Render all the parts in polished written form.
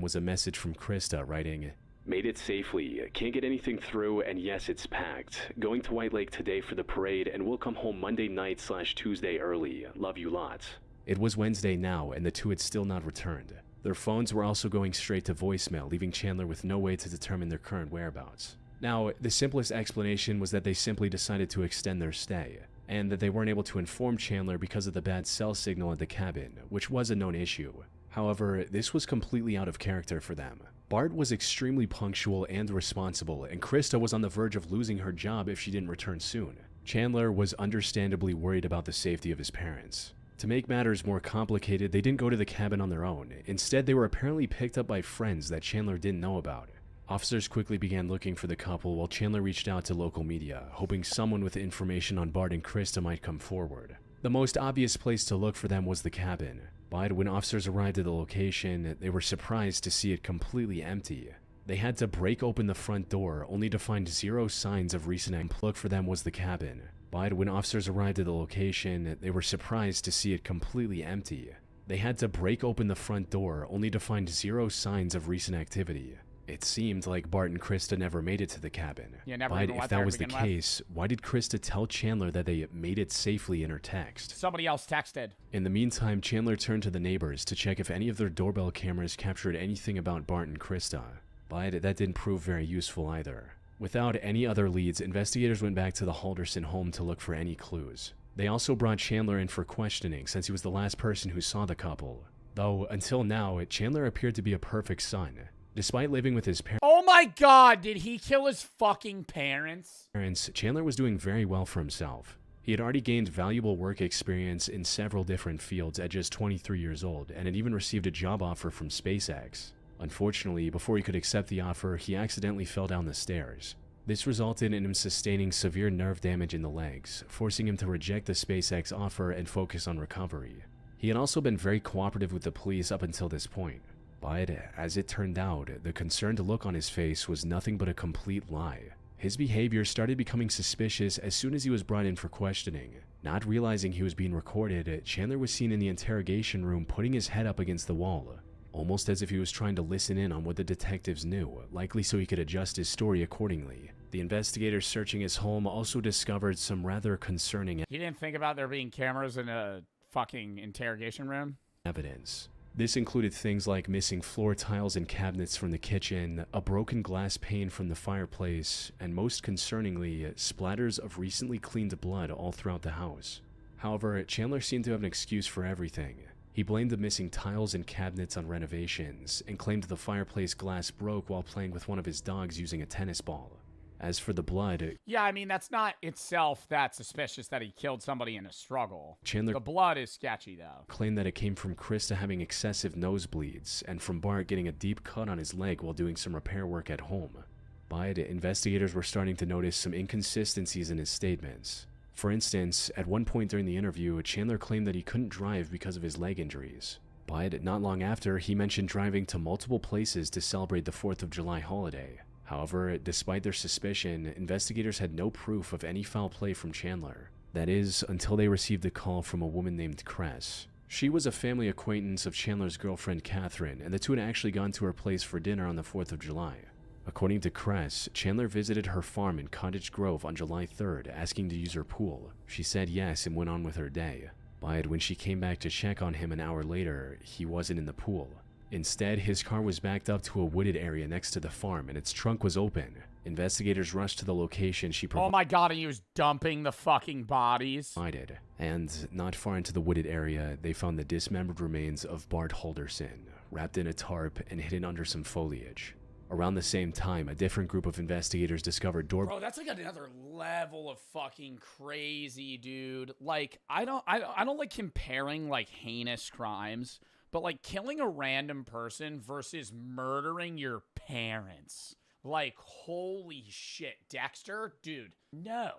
was a message from Krista writing, "Made it safely. Can't get anything through, and yes, it's packed. Going to White Lake today for the parade, and we'll come home Monday night/Tuesday early. Love you lots." It was Wednesday now, and the two had still not returned. Their phones were also going straight to voicemail, leaving Chandler with no way to determine their current whereabouts. Now, the simplest explanation was that they simply decided to extend their stay, and that they weren't able to inform Chandler because of the bad cell signal at the cabin, which was a known issue. However, this was completely out of character for them. Bart was extremely punctual and responsible, and Krista was on the verge of losing her job if she didn't return soon. Chandler was understandably worried about the safety of his parents. To make matters more complicated, they didn't go to the cabin on their own. Instead, they were apparently picked up by friends that Chandler didn't know about. Officers quickly began looking for the couple while Chandler reached out to local media, hoping someone with information on Bart and Krista might come forward. The most obvious place to look for them was the cabin, but when officers arrived at the location, they were surprised to see it completely empty. They had to break open the front door, only to find zero signs of recent activity. Look for them was the cabin, but when officers arrived at the location, they were surprised to see it completely empty. They had to break open the front door, only to find zero signs of recent activity. It seemed like Bart and Krista never made it to the cabin. But if that was the case, why did Krista tell Chandler that they made it safely in her text? Somebody else texted. In the meantime, Chandler turned to the neighbors to check if any of their doorbell cameras captured anything about Bart and Krista, but that didn't prove very useful either. Without any other leads, investigators went back to the Halderson home to look for any clues. They also brought Chandler in for questioning since he was the last person who saw the couple. Though, until now, Chandler appeared to be a perfect son. Despite living with his Oh my god, did he kill his fucking parents? Chandler was doing very well for himself. He had already gained valuable work experience in several different fields at just 23 years old, and had even received a job offer from SpaceX. Unfortunately, before he could accept the offer, he accidentally fell down the stairs. This resulted in him sustaining severe nerve damage in the legs, forcing him to reject the SpaceX offer and focus on recovery. He had also been very cooperative with the police up until this point. But, as it turned out, the concerned look on his face was nothing but a complete lie. His behavior started becoming suspicious as soon as he was brought in for questioning. Not realizing he was being recorded, Chandler was seen in the interrogation room putting his head up against the wall, almost as if he was trying to listen in on what the detectives knew, likely so he could adjust his story accordingly. The investigators searching his home also discovered some rather concerning He didn't think about there being cameras in a fucking interrogation room? Evidence. This included things like missing floor tiles and cabinets from the kitchen, a broken glass pane from the fireplace, and most concerningly, splatters of recently cleaned blood all throughout the house. However, Chandler seemed to have an excuse for everything. He blamed the missing tiles and cabinets on renovations, and claimed the fireplace glass broke while playing with one of his dogs using a tennis ball. As for the blood... Yeah, I mean, that's not itself that suspicious that he killed somebody in a struggle. Chandler... The blood is sketchy, though. ...claimed that it came from Krista having excessive nosebleeds, and from Bart getting a deep cut on his leg while doing some repair work at home. But investigators were starting to notice some inconsistencies in his statements. For instance, at one point during the interview, Chandler claimed that he couldn't drive because of his leg injuries. But not long after, he mentioned driving to multiple places to celebrate the 4th of July holiday. However, despite their suspicion, investigators had no proof of any foul play from Chandler. That is, until they received a call from a woman named Cress. She was a family acquaintance of Chandler's girlfriend Catherine, and the two had actually gone to her place for dinner on the 4th of July. According to Cress, Chandler visited her farm in Cottage Grove on July 3rd, asking to use her pool. She said yes and went on with her day. But when she came back to check on him an hour later, he wasn't in the pool. Instead, his car was backed up to a wooded area next to the farm, and its trunk was open. Investigators rushed to the location she provided. Oh my god, and he was dumping the fucking bodies. And not far into the wooded area, they found the dismembered remains of Bart Halderson, wrapped in a tarp and hidden under some foliage. Around the same time, a different group of investigators discovered Bro, that's like another level of fucking crazy, dude. Like, I don't like comparing like heinous crimes, but like killing a random person versus murdering your parents. Like, holy shit. Dexter? Dude, no.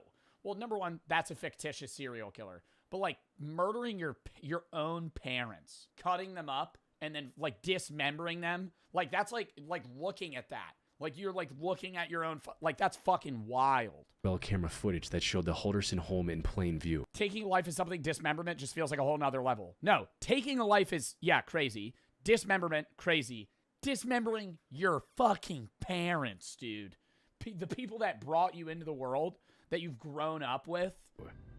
Well, number one, that's a fictitious serial killer. But like murdering your own parents, cutting them up, and then like dismembering them, like that's like looking at that. Like you're like looking at your own, like that's fucking wild. Camera footage that showed the Halderson home in plain view. Taking life as something, dismemberment just feels like a whole nother level. No, taking a life is, yeah, crazy. Dismemberment, crazy. Dismembering your fucking parents, dude. The people that brought you into the world, that you've grown up with.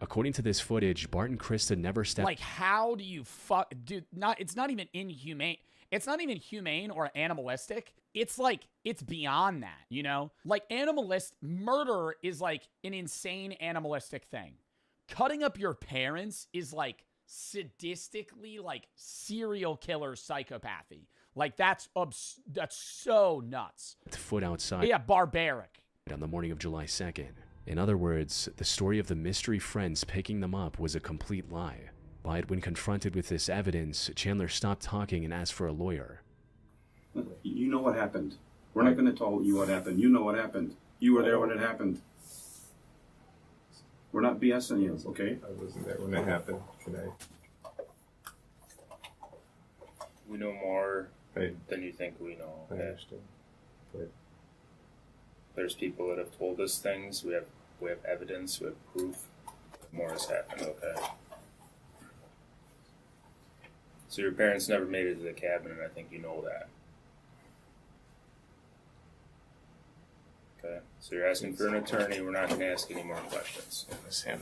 According to this footage, Bart and Krista never stepped. Like, how do you fuck, dude? It's not even inhumane. It's not even humane or animalistic. It's like, it's beyond that, you know? Like, murder is like an insane animalistic thing. Cutting up your parents is like sadistically, like serial killer psychopathy. Like, that's so nuts. Foot outside. Yeah, barbaric. On the morning of July 2nd. In other words, the story of the mystery friends picking them up was a complete lie. But when confronted with this evidence, Chandler stopped talking and asked for a lawyer. You know what happened. We're not going to tell you what happened. You know what happened. You were there when it happened. We're not BSing you, okay? I wasn't there when it happened today. We know more Right. than you think we know. I Okay? understand. But There's people that have told us things. We have evidence. We have proof. More has happened. Okay. So your parents never made it to the cabin, and I think you know that. Okay. So you're asking for an attorney. We're not going to ask any more questions. it's him.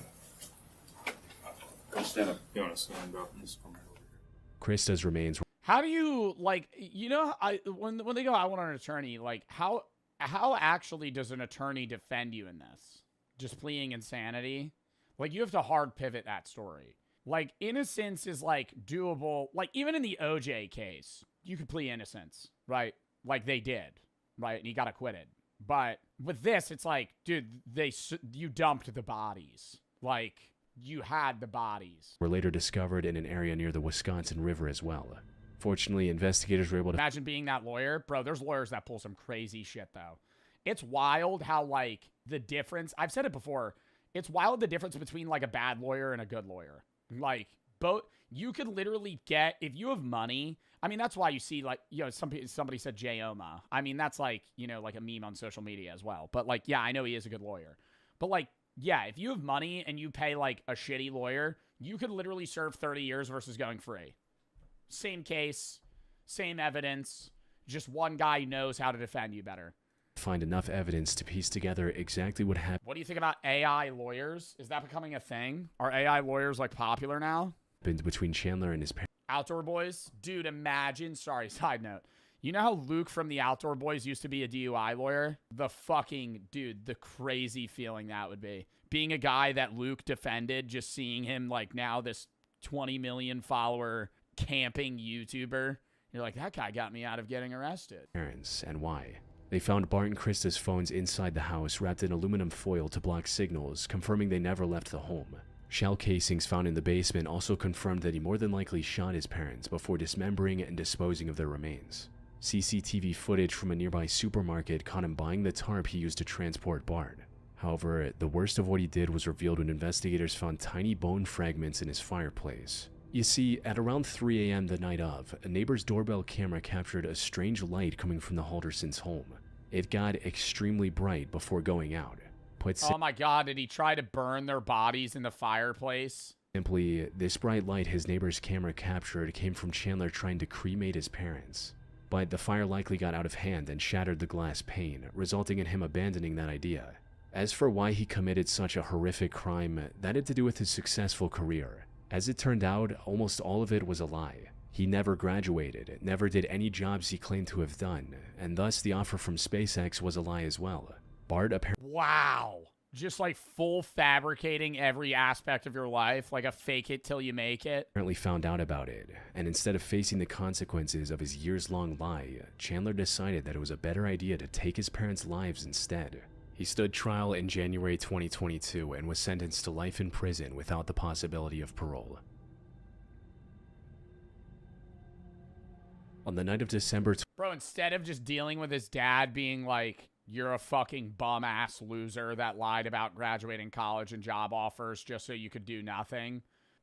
Go stand up. You want to stand up? Just come right over here. Krista's remains were How do you, like, you know, when they go, I want an attorney, like, how actually does an attorney defend you in this? Just pleading insanity? Like, you have to hard pivot that story. Like, innocence is, like, doable. Like, even in the OJ case, you could plead innocence, right? Like, they did, right? And he got acquitted. But with this, it's like, dude, you dumped the bodies. Like, you had the bodies. later discovered in an area near the Wisconsin River as well. Fortunately, investigators were able to Imagine being that lawyer. Bro, there's lawyers that pull some crazy shit, though. It's wild how, like, the difference... I've said it before. It's wild the difference between, like, a bad lawyer and a good lawyer. Like, both... You could literally get... If you have money... I mean, that's why you see, like, you know, somebody said J-Oma. I mean, that's, like, you know, like a meme on social media as well. But, like, yeah, I know he is a good lawyer. But, like, yeah, if you have money and you pay, like, a shitty lawyer, you could literally serve 30 years versus going free. Same case, same evidence, just one guy knows how to defend you better. find enough evidence to piece together exactly what happened What do you think about AI lawyers? Is that becoming a thing? Are AI lawyers, like, popular now? between Chandler and his parents. Outdoor Boys? Dude, imagine, sorry, side note. You know how Luke from the Outdoor Boys used to be a DUI lawyer? The fucking, dude, the crazy feeling that would be. Being a guy that Luke defended, just seeing him, like, now this 20 million follower camping YouTuber. You're like, that guy got me out of getting arrested. And why. They found Bart and Krista's phones inside the house wrapped in aluminum foil to block signals, confirming they never left the home. Shell casings found in the basement also confirmed that he more than likely shot his parents before dismembering and disposing of their remains. CCTV footage from a nearby supermarket caught him buying the tarp he used to transport Bart. However, the worst of what he did was revealed when investigators found tiny bone fragments in his fireplace. You see, at around 3 a.m. the night of, a neighbor's doorbell camera captured a strange light coming from the Haldersons' home. It got extremely bright before going out. Oh my god, did he try to burn their bodies in the fireplace? Simply, this bright light his neighbor's camera captured came from Chandler trying to cremate his parents. But the fire likely got out of hand and shattered the glass pane, resulting in him abandoning that idea. As for why he committed such a horrific crime, that had to do with his successful career. As it turned out, almost all of it was a lie. He never graduated, never did any jobs he claimed to have done, and thus the offer from SpaceX was a lie as well. Bart apparently... Wow. Just like full fabricating every aspect of your life, like a fake it till you make it. apparently found out about it, and instead of facing the consequences of his years-long lie, Chandler decided that it was a better idea to take his parents' lives instead. He stood trial in January 2022 and was sentenced to life in prison without the possibility of parole. On the night of December... Bro, instead of just dealing with his dad being like, you're a fucking bum-ass loser that lied about graduating college and job offers just so you could do nothing,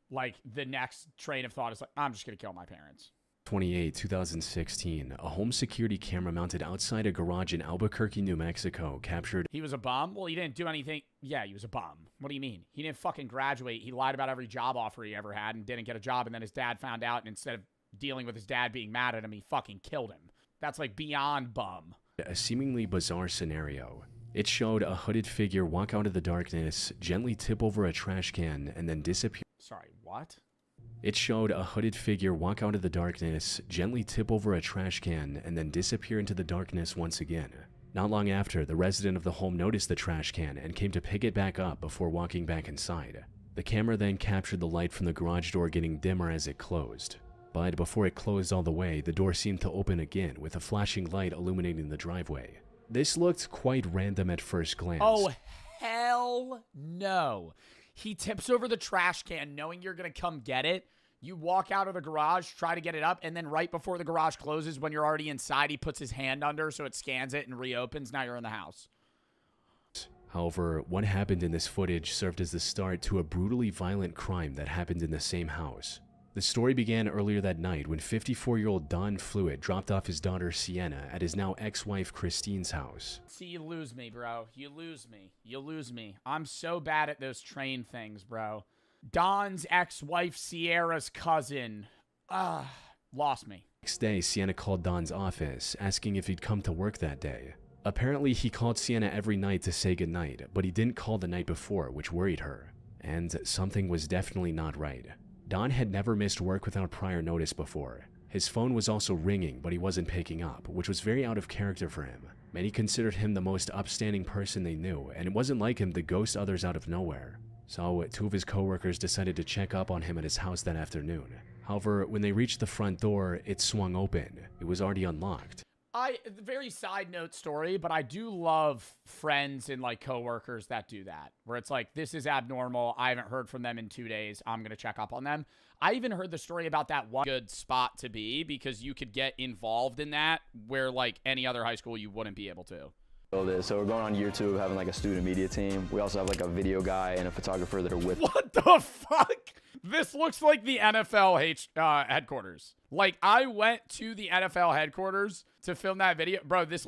like, the next train of thought is like, I'm just gonna kill my parents. 28, 2016, a home security camera mounted outside a garage in Albuquerque, New Mexico captured... He was a bum? Well, he didn't do anything. Yeah, he was a bum. What do you mean? He didn't fucking graduate. He lied about every job offer he ever had and didn't get a job, and then his dad found out, and instead of dealing with his dad being mad at him, he fucking killed him. That's like beyond bum. A seemingly bizarre scenario. It showed a hooded figure walk out of the darkness, gently tip over a trash can, and then disappear. Sorry, what? It showed a hooded figure walk out of the darkness, gently tip over a trash can, and then disappear into the darkness once again. Not long after, the resident of the home noticed the trash can and came to pick it back up before walking back inside. The camera then captured the light from the garage door getting dimmer as it closed. But before it closed all the way, the door seemed to open again with a flashing light illuminating the driveway. This looked quite random at first glance. Oh, hell no. He tips over the trash can knowing you're going to come get it. You walk out of the garage, try to get it up, and then right before the garage closes, when you're already inside, he puts his hand under so it scans it and reopens. Now you're in the house. However, what happened in this footage served as the start to a brutally violent crime that happened in the same house. The story began earlier that night when 54-year-old Don Fluid dropped off his daughter Sienna at his now ex-wife Christine's house. See, you lose me, bro. You lose me. You lose me. I'm so bad at those train things, bro. Don's ex-wife Sierra's cousin. Lost me. Next day, Sienna called Don's office, asking if he'd come to work that day. Apparently, he called Sienna every night to say goodnight, but he didn't call the night before, which worried her. And something was definitely not right. Don had never missed work without prior notice before. His phone was also ringing, but he wasn't picking up, which was very out of character for him. Many considered him the most upstanding person they knew, and it wasn't like him to ghost others out of nowhere. So, two of his coworkers decided to check up on him at his house that afternoon. However, when they reached the front door, it swung open. It was already unlocked. Very side note story, but I do love friends and like coworkers that do that, where it's like, this is abnormal. I haven't heard from them in 2 days. I'm going to check up on them. I even heard the story about that one good spot to be because you could get involved in that where like any other high school you wouldn't be able to. So we're going on year 2 of having like a student media team. We also have like a video guy and a photographer that are with. What the fuck? This looks like the NFL headquarters. Like, I went to the NFL headquarters to film that video. Bro, this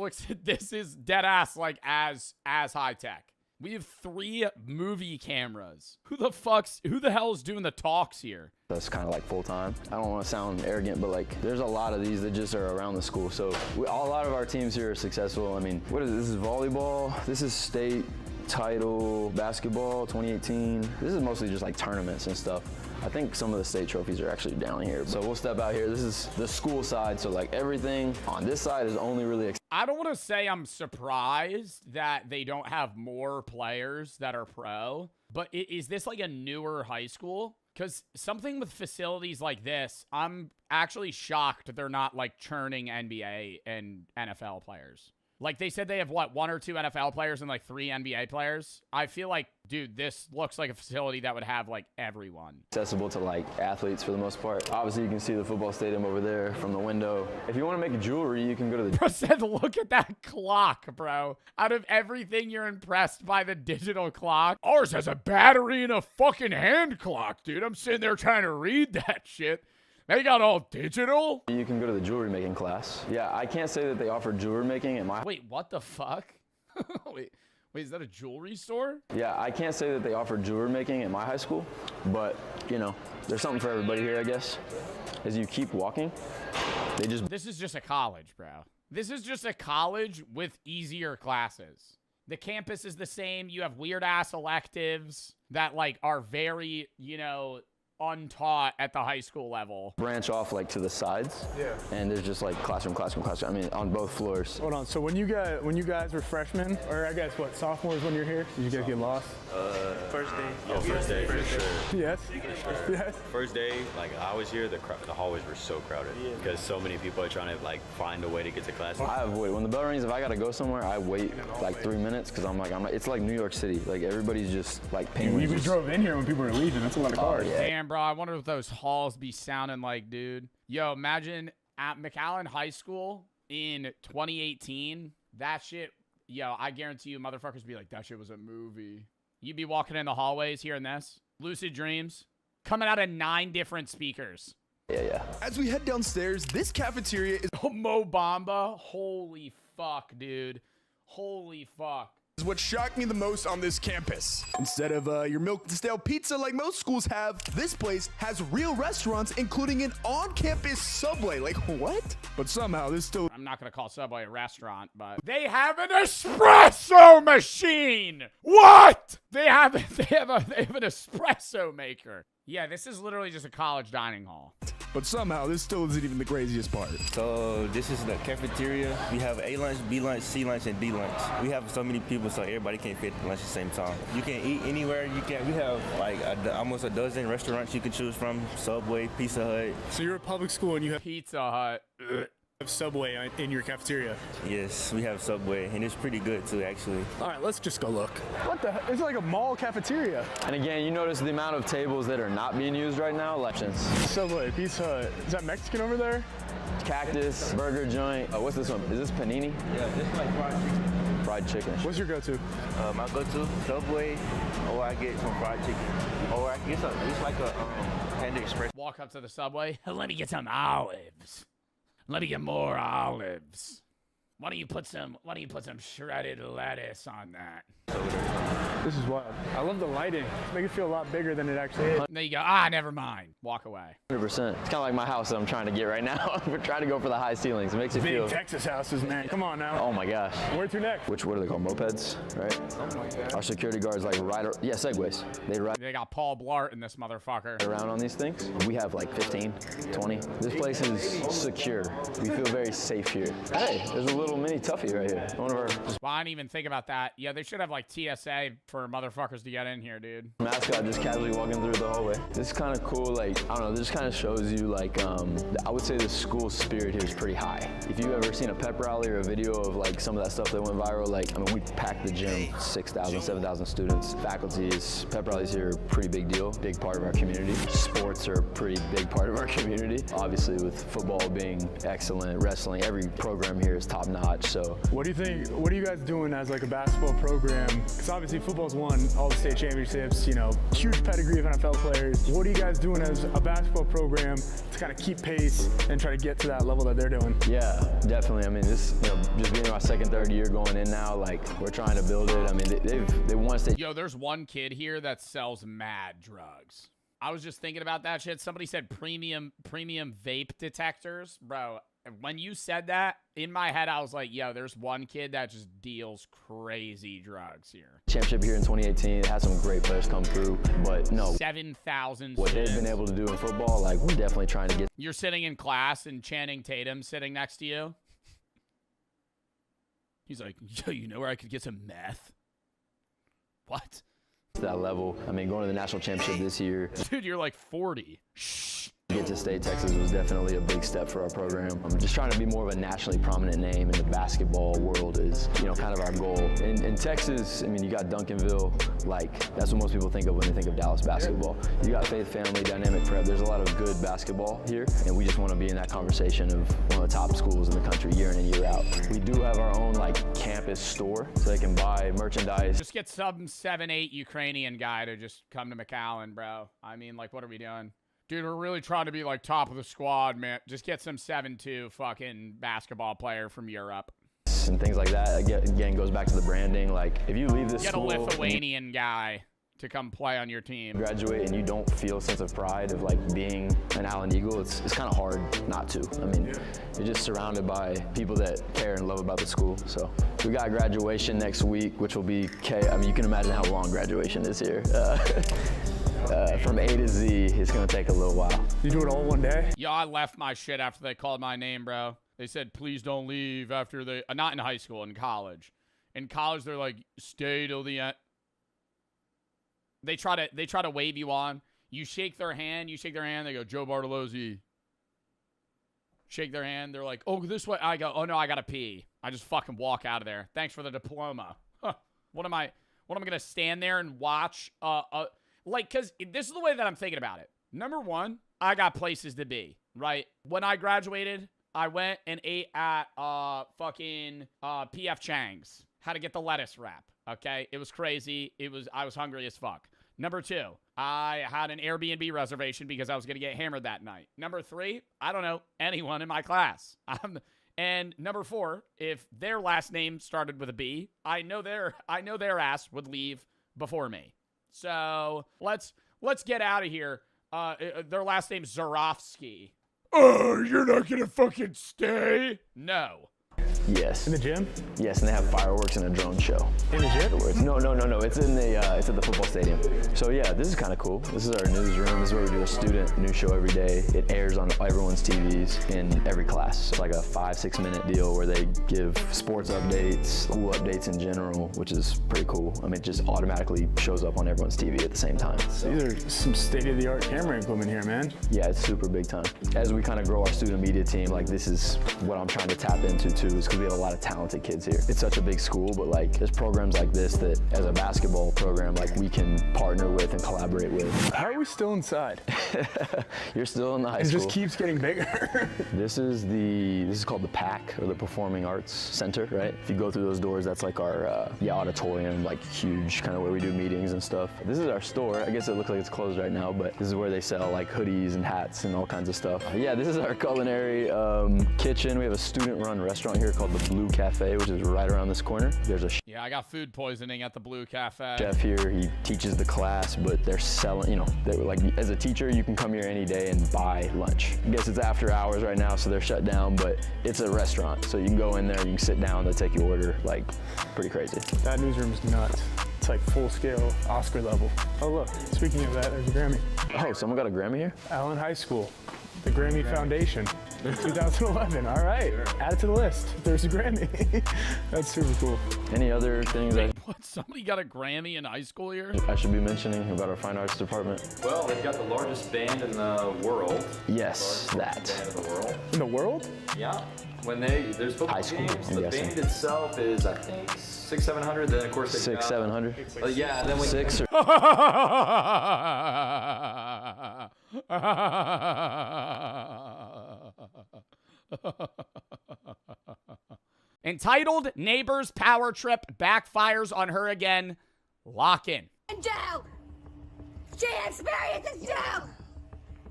is dead ass like as high tech. We have 3 movie cameras. Who the hell is doing the talks here? That's kind of like full time. I don't want to sound arrogant, but like there's a lot of these that just are around the school. So a lot of our teams here are successful. I mean, what is this? This is volleyball. This is state title basketball 2018. This is mostly just like tournaments and stuff. I think some of the state trophies are actually down here. So we'll step out here. This is the school side. So like everything on this side is only really I don't want to say I'm surprised that they don't have more players that are pro, but is this like a newer high school? Because something with facilities like this, I'm actually shocked they're not like churning NBA and NFL players. Like they said they have what, 1 or 2 NFL players and like 3 NBA players. I feel like, dude, this looks like a facility that would have like everyone. accessible to like athletes for the most part. Obviously you can see the football stadium over there from the window. If you want to make jewelry, you can go to the Bro said, look at that clock, bro. Out of everything, you're impressed by the digital clock. Ours has a battery and a fucking hand clock, dude. I'm sitting there trying to read that shit. They got all digital? You can go to the jewelry making class. Yeah, I can't say that they offer jewelry making at my Wait, what the fuck? Wait, is that a jewelry store? Yeah, I can't say that they offer jewelry making at my high school, but you know, there's something for everybody here, I guess. As you keep walking, This is just a college, bro. This is just a college with easier classes. The campus is the same. You have weird ass electives that like are very, you know, untaught at the high school level. branch off like to the sides. Yeah. And there's just like classroom. I mean, on both floors. Hold on. So when you guys were freshmen, or I guess what, sophomores when you're here, did you guys get lost? First day. Oh, first day for sure. Yes. For sure. Yes. First day, like I was here, the hallways were so crowded because so many people are trying to like find a way to get to class. I avoid when the bell rings. If I gotta go somewhere, I wait like 3 minutes because I'm like, it's like New York City. Like everybody's just like paying. You drove in here when people were leaving. That's a lot of cars. yeah. Damn, bro, I wonder what those halls be sounding like, dude. Yo, imagine at McAllen High School in 2018, that shit, yo, I guarantee you motherfuckers be like, that shit was a movie. You'd be walking in the hallways hearing this. Lucid Dreams. Coming out of 9 different speakers. Yeah. As we head downstairs, this cafeteria is Mo Bamba. Holy fuck, dude. Holy fuck. is what shocked me the most on this campus. Instead of your milk and stale pizza like most schools have, this place has real restaurants, including an on-campus Subway. Like, what? But somehow this still... I'm not going to call Subway a restaurant, but they have an espresso machine. What? They have an espresso maker. Yeah, this is literally just a college dining hall. But somehow this still isn't even the craziest part. So this is the cafeteria. We have A lunch, B lunch, C lunch, and D lunch. We have so many people, so everybody can't fit lunch at the same time. You can eat anywhere. You can. We have like almost a dozen restaurants you can choose from. Subway, Pizza Hut. So you're a public school and you have Pizza Hut. Subway in your cafeteria. Yes, we have Subway, and it's pretty good too, actually. All right, let's just go look. What the heck? It's like a mall cafeteria. And again, you notice the amount of tables that are not being used right now. Subway, Pizza Hut. Is that Mexican over there? Cactus, burger joint. What's this one? Is this panini? Yeah, this is like fried chicken. Fried chicken. What's your go-to? My go-to Subway, or I get some fried chicken, or I get it's like a Panda Express. Walk up to the Subway. Let me get some olives. Let me get more olives. Why don't you put some shredded lettuce on that? This is wild. I love the lighting. Make it feel a lot bigger than it actually is. There you go. Never mind. Walk away. 100%. It's kind of like my house that I'm trying to get right now. We're trying to go for the high ceilings. It makes it feel... Big Texas houses, man. Come on now. Oh my gosh. Where to next? What are they called? Mopeds, right? Something like that. Our security guards like Segways. They got Paul Blart in this motherfucker. Around on these things. We have like 15, 20. This place is secure. We feel very safe here. Hey, there's a little mini Tuffy right here. One of our... Well, I didn't even think about that. Yeah, they should have like TSA for motherfuckers to get in here, dude. Mascot just casually walking through the hallway. This is kind of cool. Like, I don't know, this kind of shows you like, I would say the school spirit here is pretty high. If you've ever seen a pep rally or a video of like some of that stuff that went viral, like, I mean, we packed the gym, 6,000, 7,000 students. Faculties, pep rallies here are a pretty big deal, big part of our community. Sports are a pretty big part of our community. Obviously with football being excellent, wrestling, every program here is top notch, so. What do you think, what are you guys doing as like a basketball program? Because obviously football's won all the state championships, you know, huge pedigree of NFL players. What are you guys doing as a basketball program to kind of keep pace and try to get to that level that they're doing? Yeah, definitely. I mean, this, you know, just being in our second, third year going in now, like, we're trying to build it. I mean, they won state. Yo, there's one kid here that sells mad drugs. I was just thinking about that shit. Somebody said premium vape detectors. Bro, when you said that, in my head, I was like, yo, there's one kid that just deals crazy drugs here. Championship here in 2018, had some great players come through, but no. 7,000 What they've been able to do in football, like, we're definitely trying to get. You're sitting in class and Channing Tatum sitting next to you. He's like, yo, you know where I could get some meth? What? That level. I mean, going to the national championship this year. Dude, you're like 40. Shh. Get to state Texas was definitely a big step for our program. I'm just trying to be more of a nationally prominent name in the basketball world is, you know, kind of our goal. In Texas, I mean, you got Duncanville, like, that's what most people think of when they think of Dallas basketball. You got Faith Family, Dynamic Prep. There's a lot of good basketball here, and we just want to be in that conversation of one of the top schools in the country year in and year out. We do have our own, like, campus store, so they can buy merchandise. Just get some 7'8" Ukrainian guy to just come to McAllen, bro. I mean, like, what are we doing? Dude, we're really trying to be, like, top of the squad, man. Just get some 7'2" fucking basketball player from Europe. And things like that. Again, goes back to the branding. Like, if you leave this school... Get a Lithuanian guy to come play on your team. Graduate and you don't feel a sense of pride of, like, being an Allen Eagle, it's kind of hard not to. I mean, you're just surrounded by people that care and love about the school. So we got graduation next week, which will be... I mean, you can imagine how long graduation is here. From A to Z, it's going to take a little while. You do it all one day? Yeah, I left my shit after they called my name, bro. They said, please don't leave after they... not in high school, in college. In college, they're like, stay till the end. They try to wave you on. You shake their hand, they go, Joe Bartolozzi. Shake their hand, they're like, oh, this way. I go, oh, no, I got to pee. I just fucking walk out of there. Thanks for the diploma. Huh. What am I going to stand there and watch... Like, because this is the way that I'm thinking about it. Number one, I got places to be, right? When I graduated, I went and ate at P.F. Chang's. Had to get the lettuce wrap, okay? It was crazy. I was hungry as fuck. Number two, I had an Airbnb reservation because I was going to get hammered that night. Number three, I don't know anyone in my class. And number 4, if their last name started with a B, I know their ass would leave before me. So let's get out of here. Their last name's Zarofsky. Oh, you're not gonna fucking stay? No. Yes. In the gym? Yes, and they have fireworks and a drone show. In the gym? No. It's in it's at the football stadium. So yeah, this is kind of cool. This is our newsroom. This is where we do a student news show every day. It airs on everyone's TVs in every class. It's like a 5-6 minute deal where they give sports updates, school updates in general, which is pretty cool. I mean, it just automatically shows up on everyone's TV at the same time. So. These are some state-of-the-art camera equipment here, man. Yeah, it's super big time. As we kind of grow our student media team, like this is what I'm trying to tap into too, is because we have a lot of talented kids here. It's such a big school, but like there's programs like this that as a basketball program, like we can partner with and collaborate with. How are we still inside? You're still in the high school. It just keeps getting bigger. This is called the PAC, or the Performing Arts Center, right? If you go through those doors, that's like our auditorium, like huge, kind of where we do meetings and stuff. This is our store. I guess it looks like it's closed right now, but this is where they sell like hoodies and hats and all kinds of stuff. Yeah, this is our culinary kitchen. We have a student-run restaurant here called the Blue Cafe, which is right around this corner. There's a Yeah, I got food poisoning at the Blue Cafe. chef here. He teaches the class, but they're selling, they're like, as a teacher, you can come here any day and buy lunch. I guess it's after hours right now, so they're shut down, but it's a restaurant. So you can go in there, you can sit down, they'll take your order, like, pretty crazy. That newsroom's nuts. It's like full-scale Oscar level. Oh look, speaking of that, there's a Grammy. Oh, someone got a Grammy here? Allen High School, the Grammy Foundation, 2011. All right, add it to the list. There's a Grammy. That's super cool. Any other things What? Somebody got a Grammy in high school here? I should be mentioning about our fine arts department? Well, they've got the largest band in the world. Yes, that. Band in the world. In the world? Yeah. When there's football High school, games, I'm the guessing. band itself is, I think, 600-700. Then of course they've got 600-700? Yeah, and then when 6 or Entitled Neighbor's Power Trip Backfires on Her Again. Lock in. Jail. She experiences jail.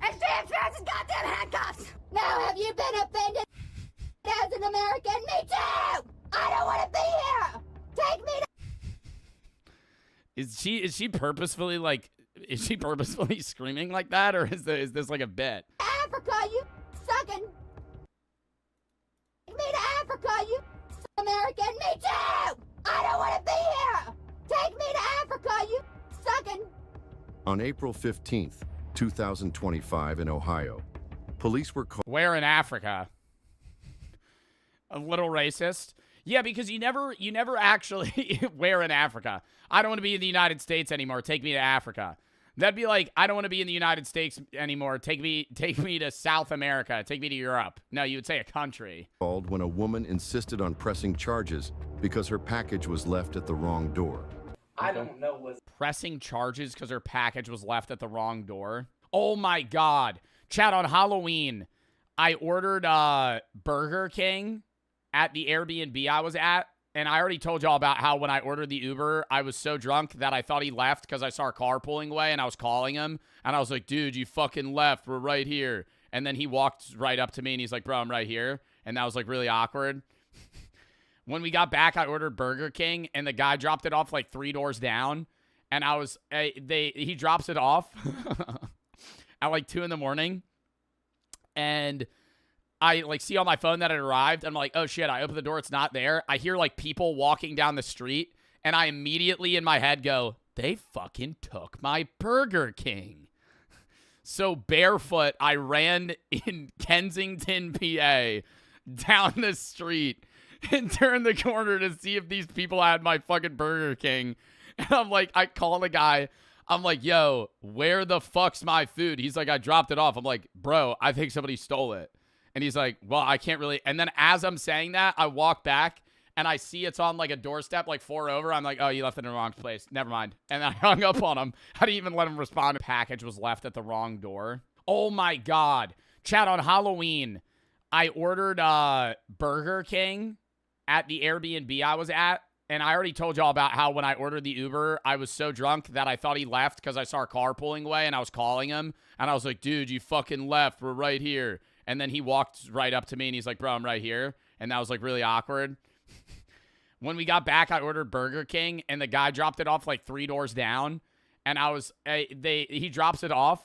And she experiences goddamn handcuffs. Now have you been offended as an American? Me too. I don't want to be here. Take me to Is she purposefully screaming like that, or is this like a bit? Africa, you sucking. Take me to Africa, you American. Me too. I don't want to be here. Take me to Africa, you sucking. On April 15th, 2025 in Ohio, police were called. Where in Africa? A little racist. Yeah, because you never actually where in Africa. I don't want to be in the United States anymore. Take me to Africa. That'd be like, I don't want to be in the United States anymore. Take me to South America. Take me to Europe. No, you would say a country. Called when a woman insisted on pressing charges because her package was left at the wrong door. I don't know what pressing charges because her package was left at the wrong door. Oh my God. Chat, on Halloween, I ordered Burger King at the Airbnb I was at. And I already told y'all about how when I ordered the Uber, I was so drunk that I thought he left because I saw a car pulling away and I was calling him. And I was like, dude, you fucking left. We're right here. And then he walked right up to me and he's like, bro, I'm right here. And that was like really awkward. When we got back, I ordered Burger King and the guy dropped it off like 3 doors down. And he drops it off at like 2 a.m. And I like see on my phone that it arrived. I'm like, oh shit, I open the door, it's not there. I hear like people walking down the street and I immediately in my head go, they fucking took my Burger King. So barefoot, I ran in Kensington, PA down the street and turned the corner to see if these people had my fucking Burger King. And I'm like, I call the guy. I'm like, yo, where the fuck's my food? He's like, I dropped it off. I'm like, bro, I think somebody stole it. And he's like, well, I can't really. And then as I'm saying that, I walk back and I see it's on like a doorstep, like 4 over. I'm like, oh, you left it in the wrong place. Never mind. And I hung up on him. I didn't even let him respond. The package was left at the wrong door. Oh my God. Chat, on Halloween, I ordered Burger King at the Airbnb I was at. And I already told y'all about how when I ordered the Uber, I was so drunk that I thought he left because I saw a car pulling away and I was calling him. And I was like, dude, you fucking left. We're right here. And then he walked right up to me and he's like, bro, I'm right here. and that was like really awkward. When we got back, I ordered Burger King, and the guy dropped it off like 3 doors down, and he drops it off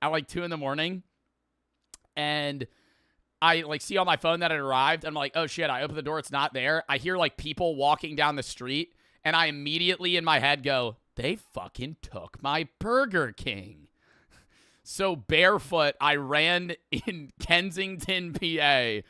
at like 2 in the morning, and I like see on my phone that it arrived. I'm like, oh shit, I open the door, it's not there. I hear like people walking down the street, and I immediately in my head go, they fucking took my Burger King. So barefoot, I ran in Kensington, PA,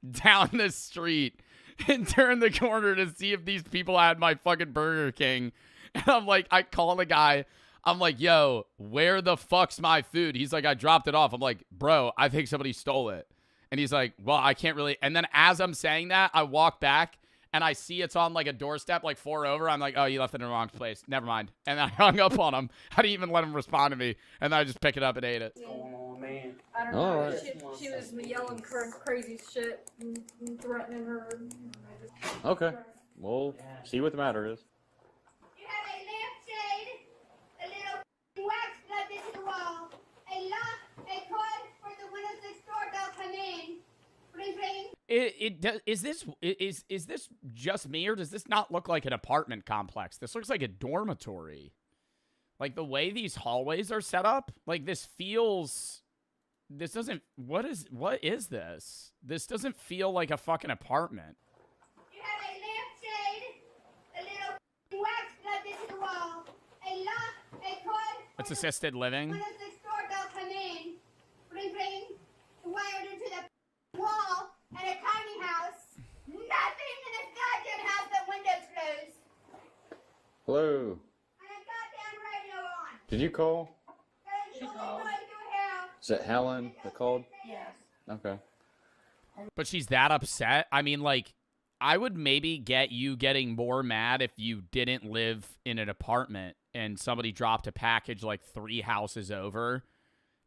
down the street and turned the corner to see if these people had my fucking Burger King. And I'm like, I call the guy. I'm like, yo, where the fuck's my food? He's like, I dropped it off. I'm like, bro, I think somebody stole it. And he's like, well, I can't really. And then as I'm saying that, I walk back and I see it's on like a doorstep, like 4 over. I'm like, oh, you left it in the wrong place. Never mind. And I hung up on him. I didn't even let him respond to me. And then I just pick it up and ate it. Oh, man. I don't know. All right. She was yelling crazy shit and threatening her. Okay. We'll see what the matter is. You have a lampshade, a little wax plugged into the wall, a lock, a cord for the windows next door don't come in. Ring, ring. Is this just me, or does this not look like an apartment complex? This looks like a dormitory. Like the way these hallways are set up, like this doesn't, what is this? This doesn't feel like a fucking apartment. You have a lampshade, a little wax plugged into the wall, a lock, a cord. It's assisted living. Windows next door don't come in. Ring, ring. Wired into the wall and a tiny house. Nothing in this goddamn house but windows closed. Hello. And a goddamn radio on. Did you call? She called. Is it Helen that called? Yes. Okay. But she's that upset. I mean, like, I would maybe get you getting more mad if you didn't live in an apartment and somebody dropped a package like 3 houses over,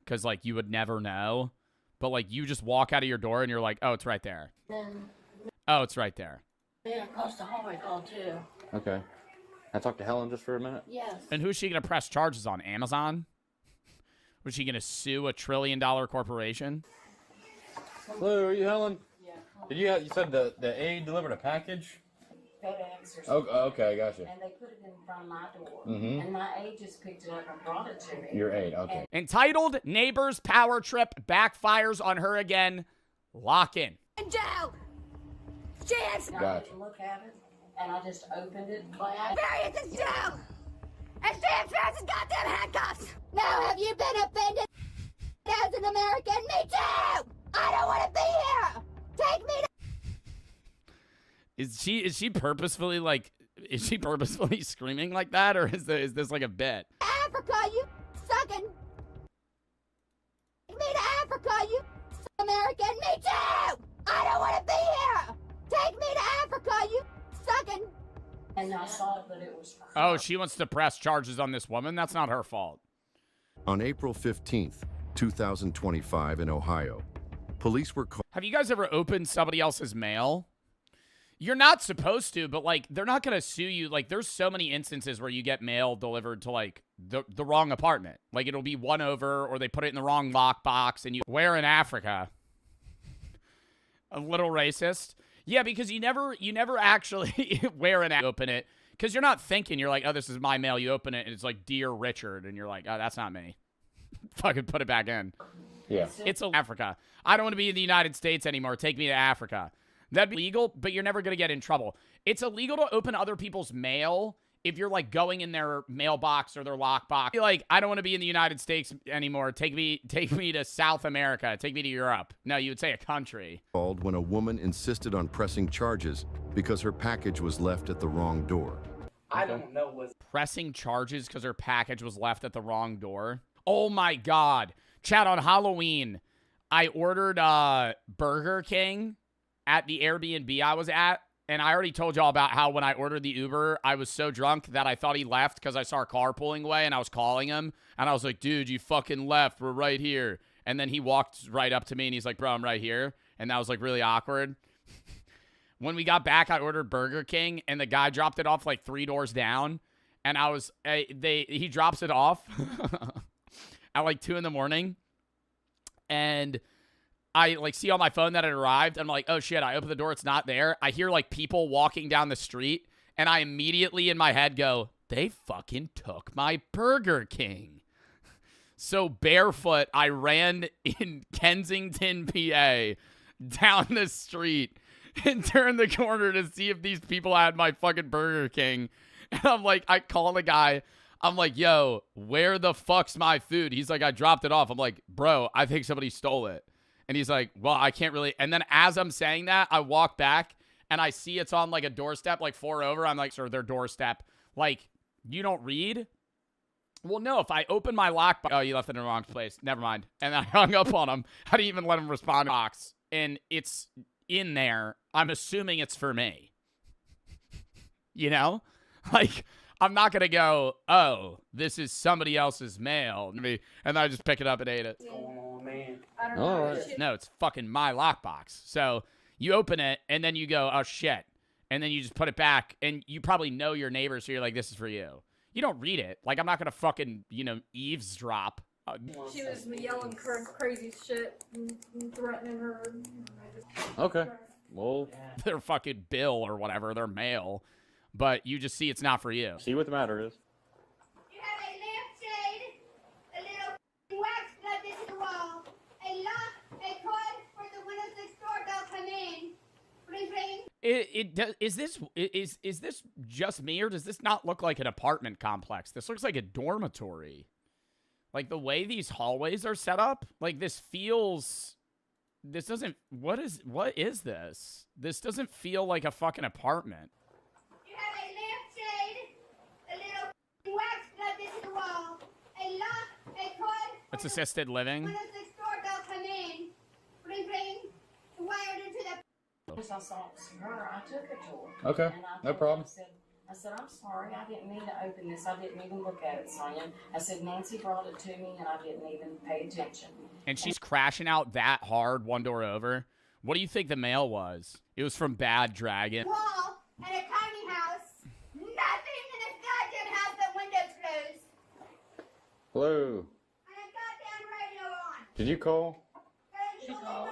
because, like, you would never know. But, like, you just walk out of your door and you're like, oh, it's right there. Oh, it's right there. Yeah, across the hallway called too. Okay. I talked to Helen just for a minute. Yes. And who's she going to press charges on? Amazon? Was she going to sue a $1 trillion corporation? Hello, are you Helen? Yeah. Did you said the aide delivered a package? FedEx or Oh, something. okay, I got you. And they put it in front of my door. Mhm. And my aide just picked it up and brought it to me. Your aide, okay. Entitled Neighbor's Power Trip Backfires on Her Again. Lock in. Joe! Chance! And I didn't look at it, and I just opened it by accident. Various is Joe! And Sam Francis goddamn handcuffs! Now have you been offended as an American? Me too! I don't want to be here! Take me to... Is she purposefully like, is she purposefully screaming like that, or is this like a bit? Africa, you sucking... Take me to Africa, you American! Me too! I don't want to be here! Take me to Africa, you sucking... And I saw that it was... Oh, she wants to press charges on this woman? That's not her fault. On April 15th, 2025 in Ohio, police were called. Have you guys ever opened somebody else's mail? You're not supposed to, but, like, they're not going to sue you. Like, there's so many instances where you get mail delivered to, like, the wrong apartment. Like, it'll be 1 over, or they put it in the wrong lockbox, and you... Where in Africa? A little racist. Yeah, because you never actually wear an open it, because you're not thinking. You're like, oh, this is my mail. You open it, and it's like, Dear Richard, and you're like, oh, that's not me. Fucking put it back in. Yeah. It's Africa. I don't want to be in the United States anymore. Take me to Africa. That'd be legal, but you're never going to get in trouble. It's illegal to open other people's mail if you're, like, going in their mailbox or their lockbox. You're like, I don't want to be in the United States anymore. Take me to South America. Take me to Europe. No, you would say a country. Called when a woman insisted on pressing charges because her package was left at the wrong door. I don't know what's... Pressing charges because her package was left at the wrong door? Oh, my God. Chat, on Halloween, I ordered Burger King at the Airbnb I was at, and I already told y'all about how when I ordered the Uber, I was so drunk that I thought he left because I saw a car pulling away, and I was calling him, and I was like, dude, you fucking left. We're right here. And then he walked right up to me, and he's like, bro, I'm right here. And that was, like, really awkward. When we got back, I ordered Burger King, and the guy dropped it off, like, 3 doors down, and he drops it off at, like, 2 in the morning, and I like see on my phone that it arrived. I'm like, oh shit, I open the door, it's not there. I hear like people walking down the street, and I immediately in my head go, they fucking took my Burger King. So barefoot, I ran in Kensington, PA, down the street and turned the corner to see if these people had my fucking Burger King. And I'm like, I call the guy. I'm like, yo, where the fuck's my food? He's like, I dropped it off. I'm like, bro, I think somebody stole it. And he's like, well, I can't really. And then as I'm saying that, I walk back and I see it's on like a doorstep, like 4 over. I'm like, sir, their doorstep. Like, you don't read? Well, no, if I open my lockbox. Oh, you left it in the wrong place. Never mind. And I hung up on him. I didn't even let him respond to box. And it's in there. I'm assuming it's for me. You know? Like, I'm not going to go, oh, this is somebody else's mail. And then I just pick it up and ate it. Oh, man. All right. No, it's fucking my lockbox. So you open it, and then you go, oh, shit. And then you just put it back, and you probably know your neighbor, so you're like, this is for you. You don't read it. Like, I'm not going to fucking, eavesdrop. She was yelling crazy shit and threatening her. Okay. Well, their fucking bill or whatever, their mail. But you just see it's not for you. See what the matter is. You have a lampshade, a little wax plugged into the wall, a lock, a cord for the windows next door don't come in. Ring, ring. Is this just me, or does this not look like an apartment complex? This looks like a dormitory. Like the way these hallways are set up, like this doesn't, what is this? This doesn't feel like a fucking apartment. You have a lampshade, a little wax plugged into the wall, a lock, a cord. It's assisted living. Windows next door don't come in. Ring, ring. Wired into the. I saw it was her, I took it to her. Okay, And I no told her, problem. I said, I'm sorry, I didn't mean to open this. I didn't even look at it, Sonia. I said, Nancy brought it to me, and I didn't even pay attention. And she's crashing out that hard, one door over. What do you think the mail was? It was from Bad Dragon. Wall and a tiny house. Nothing in this goddamn house but windows closed. Hello. And a goddamn radio on. Did you call? She called.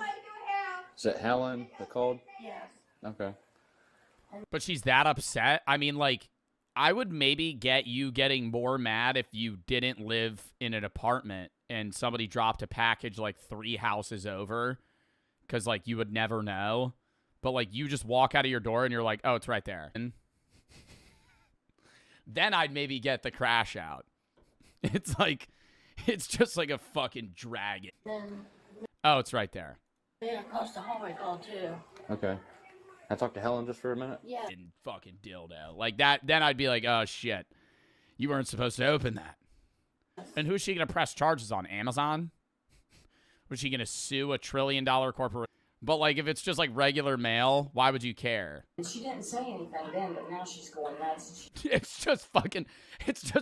Is it Helen that called? Yes. Okay. But she's that upset? I mean, like, I would maybe get you getting more mad if you didn't live in an apartment and somebody dropped a package like 3 houses over, because, like, you would never know. But, like, you just walk out of your door and you're like, oh, it's right there. And then I'd maybe get the crash out. It's like, it's just like a fucking dragon. Oh, it's right there. Yeah, across the hallway called too. Okay. I talked to Helen just for a minute. Yeah. And fucking dildo. Like that, then I'd be like, oh shit. You weren't supposed to open that. And who's she gonna press charges on? Amazon? Was she gonna sue a $1 trillion corporation? But like if it's just like regular mail, why would you care? And she didn't say anything then, but now she's going nuts. It's just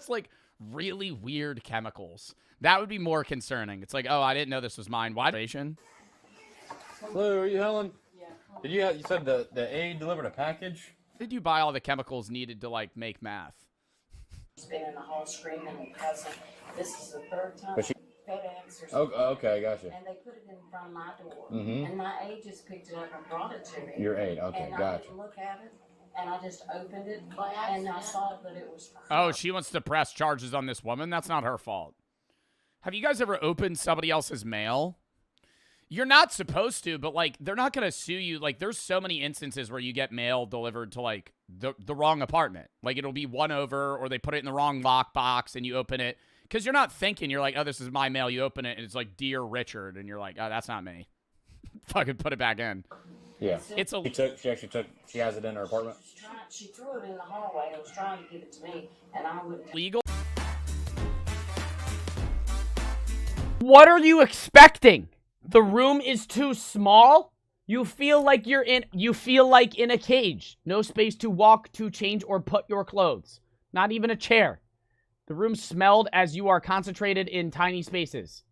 like really weird chemicals. That would be more concerning. It's like, oh, I didn't know this was mine. Why? Hello, are you Helen? Yeah. You said the aide delivered a package? Did you buy all the chemicals needed to like make meth? She's been in the hall screaming and cussing. This is the 3rd time. But she- FedEx or Oh, something. okay, gotcha. And they put it in front of my door. Mhm. And my aide just picked it up and brought it to me. Your aide, okay, and I gotcha. didn't look at it. And I just opened it. And I saw that it was for her. Oh, she wants to press charges on this woman? That's not her fault. Have you guys ever opened somebody else's mail? You're not supposed to, but, like, they're not going to sue you. Like, there's so many instances where you get mail delivered to, like, the wrong apartment. Like, it'll be 1 over, or they put it in the wrong lockbox, and you open it. Because you're not thinking, you're like, oh, this is my mail. You open it, and it's like, Dear Richard, and you're like, oh, that's not me. Fucking put it back in. Yeah. It's a... She has it in her apartment? She threw it in the hallway and was trying to give it to me, and I wouldn't. Legal? What are you expecting? The room is too small? You feel like in a cage. No space to walk, to change, or put your clothes. Not even a chair. The room smelled as you are concentrated in tiny spaces.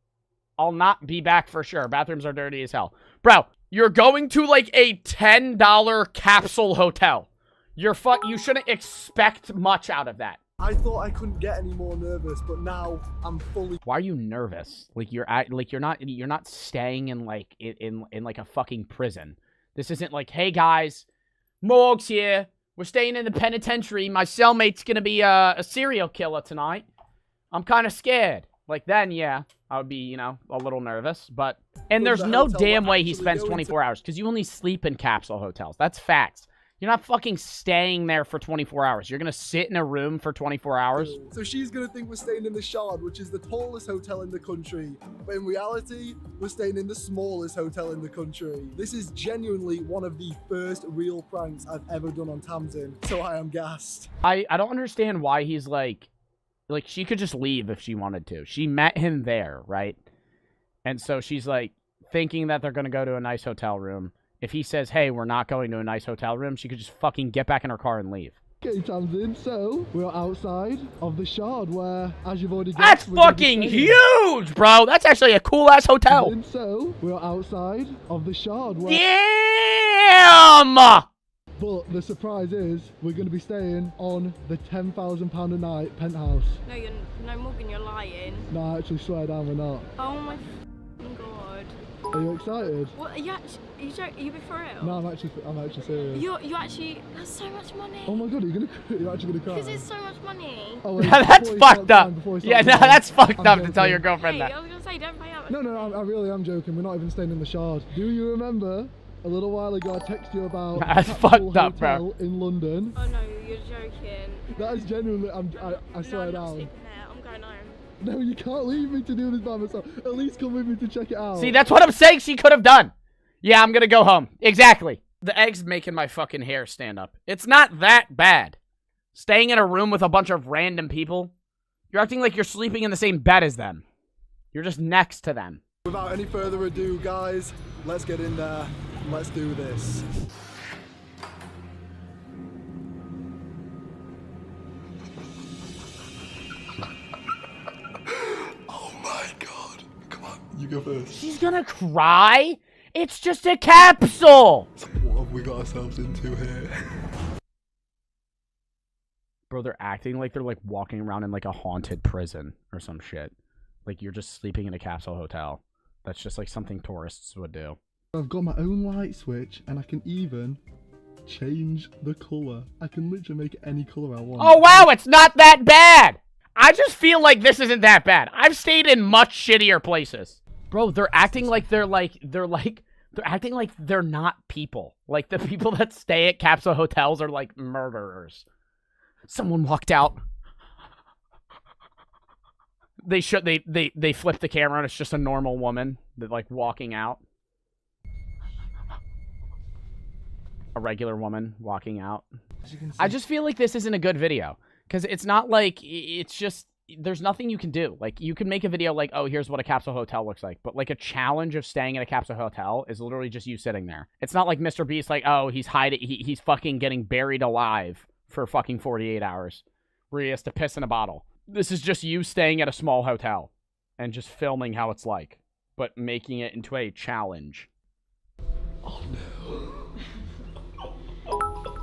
I'll not be back for sure. Bathrooms are dirty as hell. Bro, you're going to like a $10 capsule hotel. You shouldn't expect much out of that. I thought I couldn't get any more nervous, but now I'm fully. Why are you nervous? Like you're not staying in like in like a fucking prison. This isn't like, hey guys, Morg's here. We're staying in the penitentiary. My cellmate's gonna be a serial killer tonight. I'm kind of scared. Like then, yeah, I would be, you know, a little nervous. But and there's no damn way he spends 24 hours because you only sleep in capsule hotels. That's facts. You're not fucking staying there for 24 hours. You're gonna sit in a room for 24 hours. So she's gonna think we're staying in the Shard, which is the tallest hotel in the country. But in reality, we're staying in the smallest hotel in the country. This is genuinely one of the first real pranks I've ever done on Tamsin. So I am gassed. I don't understand why he's like she could just leave if she wanted to. She met him there, right? And so she's like thinking that they're gonna go to a nice hotel room. If he says, hey, we're not going to a nice hotel room, she could just fucking get back in her car and leave. Okay, Tamsin, so we're outside of the Shard where, as you've already guessed, that's fucking huge, bro. That's actually a cool-ass hotel. So we're outside of the Shard where... Damn! But the surprise is, we're going to be staying on the £10,000 a night penthouse. No, Morgan, you're lying. No, I actually swear down, we're not. Oh my god. Are you excited? What? Are you being for real? No, I'm actually serious. You actually, that's so much money. Oh my god, you're actually gonna cry? Because it's so much money. Oh, wait, that's fucked up. Yeah, no, that's fucked up to tell your girlfriend that. I was gonna say, don't pay out. No, I really am joking. We're not even staying in the Shard. Do you remember a little while ago I texted you about that's fucked up, bro. In London? Oh no, you're joking. That is genuinely, I swear down. I'm going home. No, you can't leave me to do this by myself. At least come with me to check it out. See, that's what I'm saying she could have done. Yeah, I'm gonna go home. Exactly. The egg's making my fucking hair stand up. It's not that bad. Staying in a room with a bunch of random people. You're acting like you're sleeping in the same bed as them. You're just next to them. Without any further ado, guys, let's get in there and let's do this. You go first. She's gonna cry? It's just a capsule! What have we got ourselves into here? Bro, they're acting like they're like walking around in like a haunted prison or some shit. Like you're just sleeping in a capsule hotel. That's just like something tourists would do. I've got my own light switch and I can even change the color. I can literally make it any color I want. Oh wow, it's not that bad! I just feel like this isn't that bad. I've stayed in much shittier places. Bro, they're acting like they're acting like they're not people. Like the people that stay at capsule hotels are like murderers. Someone walked out. They flipped the camera and it's just a normal woman that like walking out. A regular woman walking out. I just feel like this isn't a good video. Because it's not like, it's just, there's nothing you can do. Like, you can make a video like, oh, here's what a capsule hotel looks like. But, like, a challenge of staying in a capsule hotel is literally just you sitting there. It's not like Mr. Beast, like, oh, he's he's fucking getting buried alive for fucking 48 hours. Where he has to piss in a bottle. This is just you staying at a small hotel. And just filming how it's like. But making it into a challenge. Oh, no.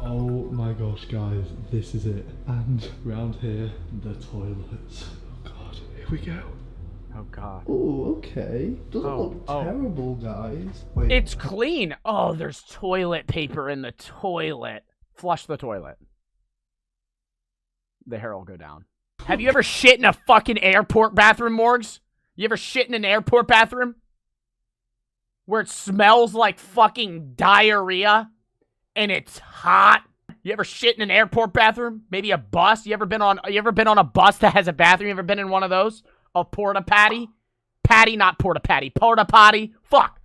Oh my gosh, guys, this is it. And round here, the toilets. Oh god, here we go. Oh god. Oh, okay. Doesn't look terrible, guys. Wait. It's clean. Oh, there's toilet paper in the toilet. Flush the toilet. The hair will go down. Have you ever shit in a fucking airport bathroom, Morgs? You ever shit in an airport bathroom? Where it smells like fucking diarrhea? And it's hot. You ever shit in an airport bathroom? Maybe a bus? You ever been on a bus that has a bathroom? You ever been in one of those? A porta patty? Patty, not porta patty. Porta potty? Fuck.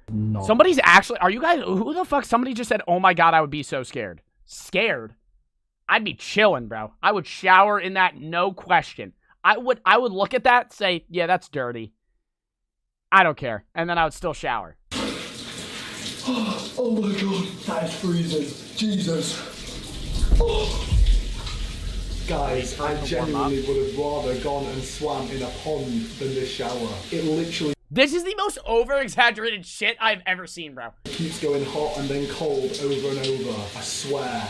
No. Somebody's actually, are you guys, who the fuck? Somebody just said, oh my god, I would be so scared. Scared? I'd be chilling, bro. I would shower in that, no question. I would look at that, say, yeah, that's dirty. I don't care. And then I would still shower. Oh my god, that is freezing. Jesus. Oh. Guys, I genuinely would have rather gone and swam in a pond than this shower. It literally... This is the most over-exaggerated shit I've ever seen, bro. It keeps going hot and then cold over and over. I swear.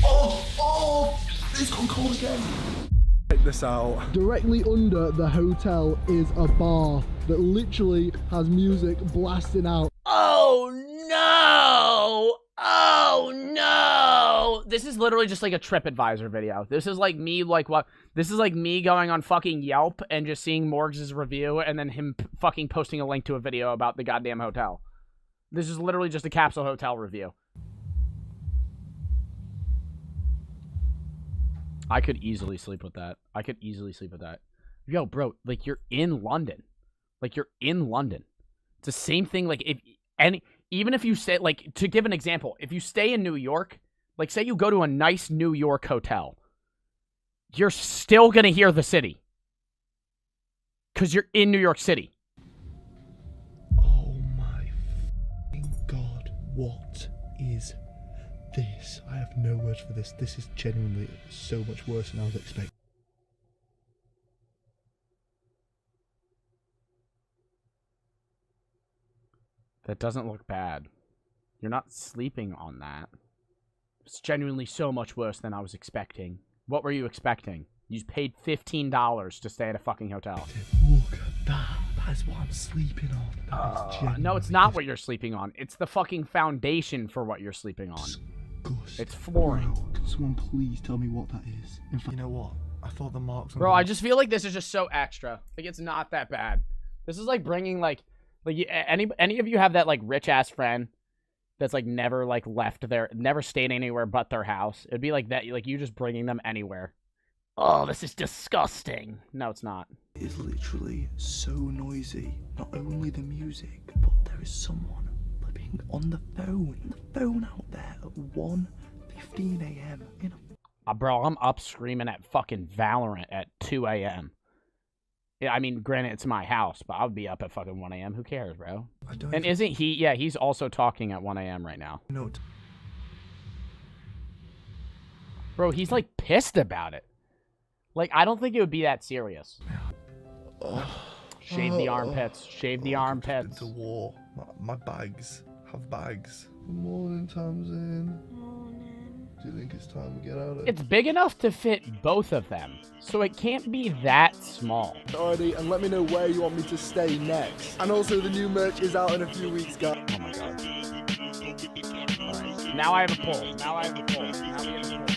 Oh! It's gone cold again. Check this out. Directly under the hotel is a bar that literally has music blasting out. Oh no! Oh no! This is literally just like a TripAdvisor video. This is like me, this is like me going on fucking Yelp and just seeing Morgs' review and then him fucking posting a link to a video about the goddamn hotel. This is literally just a capsule hotel review. I could easily sleep with that. I could easily sleep with that. Yo, bro, like, you're in London. Like, you're in London. It's the same thing, like, even if you say, like, to give an example, if you stay in New York, like, say you go to a nice New York hotel, you're still gonna hear the city. Because you're in New York City. Oh my God, what is this? I have no words for this. This is genuinely so much worse than I was expecting. That doesn't look bad. You're not sleeping on that. It's genuinely so much worse than I was expecting. What were you expecting? You paid $15 to stay at a fucking hotel. Look at that. That is what I'm sleeping on. That is genuinely no, it's not what you're sleeping on. It's the fucking foundation for what you're sleeping on. It's flooring. Bro, can someone please tell me what that is? In fact, you know what? I thought the marks on Bro, I just feel like this is just so extra. Like, it's not that bad. This is like bringing, like any of you have that, like, rich-ass friend that's, like, never, like, never stayed anywhere but their house? It'd be like that, like, you just bringing them anywhere. Oh, this is disgusting. No, it's not. It is literally so noisy. Not only the music, but there is someone flipping on the phone out there at 1:15 a.m. in a... Bro, I'm up screaming at fucking Valorant at 2 a.m. Yeah, I mean, granted, it's my house, but I would be up at fucking 1 a.m. Who cares, bro? And isn't he... Yeah, he's also talking at 1 a.m. right now. No. Bro, he's, like, pissed about it. Like, I don't think it would be that serious. Shave the armpits. Shave the armpits. It's a war. My bags have bags. Morning time's in. Do you think it's time to get out of it? It's big enough to fit both of them, so it can't be that small. Alrighty, and let me know where you want me to stay next. And also, the new merch is out in a few weeks, guys. Oh my god. Alright, now I have a poll. Now I have a poll. Now we have a poll.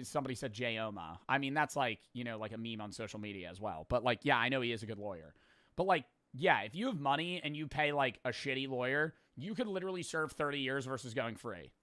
Somebody said J-Oma. I mean, that's like, you know, like a meme on social media as well. But, like, yeah, I know he is a good lawyer. But, like, yeah, if you have money and you pay, like, a shitty lawyer, you could literally serve 30 years versus going free.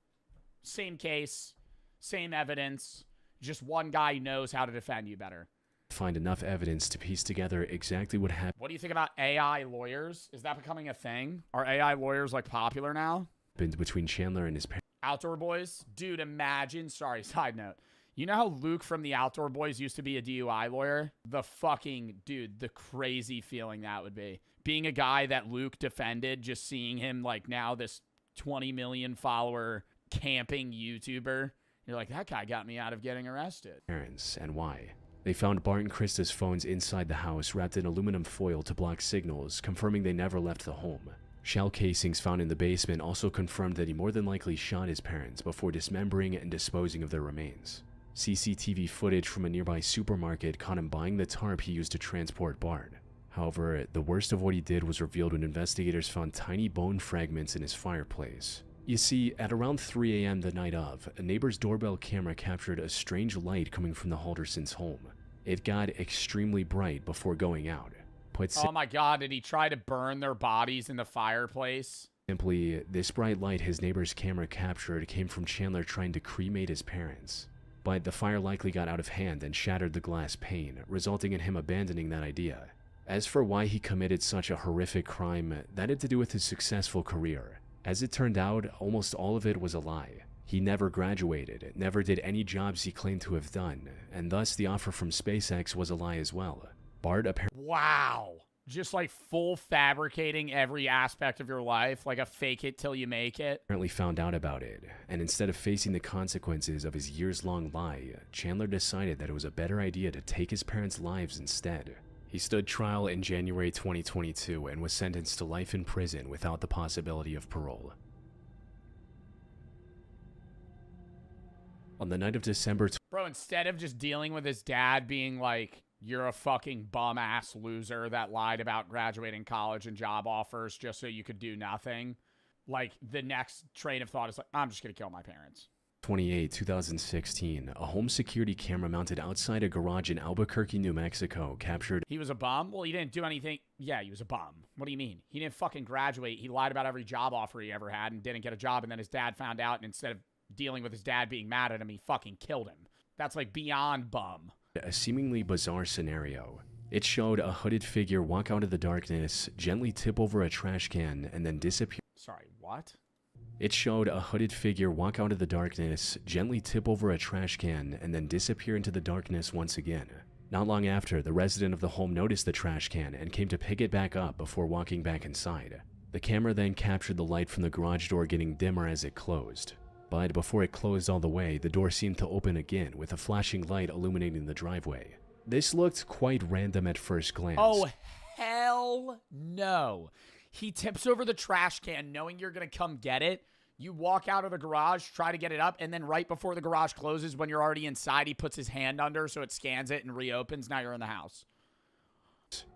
Same case, same evidence, just one guy knows how to defend you better. Find enough evidence to piece together exactly what happened. What do you think about AI lawyers? Is that becoming a thing? Are AI lawyers, like, popular now? Between Chandler and his parents. Outdoor Boys? Dude, imagine, sorry, side note. You know how Luke from the Outdoor Boys used to be a DUI lawyer? The fucking, dude, the crazy feeling that would be. Being a guy that Luke defended, just seeing him, like, now this 20 million follower camping YouTuber. You're like, that guy got me out of getting arrested. Parents, and why? They found Bart and Krista's phones inside the house wrapped in aluminum foil to block signals, confirming they never left the home. Shell casings found in the basement also confirmed that he more than likely shot his parents before dismembering and disposing of their remains. CCTV footage from a nearby supermarket caught him buying the tarp he used to transport Bart. However, the worst of what he did was revealed when investigators found tiny bone fragments in his fireplace. You see, at around 3 a.m. the night of, a neighbor's doorbell camera captured a strange light coming from the Haldersons' home. It got extremely bright before going out. Oh my god, did he try to burn their bodies in the fireplace? Simply, this bright light his neighbor's camera captured came from Chandler trying to cremate his parents. But the fire likely got out of hand and shattered the glass pane, resulting in him abandoning that idea. As for why he committed such a horrific crime, that had to do with his successful career. As it turned out, almost all of it was a lie. He never graduated, never did any jobs he claimed to have done, and thus the offer from SpaceX was a lie as well. Bart apparently— Wow. Just like full fabricating every aspect of your life, like a fake it till you make it. Apparently found out about it, and instead of facing the consequences of his years-long lie, Chandler decided that it was a better idea to take his parents' lives instead. He stood trial in January 2022 and was sentenced to life in prison without the possibility of parole. On the night of December... Bro, instead of just dealing with his dad being like, you're a fucking bum-ass loser that lied about graduating college and job offers just so you could do nothing, like, the next train of thought is like, I'm just gonna kill my parents. 28, 2016, a home security camera mounted outside a garage in Albuquerque, New Mexico captured... He was a bum? Well, he didn't do anything. Yeah, he was a bum. What do you mean? He didn't fucking graduate. He lied about every job offer he ever had and didn't get a job, and then his dad found out, and instead of dealing with his dad being mad at him, he fucking killed him. That's like beyond bum. A seemingly bizarre scenario. It showed a hooded figure walk out of the darkness, gently tip over a trash can, and then disappear. Sorry, what? It showed a hooded figure walk out of the darkness, gently tip over a trash can, and then disappear into the darkness once again. Not long after, the resident of the home noticed the trash can and came to pick it back up before walking back inside. The camera then captured the light from the garage door getting dimmer as it closed. But before it closed all the way, the door seemed to open again with a flashing light illuminating the driveway. This looked quite random at first glance. Oh, hell no. He tips over the trash can knowing you're going to come get it. You walk out of the garage, try to get it up, and then right before the garage closes, when you're already inside, he puts his hand under so it scans it and reopens. Now you're in the house.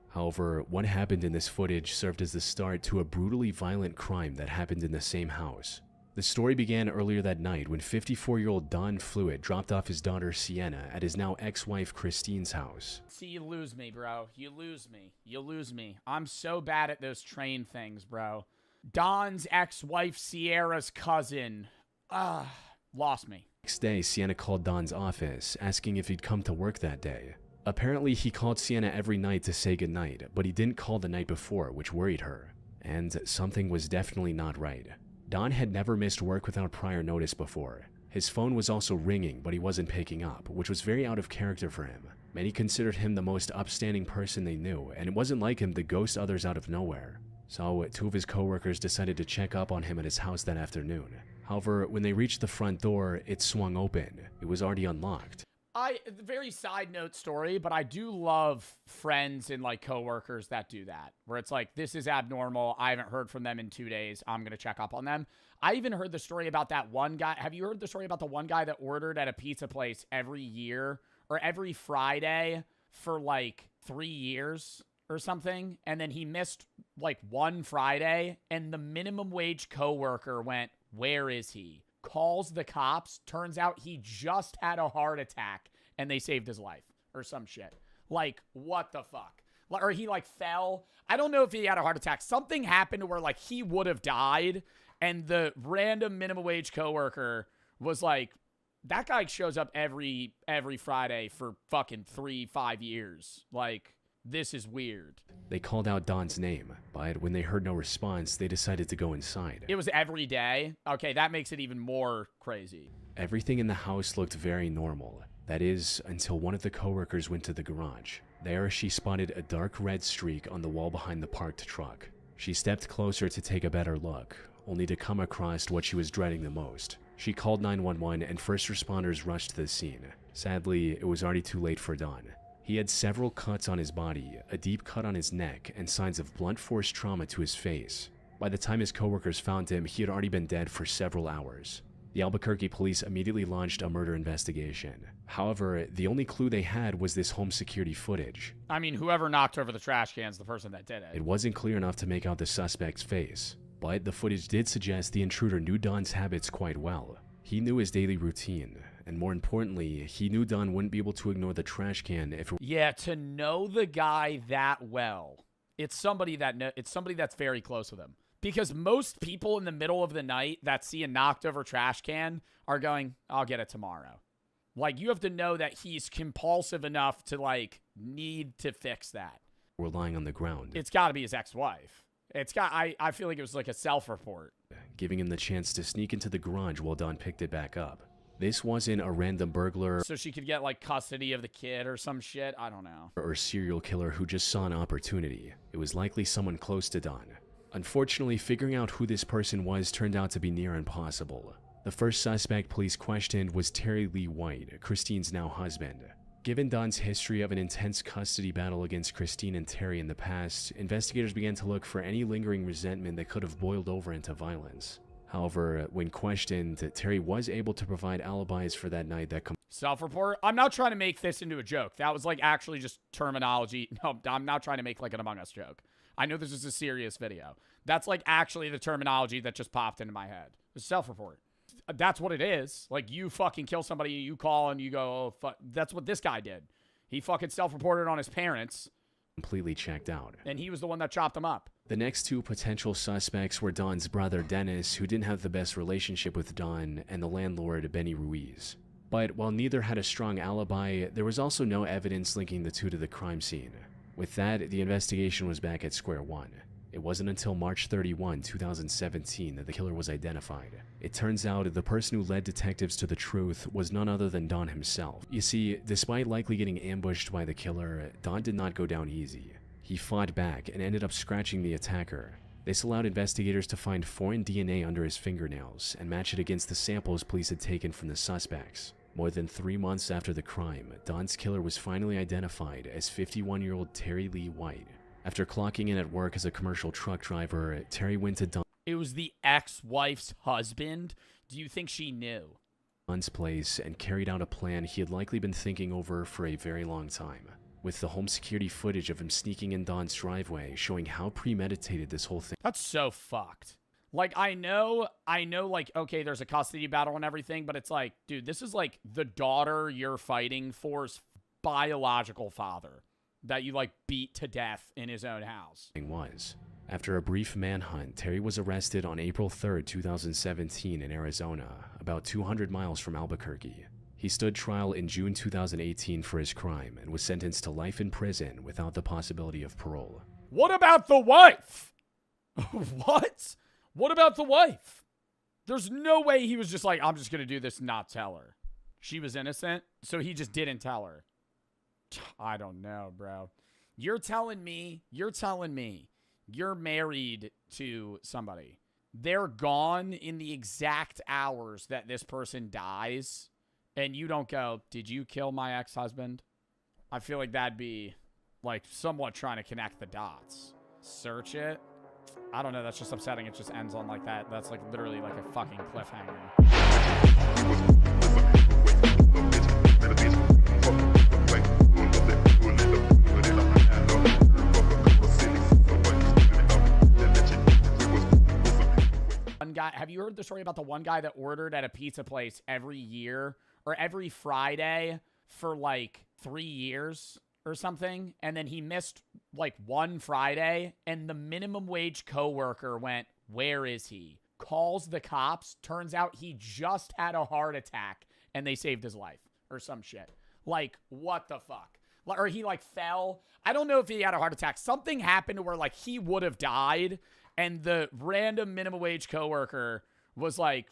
However, what happened in this footage served as the start to a brutally violent crime that happened in the same house. The story began earlier that night when 54-year-old Don Fluid dropped off his daughter Sienna at his now ex-wife Christine's house. See, you lose me, bro. You lose me. You lose me. I'm so bad at those train things, bro. Don's ex-wife Sierra's cousin. Lost me. Next day, Sienna called Don's office, asking if he'd come to work that day. Apparently, he called Sienna every night to say goodnight, but he didn't call the night before, which worried her. And something was definitely not right. Don had never missed work without prior notice before. His phone was also ringing, but he wasn't picking up, which was very out of character for him. Many considered him the most upstanding person they knew, and it wasn't like him to ghost others out of nowhere. So, two of his coworkers decided to check up on him at his house that afternoon. However, when they reached the front door, it swung open. It was already unlocked. Very side note story, but I do love friends and like coworkers that do that, where it's like, this is abnormal. I haven't heard from them in 2 days. I'm going to check up on them. I even heard the story about that one guy. Have you heard the story about the one guy that ordered at a pizza place every year or every Friday for like 3 years or something? And then he missed like one Friday and the minimum wage coworker went, "Where is he?" Calls the cops. Turns out he just had a heart attack and they saved his life or some shit. Like, what the fuck? Or he like fell. I don't know if he had a heart attack. Something happened where like he would have died and the random minimum wage coworker was like, that guy shows up every Friday for fucking 3-5 years. Like, this is weird. They called out Don's name, but when they heard no response, they decided to go inside. It was every day? Okay, that makes it even more crazy. Everything in the house looked very normal. That is, until one of the coworkers went to the garage. There, she spotted a dark red streak on the wall behind the parked truck. She stepped closer to take a better look, only to come across what she was dreading the most. She called 911 and first responders rushed to the scene. Sadly, it was already too late for Don. He had several cuts on his body, a deep cut on his neck, and signs of blunt force trauma to his face. By the time his coworkers found him, he had already been dead for several hours. The Albuquerque police immediately launched a murder investigation. However, the only clue they had was this home security footage. I mean, whoever knocked over the trash can's the person that did it. It wasn't clear enough to make out the suspect's face, but the footage did suggest the intruder knew Don's habits quite well. He knew his daily routine, and more importantly, he knew Don wouldn't be able to ignore the trash can if it... Yeah, to know the guy that well, it's somebody that's very close with him. Because most people in the middle of the night that see a knocked over trash can are going, I'll get it tomorrow. Like, you have to know that he's compulsive enough to, like, need to fix that. Were lying on the ground. It's got to be his ex-wife. I feel like it was like a self-report. Giving him the chance to sneak into the garage while Don picked it back up. This wasn't a random burglar So she could get like custody of the kid or some shit. I don't know. or serial killer who just saw an opportunity. It was likely someone close to Dawn. Unfortunately, figuring out who this person was turned out to be near impossible. The first suspect police questioned was Terry Lee White, Christine's now husband. Given Dawn's history of an intense custody battle against Christine and Terry in the past, investigators began to look for any lingering resentment that could have boiled over into violence. However, when questioned, Terry was able to provide alibis for that night that Self-report? I'm not trying to make this into a joke. That was like actually just terminology. No, I'm not trying to make like an Among Us joke. I know this is a serious video. That's like actually the terminology that just popped into my head. It's self-report. That's what it is. Like, you fucking kill somebody, you call and you go, oh, fuck. That's what this guy did. He fucking self-reported on his parents. completely checked out. And he was the one that chopped him up. The next two potential suspects were Dawn's brother Dennis, who didn't have the best relationship with Dawn, and the landlord Benny Ruiz. But while neither had a strong alibi, there was also no evidence linking the two to the crime scene. With that, the investigation was back at square one. It wasn't until March 31, 2017 that the killer was identified. It turns out the person who led detectives to the truth was none other than Don himself. You see, despite likely getting ambushed by the killer, Don did not go down easy. He fought back and ended up scratching the attacker. This allowed investigators to find foreign DNA under his fingernails and match it against the samples police had taken from the suspects. More than 3 months after the crime, Don's killer was finally identified as 51-year-old Terry Lee White. After clocking in at work as a commercial truck driver, Terry went to It was the ex-wife's husband? Do you think she knew? Don's place and carried out a plan he had likely been thinking over for a very long time, with the home security footage of him sneaking in Don's driveway showing how premeditated this whole thing. That's so fucked. Like, I know, like, okay, there's a custody battle and everything, but it's like, dude, this is like the daughter you're fighting for's biological father that you, like, beat to death in his own house. Was. After a brief manhunt, Terry was arrested on April 3rd, 2017 in Arizona, about 200 miles from Albuquerque. He stood trial in June 2018 for his crime and was sentenced to life in prison without the possibility of parole. What about the wife? What? What about the wife? There's no way he was just like, I'm just going to do this and not tell her. She was innocent, so he just didn't tell her. I don't know, bro. You're telling me you're married to somebody. They're gone in the exact hours that this person dies, and you don't go, did you kill my ex-husband? I feel like that'd be, like, somewhat trying to connect the dots. Search it. I don't know, that's just upsetting. It just ends on like that. That's like literally like a fucking cliffhanger. One guy, have you heard the story about the one guy that ordered at a pizza place every year or every Friday for like 3 years or something, and then he missed like one Friday, and the minimum wage coworker went, where is he? Calls the cops. Turns out he just had a heart attack and they saved his life or some shit. Like, what the fuck? Or he like fell. I don't know if he had a heart attack. Something happened to where like he would have died, and the random minimum wage coworker was like,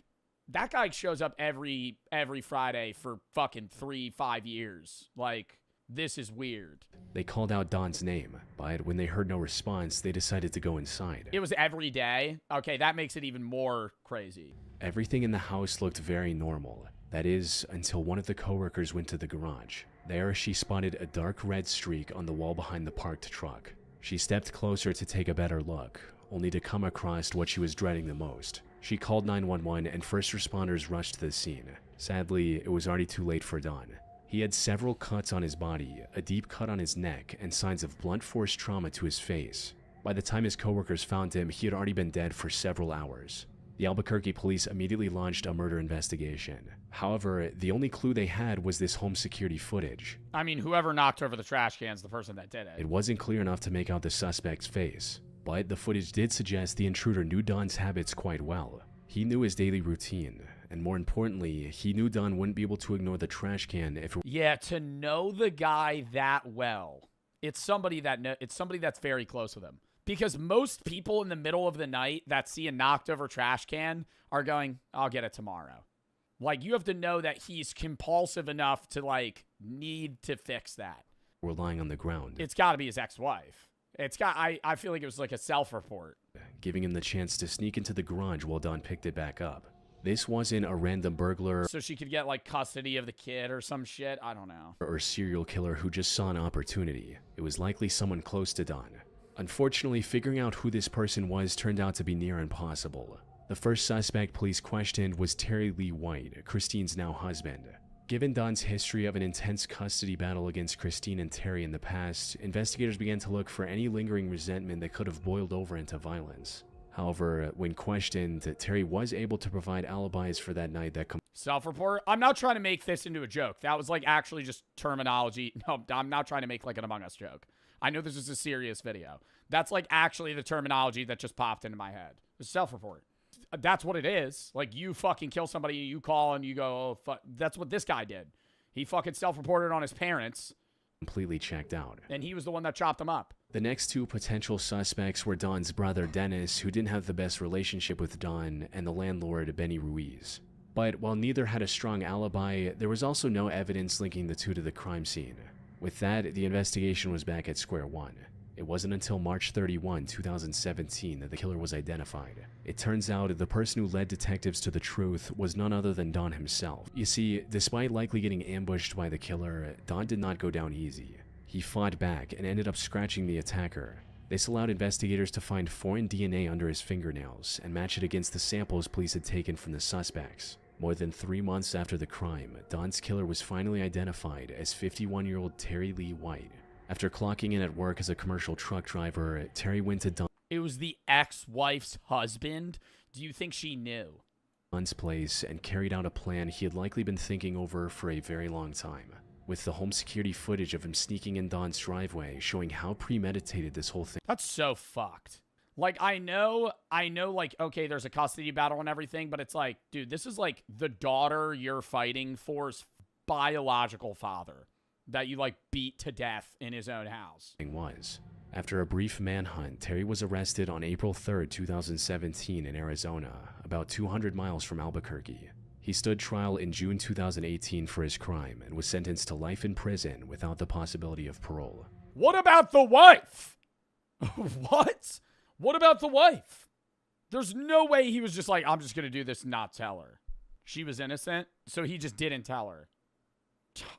that guy shows up every Friday for fucking 3-5 years. Like, this is weird. They called out Don's name, but when they heard no response, they decided to go inside. It was every day? Okay, that makes it even more crazy. Everything in the house looked very normal. That is, until one of the coworkers went to the garage. There, she spotted a dark red streak on the wall behind the parked truck. She stepped closer to take a better look, only to come across what she was dreading the most. She called 911 and first responders rushed to the scene. Sadly, it was already too late for Don. He had several cuts on his body, a deep cut on his neck, and signs of blunt force trauma to his face. By the time his coworkers found him, he had already been dead for several hours. The Albuquerque police immediately launched a murder investigation. However, the only clue they had was this home security footage. I mean, whoever knocked over the trash can's the person that did it. It wasn't clear enough to make out the suspect's face, but the footage did suggest the intruder knew Don's habits quite well. He knew his daily routine, and more importantly, he knew Don wouldn't be able to ignore the trash can if it... Yeah, to know the guy that well, it's somebody that's very close with him. Because most people in the middle of the night that see a knocked over trash can are going, I'll get it tomorrow. Like, you have to know that he's compulsive enough to, like, need to fix that. were lying on the ground, It's got to be his ex-wife. I feel like it was like a self-report. giving him the chance to sneak into the garage while Dawn picked it back up. This wasn't a random burglar So she could get, like, custody of the kid or some shit. I don't know. or serial killer who just saw an opportunity. It was likely someone close to Dawn. Unfortunately, figuring out who this person was turned out to be near impossible. The first suspect police questioned was Terry Lee White, Christine's now husband. Given Dawn's history of an intense custody battle against Christine and Terry in the past, investigators began to look for any lingering resentment that could have boiled over into violence. However, when questioned, Terry was able to provide alibis for that night that Self-report? I'm not trying to make this into a joke. That was, like, actually just terminology. No, I'm not trying to make, like, an Among Us joke. I know this is a serious video. That's, like, actually the terminology that just popped into my head. It's self-report. That's what it is. Like, you fucking kill somebody, you call and you go, oh, fuck. That's what this guy did. He fucking self-reported on his parents. completely checked out. And he was the one that chopped him up. The next two potential suspects were Dawn's brother Dennis, who didn't have the best relationship with Dawn, and the landlord Benny Ruiz. But while neither had a strong alibi, there was also no evidence linking the two to the crime scene. With that, the investigation was back at square one. It wasn't until March 31, 2017 that the killer was identified. It turns out the person who led detectives to the truth was none other than Don himself. You see, despite likely getting ambushed by the killer, Don did not go down easy. He fought back and ended up scratching the attacker. This allowed investigators to find foreign DNA under his fingernails and match it against the samples police had taken from the suspects. More than 3 months after the crime, Don's killer was finally identified as 51-year-old Terry Lee White. After clocking in at work as a commercial truck driver, Terry went to It was the ex-wife's husband? Do you think she knew? Don's place and carried out a plan he had likely been thinking over for a very long time. With the home security footage of him sneaking in Don's driveway showing how premeditated this whole thing. That's so fucked. Like, I know, like, okay, there's a custody battle and everything, but it's like, dude, this is like the daughter you're fighting for's biological father that you, like, beat to death in his own house. Was. After a brief manhunt, Terry was arrested on April 3rd, 2017 in Arizona, about 200 miles from Albuquerque. He stood trial in June 2018 for his crime and was sentenced to life in prison without the possibility of parole. What about the wife? What? What about the wife? There's no way he was just like, I'm just going to do this and not tell her. She was innocent, so he just didn't tell her.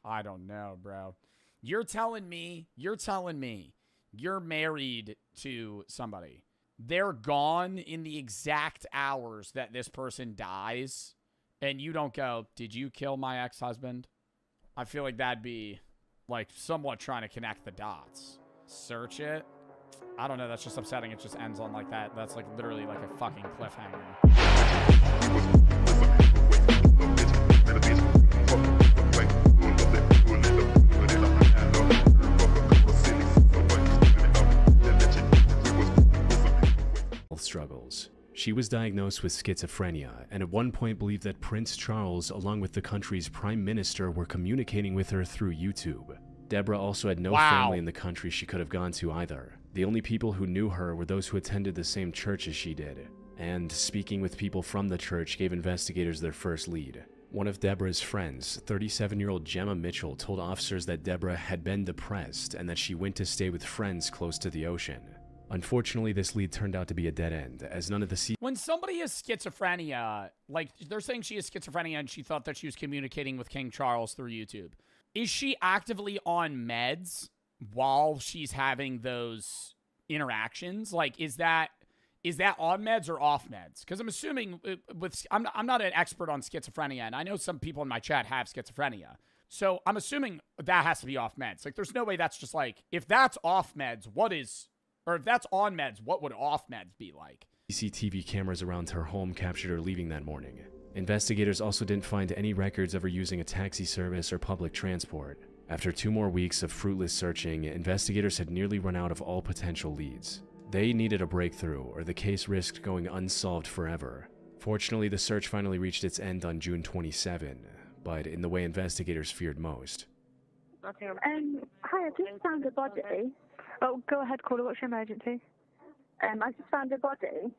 I don't know, bro. You're telling me you're married to somebody. They're gone in the exact hours that this person dies, and you don't go, did you kill my ex-husband? I feel like that'd be, like, somewhat trying to connect the dots. Search it. I don't know, that's just upsetting. It just ends on like that. That's like literally like a fucking cliffhanger. Health struggles. She was diagnosed with schizophrenia and at one point believed that Prince Charles, along with the country's prime minister, were communicating with her through YouTube. Deborah also had no family in the country she could have gone to either. The only people who knew her were those who attended the same church as she did. And speaking with people from the church gave investigators their first lead. One of Deborah's friends, 37-year-old Gemma Mitchell, told officers that Deborah had been depressed and that she went to stay with friends close to the ocean. Unfortunately, this lead turned out to be a dead end, as none of the When somebody has schizophrenia, like, they're saying she has schizophrenia and she thought that she was communicating with King Charles through YouTube. Is she actively on meds while she's having those interactions? Like, is that on meds or off meds? Because I'm assuming I'm not an expert on schizophrenia, and I know some people in my chat have schizophrenia. So I'm assuming that has to be off meds. Like, there's no way that's just like, if that's off meds, if that's on meds, what would off meds be like? CCTV cameras around her home captured her leaving that morning. Investigators also didn't find any records of her using a taxi service or public transport. After 2 more weeks of fruitless searching, investigators had nearly run out of all potential leads. They needed a breakthrough, or the case risked going unsolved forever. Fortunately, the search finally reached its end on June 27, but in the way investigators feared most. Hi, I just found a body. Oh, go ahead, caller. What's your emergency? I just found a body.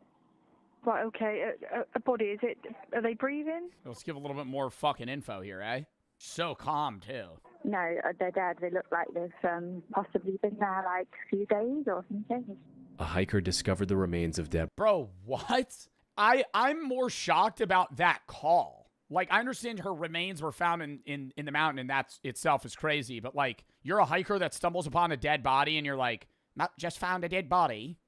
Right, okay. A body, is it? Are they breathing? Let's give a little bit more fucking info here, eh? So calm, too. No, they're dead. They look like they've possibly been there like a few days or something. A hiker discovered the remains of Deb. Bro, what? I'm more shocked about that call. Like, I understand her remains were found in the mountain, and that itself is crazy. But, like, you're a hiker that stumbles upon a dead body, and you're like, just found a dead body.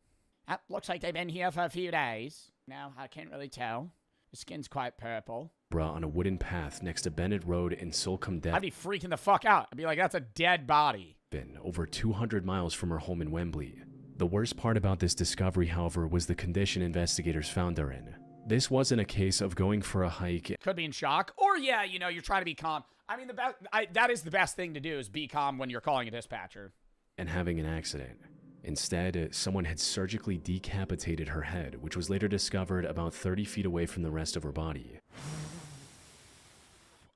That looks like they've been here for a few days. No, I can't really tell. The skin's quite purple. On a wooden path next to Bennett Road in Solcombe, I'd be freaking the fuck out. I'd be like, that's a dead body. Devon, over 200 miles from her home in Wembley. The worst part about this discovery, however, was the condition investigators found her in. This wasn't a case of going for a hike. Could be in shock. Or, yeah, you know, you're trying to be calm. I mean, that is the best thing to do, is be calm when you're calling a dispatcher. And having an accident. Instead, someone had surgically decapitated her head, which was later discovered about 30 feet away from the rest of her body.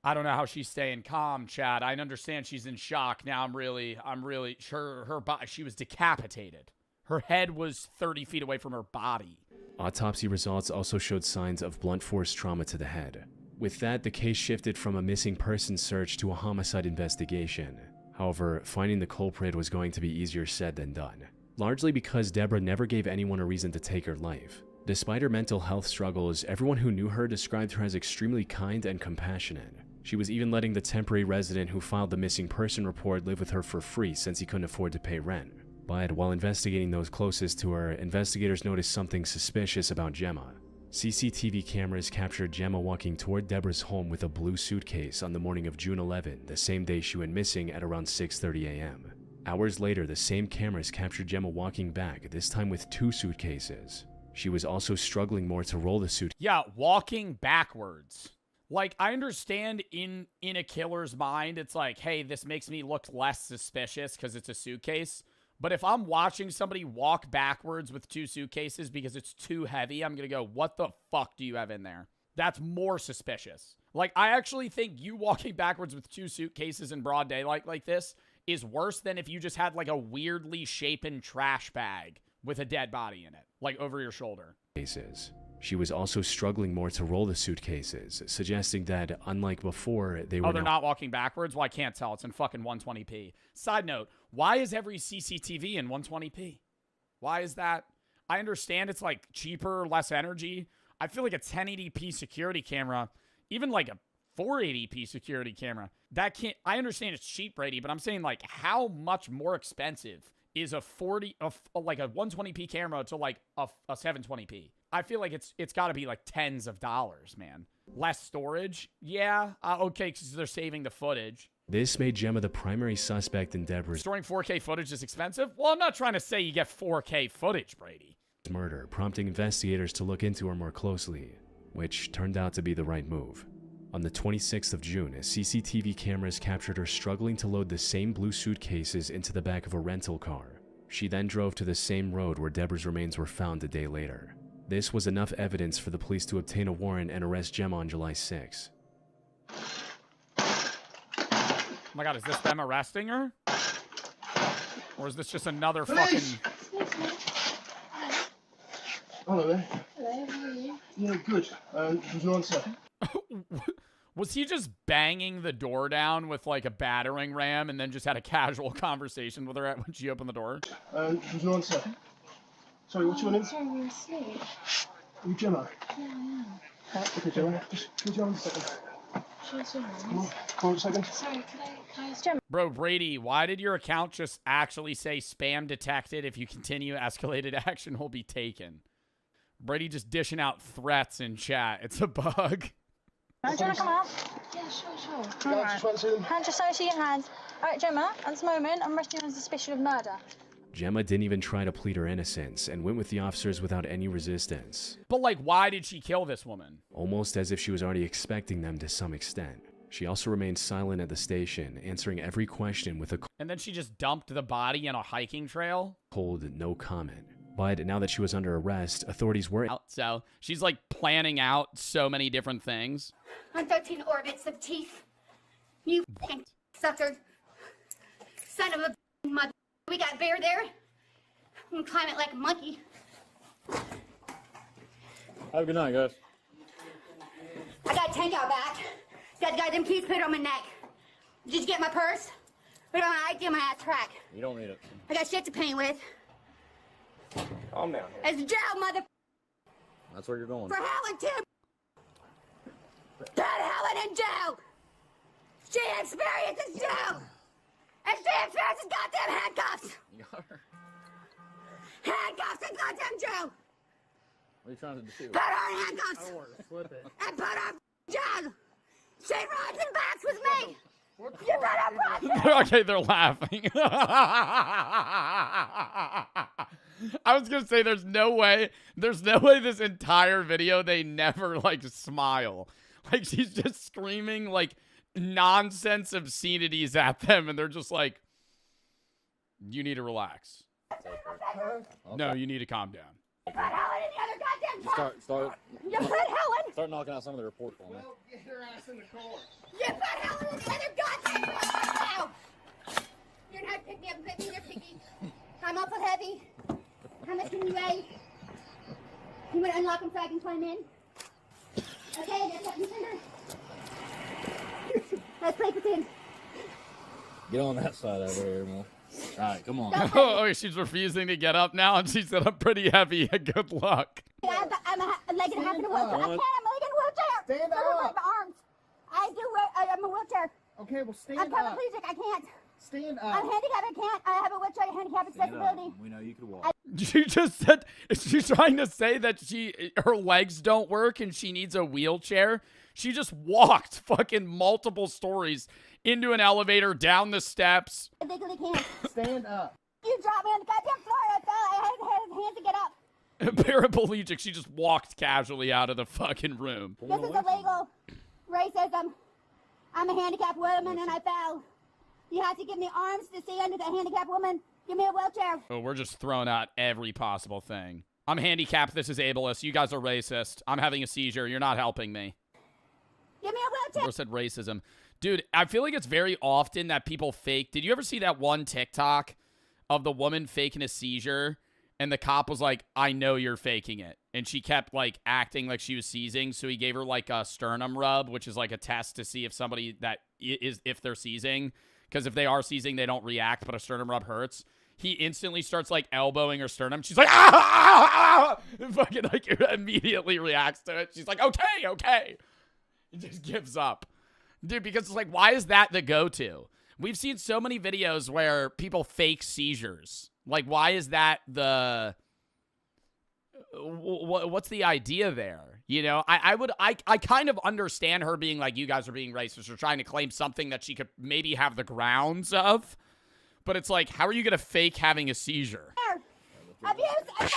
I don't know how she's staying calm, Chad. I understand she's in shock. Now I'm really sure her body, she was decapitated. Her head was 30 feet away from her body. Autopsy results also showed signs of blunt force trauma to the head. With that, the case shifted from a missing person search to a homicide investigation. However, finding the culprit was going to be easier said than done. Largely because Deborah never gave anyone a reason to take her life. Despite her mental health struggles, everyone who knew her described her as extremely kind and compassionate. She was even letting the temporary resident who filed the missing person report live with her for free since he couldn't afford to pay rent. But while investigating those closest to her, investigators noticed something suspicious about Gemma. CCTV cameras captured Gemma walking toward Deborah's home with a blue suitcase on the morning of June 11, the same day she went missing at around 6:30 a.m. Hours later, the same cameras captured Gemma walking back, this time with 2 suitcases. She was also struggling more to roll the suitcase. Yeah, walking backwards. Like, I understand in a killer's mind, it's like, hey, this makes me look less suspicious because it's a suitcase. But if I'm watching somebody walk backwards with 2 suitcases because it's too heavy, I'm going to go, what the fuck do you have in there? That's more suspicious. Like, I actually think you walking backwards with 2 suitcases in broad daylight like this is worse than if you just had like a weirdly shapen trash bag with a dead body in it, like over your shoulder. She was also struggling more to roll the suitcases, suggesting that, unlike before, they were they're not walking backwards? Well, I can't tell. It's in fucking 120p. Side note, why is every CCTV in 120p? Why is that? I understand it's like cheaper, less energy. I feel like a 1080p security camera, even like a 480p security camera, that can't, I understand it's cheap, Brady, but I'm saying, like, how much more expensive is a 120p camera to like a 720p? I feel like it's got to be like tens of dollars, man. Less storage? Yeah. Okay, because they're saving the footage. This made Gemma the primary suspect in Deborah's Storing 4K footage is expensive? Well, I'm not trying to say you get 4K footage, Brady. Murder, prompting investigators to look into her more closely, which turned out to be the right move. On the 26th of June, CCTV cameras captured her struggling to load the same blue suitcases into the back of a rental car. She then drove to the same road where Deborah's remains were found a day later. This was enough evidence for the police to obtain a warrant and arrest Gemma on July 6. Oh my god, is this them arresting her? Or is this just another fucking... Hello there. Hello, how are you? Yeah, good. Did you answer? Was he just banging the door down with like a battering ram and then just had a casual conversation with her when she opened the door? Did you answer? Sorry, what's your name? Sorry, we were asleep. Are you Gemma? Yeah, I am. Okay, Gemma. Just could you hold a second? Sure, sure. Come on a second. Sorry, could I ask Gemma? Bro, Brady, why did your account just actually say spam detected? If you continue, escalated action will be taken. Brady just dishing out threats in chat. It's a bug. Do you want to come out? Yeah, sure. All right. Just so your hands. All right, Gemma, at this moment, I'm arresting you on suspicion of murder. Gemma didn't even try to plead her innocence and went with the officers without any resistance. But like, why did she kill this woman? Almost as if she was already expecting them to some extent. She also remained silent at the station, answering every question with a And then she just dumped the body in a hiking trail? cold no comment. But now that she was under arrest, authorities were... So she's like planning out so many different things. On 13 orbits of teeth. You f***ing sucker. Son of a mother. We got bear there. I'm gonna climb it like a monkey. Have a good night, guys. I got a tank out back. Got goddamn keys put on my neck. Did you get my purse? Put it on ID on my ass crack. You don't need it. I got shit to paint with. Calm down. It's jail, mother. That's where you're going. For Helen, too. Put Helen in jail. She experiences jail. And she experiences goddamn handcuffs. Handcuffs in goddamn jail. What are you trying to do? Put her in handcuffs. Flip it. And put her in jail. She rides and backs with me. You better practice. Okay, they're laughing. I was gonna say there's no way this entire video they never like smile. Like she's just screaming like nonsense obscenities at them and they're just like, you need to relax. Okay. No, you need to calm down. Put Helen in the other goddamn truck. You put Helen. Start knocking out some of the report for me. Well, get her ass in the car. You put Helen in the other goddamn truck now. You're not picking up, picking, you're picking. I'm awful heavy. How much can you weigh? You want to unlock them so I can climb in? Okay, that's up, let's play pretend. Get on that side over here, man. All right, come on. Oh, she's refusing to get up now, and she said, I'm pretty heavy. Good luck. I'm like half in a wheelchair. I can't, I'm like in a wheelchair. Stand I'm up. my arms. I'm a wheelchair. Okay, well, stand I'm up. paraplegic, I can't. Stand up. I'm handicapped, I can't. I have a wheelchair, handicap accessibility. We know you can walk. She just said, is she trying to say that her legs don't work and she needs a wheelchair? She just walked fucking multiple stories into an elevator, down the steps. I legally can't. Stand up. You dropped me on the goddamn floor and I fell. I had hands to get up. Paraplegic, she just walked casually out of the fucking room. This is illegal. Racism. I'm a handicapped woman and I fell. You have to give me arms to see under the handicapped woman. Give me a wheelchair. Oh, we're just throwing out every possible thing. I'm handicapped. This is ableist. You guys are racist. I'm having a seizure. You're not helping me. Give me a wheelchair. Or said racism. Dude, I feel like it's very often that people fake. Did you ever see that one TikTok of the woman faking a seizure? And the cop was like, I know you're faking it. And she kept like acting like she was seizing. So he gave her like a sternum rub, which is like a test to see if somebody that is, if they're seizing. Because if they are seizing, they don't react, but a sternum rub hurts. He instantly starts like elbowing her sternum. She's like, ah! And fucking like immediately reacts to it. She's like, okay. It just gives up. Dude, because it's like, why is that the go-to? We've seen so many videos where people fake seizures. Like, why is that the... What's the idea there? You know, I kind of understand her being like, you guys are being racist or trying to claim something that she could maybe have the grounds of. But it's like, how are you going to fake having a seizure?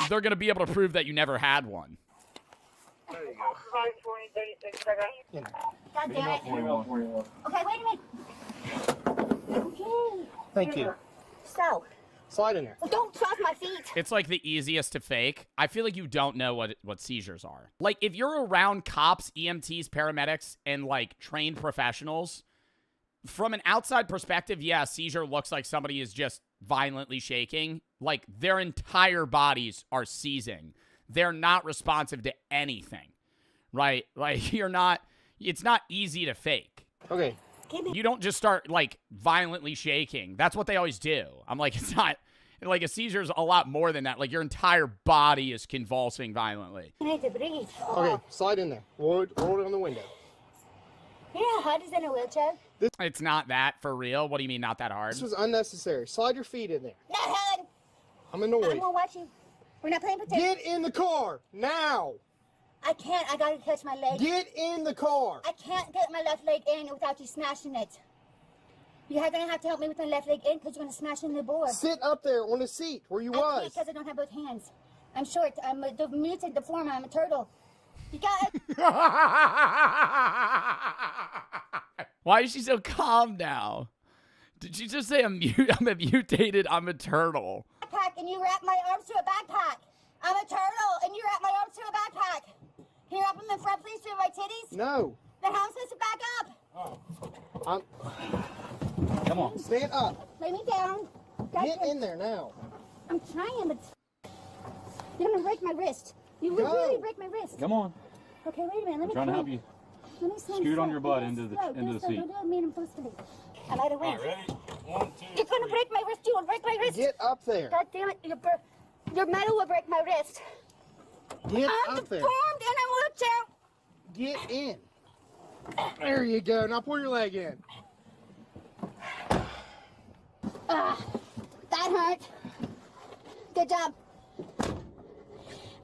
They're going to be able to prove that you never had one. There you go. God damn it. Okay, wait a minute. Okay. Thank you. So. Slide in there. Well, don't cross my feet. It's like the easiest to fake. I feel like you don't know what seizures are. Like, if you're around cops, EMTs, paramedics, and like trained professionals, from an outside perspective, yeah, seizure looks like somebody is just violently shaking. Like, their entire bodies are seizing. They're not responsive to anything, right? Like, it's not easy to fake. Okay. You don't just start, like, violently shaking. That's what they always do. I'm like, it's not, like, a seizure is a lot more than that. Like, your entire body is convulsing violently. I need to breathe. Okay, slide in there. Roll it on the window. You know how hard is in a wheelchair? It's not that for real. What do you mean not that hard? This was unnecessary. Slide your feet in there. No, Helen. I'm annoyed. I'm gonna watch you. We're not playing pretend. Get in the car now. I can't. I gotta catch my leg. Get in the car. I can't get my left leg in without you smashing it. You're gonna have to help me with my left leg in because you're gonna smash in the board. Sit up there on the seat where you I was. can't because I don't have both hands. I'm short. I'm the mutant deformer. I'm a turtle. You got it. Why is she so calm now? Did she just say I'm a mutated? I'm a turtle. Backpack and you wrap my arms to a backpack. I'm a turtle and you wrap my arms to a backpack. Can you wrap them in front, please, to my titties? No. Then how am I supposed to back up? Come on. Stand up. Lay me down. Get in there now. I'm trying, but you're gonna break my wrist. You would really break my wrist. Come on. Okay, wait a minute. Let me Trying to help you. Let me stand Scoot on slow. your butt Do into this slow. the Do seat. Don't do it mean and forcefully. I might have win. Ready? 1, 2, You're gonna break my wrist. You will break my wrist. Get up there. God damn it! Your metal will break my wrist. Get I'm up there. deformed and I'm wheelchair. Get in. There you go. Now pull your leg in. That hurt. Good job.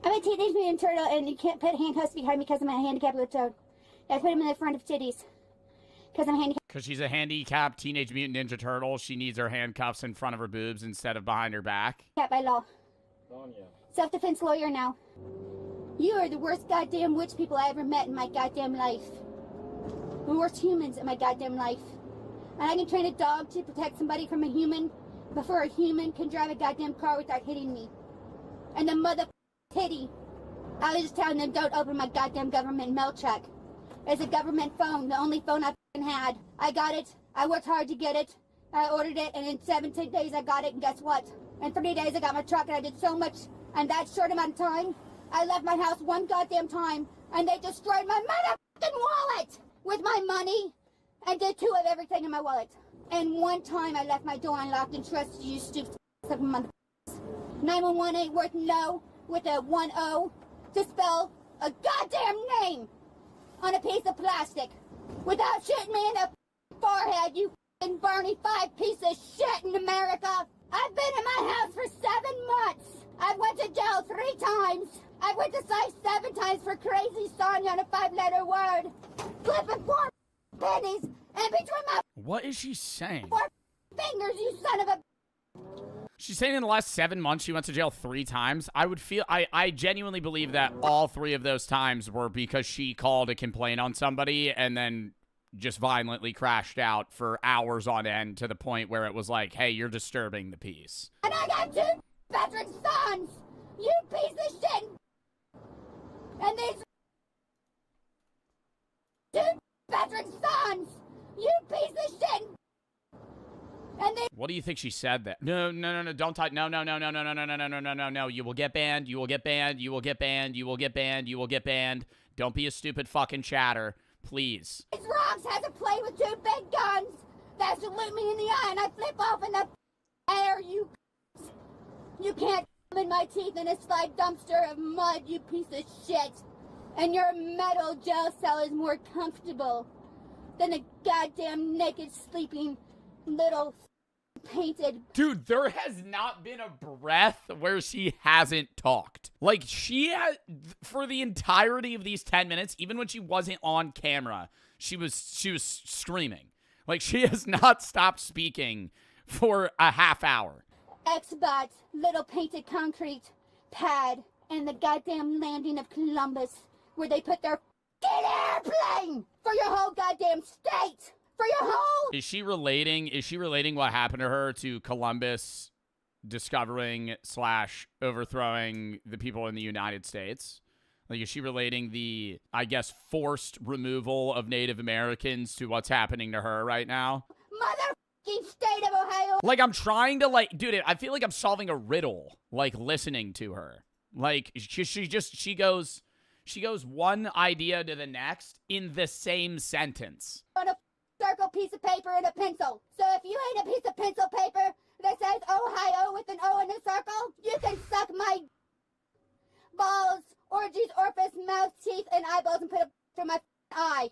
I'm a Teenage Mutant Turtle, and you can't put handcuffs behind me because I'm a handicapped little toad. I put them in the front of titties because I'm handicapped. Because she's a handicapped Teenage Mutant Ninja Turtle, she needs her handcuffs in front of her boobs instead of behind her back. By law. Sonya. Self-defense lawyer now. You are the worst goddamn witch people I ever met in my goddamn life. The worst humans in my goddamn life. And I can train a dog to protect somebody from a human before a human can drive a goddamn car without hitting me. And the mother titty. I was just telling them don't open my goddamn government mail check. It's a government phone, the only phone I had. I got it. I worked hard to get it. I ordered it, and in 17 days I got it, and guess what? In 3 days I got my truck, and I did so much in that short amount of time. I left my house one goddamn time, and they destroyed my motherfucking wallet with my money, and did 2 of everything in my wallet. And one time I left my door unlocked and trusted you stupid motherfuckers. 911 ain't worth no with a 1-0 to spell a goddamn name on a piece of plastic without shooting me in the forehead, you f***ing Barney 5 piece of shit in America. I've been in my house for 7 months. I went to jail 3 times. I went to psych 7 times for crazy Sonya on a 5-letter word. Flipping 4 pennies in between my What is she saying? 4 fingers, you son of a... She's saying in the last 7 months she went to jail 3 times. I genuinely believe that all 3 of those times were because she called a complaint on somebody and then just violently crashed out for hours on end to the point where it was like, hey, you're disturbing the peace. And I got 2 veteran sons, you piece of shit. And these 2 veteran sons, you piece of shit. And they... What do you think she said that? No, don't type. No. You will get banned. You will get banned. You will get banned. You will get banned. You will get banned. Don't be a stupid fucking chatter, please. These rocks has to play with 2 big guns that salute me in the eye, and I flip off in the air. You can't in my teeth in a slide dumpster of mud, you piece of shit. And your metal jail cell is more comfortable than a goddamn naked sleeping little painted. Dude, there has not been a breath where she hasn't talked. Like, she had, for the entirety of these 10 minutes, even when she wasn't on camera, she was screaming. Like, she has not stopped speaking for a half hour. Xbox, little painted concrete pad, and the goddamn landing of Columbus, where they put their airplane for your whole goddamn state. For your whole... Is she relating what happened to her to Columbus discovering / overthrowing the people in the United States? Like, is she relating the, I guess, forced removal of Native Americans to what's happening to her right now? Motherfucking state of Ohio! Like, I'm trying to, like, dude, I feel like I'm solving a riddle, like, listening to her. Like, she goes one idea to the next in the same sentence. On a circle piece of paper and a pencil. So if you ain't a piece of pencil paper that says Ohio with an O in a circle, you can suck my balls, orgies, orifice, mouth, teeth, and eyeballs and put it through my eye.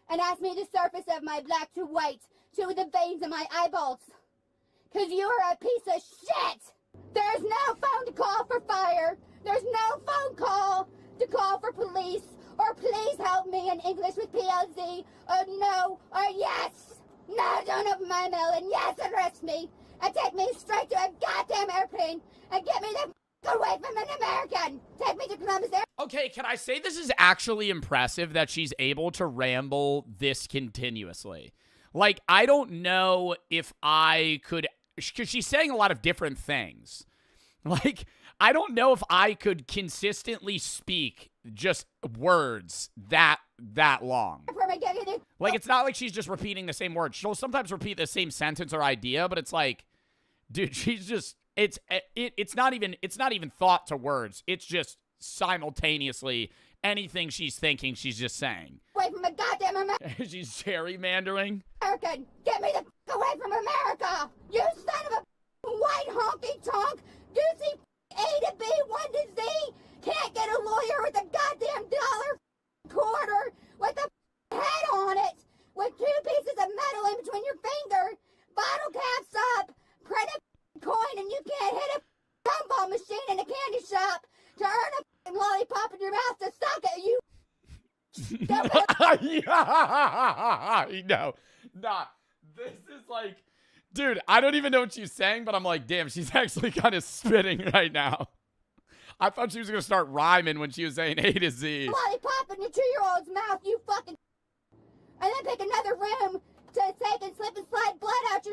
And ask me the surface of my black to white to the veins of my eyeballs. Cause you are a piece of shit! There's no phone to call for fire. There's no phone call to call for police. Or please help me in English with PLZ, or no, or yes. No, don't open my mail, and yes, arrest me, and take me straight to a goddamn airplane, and get me the f*** away from an American. Take me to Columbus Air. Okay, can I say this is actually impressive that she's able to ramble this continuously? Like, I don't know if I could, because she's saying a lot of different things. Like, I don't know if I could consistently speak just words that long. Like, it's not like she's just repeating the same word. She'll sometimes repeat the same sentence or idea, but it's like, dude, she's just, it's not even thought to words. It's just simultaneously anything she's thinking, she's just saying. Away from a goddamn American. She's gerrymandering. Get me the f away from America. You son of a white honky tonk. You see A to B, 1 to Z. Can't get a lawyer with a goddamn dollar quarter with a head on it, with 2 pieces of metal in between your finger, bottle caps up, print a coin, and you can't hit a gumball machine in a candy shop to earn a lollipop in your mouth to suck at you. No, nah. This is like, dude, I don't even know what she's saying, but I'm like, damn, she's actually kind of spitting right now. I thought she was going to start rhyming when she was saying A to Z. Lollipop in your 2-year-old's mouth, you fucking. And then pick another room to take and slip and slide blood out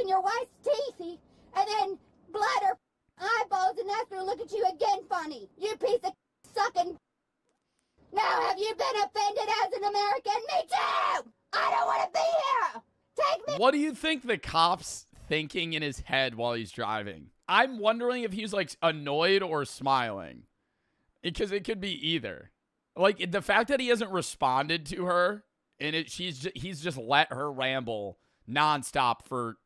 your wife's teeth. And then blood or eyeballs, and that's going to look at you again funny. You piece of sucking. Now, have you been offended as an American? Me too! I don't want to be here! Take me. What do you think the cop's thinking in his head while he's driving? I'm wondering if he's like annoyed or smiling. Because it could be either. Like the fact that he hasn't responded to her and he's just let her ramble nonstop for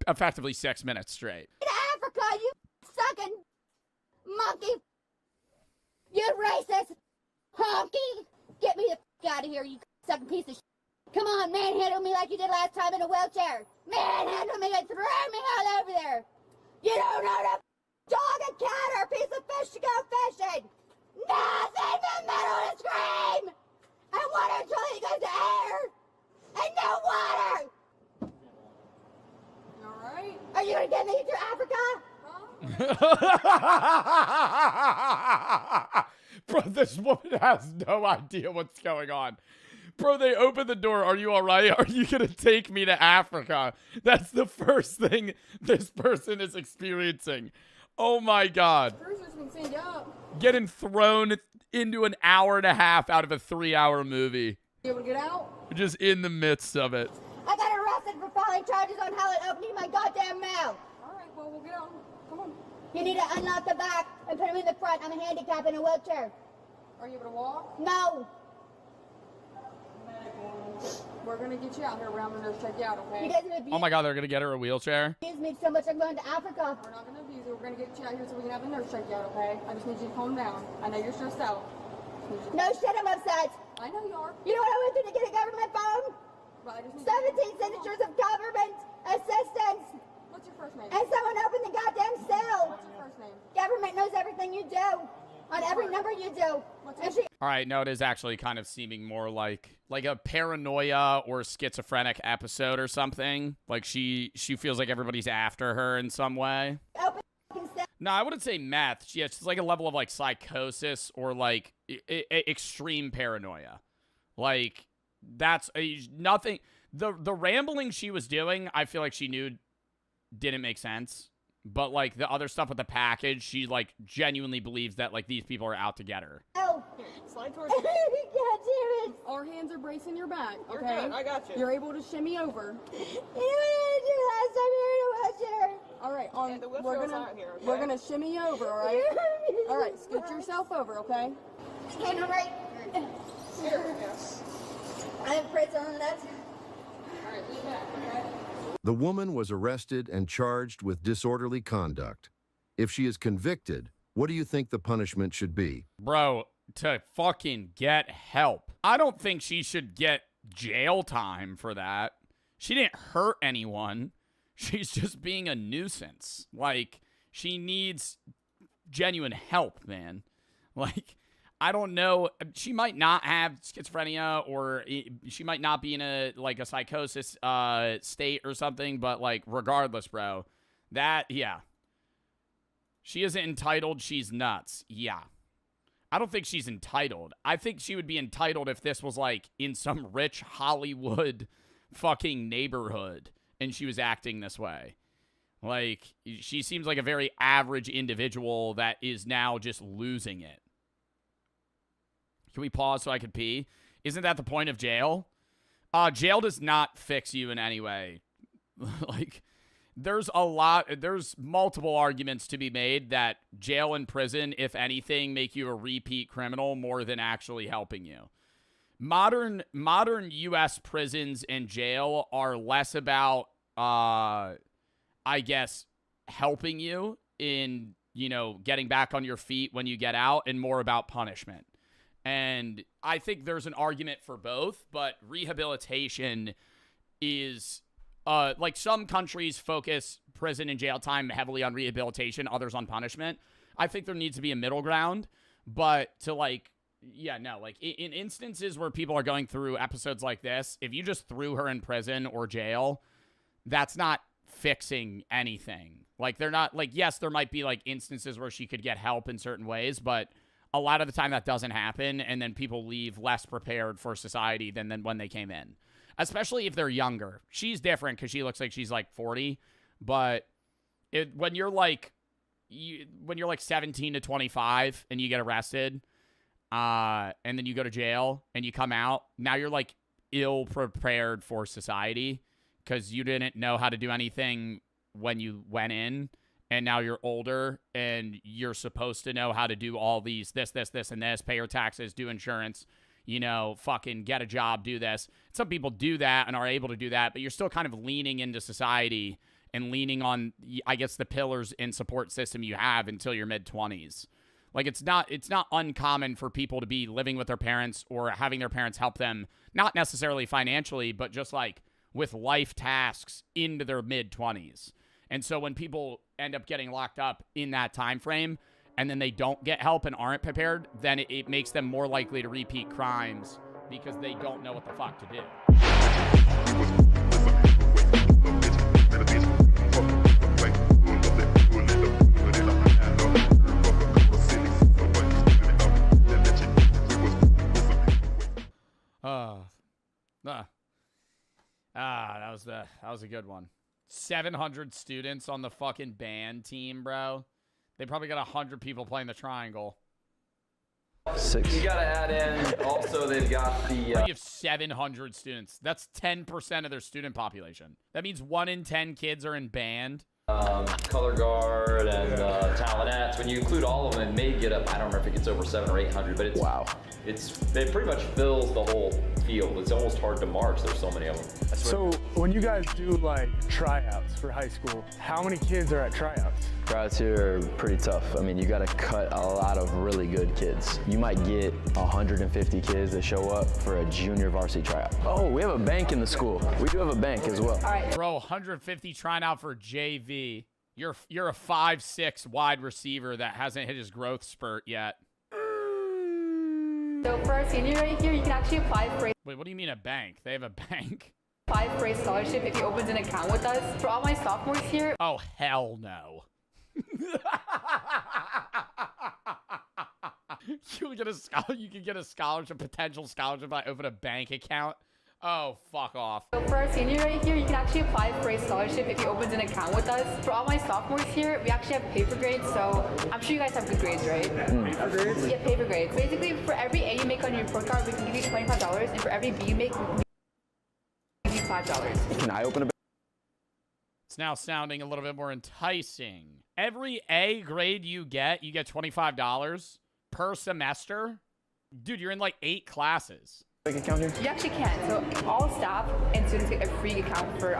effectively 6 minutes straight. In Africa, you sucking monkey. You racist honky. Get me the f out of here, you sucking piece of shit. Come on, manhandle me like you did last time in a wheelchair. Manhandle me and throw me all over there. You don't know to dog a cat or a piece of fish to go fishing. Nothing but metal to scream. And water until he goes to air. And no water. Alright. Are you going to get me to Africa? Bro, this woman has no idea what's going on. Bro, they open the door. Are you all right? Are you going to take me to Africa? That's the first thing this person is experiencing. Oh, my God. Getting thrown into an hour and a half out of a 3-hour movie. You able to get out? Just in the midst of it. I got arrested for filing charges on how it opening my goddamn mouth. Alright, well, we'll get out. Come on. You need to unlock the back and put him in the front. I'm a handicap in a wheelchair. Are you able to walk? No. We're gonna get you out here. We're gonna check you out, okay? You guys have abused Oh, my God, they're going to get her a wheelchair? me so much I'm going to Africa. We're not gonna abuse you. We're gonna get you out here so we can have a nurse check you out, okay? I just need you to calm down. I know you're stressed out. No shit, I'm upset. I know you are. You know what I went through to get a government phone? But I just need 17 signatures of government assistance. What's your first name? And someone opened the goddamn cell. What's your first name? Government knows everything you do. On every number you do. And she All right, no, it is actually kind of seeming more like a paranoia or schizophrenic episode or something. Like she feels like everybody's after her in some way. No, I wouldn't say meth. Yeah, it's like a level of like psychosis or like extreme paranoia. Like that's nothing. The rambling she was doing, I feel like she knew didn't make sense. But like the other stuff with the package, she like genuinely believes that like these people are out to get her. Oh. Here, slide towards me. God damn it. Our hands are bracing your back, okay? You're good. I got you. You're able to shimmy over. You know what I did last time you were in a wheelchair? All right, And the wheelchair's out here, okay? we're gonna shimmy over, all right? All right, scoot yourself over, okay? Stand on right. Here, yes. I have prints on that. All right, lean back, okay? The woman was arrested and charged with disorderly conduct. If she is convicted, what do you think the punishment should be? Bro, to fucking get help. I don't think she should get jail time for that. She didn't hurt anyone. She's just being a nuisance. Like, she needs genuine help, man. Like, I don't know. She might not have schizophrenia or she might not be in a psychosis state or something. But like, regardless, bro, yeah. She isn't entitled. She's nuts. Yeah. I don't think she's entitled. I think she would be entitled if this was like in some rich Hollywood fucking neighborhood and she was acting this way. Like, she seems like a very average individual that is now just losing it. Can we pause so I could pee? Isn't that the point of jail? Jail does not fix you in any way. Like, there's multiple arguments to be made that jail and prison, if anything, make you a repeat criminal more than actually helping you. Modern U.S. prisons and jail are less about, I guess, helping you in, getting back on your feet when you get out, and more about punishment. And I think there's an argument for both, but rehabilitation is, like, some countries focus prison and jail time heavily on rehabilitation, others on punishment. I think there needs to be a middle ground, but to, like, in instances where people are going through episodes like this, if you just threw her in prison or jail, that's not fixing anything. Like, they're not, like, yes, there might be, like, instances where she could get help in certain ways, but a lot of the time that doesn't happen, and then people leave less prepared for society than when they came in. Especially if they're younger. She's different because she looks like she's, like, 40, but when you're like 17 to 25 and you get arrested, and then you go to jail and you come out, now you're, like, ill prepared for society because you didn't know how to do anything when you went in, and now you're older and you're supposed to know how to do all these, this, and this, pay your taxes, do insurance, fucking get a job, do this. Some people do that and are able to do that, but you're still kind of leaning into society and leaning on, I guess, the pillars and support system you have until your mid-20s. Like, it's not uncommon for people to be living with their parents or having their parents help them, not necessarily financially, but just, like, with life tasks into their mid-20s. And so when people end up getting locked up in that time frame and then they don't get help and aren't prepared, then it makes them more likely to repeat crimes because they don't know what the fuck to do. That was a good one. 700 students on the fucking band team, bro. They probably got 100 people playing the triangle. 6. You gotta add in, also they've got the... You have 700 students. That's 10% of their student population. That means 1 in 10 kids are in band. Color guard and talent. When you include all of them, it may get up, I don't remember if it gets over 700 or 800, but it's... Wow. It pretty much fills the whole field. It's almost hard to march. There's so many of them. So when you guys do, like, tryouts for high school, how many kids are at tryouts? Tryouts here are pretty tough. I mean, you got to cut a lot of really good kids. You might get 150 kids that show up for a junior varsity tryout. Oh, we have a bank in the school. We do have a bank as well. All right. Bro, 150 trying out for JV. You're a 5'6" wide receiver that hasn't hit his growth spurt yet. So for our senior right here, you can actually apply for a... Wait, what do you mean a bank? They have a bank? Apply for a scholarship if he opens an account with us. For all my sophomores here... Oh, hell no. You can get a scholarship, potential scholarship if I open a bank account. Oh, fuck off. So for our senior right here, you can actually apply for a scholarship if he opens an account with us. For all my sophomores here, we actually have paper grades, so I'm sure you guys have good grades, right? Paper grades? Yeah, paper grades. Basically, for every A you make on your report card, we can give you $25, and for every B you make, we give you $5. Can I open a bank? It's now sounding a little bit more enticing. Every A grade you get $25 per semester? Dude, you're in like 8 classes. Account here? You actually can. So all staff and students get a free account for,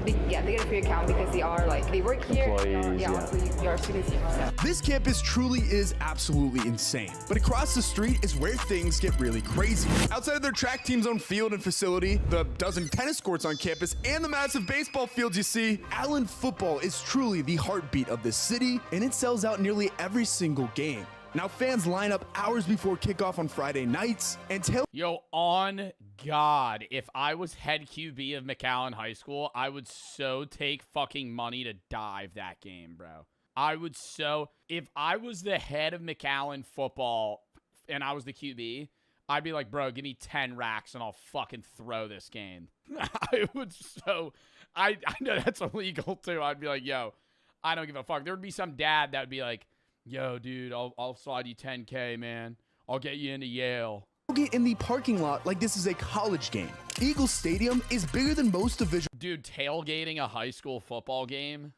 they get a free account because they are they work here. Employees, Also you are students here. So. This campus truly is absolutely insane, but across the street is where things get really crazy. Outside of their track team's own field and facility, the dozen tennis courts on campus, and the massive baseball fields you see, Allen football is truly the heartbeat of this city, and it sells out nearly every single game. Now fans line up hours before kickoff on Friday nights and Yo, on God, if I was head QB of McAllen High School, I would so take fucking money to dive that game, bro. If I was the head of McAllen football and I was the QB, I'd be like, bro, give me 10 racks and I'll fucking throw this game. I know that's illegal too. I'd be like, yo, I don't give a fuck. There would be some dad that would be like, yo, dude, I'll slide you 10K, man. I'll get you into Yale. Get in the parking lot like this is a college game. Eagle Stadium is bigger than most division. dude, tailgating a high school football game.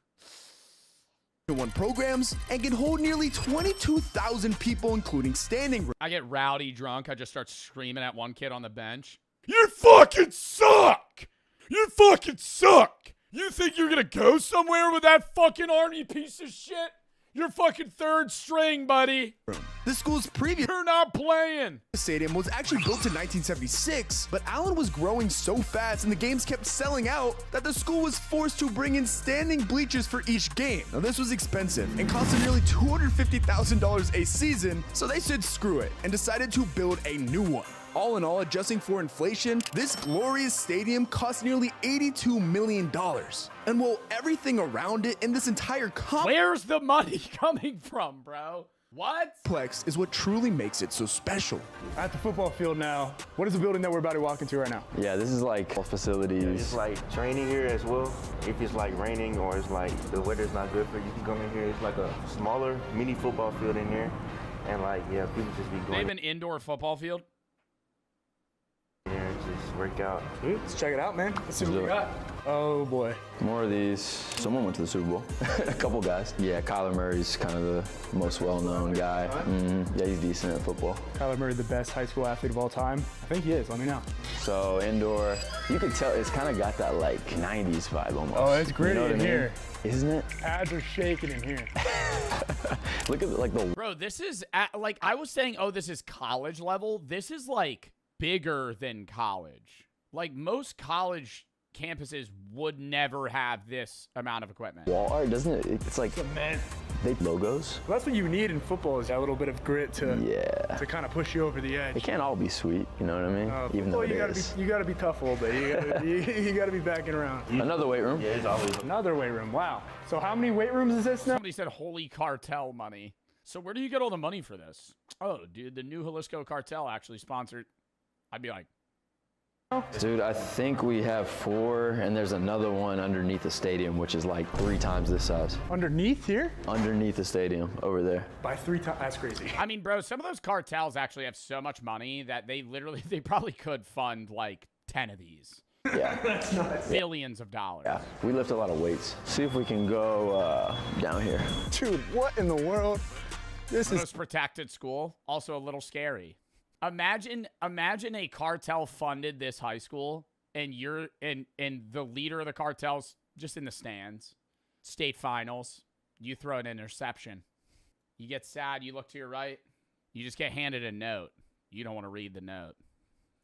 One programs and can hold nearly 22,000 people, including standing room. I get rowdy drunk. I just start screaming at one kid on the bench. You fucking suck! You fucking suck! You think you're gonna go somewhere with that fucking Army piece of shit? You're fucking third string, buddy. The school's previous You're not playing. stadium was actually built in 1976, but Allen was growing so fast and the games kept selling out that the school was forced to bring in standing bleachers for each game. Now this was expensive and costed nearly $250,000 a season, so they said screw it and decided to build a new one. All in all, adjusting for inflation, this glorious stadium cost nearly $82 million. And while everything around it in this entire Where's the money coming from, bro? What? complex is what truly makes it so special. At the football field now, what is the building that we're about to walk into right now? Yeah, this is like facilities. It's like training here as well. If it's like raining or it's like the weather's not good for you, you can come in here. It's like a smaller mini football field in here. And like, yeah, people just be They going have an indoor football field. in here and just work out. Let's check it out, man. Let's see what we got. Oh boy. More of these. Someone went to the Super Bowl. A couple guys. Yeah, Kyler Murray's kind of the most well-known guy. Yeah, he's decent at football. Kyler Murray, the best high school athlete of all time. I think he is. Let me know. So indoor, you can tell it's kind of got that like 90s vibe almost. Oh, it's gritty You know what in I mean? here. Isn't it? Pads are shaking in here. Look at like the. Bro, this is like I was saying, oh, this is college level. This is like bigger than college. Like most college campuses would never have this amount of equipment. Wall art, doesn't it? It's like Cement. they logos. Well, that's what you need in football is that little bit of grit to kind of push you over the edge. It can't all be sweet, you know what I mean? Even though Football, it is. you gotta be tough a little bit. You gotta be backing around. Another weight room. Yeah, it's always Another weight room. Wow. So how many weight rooms is this now? Somebody said holy cartel money. So where do you get all the money for this? Oh, dude, the new Jalisco cartel actually sponsored. I'd be like, Dude, I think we have 4, and there's another one underneath the stadium, which is like 3 times this size. Underneath here? Underneath the stadium, over there. By 3 times. That's crazy. I mean, bro, some of those cartels actually have so much money that they probably could fund like 10 of these. Yeah. That's nuts. Billions of dollars. Yeah, we lift a lot of weights. See if we can go down here. Dude, what in the world? This is Most protected school. Also a little scary. Imagine a cartel funded this high school and you're and the leader of the cartel's just in the stands. State finals. You throw an interception. You get sad, you look to your right. You just get handed a note. You don't want to read the note.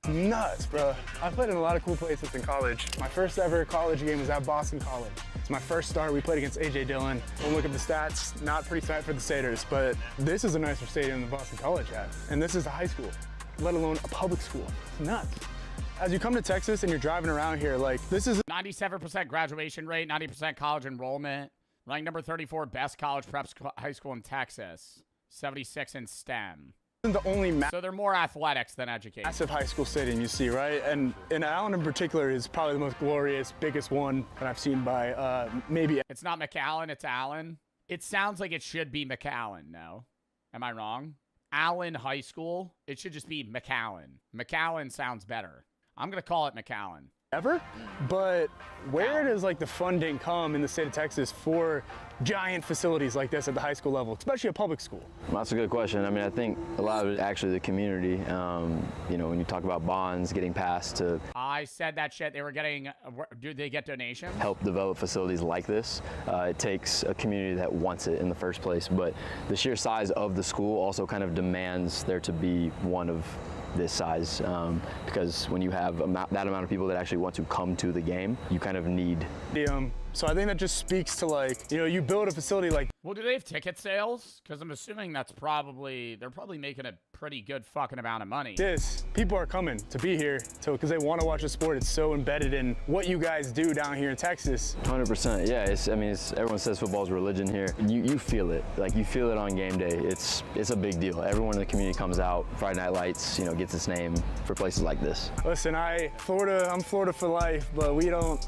nuts, bro. I played in a lot of cool places in college. My first ever college game was at Boston College. It's my first start. We played against A.J. Dillon. We'll look at the stats. Not pretty tight for the Staters, but this is a nicer stadium than Boston College had. And this is a high school, let alone a public school. It's nuts. As you come to Texas and you're driving around here, like, this is 97% graduation rate, 90% college enrollment. Ranked number 34 best college prep high school in Texas. 76 in STEM. the only So they're more athletics than education. massive high school stadium you see, right? And Allen in particular is probably the most glorious, biggest one that I've seen by maybe. It's not McAllen, it's Allen. It sounds like it should be McAllen, no? Am I wrong? Allen High School, it should just be McAllen. McAllen sounds better. I'm going to call it McAllen. Ever, but where does like the funding come in the state of Texas for giant facilities like this at the high school level, especially a public school? Well, that's a good question. I mean, I think a lot of it actually the community. You know, when you talk about bonds getting passed to I said that shit. They were getting, do they get donations? help develop facilities like this, it takes a community that wants it in the first place. But the sheer size of the school also kind of demands there to be one of this size, because when you have that amount of people that actually want to come to the game, you kind of need. So I think that just speaks to, like, you know, you build a facility like. Well, do they have ticket sales? Because I'm assuming they're probably making a pretty good fucking amount of money. People are coming to be here because they want to watch the sport. It's so embedded in what you guys do down here in Texas. 100%. Yeah. Everyone says football's religion here. You feel it. Like, you feel it on game day. It's a big deal. Everyone in the community comes out. Friday Night Lights, you know, gets its name for places like this. Listen, I'm Florida for life, but we don't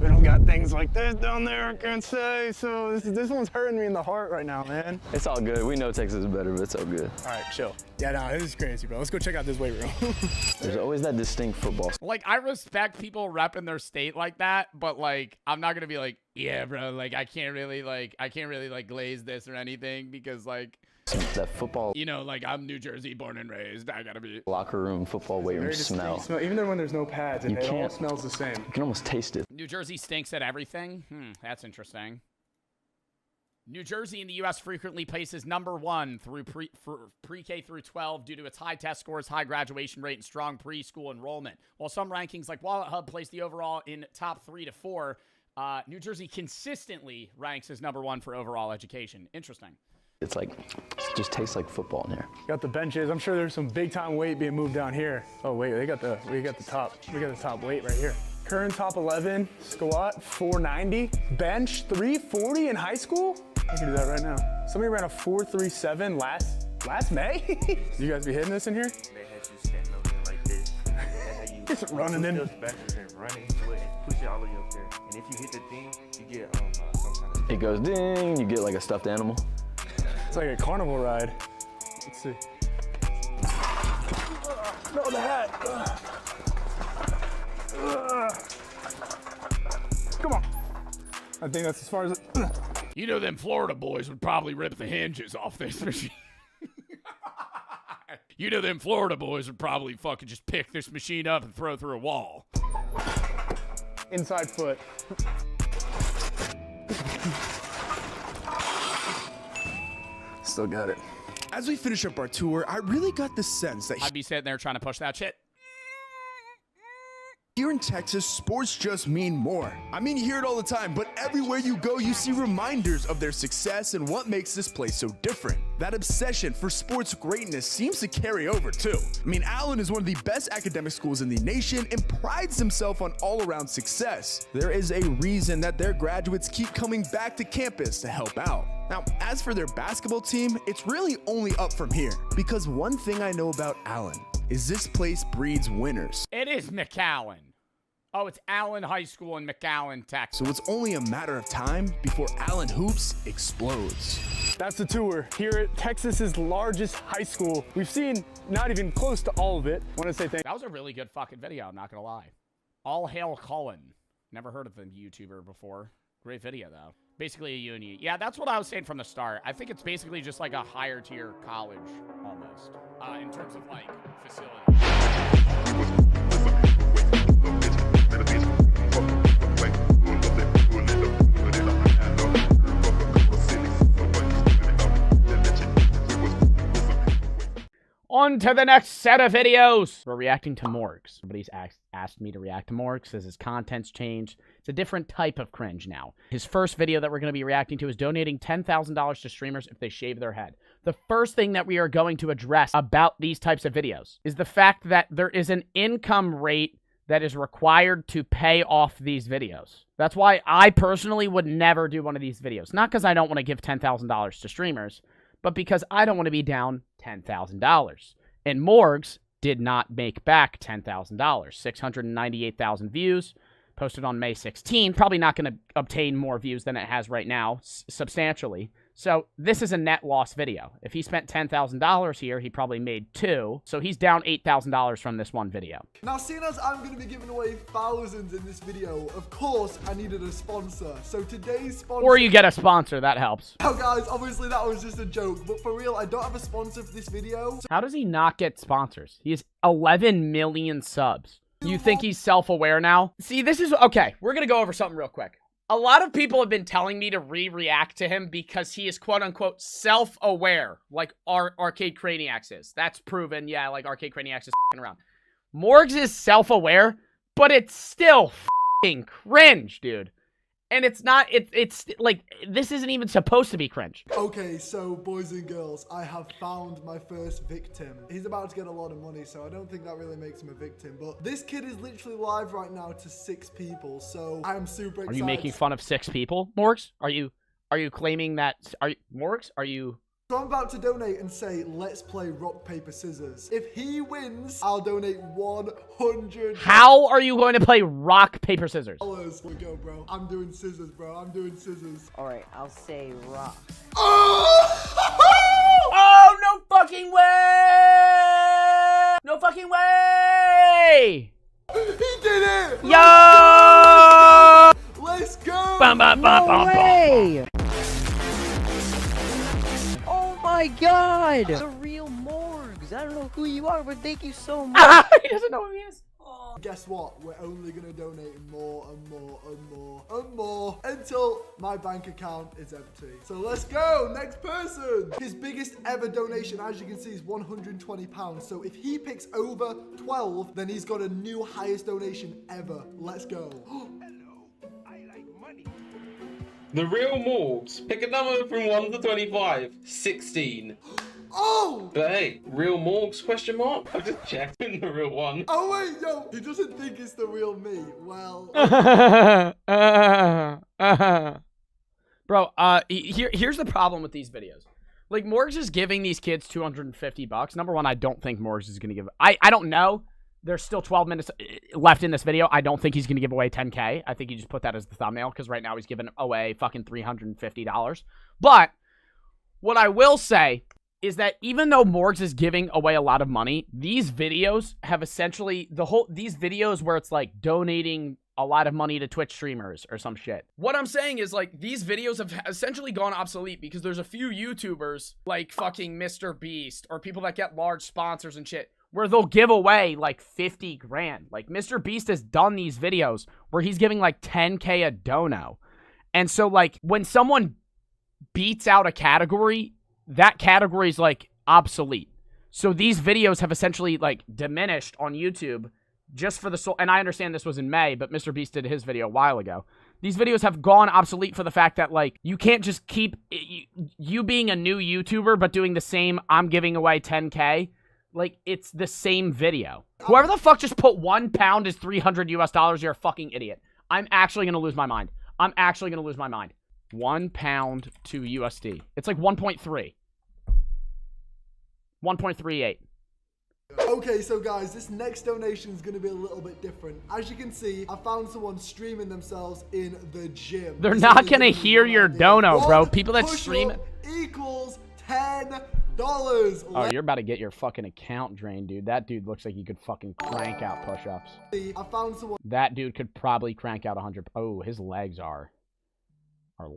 We don't got things like this down there, I can't say. So this one's hurting me in the heart right now, man. It's all good. We know Texas is better, but it's all good. All right, chill. Yeah, no, this is crazy, bro. Let's go check out this weight room. There's always that distinct football. Like, I respect people repping their state like that, but like, I'm not gonna be like, yeah, bro, like I can't really glaze this or anything because like that football, you know, like I'm New Jersey born and raised. I gotta be locker room, football weight room smell. Even though when there's no pads, it all smells the same. You can almost taste it. New Jersey stinks at everything. That's interesting. New Jersey in the U.S. frequently places #1 through pre-K through 12 due to its high test scores, high graduation rate, and strong preschool enrollment. While some rankings like Wallet Hub place the overall in top 3 to 4, New Jersey consistently ranks as #1 for overall education. Interesting. It's like, it just tastes like football in here. Got the benches. I'm sure there's some big time weight being moved down here. Oh wait, we got the top weight right here. Current top 11 squat 490, bench 340 in high school. I can do that right now. Somebody ran a 437 last May. You guys be hitting this in here? They had you standing over there like this. That's how you just running in. Those benches and running into it and push it all the way up there. And if you hit the thing, you get some kind of. It goes ding. You get like a stuffed animal. It's like a carnival ride. Let's see. No, the hat. Come on. I think that's as far as it. You know them Florida boys would probably rip the hinges off this machine. You know them Florida boys would probably fucking just pick this machine up and throw through a wall. Inside foot. Still got it. As we finish up our tour, I really got the sense that I'd be sitting there trying to push that shit. here in Texas, sports just mean more. I mean, you hear it all the time, but everywhere you go, you see reminders of their success and what makes this place so different. That obsession for sports greatness seems to carry over too. I mean, Allen is one of the best academic schools in the nation and prides himself on all-around success. There is a reason that their graduates keep coming back to campus to help out. Now, as for their basketball team, it's really only up from here, because one thing I know about Allen is this place breeds winners. It is McAllen. Oh, it's Allen High School in McAllen, Texas. So it's only a matter of time before Allen Hoops explodes. That's the tour here at Texas's largest high school. We've seen not even close to all of it. Want to say thank you. That was a really good fucking video, I'm not gonna lie. All hail Cullen. Never heard of the YouTuber before. Great video though. Basically a uni. Yeah, that's what I was saying from the start. I think it's basically just like a higher tier college almost. In terms of like facility. On to the next set of videos. We're reacting to Morgs. Somebody's asked me to react to Morgs, says his content's changed. It's a different type of cringe now. His first video that we're going to be reacting to is donating $10,000 to streamers if they shave their head. The first thing that we are going to address about these types of videos is the fact that there is an income rate that is required to pay off these videos. That's why I personally would never do one of these videos. Not because I don't want to give $10,000 to streamers, but because I don't want to be down $10,000. And Morgs did not make back $10,000. 698,000 views, posted on May 16. Probably not going to obtain more views than it has right now, substantially. So this is a net loss video. If he spent $10,000 here, he probably made $2,000. So he's down $8,000 from this one video. Now, seeing as I'm going to be giving away thousands in this video, of course, I needed a sponsor. So today's sponsor... Or you get a sponsor, that helps. Now, guys, obviously that was just a joke. But for real, I don't have a sponsor for this video. How does he not get sponsors? He has 11 million subs. You think he's self-aware now? See, this is... Okay, we're going to go over something real quick. A lot of people have been telling me to react to him because he is quote-unquote self-aware, like Arcade Craniacs is. That's proven, yeah, like Arcade Craniacs is f***ing around. Morgs is self-aware, but it's still f***ing cringe, dude. And it's not, it's like, this isn't even supposed to be cringe. Okay, so boys and girls, I have found my first victim. He's about to get a lot of money, so I don't think that really makes him a victim. But this kid is literally live right now to 6 people, so I am super excited. Are you making fun of 6 people, Morgs? Are you claiming that, Morgs, are you... So I'm about to donate and say, let's play rock, paper, scissors. If he wins, I'll donate 100. How are you going to play rock, paper, scissors? Here we go, bro. I'm doing scissors, bro. I'm doing scissors. All right, I'll say rock. Oh, no fucking way! No fucking way! He did it! Yo! Let's go! No way! Oh my god! The real Morgs. I don't know who you are, but thank you so much. He doesn't know who he is. Guess what? We're only going to donate more and more and more and more until my bank account is empty. So let's go. Next person. His biggest ever donation, as you can see, is £120. So if he picks over 12, then he's got a new highest donation ever. Let's go. The real Morgs. Pick a number from 1 to 25. 16. Oh! But hey, real Morgs, question mark? I just checked in the real one. Oh wait, no, he doesn't think it's the real me. Well. Bro, here's the problem with these videos. Like, Morgs is giving these kids $250. Number one, I don't think Morgs is going to give... I don't know. There's still 12 minutes left in this video. I don't think he's going to give away 10K. I think he just put that as the thumbnail because right now he's giving away fucking $350. But what I will say is that even though Morgs is giving away a lot of money, these videos have essentially these videos where it's like donating a lot of money to Twitch streamers or some shit. What I'm saying is, like, these videos have essentially gone obsolete because there's a few YouTubers like fucking Mr. Beast or people that get large sponsors and shit where they'll give away like 50 grand. Like, Mr. Beast has done these videos where he's giving like 10K a dono. And so, like, when someone beats out a category, that category is like obsolete. So these videos have essentially like diminished on YouTube just for the sole, and I understand this was in May, but Mr. Beast did his video a while ago. These videos have gone obsolete for the fact that, like, you can't just keep you being a new YouTuber but doing the same I'm giving away 10K. Like, it's the same video. Whoever the fuck just put £1 is $300 US, you're a fucking idiot. I'm actually gonna lose my mind. I'm actually gonna lose my mind. £1 to USD. It's like 1.3. 1.38. Okay, so guys, this next donation is going to be a little bit different. As you can see, I found someone streaming themselves in the gym. They're not going to hear your dono, bro. People that stream it equals $10. Oh, you're about to get your fucking account drained, dude. That dude looks like he could fucking crank out push-ups. I found someone. That dude could probably crank out 100. Oh, his legs are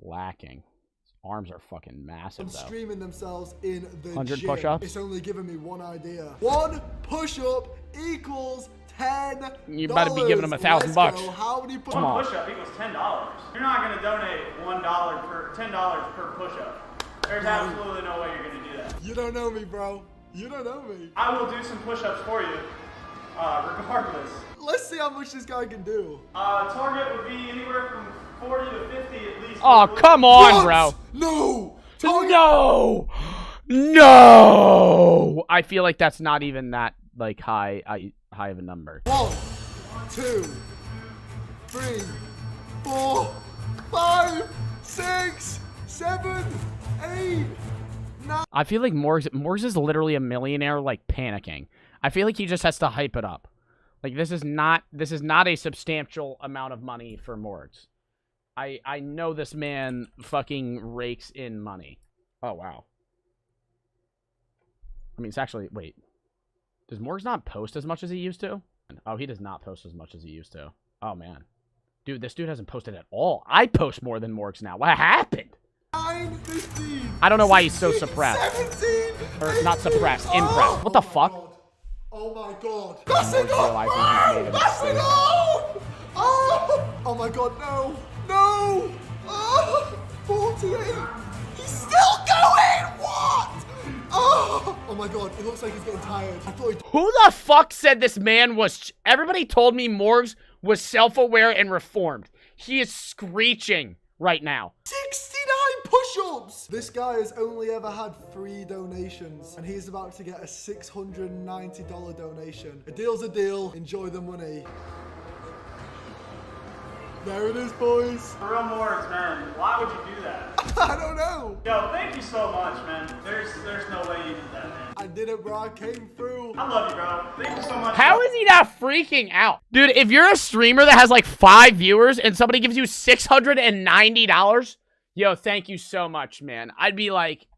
lacking. His arms are fucking massive, though. Streaming themselves in the 100 gym. push-ups? It's only giving me one idea. One push-up equals $10. You better be giving him $1,000. How many One push-up equals $10. You're not going to donate $10 per push-up. There's absolutely no way you're going to do that. You don't know me, bro. You don't know me. I will do some push-ups for you, regardless. Let's see how much this guy can do. Target would be anywhere from 40 to 50 at least. Oh, come on, bro. No. No. No. I feel like that's not even that, like, high of a number. 1, 2, 3, 4, 5, 6, 7, 8, 9. I feel like Morgs is literally a millionaire, like, panicking. I feel like he just has to hype it up. Like, this is not a substantial amount of money for Morgs. I know this man fucking rakes in money. Oh, wow. I mean, it's actually... Wait. Does Morgs not post as much as he used to? Oh, he does not post as much as he used to. Oh, man. Dude, this dude hasn't posted at all. I post more than Morgs now. What happened? 9, 15, I don't know why he's so suppressed. 17, or not suppressed, impressed. What the fuck? Oh my god. That's enough! That's enough! Oh my god, no! No! 48! He's still going! What? Oh my god, it looks like he's getting tired. Who the fuck said this man was... Everybody told me Morgs was self-aware and reformed. He is screeching right now. 69 push-ups! This guy has only ever had 3 donations, and he's about to get a $690 donation. A deal's a deal. Enjoy the money. There it is, boys. For real morgues, man. Why would you do that? I don't know. Yo, thank you so much, man. There's no way you did that, man. I did it, bro. I came through. I love you, bro. Thank you so much. How is he not freaking out? Dude, if you're a streamer that has like 5 viewers and somebody gives you $690, yo, thank you so much, man. I'd be like...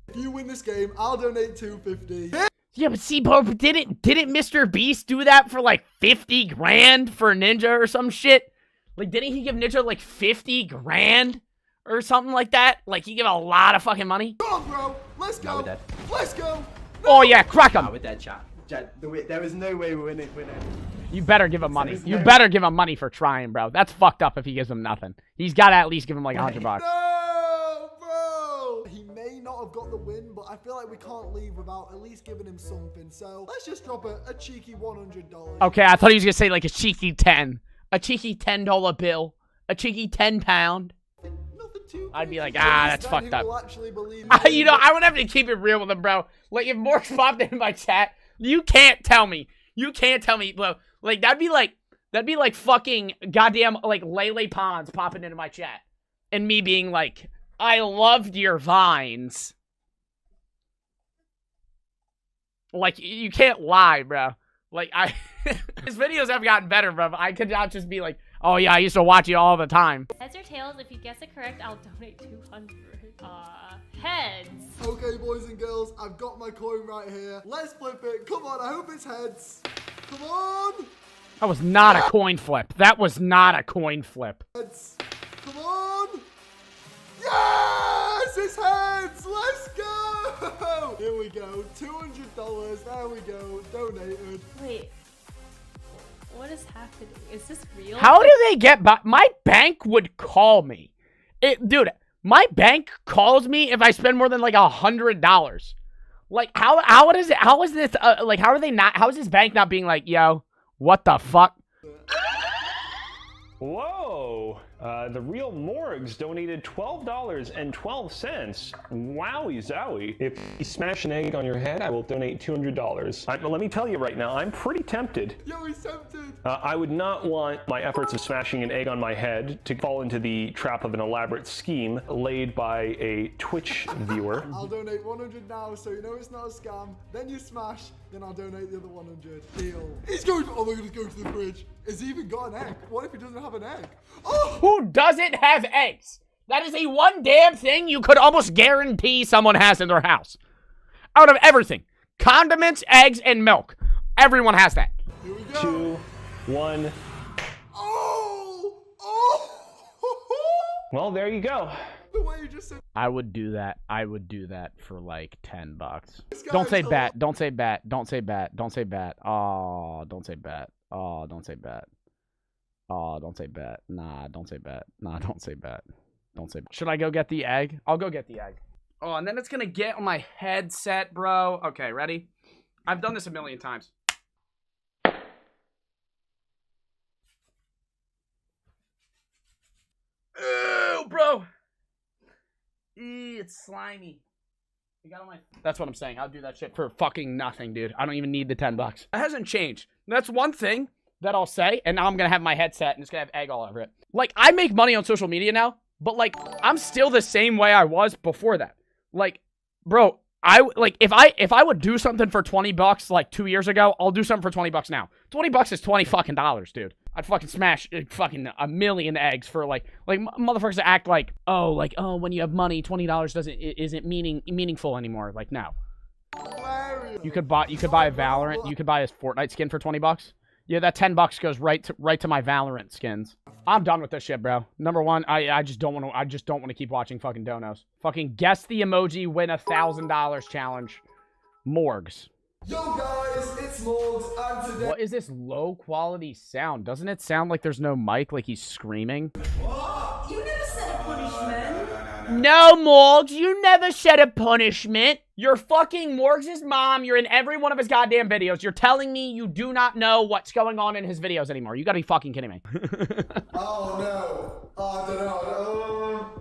If you win this game, I'll donate $250. Yeah, but see, bro, didn't Mr. Beast do that for like 50 grand for Ninja or some shit? Like, didn't he give Ninja like 50 grand or something like that? Like, he gave a lot of fucking money. Come on, bro. Let's go. with that. Let's go. Oh yeah, crack him. With that chat. There is no way we're winning. You better give him money. You better give him money for trying, bro. That's fucked up if he gives him nothing. He's got to at least give him like $100. No, bro. He may not have got the win, but I feel like we can't leave without at least giving him something. So let's just drop a cheeky $100. Okay, I thought he was going to say like a cheeky 10. A cheeky $10 bill. A cheeky £10. I'd be like, that's fucked up. You know, I would have to keep it real with him, bro. Like, if Morgs popped in my chat, you can't tell me. You can't tell me, bro. Like, that'd be like fucking goddamn, like, Lele Pons popping into my chat. And me being like, I loved your vines. Like, you can't lie, bro. Like, his videos have gotten better, bro. I could not just be like, oh yeah, I used to watch you all the time. Heads or tails, if you guess it correct, I'll donate 200. Heads. Okay, boys and girls, I've got my coin right here. Let's flip it. Come on, I hope it's heads. Come on. That was not a coin flip. That was not a coin flip. Heads. Come on. Yes, it's heads. Let's go. Here we go. $200. There we go. Donated. Wait. What is happening? Is this real? How do they get by? My bank would call me. Dude, my bank calls me if I spend more than like $100. Like, how is this, like, how is this bank not being like, yo, what the fuck? Whoa, the real Morgs donated $12.12. Wowie zowie. If you smash an egg on your head, I will donate $200. But let me tell you right now, I'm pretty tempted. Yo, he's tempted. I would not want my efforts of smashing an egg on my head to fall into the trap of an elaborate scheme laid by a Twitch viewer. I'll donate 100 now, so you know it's not a scam. Then you smash, then I'll donate the other 100. Deal. He's going. Oh my God, he's going to the fridge. Has he even got an egg? What if he doesn't have an egg? Oh! Who doesn't have eggs? That is a one damn thing you could almost guarantee someone has in their house. Out of everything. Condiments, eggs, and milk. Everyone has that. Here we go. 2, 1. Oh! Oh! Well, there you go. The way you just said. I would do that. I would do that for like $10. Don't say bet. Don't say bet. Don't say bet. Don't say bet. Oh, don't say bet. Oh, don't say bet. Oh, don't say bet. Nah, don't say bet. Nah, don't say bet. Don't say bet. Should I go get the egg? I'll go get the egg. Oh, and then it's gonna get on my headset, bro. Okay, ready? I've done this a million times. Ew, bro. Ew, it's slimy. That's what I'm saying. I'll do that shit for fucking nothing, dude. I don't even need the $10. It hasn't changed. That's one thing that I'll say, and now I'm gonna have my headset and it's gonna have egg all over it. Like, I make money on social media now, but like, I'm still the same way I was before that. Like, bro, if I would do something for $20 like 2 years ago, I'll do something for $20 now. $20 is $20 fucking dollars, dude. I'd fucking smash fucking a million eggs for like motherfuckers that act like, oh, when you have money, $20 isn't meaningful anymore. Like, no. You could buy a Valorant, you could buy a Fortnite skin for $20. Yeah, that $10 goes right to my Valorant skins. I'm done with this shit, bro. Number one, I just don't want to keep watching fucking donos. Fucking guess the emoji, win $1,000 challenge. Morgs. Yo guys, it's Morgs, and today. What is this low quality sound? Doesn't it sound like there's no mic, like he's screaming? What? You never said a punishment. No, Morgs, you never said a punishment. You're fucking Morgs' mom. You're in every one of his goddamn videos. You're telling me you do not know what's going on in his videos anymore. You gotta be fucking kidding me. Oh no. Oh, I don't know.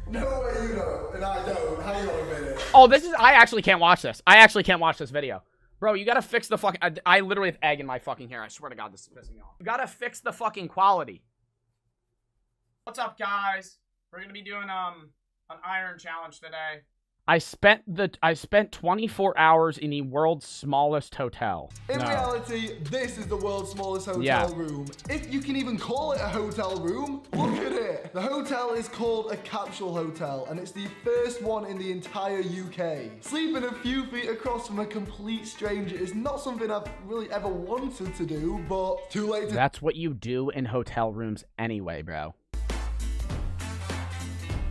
No way you know, and I don't. Hang on a minute. Oh, I actually can't watch this. I actually can't watch this video. Bro, you gotta fix the fucking... I literally have egg in my fucking hair. I swear to God, this is pissing me off. You gotta fix the fucking quality. What's up, guys? We're gonna be doing, an iron challenge today. I spent 24 hours in the world's smallest hotel. In reality, this is the world's smallest hotel room. If you can even call it a hotel room, look at it. The hotel is called a capsule hotel, and it's the first one in the entire UK. Sleeping a few feet across from a complete stranger is not something I've really ever wanted to do, but too late to... That's what you do in hotel rooms anyway, bro.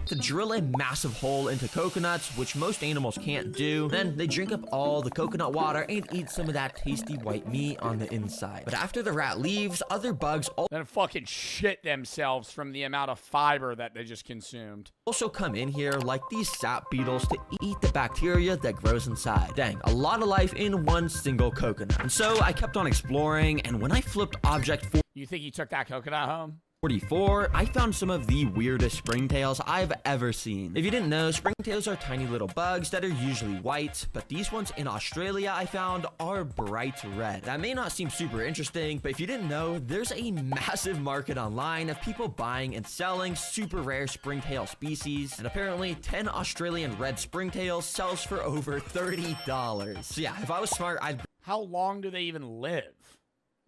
To drill a massive hole into coconuts, which most animals can't do. Then they drink up all the coconut water and eat some of that tasty white meat on the inside. But after the rat leaves, other bugs then fucking shit themselves from the amount of fiber that they just consumed. Also come in here, like these sap beetles, to eat the bacteria that grows inside. Dang, a lot of life in one single coconut. And so I kept on exploring, and when I flipped object 4... You think you took that coconut home? 44, I found some of the weirdest springtails I've ever seen. If you didn't know, springtails are tiny little bugs that are usually white, but these ones in Australia I found are bright red. That may not seem super interesting, but if you didn't know, there's a massive market online of people buying and selling super rare springtail species, and apparently 10 Australian red springtails sells for over $30. So yeah, if I was smart, I'd... How long do they even live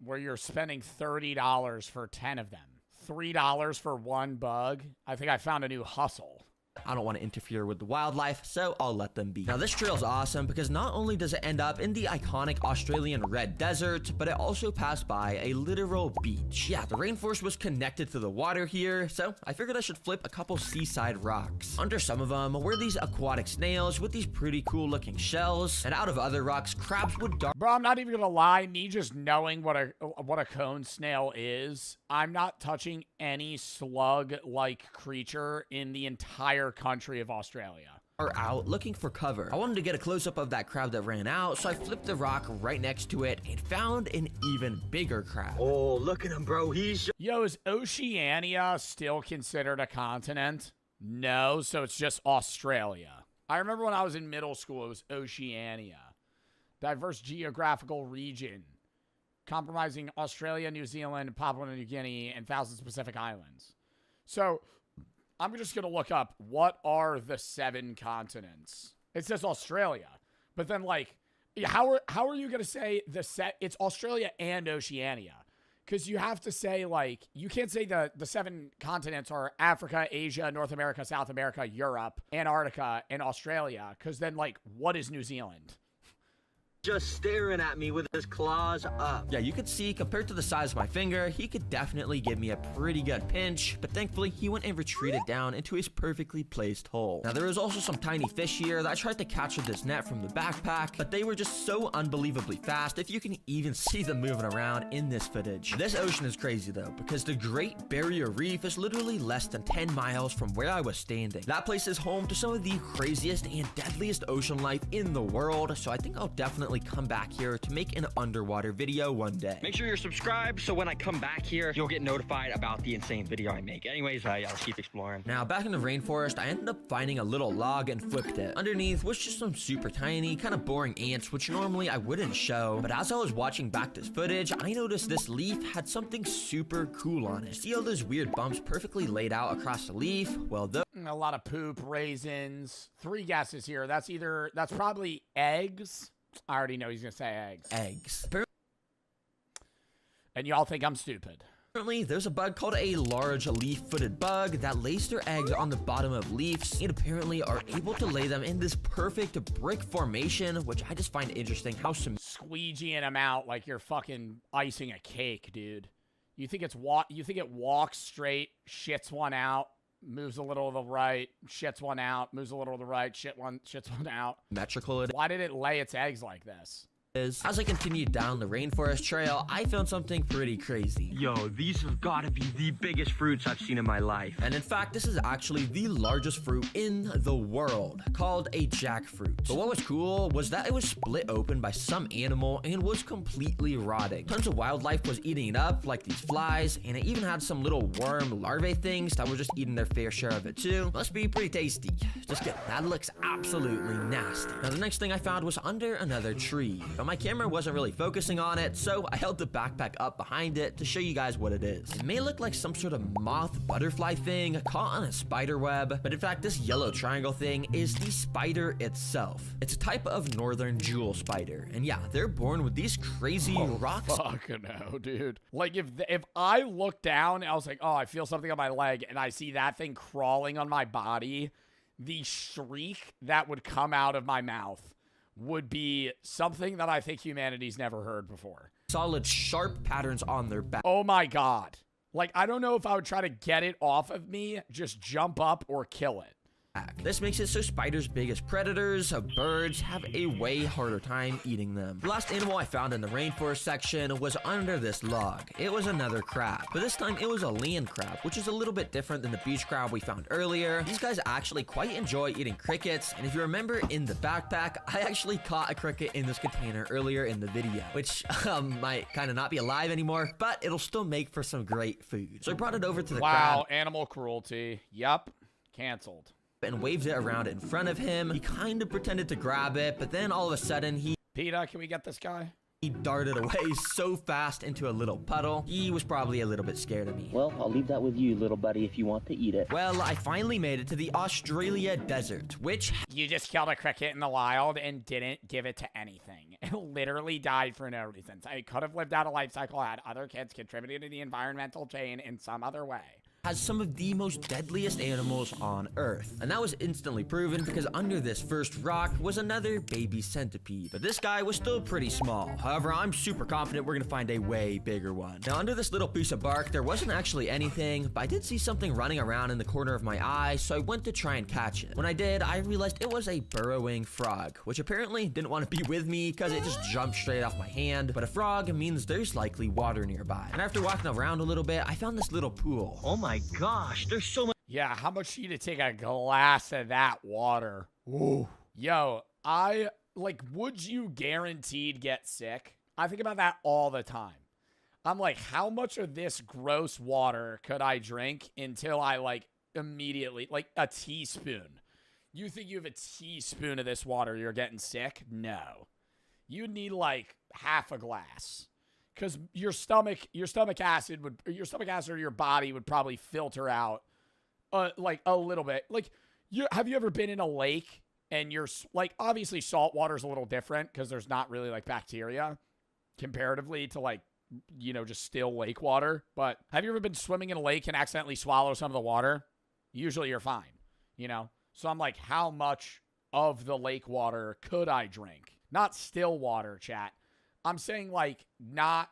where you're spending $30 for 10 of them? $3 for one bug? I think I found a new hustle. I don't want to interfere with the wildlife, so I'll let them be. Now this trail's awesome because not only does it end up in the iconic Australian red desert, but it also passed by a literal beach. Yeah, the rainforest was connected to the water here, so I figured I should flip a couple seaside rocks. Under some of them were these aquatic snails with these pretty cool looking shells, and out of other rocks, crabs would dart. Bro, I'm not even gonna lie, me just knowing what a cone snail is, I'm not touching any slug-like creature in the entire country of Australia. Are out looking for cover. I wanted to get a close-up of that crab that ran out, so I flipped the rock right next to it and found an even bigger crab. Oh, look at him, bro. He's... Yo, is Oceania still considered a continent? No, so it's just Australia. I remember when I was in middle school, it was Oceania. Diverse geographical region, comprising Australia, New Zealand, Papua New Guinea, and thousands of Pacific islands. So... I'm just going to look up, what are the 7 continents? It says Australia. But then, like, how are you going to say it's Australia and Oceania? Because you have to say, like, you can't say the 7 continents are Africa, Asia, North America, South America, Europe, Antarctica, and Australia. Because then, like, what is New Zealand? Just staring at me with his claws up. Yeah, you could see, compared to the size of my finger, he could definitely give me a pretty good pinch, but thankfully he went and retreated down into his perfectly placed hole. Now there was also some tiny fish here that I tried to catch with this net from the backpack, but they were just so unbelievably fast if you can even see them moving around in this footage. This ocean is crazy though, because the Great Barrier Reef is literally less than 10 miles from where I was standing. That place is home to some of the craziest and deadliest ocean life in the world, so I think I'll definitely come back here to make an underwater video one day. Make sure you're subscribed so when I come back here, you'll get notified about the insane video I make. Anyways, I'll keep exploring. Now, back in the rainforest, I ended up finding a little log and flipped it. Underneath was just some super tiny, kind of boring ants, which normally I wouldn't show, but as I was watching back this footage, I noticed this leaf had something super cool on it. See all those weird bumps perfectly laid out across the leaf? Well, a lot of poop, raisins. 3 guesses here. That's probably eggs. I already know he's gonna say eggs. Eggs. And y'all think I'm stupid. Apparently, there's a bug called a large leaf-footed bug that lays their eggs on the bottom of leaves and apparently are able to lay them in this perfect brick formation, which I just find interesting how some squeegeeing them out like you're fucking icing a cake, dude. You think it walks straight, shits one out, moves a little to the right, shits one out, moves a little to the right, shits one out. Metrical. Why did it lay its eggs like this? As I continued down the rainforest trail, I found something pretty crazy. Yo, these have got to be the biggest fruits I've seen in my life. And in fact, this is actually the largest fruit in the world, called a jackfruit. But what was cool was that it was split open by some animal and was completely rotting. Tons of wildlife was eating it up, like these flies, and it even had some little worm larvae things that were just eating their fair share of it too. Must be pretty tasty. Just kidding, that looks absolutely nasty. Now the next thing I found was under another tree. but my camera wasn't really focusing on it, so I held the backpack up behind it to show you guys what it is. It may look like some sort of moth butterfly thing caught on a spider web, but in fact this yellow triangle thing is the spider itself. It's a type of northern jewel spider, and yeah, they're born with these crazy rocks. Fucking hell, dude. Like if I look down, I was like, oh, I feel something on my leg, and I see that thing crawling on my body, the shriek that would come out of my mouth would be something that I think humanity's never heard before. Solid sharp patterns on their back. Oh my God. Like, I don't know if I would try to get it off of me, just jump up or kill it. This makes it so spiders' biggest predators, birds, have a way harder time eating them. The last animal I found in the rainforest section was under this log. It was another crab, but this time it was a land crab, which is a little bit different than the beach crab we found earlier. These guys actually quite enjoy eating crickets, and if you remember in the backpack, I actually caught a cricket in this container earlier in the video, which might kind of not be alive anymore, but it'll still make for some great food. So I brought it over to the crab. Wow, animal cruelty. Yup, canceled. And waved it around in front of him. He kind of pretended to grab it, but then all of a sudden PETA, can we get this guy? He darted away so fast into a little puddle. He was probably a little bit scared of me. Well, I'll leave that with you, little buddy, if you want to eat it. Well, I finally made it to the Australia desert, which... You just killed a cricket in the wild and didn't give it to anything. It literally died for no reason. It could have lived out a life cycle, had other kids contributed to the environmental chain in some other way. Has some of the most deadliest animals on Earth. And that was instantly proven because under this first rock was another baby centipede. But this guy was still pretty small. However, I'm super confident we're gonna find a way bigger one. Now, under this little piece of bark, there wasn't actually anything, but I did see something running around in the corner of my eye, so I went to try and catch it. When I did, I realized it was a burrowing frog, which apparently didn't want to be with me because it just jumped straight off my hand. But a frog means there's likely water nearby. And after walking around a little bit, I found this little pool. Oh my gosh, there's so much. Yeah, how much you to take a glass of that water? Ooh. Yo, would you guaranteed get sick? I think about that all the time. I'm like, how much of this gross water could I drink until I, immediately, a teaspoon? You think you have a teaspoon of this water, you're getting sick? No. You'd need, half a glass. Because your stomach acid or your body would probably filter out, a little bit. Have you ever been in a lake and you're obviously salt water is a little different because there's not really bacteria comparatively to just still lake water. But have you ever been swimming in a lake and accidentally swallow some of the water? Usually you're fine, So I'm like, how much of the lake water could I drink? Not still water, chat. I'm saying not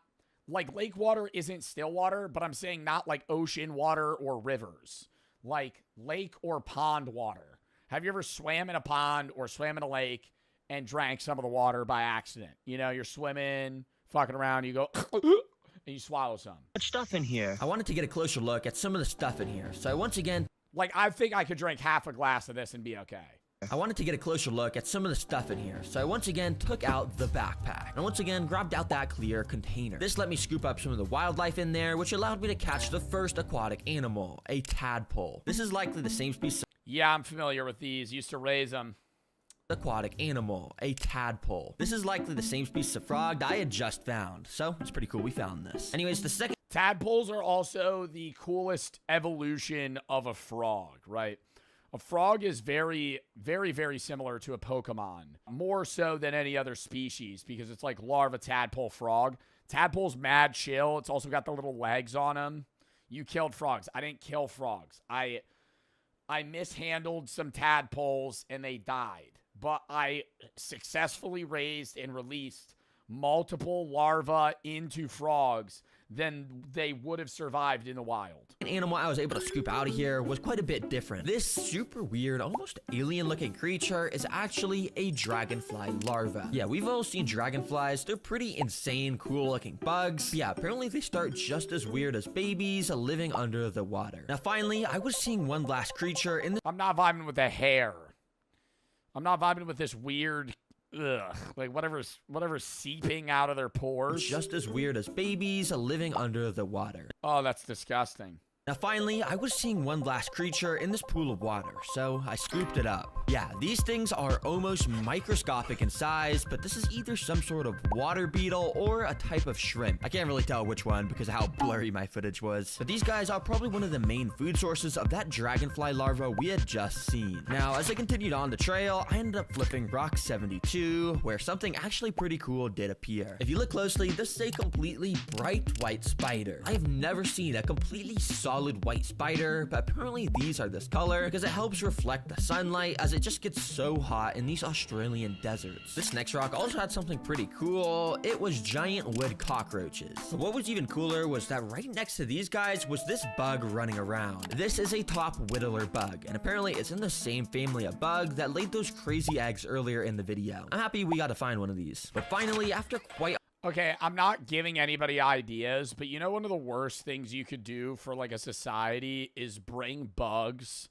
lake water isn't still water, but I'm saying not ocean water or rivers, lake or pond water. Have you ever swam in a pond or swam in a lake and drank some of the water by accident? You're swimming, fucking around, you go, and you swallow some. Much stuff in here. I wanted to get a closer look at some of the stuff in here, so once again... I think I could drink half a glass of this and be okay. I wanted to get a closer look at some of the stuff in here, so I once again took out the backpack, and once again grabbed out that clear container. This let me scoop up some of the wildlife in there, which allowed me to catch the first aquatic animal, a tadpole. This is likely the same species. Yeah, I'm familiar with these. Used to raise them. Aquatic animal, a tadpole. This is likely the same species of frog that I had just found, so it's pretty cool we found this. Anyways, the second... Tadpoles are also the coolest evolution of a frog, right? A frog is very, very, very similar to a Pokemon, more so than any other species because it's larva tadpole frog. Tadpole's mad chill. It's also got the little legs on them. You killed frogs. I didn't kill frogs. I mishandled some tadpoles and they died, but I successfully raised and released multiple larvae into frogs then they would have survived in the wild. An animal I was able to scoop out of here was quite a bit different. This super weird, almost alien-looking creature is actually a dragonfly larva. Yeah, we've all seen dragonflies. They're pretty insane, cool-looking bugs. But yeah, apparently they start just as weird as babies living under the water. Now, finally, I was seeing one last creature in the... I'm not vibing with the hair. I'm not vibing with this weird... Ugh, whatever's seeping out of their pores. Just as weird as babies living under the water. Oh, that's disgusting. Now finally, I was seeing one last creature in this pool of water, so I scooped it up. Yeah, these things are almost microscopic in size, but this is either some sort of water beetle or a type of shrimp. I can't really tell which one because of how blurry my footage was. But these guys are probably one of the main food sources of that dragonfly larva we had just seen. Now, as I continued on the trail, I ended up flipping rock 72, where something actually pretty cool did appear. If you look closely, this is a completely bright white spider. I have never seen a completely solid white spider, but apparently these are this color because it helps reflect the sunlight as it just gets so hot in these Australian deserts. This next rock also had something pretty cool. It was giant wood cockroaches. But what was even cooler was that right next to these guys was this bug running around. This is a top whittler bug, and apparently it's in the same family of bug that laid those crazy eggs earlier in the video. I'm happy we got to find one of these. But finally, after quite Okay, I'm not giving anybody ideas, but you know one of the worst things you could do for like a society is bring bugs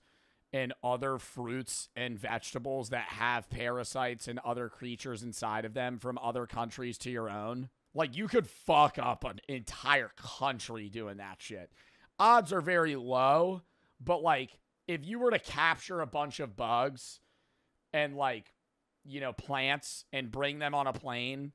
and other fruits and vegetables that have parasites and other creatures inside of them from other countries to your own. Like, you could fuck up an entire country doing that shit. Odds are very low, but like, if you were to capture a bunch of bugs and like, you know, plants and bring them on a plane,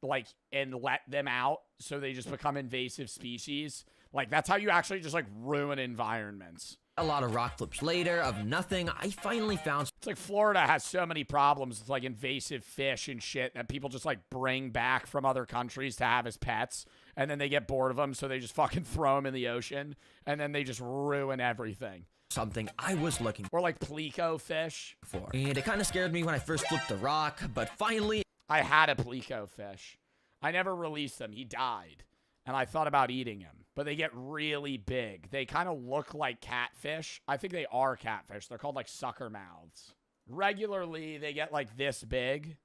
like, and let them out so they just become invasive species. Like, that's how you actually just, like, ruin environments. a lot of rock flips later of nothing, I finally found... It's like Florida has so many problems with, like, invasive fish and shit that people just, like, bring back from other countries to have as pets, and then they get bored of them, so they just fucking throw them in the ocean, and then they just ruin everything. Something I was looking for, like Plico fish. And it kind of scared me when I first flipped the rock, but finally... I had a Plico fish. I never released him. He died. And I thought about eating him. But they get really big. They kind of look like catfish. I think they are catfish. They're called like sucker mouths. Regularly, they get like this big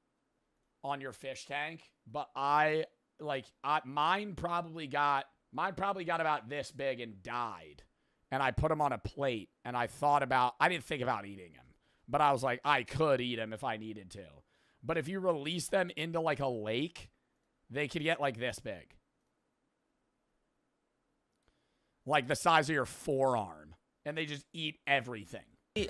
on your fish tank. But mine probably got about this big and died. And I put him on a plate. And I didn't think about eating him. But I was like, I could eat him if I needed to. But if you release them into like a lake, they could get like this big. Like the size of your forearm. And they just eat everything.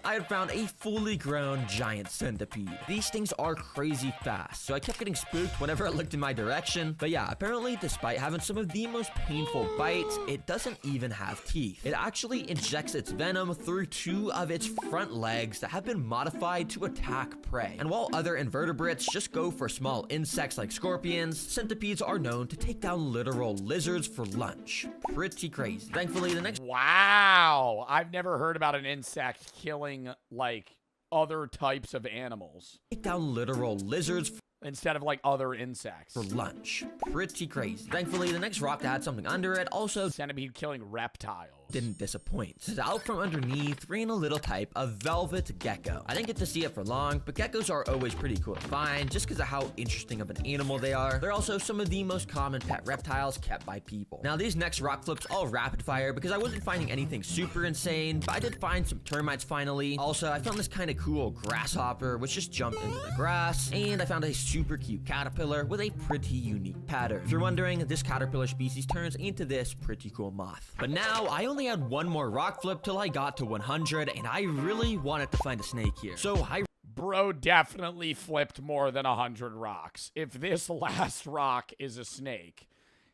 I had found a fully grown giant centipede. These things are crazy fast, so I kept getting spooked whenever it looked in my direction. But yeah, apparently despite having some of the most painful bites, it doesn't even have teeth. It actually injects its venom through 2 of its front legs that have been modified to attack prey. And while other invertebrates just go for small insects like scorpions, centipedes are known to take down literal lizards for lunch. Pretty crazy. Thankfully, the next... Wow! I've never heard about an insect killing, like, other types of animals. Take down literal lizards instead of, like, other insects. For lunch. Pretty crazy. Thankfully, the next rock that had something under it also... Centipede killing reptiles. Didn't disappoint. Out from underneath ran a little type of velvet gecko. I didn't get to see it for long, but geckos are always pretty cool to find just because of how interesting of an animal they are. They're also some of the most common pet reptiles kept by people. Now, these next rock flips all rapid fire because I wasn't finding anything super insane, but I did find some termites finally. Also, I found this kind of cool grasshopper, which just jumped into the grass, and I found a super cute caterpillar with a pretty unique pattern. If you're wondering, this caterpillar species turns into this pretty cool moth. But now, I only had one more rock flip till I got to 100, and I really wanted to find a snake here. So Bro definitely flipped more than 100 rocks. If this last rock is a snake,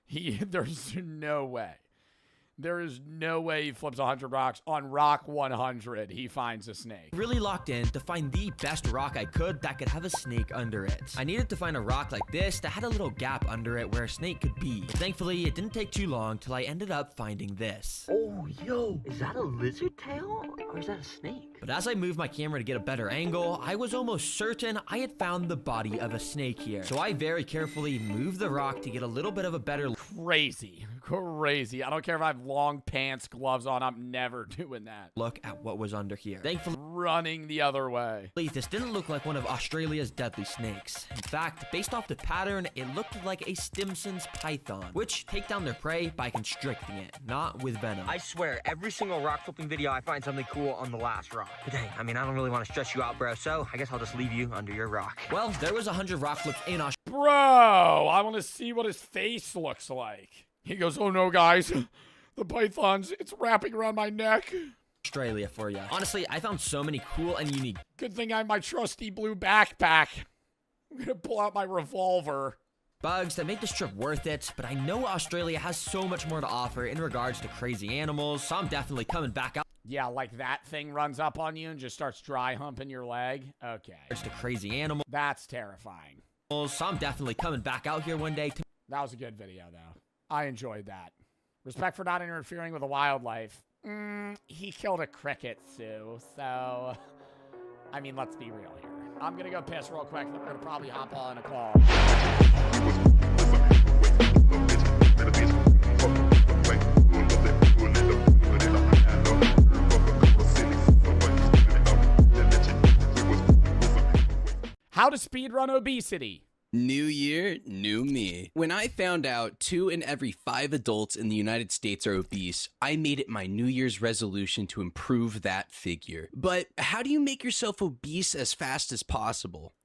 there's no way. There is no way he flips 100 rocks. On rock 100, he finds a snake. Really locked in to find the best rock I could that could have a snake under it. I needed to find a rock like this that had a little gap under it where a snake could be. Thankfully, it didn't take too long till I ended up finding this. Oh, yo, is that a lizard tail or is that a snake? But as I moved my camera to get a better angle, I was almost certain I had found the body of a snake here. So I very carefully moved the rock to get a little bit of a better... Crazy. I don't care if I have long pants, gloves on. I'm never doing that. Look at what was under here. Thankfully, running the other way. This didn't look like one of Australia's deadly snakes. In fact, based off the pattern, it looked like a Stimson's python, which take down their prey by constricting it, not with venom. I swear, every single rock flipping video, I find something cool on the last rock. But dang, I mean, I don't really want to stress you out, bro, so I guess I'll just leave you under your rock. Well, there was 100 rock flips in Australia. Bro, I want to see what his face looks like. He goes, oh no, guys. The pythons, it's wrapping around my neck. Australia for you. Honestly, I found so many cool and unique Good thing I have my trusty blue backpack. I'm gonna pull out my revolver. bugs that make this trip worth it, but I know Australia has so much more to offer in regards to crazy animals, so I'm definitely coming back out. Yeah, like that thing runs up on you and just starts dry humping your leg. Okay. It's the crazy animals. That's terrifying. So I'm definitely coming back out here one day. That was a good video, though. I enjoyed that. Respect for not interfering with the wildlife. He killed a cricket, Sue, so... I mean, let's be real here. I'm going to go piss real quick, then we're going to probably hop on a call. How to speedrun obesity. New year, new me. When I found out 2 in every 5 adults in the United States are obese, I made it my New Year's resolution to improve that figure. But how do you make yourself obese as fast as possible?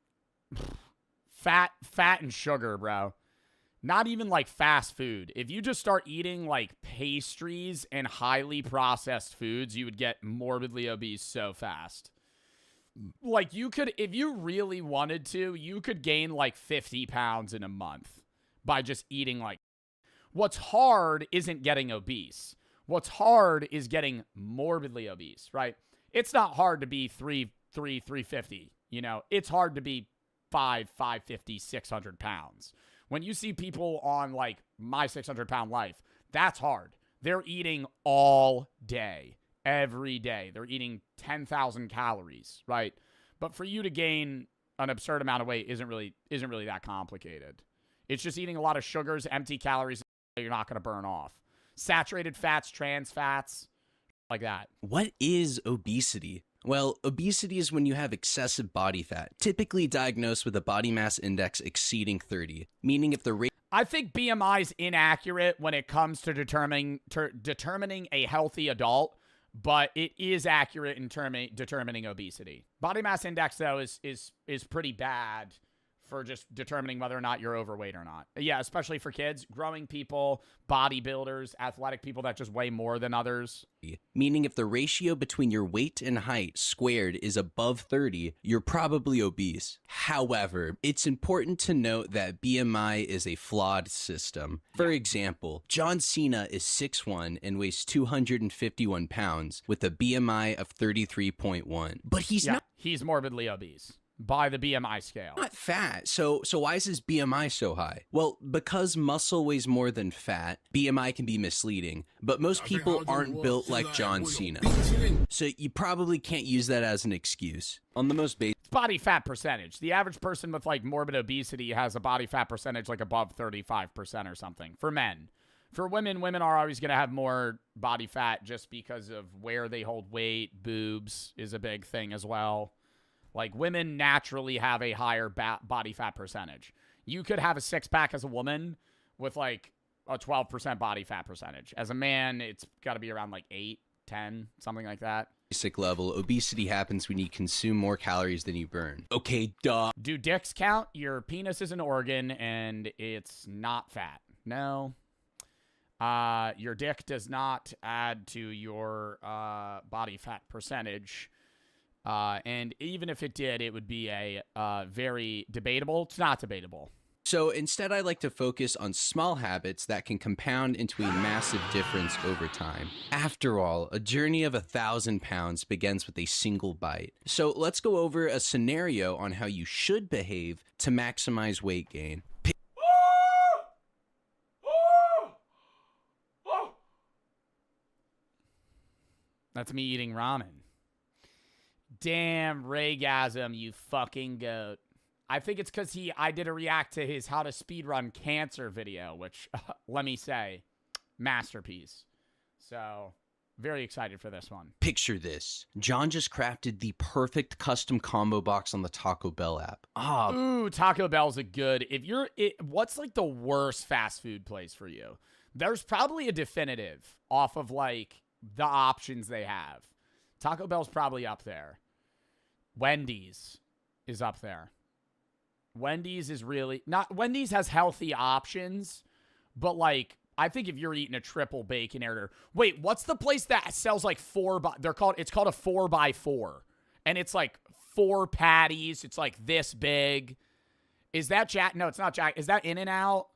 Fat and sugar, bro. Not even like fast food. If you just start eating like pastries and highly processed foods, you would get morbidly obese so fast. Like, you could, if you really wanted to, you could gain like 50 pounds in a month by just eating like. What's hard isn't getting obese. What's hard is getting morbidly obese, right? It's not hard to be 350, you know? It's hard to be 550, 600 pounds. When you see people on like My 600-Pound Life, that's hard. They're eating all day. Every day. They're eating 10,000 calories, right? But for you to gain an absurd amount of weight isn't really that complicated. It's just eating a lot of sugars, empty calories that you're not going to burn off. Saturated fats, trans fats, like that. What is obesity? Well, obesity is when you have excessive body fat, typically diagnosed with a body mass index exceeding 30, meaning if the rate... I think BMI is inaccurate when it comes to determining a healthy adult, but it is accurate in determining obesity. Body mass index, though, is pretty bad for just determining whether or not you're overweight or not. Yeah, especially for kids, growing people, bodybuilders, athletic people that just weigh more than others. Meaning if the ratio between your weight and height squared is above 30, you're probably obese. However, it's important to note that BMI is a flawed system. For example, John Cena is 6'1" and weighs 251 pounds with a BMI of 33.1. But he's not... He's morbidly obese. By the BMI scale. Not fat. So why is his BMI so high? Well, because muscle weighs more than fat, BMI can be misleading. But most people aren't built like John Cena. So you probably can't use that as an excuse. On the most basic... Body fat percentage. The average person with like morbid obesity has a body fat percentage like above 35% or something. For men. For women, women are always going to have more body fat just because of where they hold weight. Boobs is a big thing as well. Like, women naturally have a higher body fat percentage. You could have a six-pack as a woman with, like, a 12% body fat percentage. As a man, it's got to be around, like, 8, 10, something like that. Basic level, obesity happens when you consume more calories than you burn. Okay, duh. Do dicks count? Your penis is an organ, and it's not fat. No. Your dick does not add to your body fat percentage. And even if it did, it would be a very debatable. It's not debatable. So instead, I like to focus on small habits that can compound into a massive difference over time. After all, a journey of 1,000 pounds begins with a single bite. So let's go over a scenario on how you should behave to maximize weight gain. That's me eating ramen. Damn, Raygasm, you fucking goat. I think it's because I did a react to his how to speedrun cancer video, which, let me say, masterpiece. So, very excited for this one. Picture this. John just crafted the perfect custom combo box on the Taco Bell app. Ooh, Taco Bell's a good... what's like the worst fast food place for you? There's probably a definitive off of like the options they have. Taco Bell's probably up there. Wendy's is up there. Wendy's is really not... Wendy's has healthy options, but like I think if you're eating a triple Baconator, wait, what's the place that sells like it's called a 4x4, and it's like 4 patties. It's like this big. Is that Jack? No, it's not Jack. Is that In-N-Out?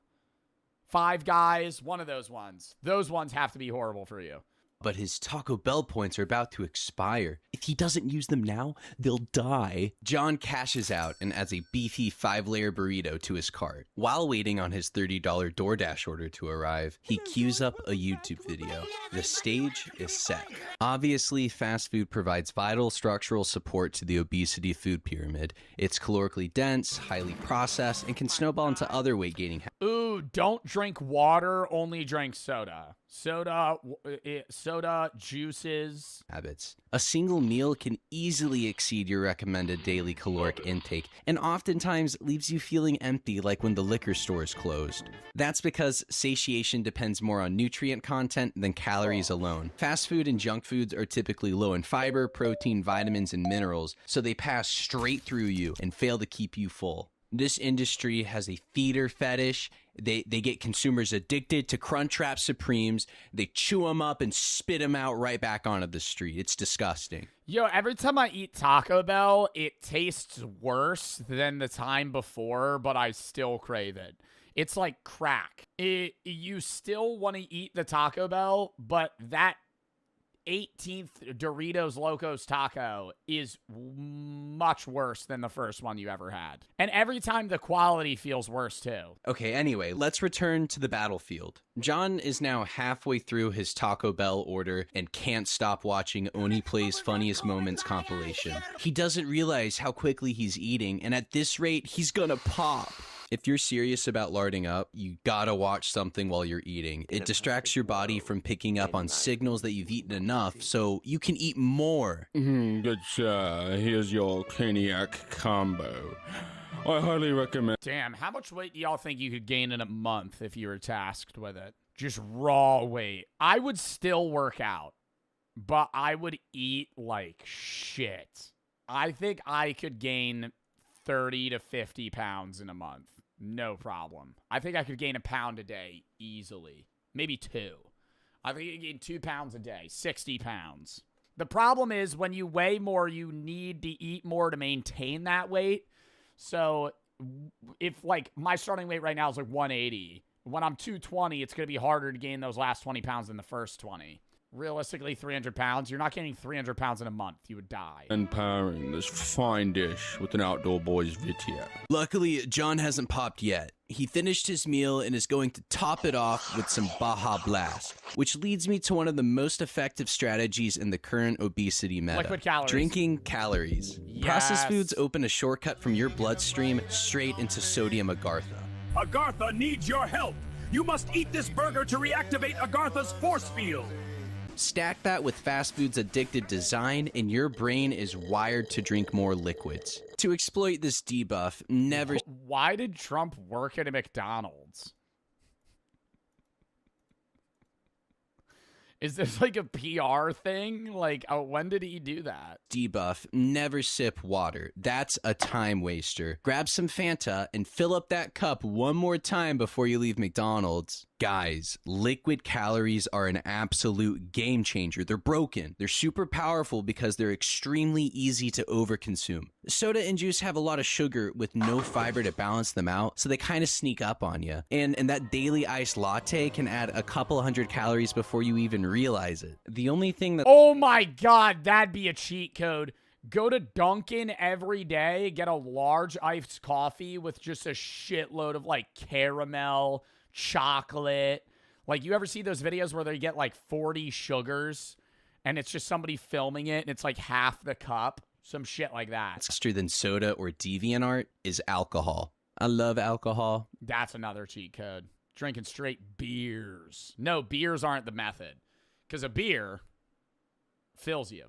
Five Guys? One of those ones. Those ones have to be horrible for you. But his Taco Bell points are about to expire. If he doesn't use them now, they'll die. John cashes out and adds a beefy 5-layer burrito to his cart. While waiting on his $30 DoorDash order to arrive, he queues up a YouTube video. The stage is set. Obviously, fast food provides vital structural support to the obesity food pyramid. It's calorically dense, highly processed, and can snowball into other weight-gaining habits. Ooh, don't drink water, only drink soda. Soda, juices. Habits. A single meal can easily exceed your recommended daily caloric intake, and oftentimes leaves you feeling empty like when the liquor store is closed. That's because satiation depends more on nutrient content than calories alone. Fast food and junk foods are typically low in fiber, protein, vitamins, and minerals, so they pass straight through you and fail to keep you full. This industry has a feeder fetish. They get consumers addicted to Crunchwrap Supremes. They chew them up and spit them out right back onto the street. It's disgusting. Yo, every time I eat Taco Bell, it tastes worse than the time before, but I still crave it. It's like crack. You still want to eat the Taco Bell, but that 18th Doritos Locos Taco is much worse than the first one you ever had. And every time the quality feels worse too. Okay, anyway, let's return to the battlefield. John is now halfway through his Taco Bell order and can't stop watching Oni Plays Funniest Moments compilation. He doesn't realize how quickly he's eating, and at this rate, he's gonna pop. If you're serious about larding up, you gotta watch something while you're eating. It distracts your body from picking up on signals that you've eaten enough, so you can eat more. Good sir, here's your Caniac combo. I highly recommend. Damn, how much weight do y'all think you could gain in a month if you were tasked with it? Just raw weight. I would still work out, but I would eat like shit. I think I could gain 30 to 50 pounds in a month. No problem. I think I could gain a pound a day easily. Maybe 2. I think you can gain 2 pounds a day, 60 pounds. The problem is when you weigh more, you need to eat more to maintain that weight. So if like my starting weight right now is like 180, when I'm 220, it's going to be harder to gain those last 20 pounds than the first 20. Realistically, 300 pounds. You're not gaining 300 pounds in a month. You would die. Empowering this fine dish with an Outdoor Boys video. Luckily, John hasn't popped yet. He finished his meal and is going to top it off with some Baja Blast, which leads me to one of the most effective strategies in the current obesity meta. Liquid calories. Drinking calories. Yes. Processed foods open a shortcut from your bloodstream straight into sodium agartha. Agartha needs your help. You must eat this burger to reactivate Agartha's force field. Stack that with fast food's addictive design, and your brain is wired to drink more liquids. To exploit this debuff, never... Why did Trump work at a McDonald's? Is this like a PR thing? Like, when did he do that? Debuff, never sip water. That's a time waster. Grab some Fanta and fill up that cup one more time before you leave McDonald's. Guys, liquid calories are an absolute game changer. They're broken. They're super powerful because they're extremely easy to overconsume. Soda and juice have a lot of sugar with no fiber to balance them out, so they kind of sneak up on you. And that daily iced latte can add a couple hundred calories before you even realize it. The only thing that... Oh my god, that'd be a cheat code. Go to Dunkin' every day, get a large iced coffee with just a shitload of like caramel, chocolate. Like, you ever see those videos where they get like 40 sugars and it's just somebody filming it and it's like half the cup? Some shit like that. Faster than soda or DeviantArt is alcohol. I love alcohol. That's another cheat code. Drinking straight beers. No, beers aren't the method. Because a beer fills you.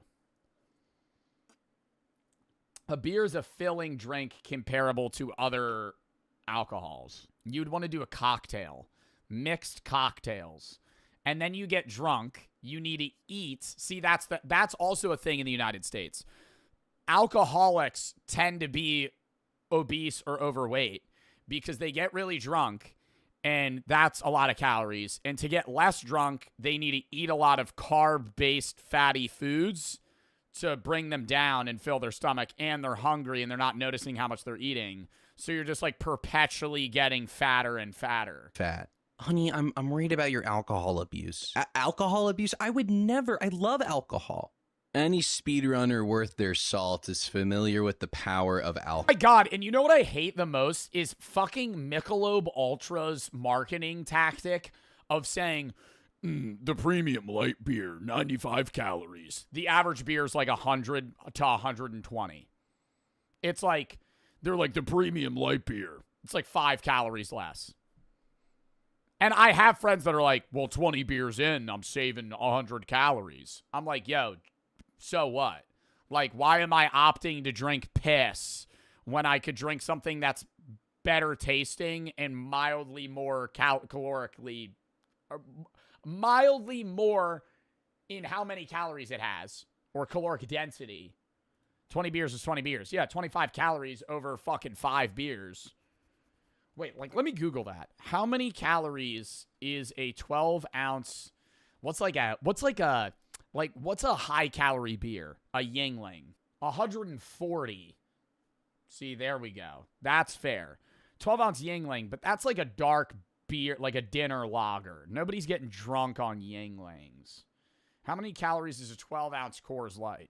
A beer is a filling drink comparable to other alcohols. You'd want to do a cocktail. Mixed cocktails. And then you get drunk. You need to eat. See, that's also a thing in the United States. Alcoholics tend to be obese or overweight because they get really drunk And that's a lot of calories. And to get less drunk, they need to eat a lot of carb-based fatty foods to bring them down and fill their stomach. And they're hungry and they're not noticing how much they're eating. So you're just like perpetually getting fatter and fatter. Fat. Honey, I'm worried about your alcohol abuse. Alcohol abuse? I would never. I love alcohol. Any speedrunner worth their salt is familiar with the power of alcohol. Oh my God, and you know what I hate the most is fucking Michelob Ultra's marketing tactic of saying, the premium light beer, 95 calories. The average beer is like 100 to 120. It's like, they're like, the premium light beer. It's like 5 calories less. And I have friends that are like, well, 20 beers in, I'm saving 100 calories. I'm like, yo, so what? Like, why am I opting to drink piss when I could drink something that's better tasting and mildly more calorically, or mildly more in how many calories it has, or caloric density? 20 beers is 20 beers. Yeah, 25 calories over fucking 5 beers. Wait, like, let me Google that. How many calories is a 12-ounce... What's a high-calorie beer? A Yingling. 140. See, there we go. That's fair. 12-ounce Yingling, but that's like a dark beer, like a dinner lager. Nobody's getting drunk on Yinglings. How many calories is a 12-ounce Coors Light?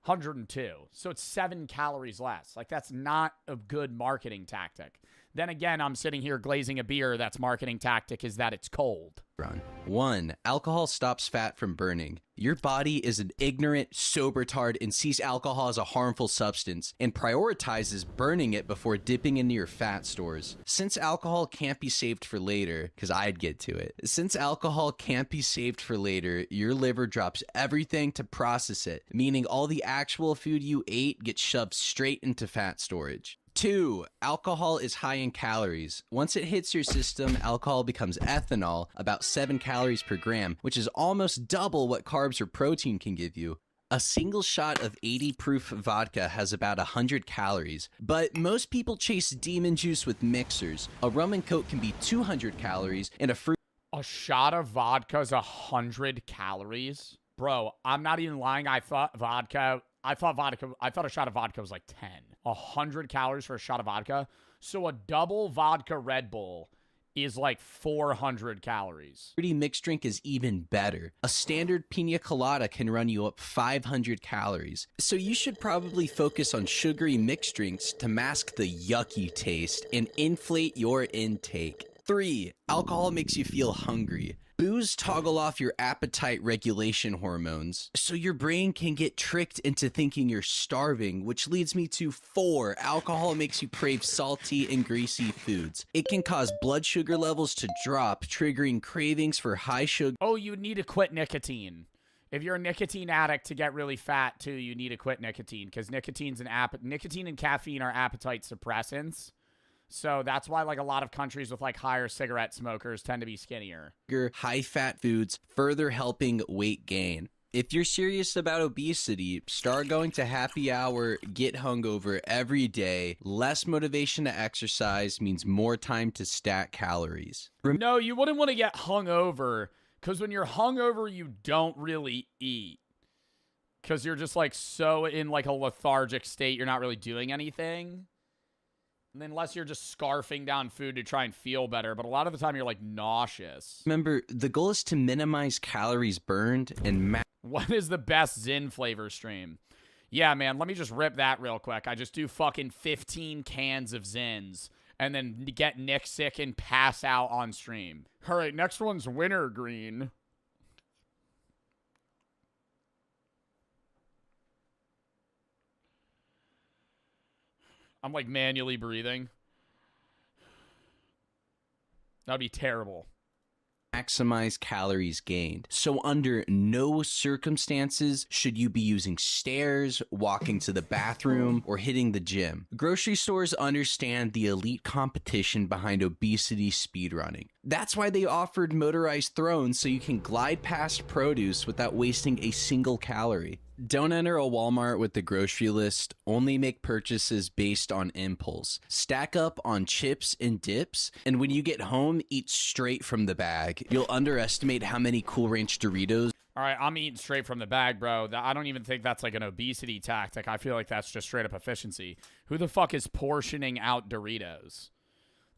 102. So it's 7 calories less. Like, that's not a good marketing tactic. Then again, I'm sitting here glazing a beer that's marketing tactic is that it's cold. 1. Alcohol stops fat from burning. Your body is an ignorant, sober tard and sees alcohol as a harmful substance and prioritizes burning it before dipping into your fat stores. Since alcohol can't be saved for later, because I'd get to it. Since alcohol can't be saved for later, your liver drops everything to process it, meaning all the actual food you ate gets shoved straight into fat storage. 2. Alcohol is high in calories. Once it hits your system, alcohol becomes ethanol, about 7 calories per gram, which is almost double what carbs or protein can give you. A single shot of 80 proof vodka has about 100 calories, but most people chase demon juice with mixers. A rum and coke can be 200 calories, and a fruit... A shot of vodka is 100 calories? Bro, I'm not even lying. I thought a shot of vodka was like 10. 100 calories for a shot of vodka. So a double vodka Red Bull is like 400 calories. Fruity mixed drink is even better. A standard pina colada can run you up 500 calories. So you should probably focus on sugary mixed drinks to mask the yucky taste and inflate your intake. 3. Alcohol makes you feel hungry. Booze toggle off your appetite regulation hormones, so your brain can get tricked into thinking you're starving, which leads me to 4. Alcohol makes you crave salty and greasy foods. It can cause blood sugar levels to drop, triggering cravings for high sugar. Oh, you need to quit nicotine. If you're a nicotine addict to get really fat too, you need to quit nicotine, because nicotine and caffeine are appetite suppressants. So that's why, like, a lot of countries with, like, higher cigarette smokers tend to be skinnier. High-fat foods further helping weight gain. If you're serious about obesity, start going to happy hour, get hungover every day. Less motivation to exercise means more time to stack calories. No, you wouldn't want to get hungover, because when you're hungover, you don't really eat. Because you're just, like, so in, like, a lethargic state, you're not really doing anything. Unless you're just scarfing down food to try and feel better. But a lot of the time, you're, like, nauseous. Remember, the goal is to minimize calories burned and... What is the best Zyn flavor stream? Yeah, man, let me just rip that real quick. I just do fucking 15 cans of Zyns and then get Nick sick and pass out on stream. All right, next one's wintergreen. I'm, like, manually breathing. That'd be terrible. Maximize calories gained. So under no circumstances should you be using stairs, walking to the bathroom, or hitting the gym. Grocery stores understand the elite competition behind obesity speedrunning. That's why they offered motorized thrones, so you can glide past produce without wasting a single calorie. Don't enter a Walmart with the grocery list. Only make purchases based on impulse. Stack up on chips and dips, and when you get home, eat straight from the bag. You'll underestimate how many Cool Ranch Doritos. All right, I'm eating straight from the bag, bro. I don't even think that's like an obesity tactic. I feel like that's just straight up efficiency. Who the fuck is portioning out Doritos?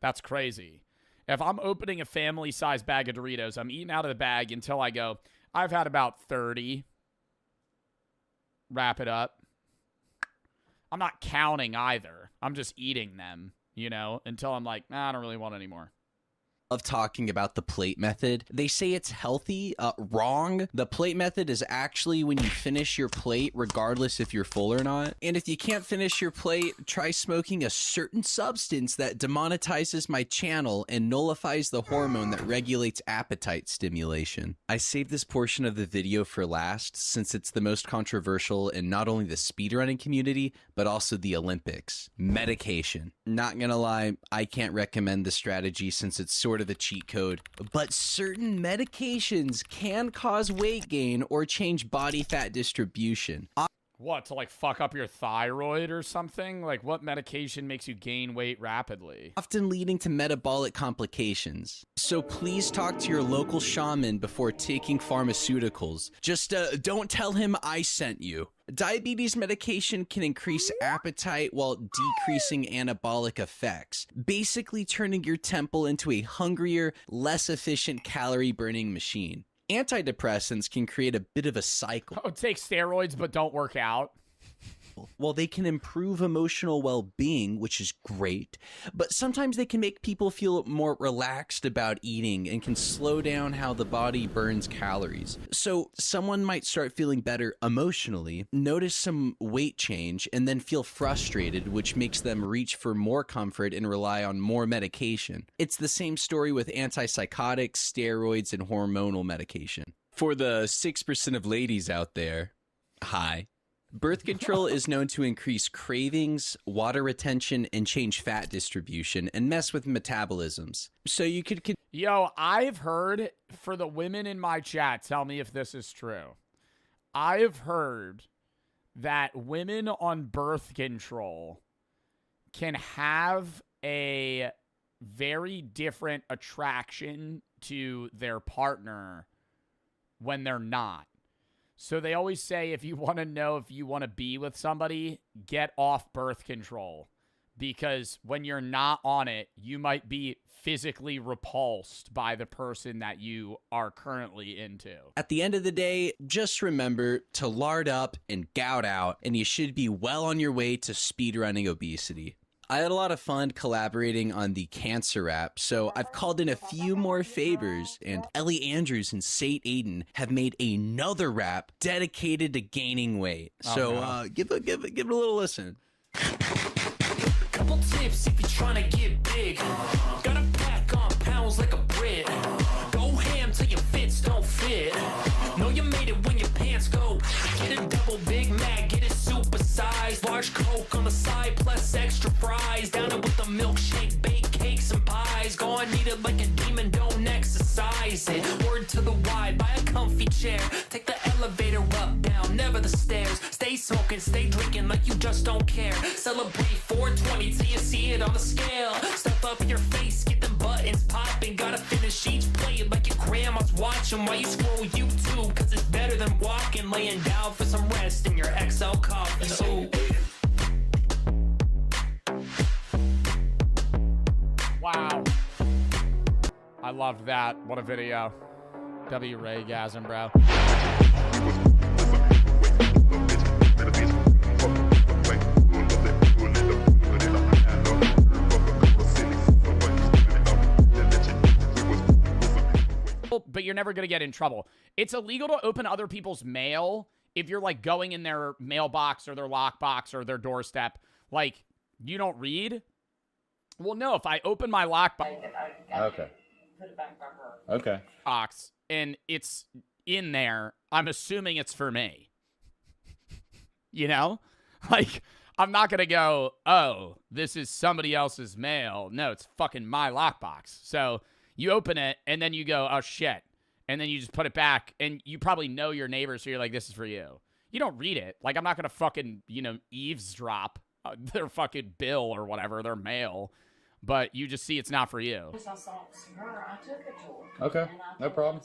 That's crazy. If I'm opening a family-sized bag of Doritos, I'm eating out of the bag until I go, I've had about 30. Wrap it up. I'm not counting either. I'm just eating them, you know, until I'm like, nah, I don't really want any more. Of talking about the plate method. They say it's healthy. Wrong. The plate method is actually when you finish your plate, regardless if you're full or not. And if you can't finish your plate, try smoking a certain substance that demonetizes my channel and nullifies the hormone that regulates appetite stimulation. I saved this portion of the video for last since it's the most controversial in not only the speedrunning community, but also the Olympics. Medication. Not gonna lie, I can't recommend the strategy since it's sort of a cheat code, but certain medications can cause weight gain or change body fat distribution. What, to like fuck up your thyroid or something? Like what medication makes you gain weight rapidly? Often leading to metabolic complications. So please talk to your local shaman before taking pharmaceuticals. Just don't tell him I sent you. Diabetes medication can increase appetite while decreasing anabolic effects, basically turning your temple into a hungrier, less efficient calorie-burning machine. Antidepressants can create a bit of a cycle. Oh, take steroids but don't work out. Well, they can improve emotional well-being, which is great, but sometimes they can make people feel more relaxed about eating and can slow down how the body burns calories. So someone might start feeling better emotionally, notice some weight change, and then feel frustrated, which makes them reach for more comfort and rely on more medication. It's the same story with antipsychotics, steroids, and hormonal medication. For the 6% of ladies out there, hi. Birth control is known to increase cravings, water retention, and change fat distribution, and mess with metabolisms. So you could... Yo, I've heard, for the women in my chat, tell me if this is true. I've heard that women on birth control can have a very different attraction to their partner when they're not. So they always say if you want to know if you want to be with somebody, get off birth control. Because when you're not on it, you might be physically repulsed by the person that you are currently into. At the end of the day, just remember to lard up and gout out, and you should be well on your way to speedrunning obesity. I had a lot of fun collaborating on the cancer app, so I've called in a few more favors, and Ellie Andrews and Sate Aiden have made another rap dedicated to gaining weight. So give it a little listen. Couple tips if you're trying to get big. Gotta pack on pounds like a Brit. Go ham till your fits don't fit. Know you made it when your pants go. Get a double Big Mac, get it super size. Large Coke on the side plus extra fries. Down it with the milkshake, baked cakes and pies. Go on, eat it like a demon, don't exercise it. Word to the wide, buy a comfy chair. Take the elevator up, down, never the stairs. Stay smoking, stay drinking like you just don't care. Celebrate 420 till you see it on the scale. Step up your face, get them buttons popping. Gotta finish each plate like your grandma's watching while you scroll YouTube. Cause it's better than walking, laying down for some rest in your XL coffin. Ooh. Wow. I loved that. What a video. W-Raygasm, bro. But you're never going to get in trouble. It's illegal to open other people's mail if you're like going in their mailbox or their lockbox or their doorstep. Like, you don't read? Well, no, if I open my lockbox. Okay. Okay. Box and it's in there, I'm assuming it's for me. You know? Like, I'm not going to go, oh, this is somebody else's mail. No, it's fucking my lockbox. So You open it, and then you go, oh, shit. And then you just put it back, and you probably know your neighbor, so you're like, this is for you. You don't read it. Like, I'm not going to fucking, you know, eavesdrop their fucking bill or whatever, their mail. But you just see it's not for you. I saw her, I took it to her. Okay, And I no told her, problem.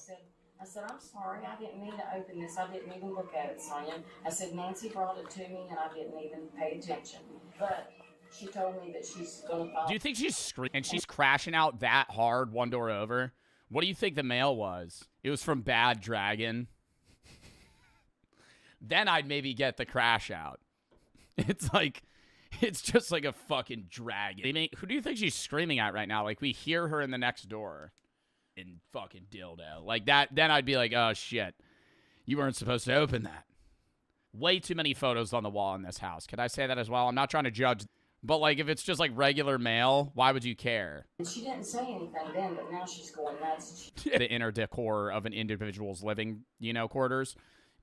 I said, I'm sorry, I didn't mean to open this. I didn't even look at it, Sonia. I said, Nancy brought it to me, and I didn't even pay attention. But she told me that she's going to follow. Do you think she's screaming and she's crashing out that hard one door over? What do you think the mail was? It was from Bad Dragon. Then I'd maybe get the crash out. It's like, it's just like a fucking dragon. I mean, who do you think she's screaming at right now? Like, we hear her in the next door. In fucking dildo. Like that, then I'd be like, oh shit. You weren't supposed to open that. Way too many photos on the wall in this house. Could I say that as well? I'm not trying to judge. But like, if it's just like regular mail, why would you care? And she didn't say anything then, but now she's going nuts. The inner decor of an individual's living, you know, quarters.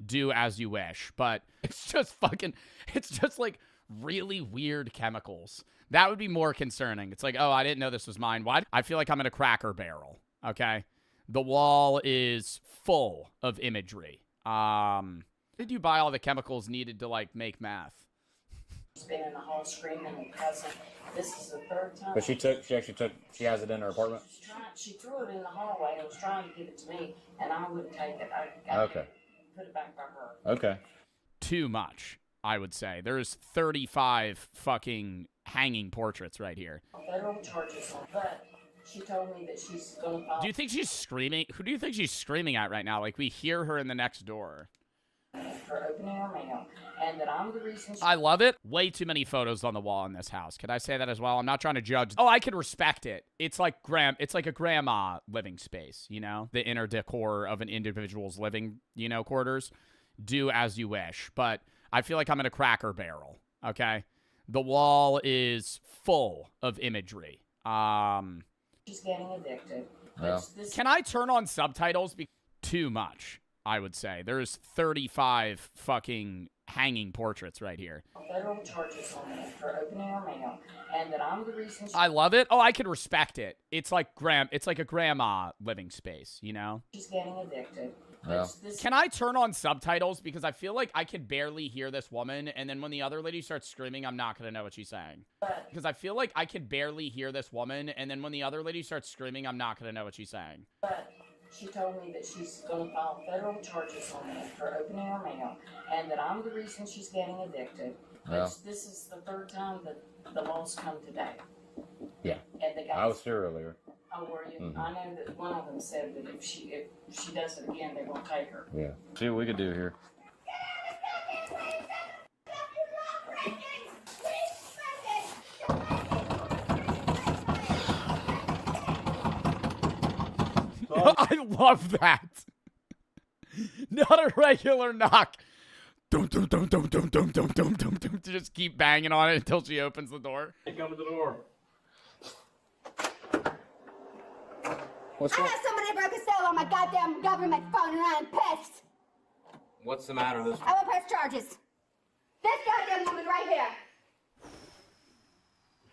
Do as you wish. But it's just fucking, it's just like really weird chemicals. That would be more concerning. It's like, oh, I didn't know this was mine. Why? I feel like I'm in a Cracker Barrel. Okay? The wall is full of imagery. Did you buy all the chemicals needed to, like, make meth? She's been in the hall screaming and cussing. This is the third time. But she has it in her apartment? She threw it in the hallway and was trying to give it to me, and I wouldn't take it. I Okay. Put it back by her. Okay. Too much, I would say. There's 35 fucking hanging portraits right here. Federal charges on, but she told me that she's going to follow. Do you think she's screaming? Who do you think she's screaming at right now? Like, we hear her in the next door. For opening her mail, and that I'm the reason. I love it. Way too many photos on the wall in this house. Could I say that as well? I'm not trying to judge. Oh, I can respect it. It's like it's like a grandma living space, you know? The inner decor of an individual's living, you know, quarters. Do as you wish. But I feel like I'm in a Cracker Barrel, okay? The wall is full of imagery. She's getting addicted. Yeah. Can I turn on subtitles? Too much, I would say. There's 35 fucking hanging portraits right here. Federal charges on me for opening her mail, and that I'm the reason. I love it. Oh, I can respect it. It's like a grandma living space, you know? She's getting addicted. Yeah. Can I turn on subtitles? Because I feel like I can barely hear this woman, and then when the other lady starts screaming, I'm not going to know what she's saying. Because I feel like I can barely hear this woman, and then when the other lady starts screaming, I'm not going to know what she's saying. But she told me that she's going to file federal charges on me for opening her mail, and that I'm the reason she's getting addicted. Yeah. This is the third time that the law's come today. Yeah. And the guys, I was here earlier. Oh, were you? Mhm. I know that one of them said that if she does it again, they're going to take her. Yeah. See what we could do here. I love that. Not a regular knock. Dum, dum, dum, dum, dum, dum, dum, dum, dum, dum, to just keep banging on it until she opens the door. Hey, come to the door. I have somebody broke a cell on my goddamn government phone and I'm pissed. What's the matter this I will press charges. This goddamn woman right here.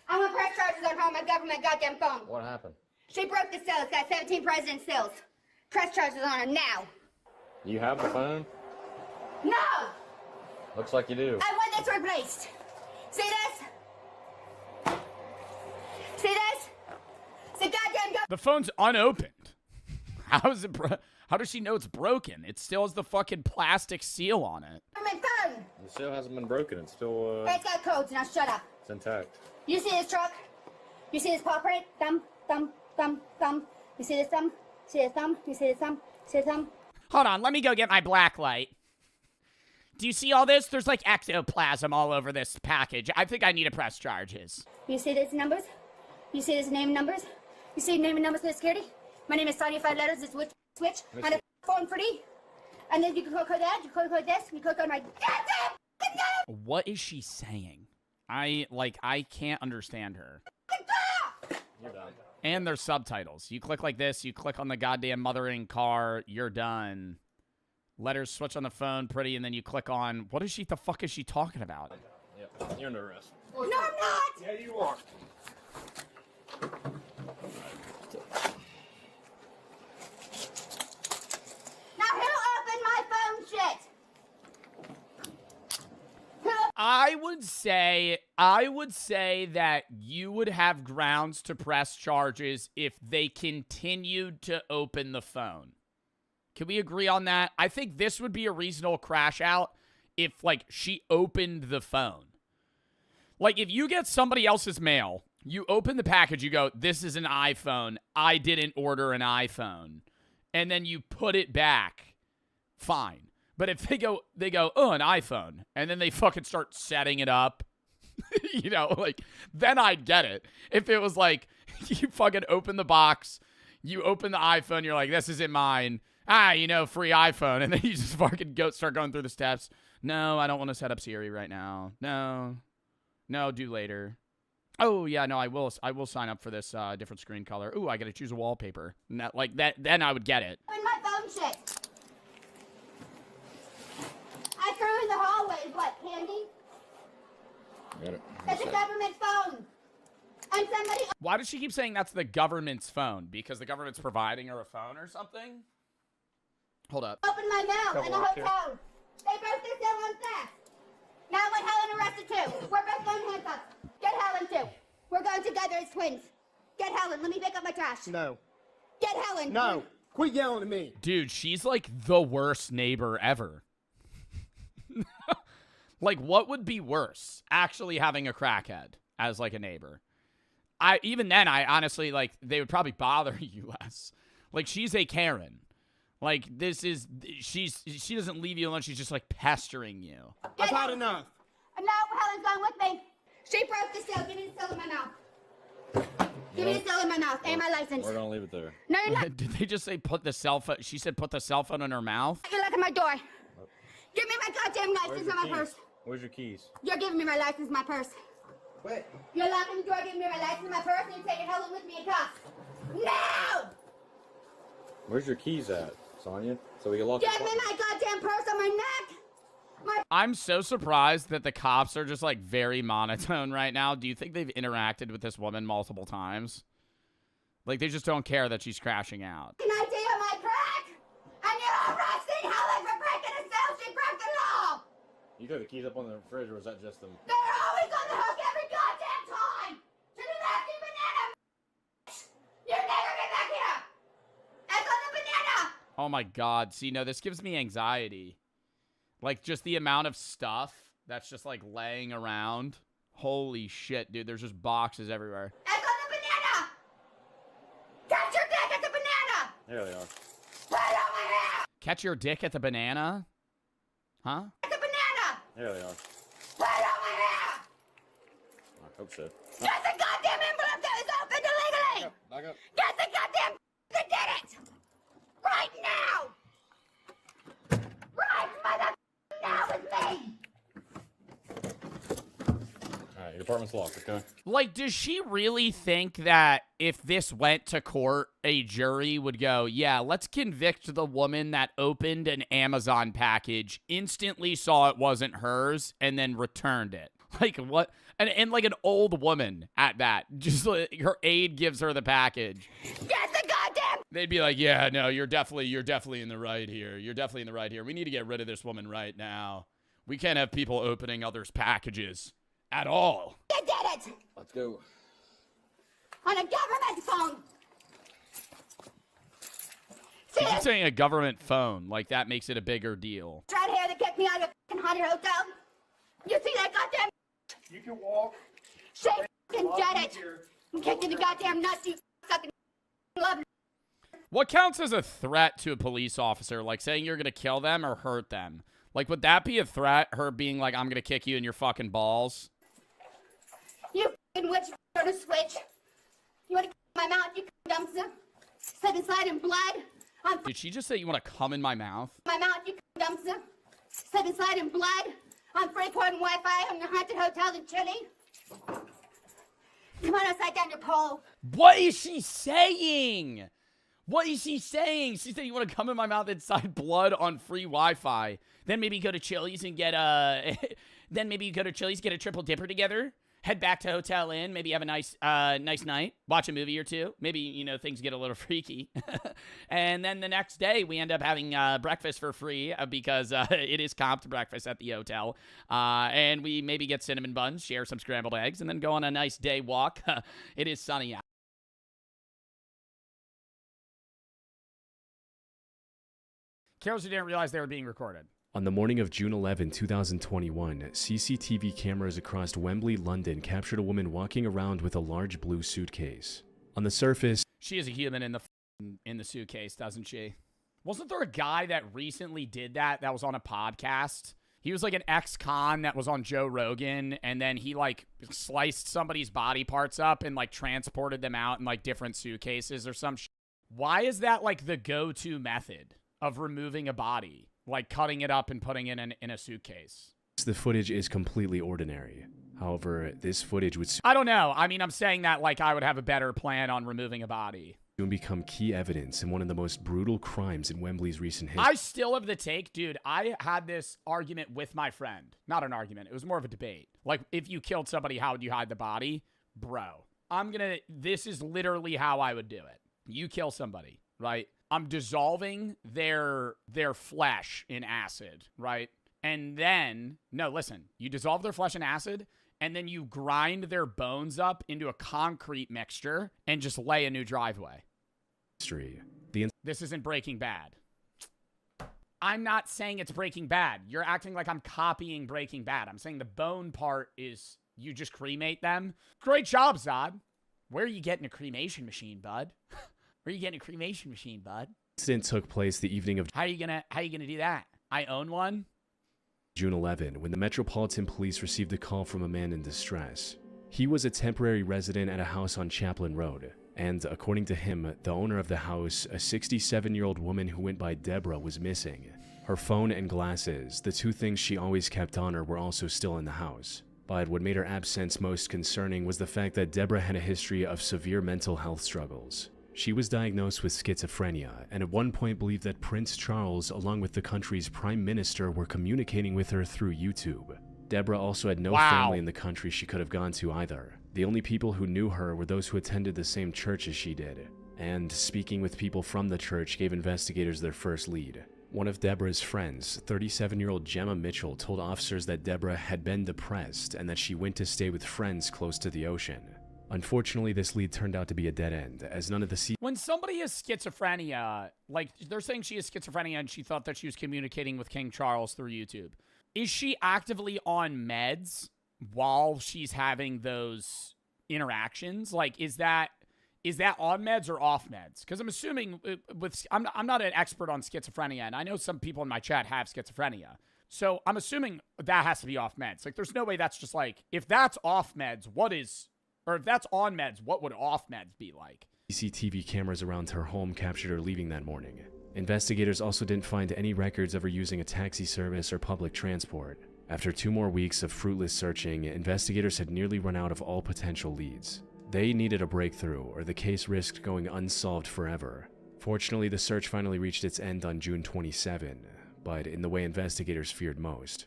I want to press charges on her on my government goddamn phone. What happened? She broke the cell. It's got 17 president seals. Press charges on her now. You have the phone? No! Looks like you do. I want this replaced. See this? See this? The goddamn The phone's unopened. How is it? How does she know it's broken? It still has the fucking plastic seal on it. government phone. The seal hasn't been broken. It's still, It's got codes. Now shut up. it's intact. You see this truck? You see this paw print? Thumb, thumb, thumb, thumb. You see this thumb? See this thumb? You see this thumb? See this thumb? Hold on, let me go get my black light. Do you see all this? There's like ectoplasm all over this package. I think I need to press charges. You see these numbers? You see this name and numbers? You see name and numbers for the security? My name is Sonia, 5 letters. It's switch. On a phone free. And then you can click on that. You click on this. You click on my goddamn name. What is she saying? I can't understand her. You're done. And there's subtitles. You click like this. You click on the goddamn mothering car. You're done. Letters switch on the phone, pretty, and then you click on. What is she? The fuck is she talking about? Yep. You're under arrest. No, I'm not. Yeah, you are. I would say that you would have grounds to press charges if they continued to open the phone. Can we agree on that? I think this would be a reasonable crash out if, like, she opened the phone. Like, if you get somebody else's mail, you open the package, you go, this is an iPhone. I didn't order an iPhone. And then you put it back. Fine. But if they go, oh, an iPhone. And then they fucking start setting it up. You know, like, then I'd get it. If it was like, you fucking open the box, you open the iPhone, you're like, this isn't mine. You know, free iPhone. And then you just fucking start going through the steps. No, I don't want to set up Siri right now. No, do later. Oh, yeah, no, I will sign up for this different screen color. Ooh, I got to choose a wallpaper. Like that, then I would get it. In my phone shit. I threw in the hallway. What, candy? Got it. That's a government phone. And somebody... Why does she keep saying that's the government's phone? Because the government's providing her a phone or something? Hold up. Open my mail in a hotel. They broke their cell on theft. Now I want Helen arrested too. We're both going handcuffs. Get Helen too. We're going together as twins. Get Helen. Let me pick up my trash. No. Get Helen. No. Quit yelling at me. Dude, she's like the worst neighbor ever. Like, what would be worse? Actually having a crackhead as like a neighbor. Even then, I honestly, like, they would probably bother you less. Like, she's a Karen. Like, she doesn't leave you alone. She's just, like, pestering you. I've had enough. No, Helen's going with me. She broke the seal. Give me the seal in my mouth. Give me the seal in my mouth and my license. We're gonna leave it there. No, you're not. Did they just say put the cell phone? She said put the cell phone in her mouth? You look at my door. Give me my goddamn license and my purse. Where's your keys? You're giving me my license and my purse. Wait. You're locking the door, giving me my license and my purse, and you're taking Helen with me in cuffs. No! Where's your keys at, Sonya? So we can lock Give me my goddamn purse on my neck! I'm so surprised that the cops are just, like, very monotone right now. Do you think they've interacted with this woman multiple times? Like, they just don't care that she's crashing out. An idea of my crack? And you're arresting Helen for breaking a cell. She broke the law! You threw the keys up on the fridge, or was that just them? They're always on the hook every goddamn time! To the left, you banana! You never get back here! That's on the banana! Oh, my God. See, no, this gives me anxiety. Like, just the amount of stuff that's just, like, laying around. Holy shit, dude. There's just boxes everywhere. That's on the banana! Catch your dick at the banana! There they are. Put it on my hair! Catch your dick at the banana? Huh? At the banana! There they are. Put it on my hair! I hope so. Get the goddamn envelope that is opened illegally! Back up. Get the goddamn that did it! Right now! Right, mother now with me! Alright, your apartment's locked, okay? Like, does she really think that if this went to court, a jury would go, yeah, let's convict the woman that opened an Amazon package, instantly saw it wasn't hers, and then returned it? Like, what? And like an old woman at that. Just like, her aide gives her the package. Get the goddamn... They'd be like, yeah, no, you're definitely in the right here. You're definitely in the right here. We need to get rid of this woman right now. We can't have people opening others' packages at all. You did it! Let's go. On a government phone! You keep saying a government phone, like that makes it a bigger deal. Right here that kicked me out of a haunted hotel. You see that goddamn... You can walk. She f***ing did it! And kicked in the goddamn nuts, you fucking love. What counts as a threat to a police officer? Like saying you're gonna kill them or hurt them? Like, would that be a threat? Her being like, I'm gonna kick you in your fucking balls? You f***ing witch, on a switch. You wanna my mouth, you dumpster? Slip and slide in blood. Did she just say you want to come in my mouth? My mouth, you dumpster. Slip and slide in blood. On Freeport and Wi-Fi on your haunted hotel in Chile. Come on, upside down your pole. What is she saying? What is she saying? She said you want to come in my mouth inside blood on free Wi-Fi. Then maybe go to Chili's and get a... then maybe you go to Chili's, get a triple dipper together. head back to Hotel Inn, maybe have a nice night, watch a movie or two. Maybe, you know, things get a little freaky. And then the next day, we end up having breakfast for free because it is comped breakfast at the hotel. And we maybe get cinnamon buns, share some scrambled eggs, and then go on a nice day walk. It is sunny out. Carols who didn't realize they were being recorded. On the morning of June 11, 2021, CCTV cameras across Wembley, London captured a woman walking around with a large blue suitcase. On the surface, she is a human in the suitcase, doesn't she? Wasn't there a guy that recently did that was on a podcast? He was like an ex-con that was on Joe Rogan, and then he like sliced somebody's body parts up and like transported them out in like different suitcases or some shit. Why is that like the go-to method of removing a body? Like cutting it up and putting it in a suitcase. the footage is completely ordinary. However, this footage would I don't know. I mean, I'm saying that like I would have a better plan on removing a body. soon become key evidence in one of the most brutal crimes in Wembley's recent history. I still have the take, dude. I had this argument with my friend. Not an argument. It was more of a debate. Like, if you killed somebody, how would you hide the body? Bro, this is literally how I would do it. You kill somebody, right? I'm dissolving their flesh in acid, right? And then, no, listen, you dissolve their flesh in acid, and then you grind their bones up into a concrete mixture and just lay a new driveway. This isn't Breaking Bad. I'm not saying it's Breaking Bad. You're acting like I'm copying Breaking Bad. I'm saying the bone part is you just cremate them. Great job, Zod. Where are you getting a cremation machine, bud? Where are you getting a cremation machine, bud? Incident took place the evening of How are you gonna do that? I own one. June 11, when the Metropolitan Police received a call from a man in distress. He was a temporary resident at a house on Chaplin Road, and according to him, the owner of the house, a 67-year-old woman who went by Deborah, was missing. Her phone and glasses, the two things she always kept on her, were also still in the house. But what made her absence most concerning was the fact that Deborah had a history of severe mental health struggles. She was diagnosed with schizophrenia, and at one point believed that Prince Charles, along with the country's prime minister, were communicating with her through YouTube. Deborah also had no family in the country she could have gone to either. The only people who knew her were those who attended the same church as she did. And speaking with people from the church gave investigators their first lead. One of Deborah's friends, 37-year-old Gemma Mitchell, told officers that Deborah had been depressed and that she went to stay with friends close to the ocean. Unfortunately, this lead turned out to be a dead end, as none of the When somebody has schizophrenia, like they're saying she has schizophrenia and she thought that she was communicating with King Charles through YouTube. Is she actively on meds while she's having those interactions? Like, is that on meds or off meds? Because I'm assuming I'm not an expert on schizophrenia, and I know some people in my chat have schizophrenia. So I'm assuming that has to be off meds. Like, there's no way that's just like, if that's off meds, or if that's on meds, what would off meds be like? CCTV cameras around her home captured her leaving that morning. Investigators also didn't find any records of her using a taxi service or public transport. After 2 more weeks of fruitless searching, investigators had nearly run out of all potential leads. They needed a breakthrough, or the case risked going unsolved forever. Fortunately, the search finally reached its end on June 27, but in the way investigators feared most.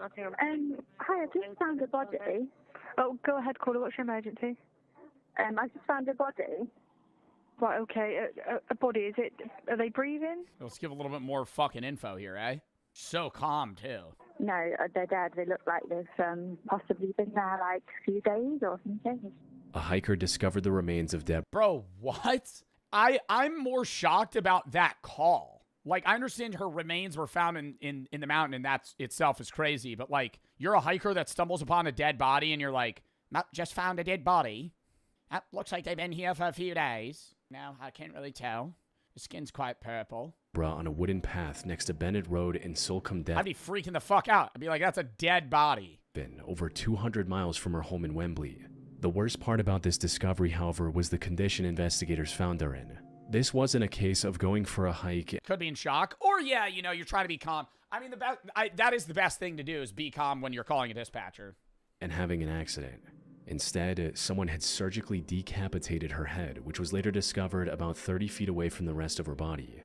Hi, I just found a body. Oh, go ahead, caller. What's your emergency? I just found a body. Right, okay. A body, are they breathing? Let's give a little bit more fucking info here, eh? So calm, too. No, they're dead. They look like they've possibly been there like a few days or something. A hiker discovered the remains of Deborah. Bro, what? I'm more shocked about that call. Like, I understand her remains were found in the mountain, and that itself is crazy. But, like, you're a hiker that stumbles upon a dead body, and you're like, just found a dead body. That looks like they've been here for a few days. No, I can't really tell. The skin's quite purple. On a wooden path next to Bennett Road in Solcombe, Devon. I'd be freaking the fuck out. I'd be like, that's a dead body. Over 200 miles from her home in Wembley. The worst part about this discovery, however, was the condition investigators found her in. This wasn't a case of going for a hike. Could be in shock. Or, yeah, you're trying to be calm. I mean, that is the best thing to do, is be calm when you're calling a dispatcher. And having an accident. Instead, someone had surgically decapitated her head, which was later discovered about 30 feet away from the rest of her body.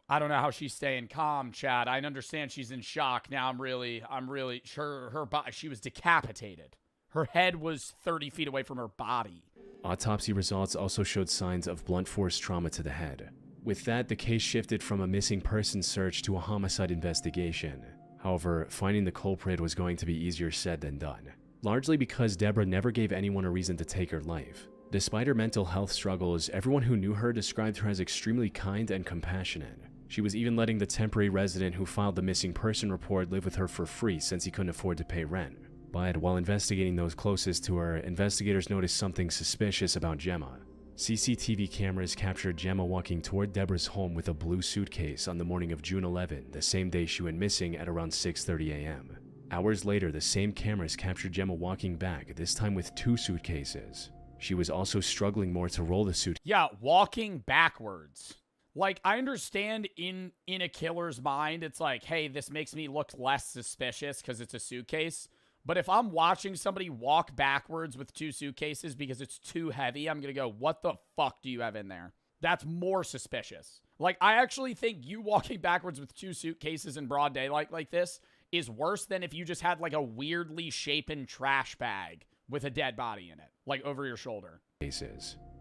I don't know how she's staying calm, Chad. I understand she's in shock. Now I'm really sure her body, she was decapitated. Her head was 30 feet away from her body. Autopsy results also showed signs of blunt force trauma to the head. With that, the case shifted from a missing person search to a homicide investigation. However, finding the culprit was going to be easier said than done, largely because Deborah never gave anyone a reason to take her life. Despite her mental health struggles, everyone who knew her described her as extremely kind and compassionate. She was even letting the temporary resident who filed the missing person report live with her for free since he couldn't afford to pay rent. But while investigating those closest to her, investigators noticed something suspicious about Gemma. CCTV cameras captured Gemma walking toward Deborah's home with a blue suitcase on the morning of June 11, the same day she went missing at around 6:30 a.m. Hours later, the same cameras captured Gemma walking back, this time with 2 suitcases. She was also struggling more to roll the suitcase. Yeah, walking backwards. Like, I understand in a killer's mind, it's like, hey, this makes me look less suspicious because it's a suitcase. But if I'm watching somebody walk backwards with 2 suitcases because it's too heavy, I'm going to go, what the fuck do you have in there? That's more suspicious. Like, I actually think you walking backwards with 2 suitcases in broad daylight like this is worse than if you just had like a weirdly shapen trash bag with a dead body in it, like over your shoulder.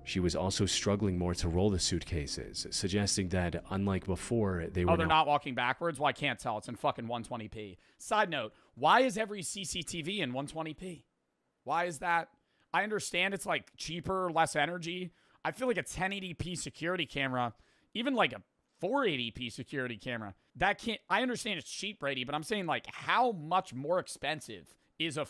She was also struggling more to roll the suitcases, suggesting that, unlike before, they were they're not walking backwards? Well, I can't tell. It's in fucking 120p. Side note, why is every CCTV in 120p? Why is that? I understand it's like cheaper, less energy. I feel like a 1080p security camera, even like a 480p security camera, that can't, I understand it's cheap, Brady, but I'm saying like how much more expensive is like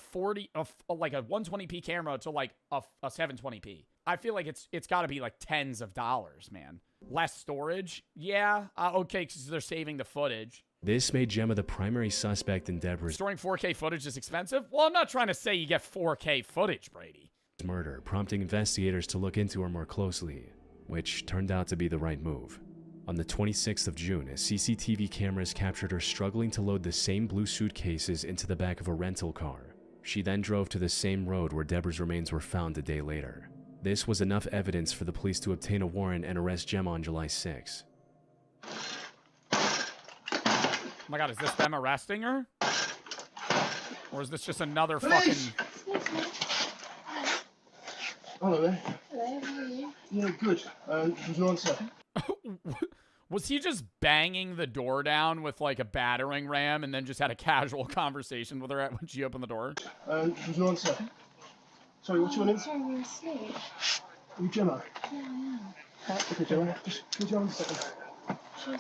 a 120p camera to like a 720p? I feel like it's got to be like tens of dollars, man. Less storage? Yeah. Okay, because they're saving the footage. This made Gemma the primary suspect in Deborah's Storing 4K footage is expensive? Well, I'm not trying to say you get 4K footage, Brady. Murder, prompting investigators to look into her more closely, which turned out to be the right move. On the 26th of June, CCTV cameras captured her struggling to load the same blue suitcases into the back of a rental car. She then drove to the same road where Deborah's remains were found a day later. This was enough evidence for the police to obtain a warrant and arrest Gemma on July 6. Oh my god, is this them arresting her? Or is this just another fucking... Hello there. Hello, how are you? Yeah, good. Just one second. Was he just banging the door down with like a battering ram and then just had a casual conversation with her when she opened the door? Just one second. Sorry, what's your name? Sorry, we're asleep. Are you Gemma? Yeah, I am. Okay, Gemma. Just can you hold on a second? Sure,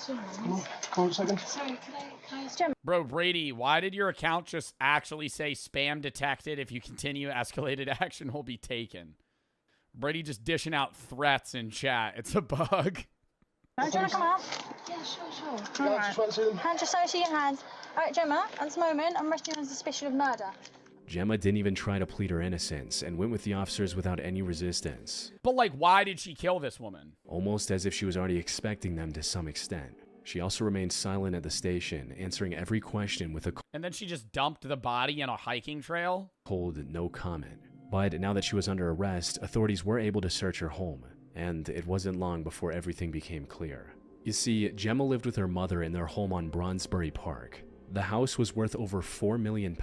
Come on a second. Sorry, can I ask Gemma? Bro, Brady, why did your account just actually say spam detected? If you continue, escalated action will be taken. Brady just dishing out threats in chat. It's a bug. Do you want to come out? Yeah, sure. Alright. Hand just so your hands. Alright, Gemma, at this moment, I'm arresting you on suspicion of murder. Gemma didn't even try to plead her innocence and went with the officers without any resistance. But like, why did she kill this woman? Almost as if she was already expecting them to some extent. She also remained silent at the station, answering every question with a and then she just dumped the body on a hiking trail? cold no comment. But now that she was under arrest, authorities were able to search her home, and it wasn't long before everything became clear. You see, Gemma lived with her mother in their home on Bronsbury Park. The house was worth over £4 million,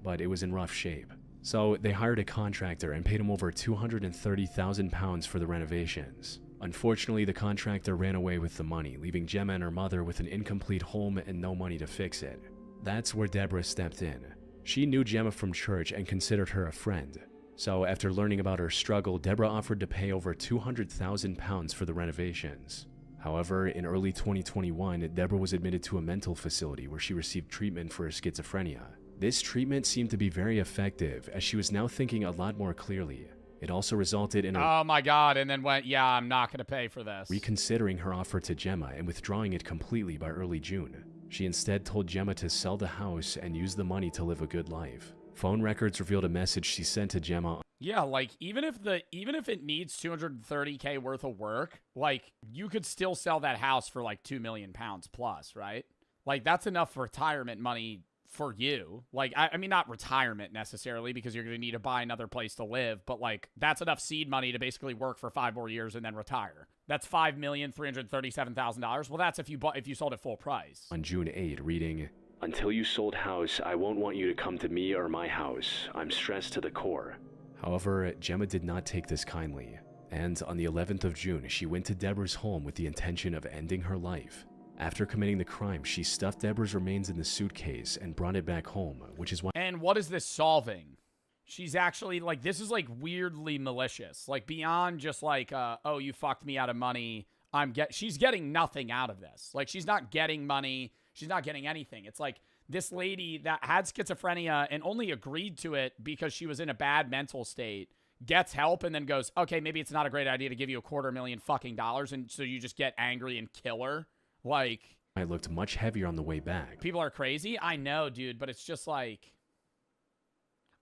but it was in rough shape. So they hired a contractor and paid him over £230,000 for the renovations. Unfortunately, the contractor ran away with the money, leaving Gemma and her mother with an incomplete home and no money to fix it. That's where Deborah stepped in. She knew Gemma from church and considered her a friend. So after learning about her struggle, Deborah offered to pay over £200,000 for the renovations. However, in early 2021, Deborah was admitted to a mental facility where she received treatment for her schizophrenia. This treatment seemed to be very effective, as she was now thinking a lot more clearly. It also resulted in her oh my god, and then went, yeah, I'm not going to pay for this. reconsidering her offer to Gemma and withdrawing it completely by early June. She instead told Gemma to sell the house and use the money to live a good life. Phone records revealed a message she sent to Gemma. Yeah, like, even if it needs $230K worth of work, like, you could still sell that house for like £2 million plus, right? Like, that's enough retirement money for you. Like, I mean, not retirement necessarily because you're going to need to buy another place to live, but like that's enough seed money to basically work for 5 more years and then retire. That's $5,337,000. Well, that's if you sold it full price. On June 8, reading, "Until you sold house, I won't want you to come to me or my house. I'm stressed to the core." However, Gemma did not take this kindly, and on the 11th of June, she went to Deborah's home with the intention of ending her life. After committing the crime, she stuffed Deborah's remains in the suitcase and brought it back home, which is why— And what is this solving? She's actually, like, this is, like, weirdly malicious. Like, beyond just, like, oh, you fucked me out of money. She's getting nothing out of this. Like, she's not getting money. She's not getting anything. It's like this lady that had schizophrenia and only agreed to it because she was in a bad mental state gets help and then goes, okay, maybe it's not a great idea to give you $250,000 fucking dollars, and so you just get angry and kill her. Like, I looked much heavier on the way back. People are crazy. I know, dude, but it's just like,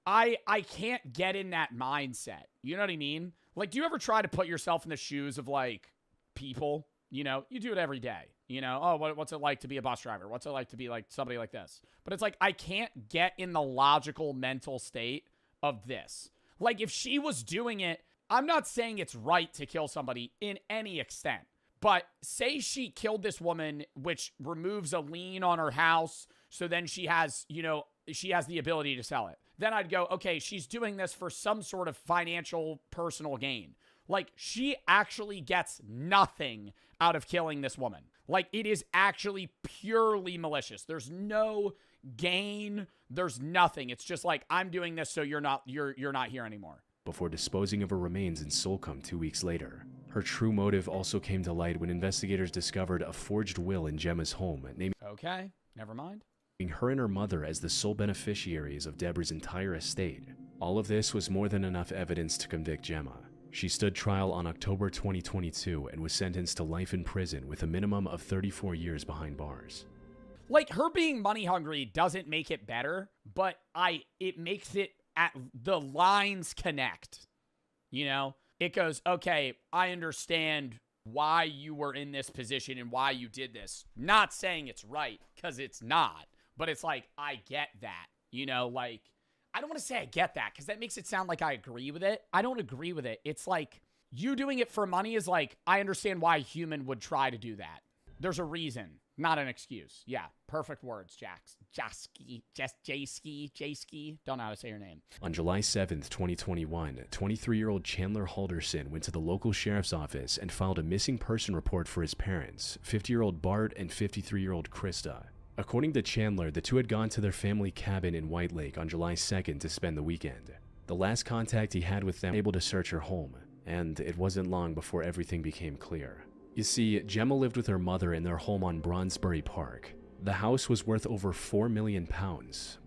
I can't get in that mindset. You know what I mean? Like, do you ever try to put yourself in the shoes of, like, people? You know, you do it every day. You know, oh, what's it like to be a bus driver? What's it like to be, like, somebody like this? But it's like, I can't get in the logical mental state of this. Like, if she was doing it, I'm not saying it's right to kill somebody in any extent. But say she killed this woman, which removes a lien on her house, so then she has, you know, she has the ability to sell it. Then I'd go, okay, she's doing this for some sort of financial personal gain. Like, she actually gets nothing out of killing this woman. Like, it is actually purely malicious. There's no gain. There's nothing. It's just like, I'm doing this so you're not here anymore. Before disposing of her remains in Solcombe 2 weeks later. Her true motive also came to light when investigators discovered a forged will in Gemma's home, naming Okay, never mind. her and her mother as the sole beneficiaries of Deborah's entire estate. All of this was more than enough evidence to convict Gemma. She stood trial on October 2022 and was sentenced to life in prison with a minimum of 34 years behind bars. Like, her being money hungry doesn't make it better, but it makes it the lines connect. You know? It goes, okay, I understand why you were in this position and why you did this. Not saying it's right, because it's not. But it's like, I get that. You know, like, I don't want to say I get that, because that makes it sound like I agree with it. I don't agree with it. It's like, you doing it for money is like, I understand why a human would try to do that. There's a reason, not an excuse. Yeah, perfect words, Jaski. Don't know how to say your name. On July 7th, 2021, 23-year-old Chandler Halderson went to the local sheriff's office and filed a missing person report for his parents, 50-year-old Bart and 53-year-old Krista. According to Chandler, the two had gone to their family cabin in White Lake on July 2nd to spend the weekend. The last contact he had with them was able to search her home, and it wasn't long before everything became clear. You see, Gemma lived with her mother in their home on Bronsbury Park. The house was worth over £4 million,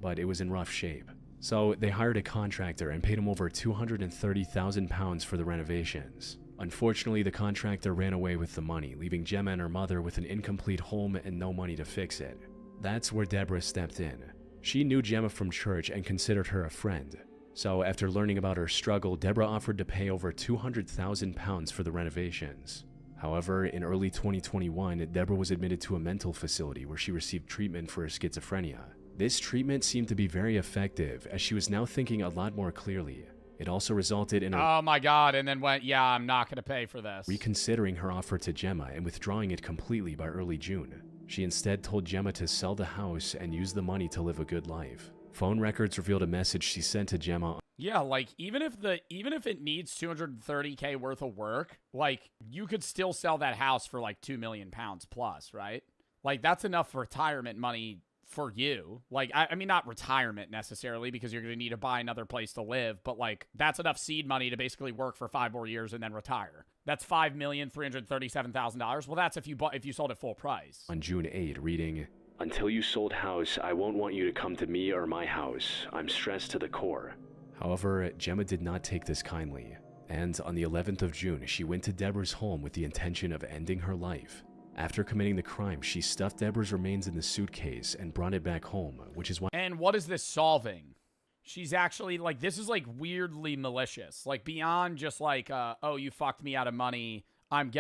but it was in rough shape. So they hired a contractor and paid him over £230,000 for the renovations. Unfortunately, the contractor ran away with the money, leaving Gemma and her mother with an incomplete home and no money to fix it. That's where Deborah stepped in. She knew Gemma from church and considered her a friend. So after learning about her struggle, Deborah offered to pay over £200,000 for the renovations. However, in early 2021, Deborah was admitted to a mental facility where she received treatment for her schizophrenia. This treatment seemed to be very effective, as she was now thinking a lot more clearly. It also resulted in oh my god, and then went, yeah, I'm not going to pay for this. Reconsidering her offer to Gemma and withdrawing it completely by early June. She instead told Gemma to sell the house and use the money to live a good life. Phone records revealed a message she sent to Gemma. Yeah, like, even if it needs $230K worth of work, like, you could still sell that house for like £2 million plus, right? Like, that's enough retirement money for you. Like, I mean, not retirement necessarily, because you're going to need to buy another place to live, but like, that's enough seed money to basically work for 5 more years and then retire. That's $5,337,000. Well, that's if you sold it full price. On June 8, reading, "Until you sold house, I won't want you to come to me or my house. I'm stressed to the core." However, Gemma did not take this kindly, and on the 11th of June, she went to Deborah's home with the intention of ending her life. After committing the crime, she stuffed Deborah's remains in the suitcase and brought it back home, which is why— And what is this solving? She's actually, like, this is, like, weirdly malicious. Like, beyond just, like, oh, you fucked me out of money.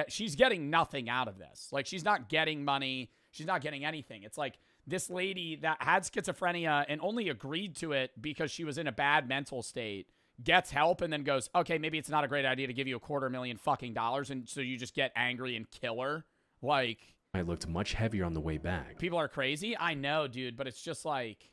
She's getting nothing out of this. Like, she's not getting money. She's not getting anything. It's like, this lady that had schizophrenia and only agreed to it because she was in a bad mental state gets help and then goes, okay, maybe it's not a great idea to give you $250,000 fucking dollars, and so you just get angry and kill her. Like, I looked much heavier on the way back. people are crazy. I know, dude, but it's just like,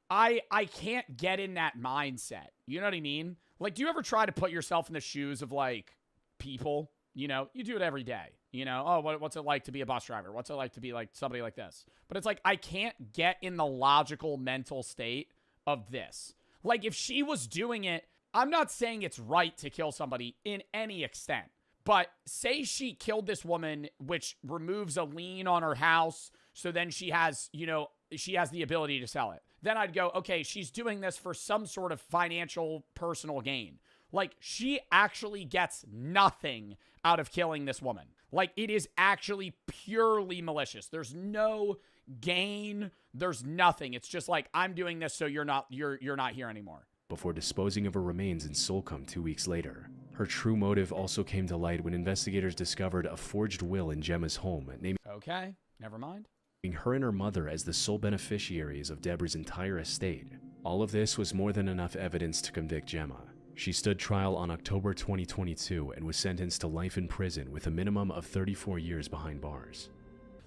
I can't get in that mindset. You know what I mean? Like, do you ever try to put yourself in the shoes of, like, people? You know, you do it every day. You know, oh, what's it like to be a bus driver? What's it like to be, like, somebody like this? But it's like, I can't get in the logical mental state of this. Like, if she was doing it, I'm not saying it's right to kill somebody in any extent. But say she killed this woman, which removes a lien on her house, so then she has, you know, she has the ability to sell it. Then I'd go, okay, she's doing this for some sort of financial personal gain. Like, she actually gets nothing out of killing this woman. Like, it is actually purely malicious. There's no gain. There's nothing. It's just like, I'm doing this so you're not here anymore. Before disposing of her remains in Solcombe 2 weeks later. Her true motive also came to light when investigators discovered a forged will in Gemma's home, naming Okay, never mind. her and her mother as the sole beneficiaries of Deborah's entire estate. All of this was more than enough evidence to convict Gemma. She stood trial on October 2022 and was sentenced to life in prison with a minimum of 34 years behind bars.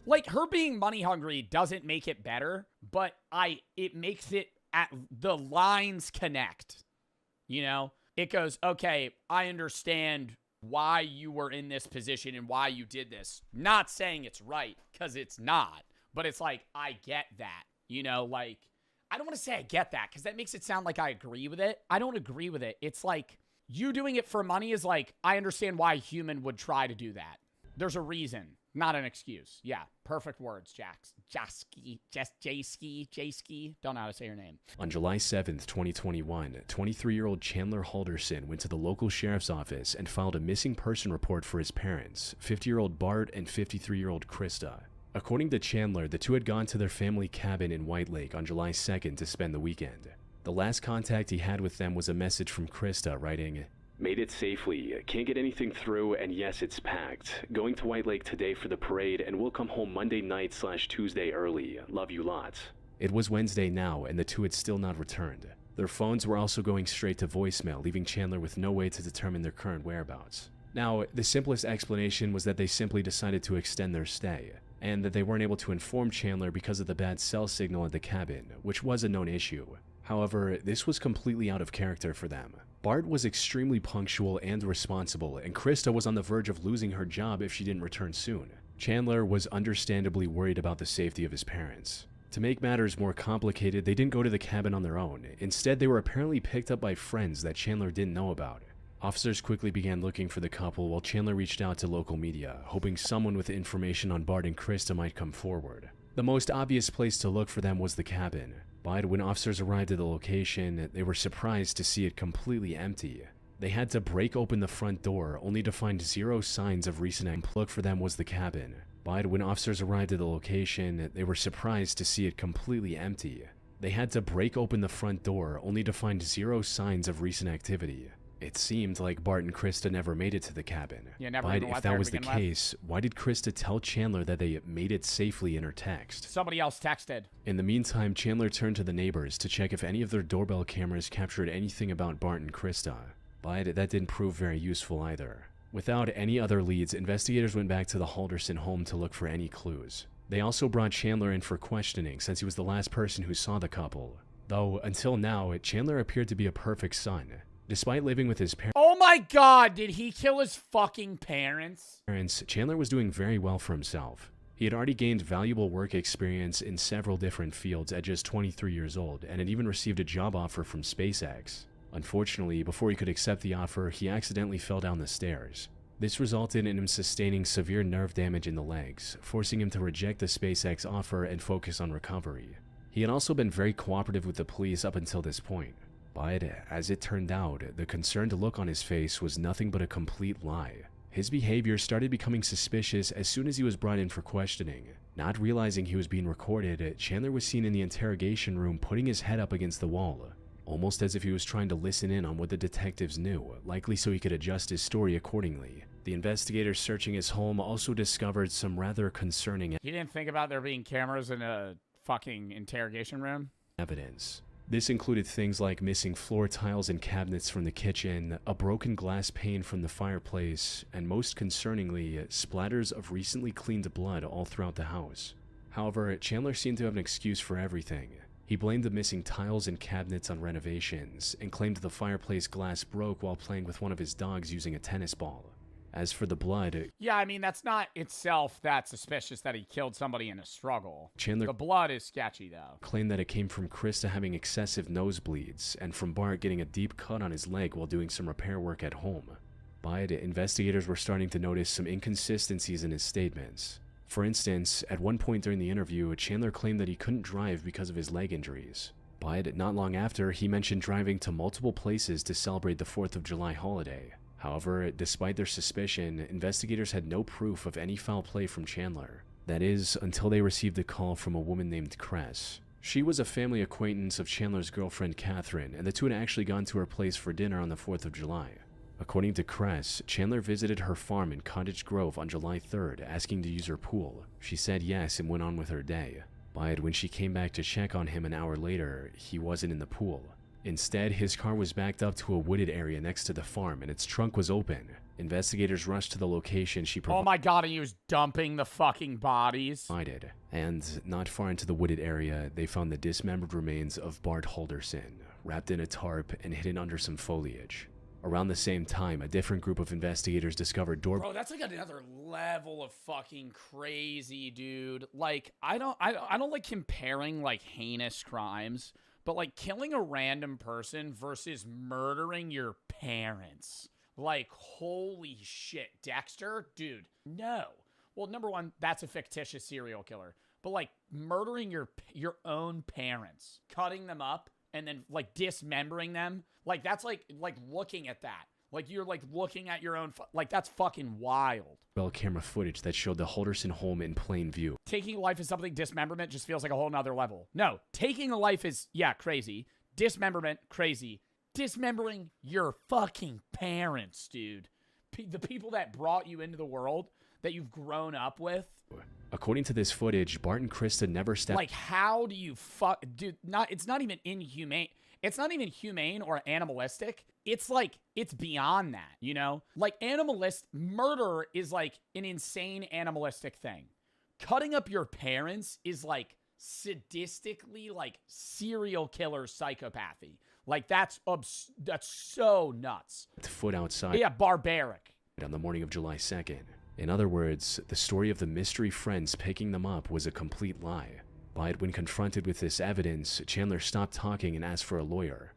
Like, her being money hungry doesn't make it better, but it makes it the lines connect. You know, it goes, okay, I understand why you were in this position and why you did this. Not saying it's right, because it's not, but it's like, I get that, you know, like, I don't want to say I get that because that makes it sound like I agree with it. I don't agree with it. It's like, you doing it for money is like, I understand why a human would try to do that. There's a reason, not an excuse. Yeah, perfect words, Jayski. Don't know how to say your name. On July 7th, 2021, 23-year-old Chandler Halderson went to the local sheriff's office and filed a missing person report for his parents, 50-year-old Bart and 53-year-old Krista. According to Chandler, the two had gone to their family cabin in White Lake on July 2nd to spend the weekend. The last contact he had with them was a message from Krista writing, "Made it safely, can't get anything through, and yes, it's packed. Going to White Lake today for the parade, and we'll come home Monday night/Tuesday early. Love you lots." It was Wednesday now, and the two had still not returned. Their phones were also going straight to voicemail, leaving Chandler with no way to determine their current whereabouts. Now, the simplest explanation was that they simply decided to extend their stay, and that they weren't able to inform Chandler because of the bad cell signal at the cabin, which was a known issue. However, this was completely out of character for them. Bart was extremely punctual and responsible, and Krista was on the verge of losing her job if she didn't return soon. Chandler was understandably worried about the safety of his parents. To make matters more complicated, they didn't go to the cabin on their own. Instead, they were apparently picked up by friends that Chandler didn't know about. Officers quickly began looking for the couple while Chandler reached out to local media, hoping someone with information on Bart and Krista might come forward. The most obvious place to look for them was the cabin, but when officers arrived at the location, they were surprised to see it completely empty. They had to break open the front door only to find zero signs of recent activity. Look for them was the cabin, but when officers arrived at the location, they were surprised to see it completely empty. They had to break open the front door only to find zero signs of recent activity. It seemed like Bart and Krista never made it to the cabin. But if that was the case, why did Krista tell Chandler that they made it safely in her text? Somebody else texted. In the meantime, Chandler turned to the neighbors to check if any of their doorbell cameras captured anything about Bart and Krista, but that didn't prove very useful either. Without any other leads, investigators went back to the Halderson home to look for any clues. They also brought Chandler in for questioning since he was the last person who saw the couple. Though, until now, Chandler appeared to be a perfect son. Despite living with his parents, Oh my god, did he kill his fucking parents? Chandler was doing very well for himself. He had already gained valuable work experience in several different fields at just 23 years old, and had even received a job offer from SpaceX. Unfortunately, before he could accept the offer, he accidentally fell down the stairs. This resulted in him sustaining severe nerve damage in the legs, forcing him to reject the SpaceX offer and focus on recovery. He had also been very cooperative with the police up until this point. But, as it turned out, the concerned look on his face was nothing but a complete lie. His behavior started becoming suspicious as soon as he was brought in for questioning. Not realizing he was being recorded, Chandler was seen in the interrogation room putting his head up against the wall, almost as if he was trying to listen in on what the detectives knew, likely so he could adjust his story accordingly. The investigators searching his home also discovered some rather concerning He didn't think about there being cameras in a fucking interrogation room? evidence. This included things like missing floor tiles and cabinets from the kitchen, a broken glass pane from the fireplace, and most concerningly, splatters of recently cleaned blood all throughout the house. However, Chandler seemed to have an excuse for everything. He blamed the missing tiles and cabinets on renovations, and claimed the fireplace glass broke while playing with one of his dogs using a tennis ball. As for the blood, Yeah, I mean, that's not itself that suspicious that he killed somebody in a struggle. Chandler The blood is sketchy, though. claimed that it came from Krista having excessive nosebleeds, and from Bart getting a deep cut on his leg while doing some repair work at home. By it, investigators were starting to notice some inconsistencies in his statements. For instance, at one point during the interview, Chandler claimed that he couldn't drive because of his leg injuries. By it, not long after, he mentioned driving to multiple places to celebrate the 4th of July holiday. However, despite their suspicion, investigators had no proof of any foul play from Chandler. That is, until they received a call from a woman named Cress. She was a family acquaintance of Chandler's girlfriend Catherine, and the two had actually gone to her place for dinner on the 4th of July. According to Cress, Chandler visited her farm in Cottage Grove on July 3rd, asking to use her pool. She said yes and went on with her day. But when she came back to check on him an hour later, he wasn't in the pool. Instead, his car was backed up to a wooded area next to the farm, and its trunk was open. Investigators rushed to the location she Oh my god, and he was dumping the fucking bodies. provided. And not far into the wooded area, they found the dismembered remains of Bart Halderson, wrapped in a tarp and hidden under some foliage. Around the same time, a different group of investigators discovered Bro, that's like another level of fucking crazy, dude. Like, I don't like comparing like heinous crimes, but like killing a random person versus murdering your parents. Like, holy shit, Dexter, dude, no. Well, number one, that's a fictitious serial killer, but like murdering your own parents, cutting them up, and then like dismembering them, like that's like looking at that. Like you're like looking at your own, like that's fucking wild. camera footage that showed the Halderson home in plain view. Taking a life is something, dismemberment just feels like a whole nother level. No, taking a life is, yeah, crazy. Dismemberment, crazy. Dismembering your fucking parents, dude. The people that brought you into the world, that you've grown up with. According to this footage, Bart and Krista never stepped. Like, how do you dude, it's not even inhumane. It's not even humane or animalistic. It's like, it's beyond that, you know? Like, murder is like an insane animalistic thing. Cutting up your parents is like sadistically, like serial killer psychopathy. Like, that's so nuts. Foot outside. Yeah, barbaric. On the morning of July 2nd. In other words, the story of the mystery friends picking them up was a complete lie. But when confronted with this evidence, Chandler stopped talking and asked for a lawyer.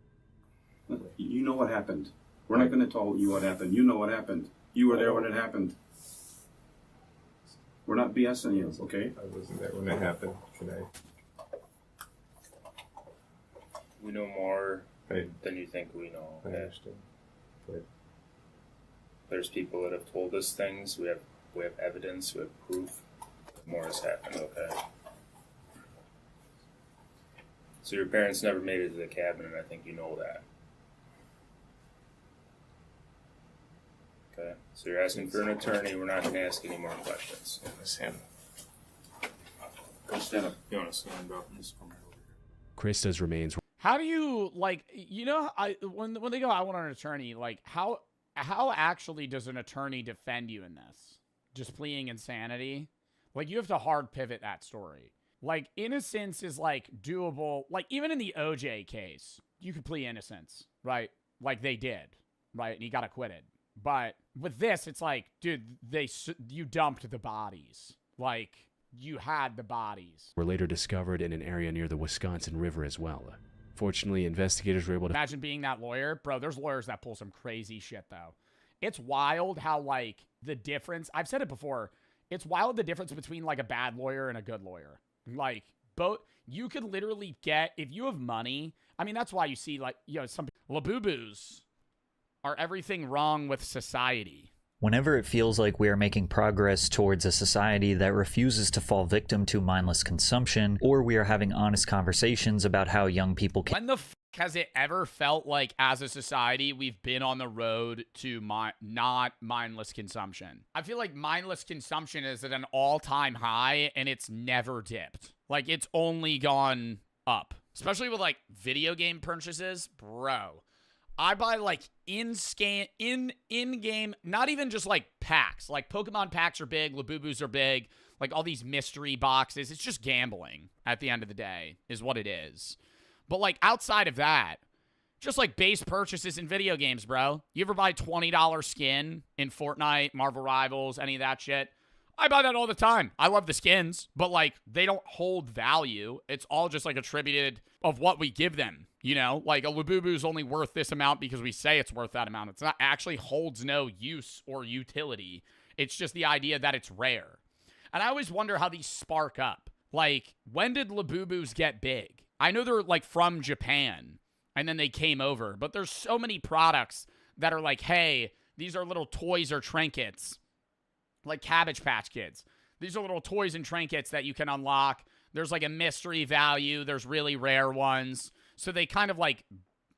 You know what happened. We're not going to tell you what happened. You know what happened. You were there when it happened. We're not BSing you, okay? I wasn't there when it happened today. We know more than you think we know. I understand. But there's people that have told us things. We have evidence. We have proof. More has happened. Okay. So your parents never made it to the cabin, and I think you know that. Okay. So you're asking for an attorney. We're not going to ask any more questions. Sam. Go stand up. You want to stand up? Just come right over here. Krista's remains were How do you, like, you know, when they go, I want an attorney, like, how actually does an attorney defend you in this? Just pleading insanity? Like, you have to hard pivot that story. Like, innocence is, like, doable. Like, even in the OJ case, you could plead innocence, right? Like, they did, right? And he got acquitted. But with this, it's like, dude, you dumped the bodies. Like, you had the bodies. were later discovered in an area near the Wisconsin River as well. Fortunately, investigators were able to Imagine being that lawyer. Bro, there's lawyers that pull some crazy shit, though. It's wild how, like, the difference... I've said it before. It's wild the difference between, like, a bad lawyer and a good lawyer. Like, both... You could literally get... If you have money... I mean, that's why you see, like, you know, some... Labubu's are everything wrong with society. Whenever it feels like we are making progress towards a society that refuses to fall victim to mindless consumption, or we are having honest conversations about how young people can... When the f has it ever felt like as a society we've been on the road to not mindless consumption? I feel like mindless consumption is at an all-time high and it's never dipped. Like, it's only gone up. Especially with, like, video game purchases. Bro, I buy, like, in-game, not even just, like, packs. Like, Pokemon packs are big, Labubus are big, like, all these mystery boxes. It's just gambling at the end of the day is what it is. But, like, outside of that, just, like, base purchases in video games, bro. You ever buy $20 skin in Fortnite, Marvel Rivals, any of that shit? I buy that all the time. I love the skins, but, like, they don't hold value. It's all just, like, attributed of what we give them, you know? Like, a Labubu is only worth this amount because we say it's worth that amount. It's not actually holds no use or utility. It's just the idea that it's rare. And I always wonder how these spark up. Like, when did Labubus get big? I know they're, like, from Japan, and then they came over. But there's so many products that are like, hey, these are little toys or trinkets. Like Cabbage Patch Kids. These are little toys and trinkets that you can unlock. There's, like, a mystery value. There's really rare ones. So they kind of, like,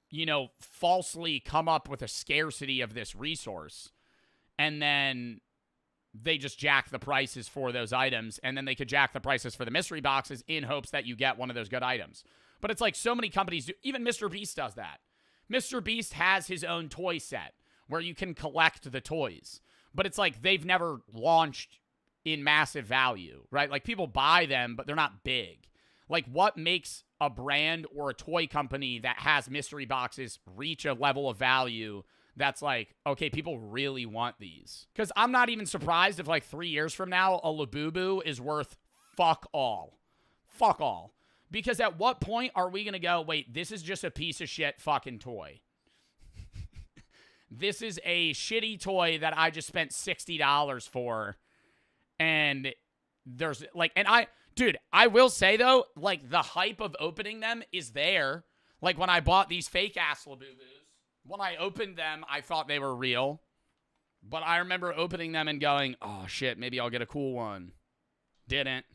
you know, falsely come up with a scarcity of this resource. And then they just jack the prices for those items, and then they could jack the prices for the mystery boxes in hopes that you get one of those good items. But it's like so many companies do. Even Mr. Beast does that. Mr. Beast has his own toy set where you can collect the toys. But it's like they've never launched in massive value, right? Like, people buy them, but they're not big. Like, what makes a brand or a toy company that has mystery boxes reach a level of value that's like, okay, people really want these? Because I'm not even surprised if, like, 3 years from now, a Labubu is worth fuck all. Fuck all. Because at what point are we going to go, wait, this is just a piece of shit fucking toy? This is a shitty toy that I just spent $60 for. And there's, like, and dude, I will say, though, like, the hype of opening them is there. Like, when I bought these fake-ass Labubus, when I opened them, I thought they were real. But I remember opening them and going, oh, shit, maybe I'll get a cool one. Didn't.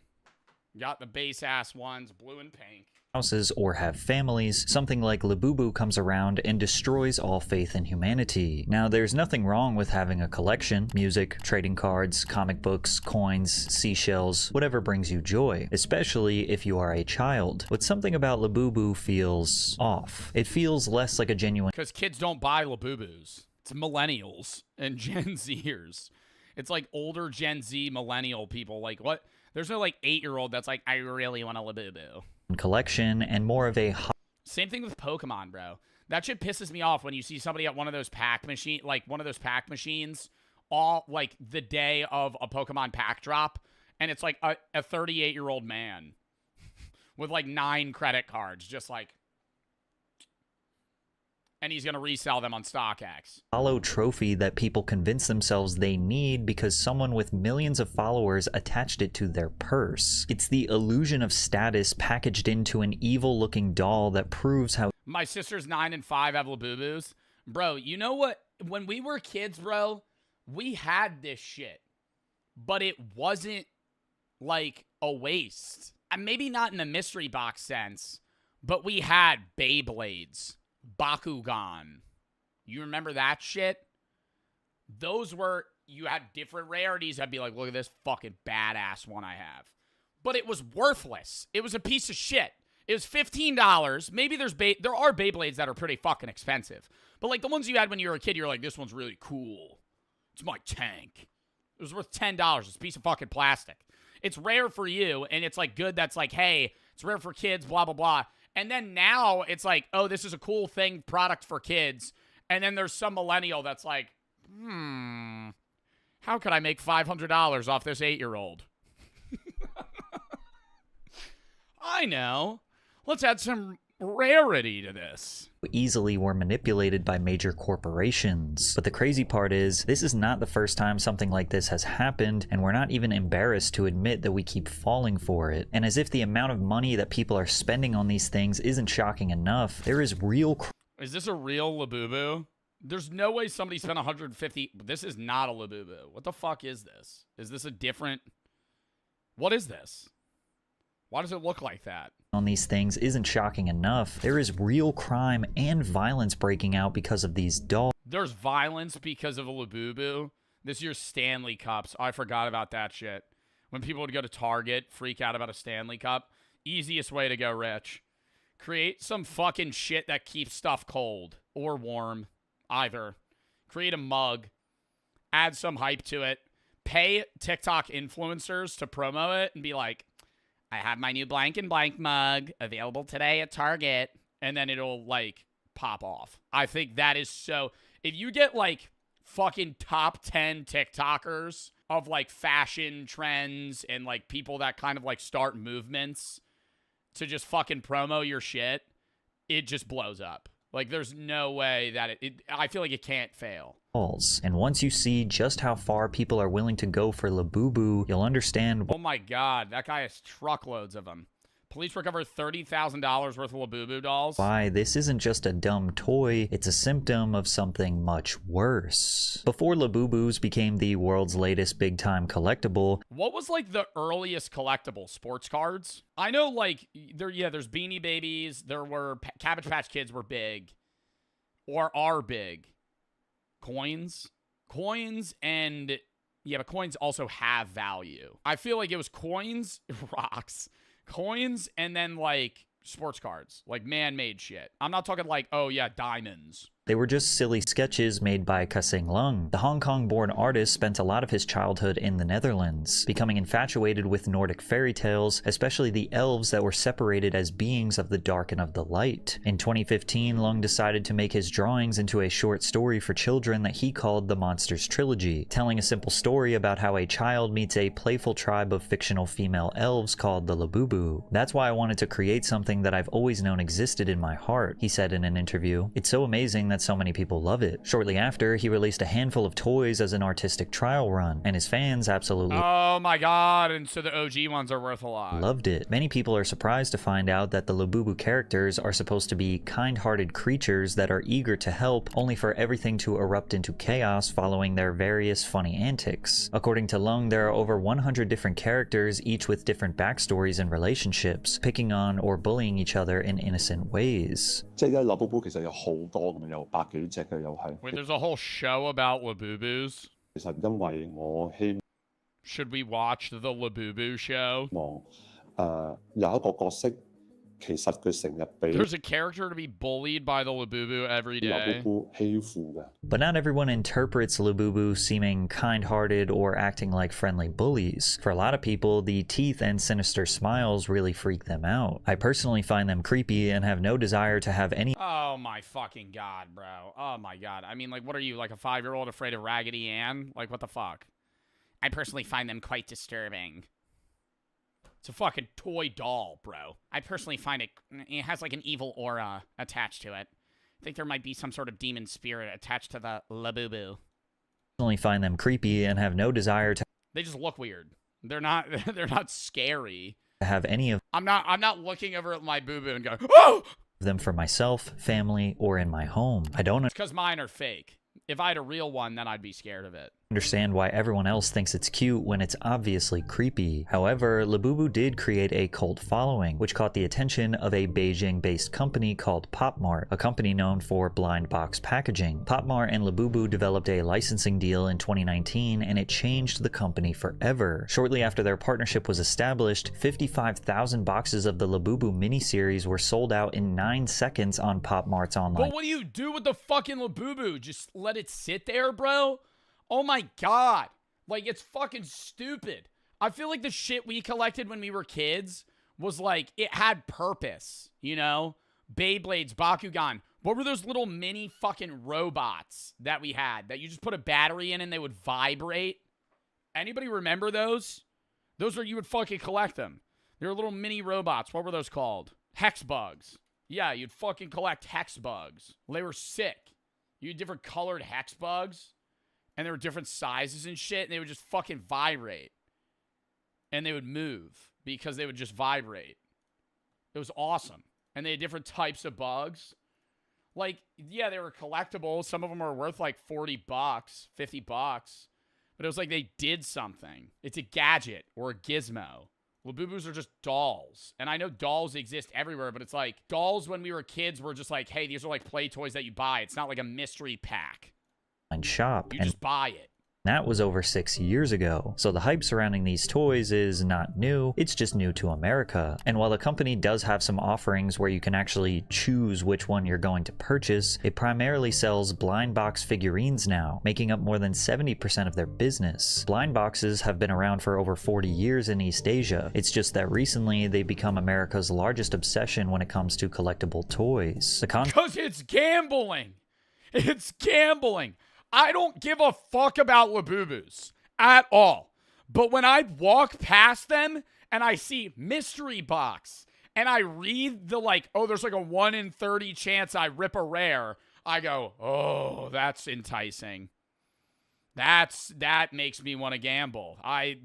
Got the base-ass ones, blue and pink. Houses or have families, something like Labubu comes around and destroys all faith in humanity. Now, there's nothing wrong with having a collection: music, trading cards, comic books, coins, seashells, whatever brings you joy, especially if you are a child. But something about Labubu feels off. It feels less like a genuine— because kids don't buy Labubus. It's millennials and Gen Zers. It's like older Gen Z millennial people. Like, what? There's no, like, 8-year-old that's like, I really want a Labubu. Collection and more of a— Same thing with Pokemon, bro. That shit pisses me off when you see somebody at one of those pack machines, all, like, the day of a Pokemon pack drop, and it's like a 38-year-old man with, like, 9 credit cards, just like, and he's going to resell them on StockX. Hollow trophy that people convince themselves they need because someone with millions of followers attached it to their purse. It's the illusion of status packaged into an evil-looking doll that proves how— My sister's 9 and 5 have Labubus. Bro, you know what? When we were kids, bro, we had this shit. But it wasn't, like, a waste. And maybe not in the mystery box sense, but we had Beyblades. Bakugan. You remember that shit? Those were, you had different rarities. I'd be like, look at this fucking badass one I have. But it was worthless. It was a piece of shit. It was $15. Maybe there are Beyblades that are pretty fucking expensive. But, like, the ones you had when you were a kid, you're like, this one's really cool. It's my tank. It was worth $10. It's a piece of fucking plastic. It's rare for you, and it's, like, good that's like, hey, it's rare for kids, blah, blah, blah. And then now it's like, oh, this is a cool thing, product for kids. And then there's some millennial that's like, how could I make $500 off this 8-year-old? I know. Let's add some rarity to this. Easily were manipulated by major corporations. But the crazy part is, this is not the first time something like this has happened, and we're not even embarrassed to admit that we keep falling for it. And as if the amount of money that people are spending on these things isn't shocking enough, there is real— Is this a real Labubu? There's no way somebody spent $150. This is not a Labubu. What the fuck is this? Is this a different— What is this? Why does it look like that? on these things isn't shocking enough. There is real crime and violence breaking out because of these dolls. There's violence because of a Labubu. This year's Stanley Cups. I forgot about that shit. When people would go to Target, freak out about a Stanley Cup. Easiest way to go rich. Create some fucking shit that keeps stuff cold. Or warm. Either. Create a mug. Add some hype to it. Pay TikTok influencers to promo it and be like, I have my new blank and blank mug available today at Target. And then it'll, like, pop off. I think that is so... If you get, like, fucking top 10 TikTokers of, like, fashion trends and, like, people that kind of, like, start movements to just fucking promo your shit, it just blows up. Like, there's no way that I feel like it can't fail. And once you see just how far people are willing to go for Labubu, you'll understand. Oh my god, that guy has truckloads of them. Police recovered $30,000 worth of Labubu dolls. Why this isn't just a dumb toy, it's a symptom of something much worse. Before Labubus became the world's latest big-time collectible, what was like the earliest collectible? Sports cards? I know like there's Beanie Babies, there were Cabbage Patch Kids were big or are big. Coins and yeah, but coins also have value. I feel like it was coins, rocks, coins, and then like sports cards, like man-made shit. I'm not talking like, oh yeah, diamonds. they were just silly sketches made by Kasing Lung. The Hong Kong-born artist spent a lot of his childhood in the Netherlands, becoming infatuated with Nordic fairy tales, especially the elves that were separated as beings of the dark and of the light. In 2015, Lung decided to make his drawings into a short story for children that he called the Monsters Trilogy, telling a simple story about how a child meets a playful tribe of fictional female elves called the Labubu. That's why I wanted to create something that I've always known existed in my heart, he said in an interview. It's so amazing that so many people love it. Shortly after, he released a handful of toys as an artistic trial run, and his fans absolutely oh my god, and so the OG ones are worth a lot. Loved it. Many people are surprised to find out that the Labubu characters are supposed to be kind-hearted creatures that are eager to help, only for everything to erupt into chaos following their various funny antics. According to Lung, there are over 100 different characters, each with different backstories and relationships, picking on or bullying each other in innocent ways. Wait, there's a whole show about Labubus? Should we watch the Labubu show? There's a character to be bullied by the Labubu every day. But not everyone interprets Labubu seeming kind-hearted or acting like friendly bullies. For a lot of people, the teeth and sinister smiles really freak them out. I personally find them creepy and have no desire to have any— Oh my fucking god, bro. Oh my god. I mean, like, what are you, like a 5-year-old afraid of Raggedy Ann? Like, what the fuck? I personally find them quite disturbing. It's a fucking toy doll, bro. I personally find it has like an evil aura attached to it. I think there might be some sort of demon spirit attached to the Labubu. Personally find them creepy and have no desire to— They just look weird. They're not scary. have any of I'm not looking over at my boo-boo and going, oh! them for myself, family, or in my home. I don't— It's because mine are fake. If I had a real one, then I'd be scared of it. Understand why everyone else thinks it's cute when it's obviously creepy. However, Labubu did create a cult following, which caught the attention of a Beijing-based company called PopMart, a company known for blind box packaging. PopMart and Labubu developed a licensing deal in 2019, and it changed the company forever. Shortly after their partnership was established, 55,000 boxes of the Labubu miniseries were sold out in 9 seconds on PopMart's online. But what do you do with the fucking Labubu? Just let it sit there, bro? Oh my god. Like, it's fucking stupid. I feel like the shit we collected when we were kids was like, it had purpose, you know? Beyblades, Bakugan. What were those little mini fucking robots that we had that you just put a battery in and they would vibrate? Anybody remember those? Those were, you would fucking collect them. They were little mini robots. What were those called? Hex bugs. Yeah, you'd fucking collect hex bugs. They were sick. You had different colored hex bugs. And there were different sizes and shit, and they would just fucking vibrate. And they would move because they would just vibrate. It was awesome. And they had different types of bugs. Like, yeah, they were collectible. Some of them were worth like $40, $50. But it was like they did something. It's a gadget or a gizmo. Labubus are just dolls. And I know dolls exist everywhere, but it's like dolls when we were kids were just like, hey, these are like play toys that you buy. It's not like a mystery pack. Shop. You just buy it. That was over 6 years ago, so the hype surrounding these toys is not new, it's just new to America. And while the company does have some offerings where you can actually choose which one you're going to purchase, it primarily sells blind box figurines now, making up more than 70% of their business. Blind boxes have been around for over 40 years in East Asia, it's just that recently they've become America's largest obsession when it comes to collectible toys. Because it's gambling! It's gambling! I don't give a fuck about Labubus at all. But when I walk past them and I see mystery box and I read the like, oh, there's like a 1 in 30 chance I rip a rare, I go, oh, that's enticing. That makes me want to gamble. I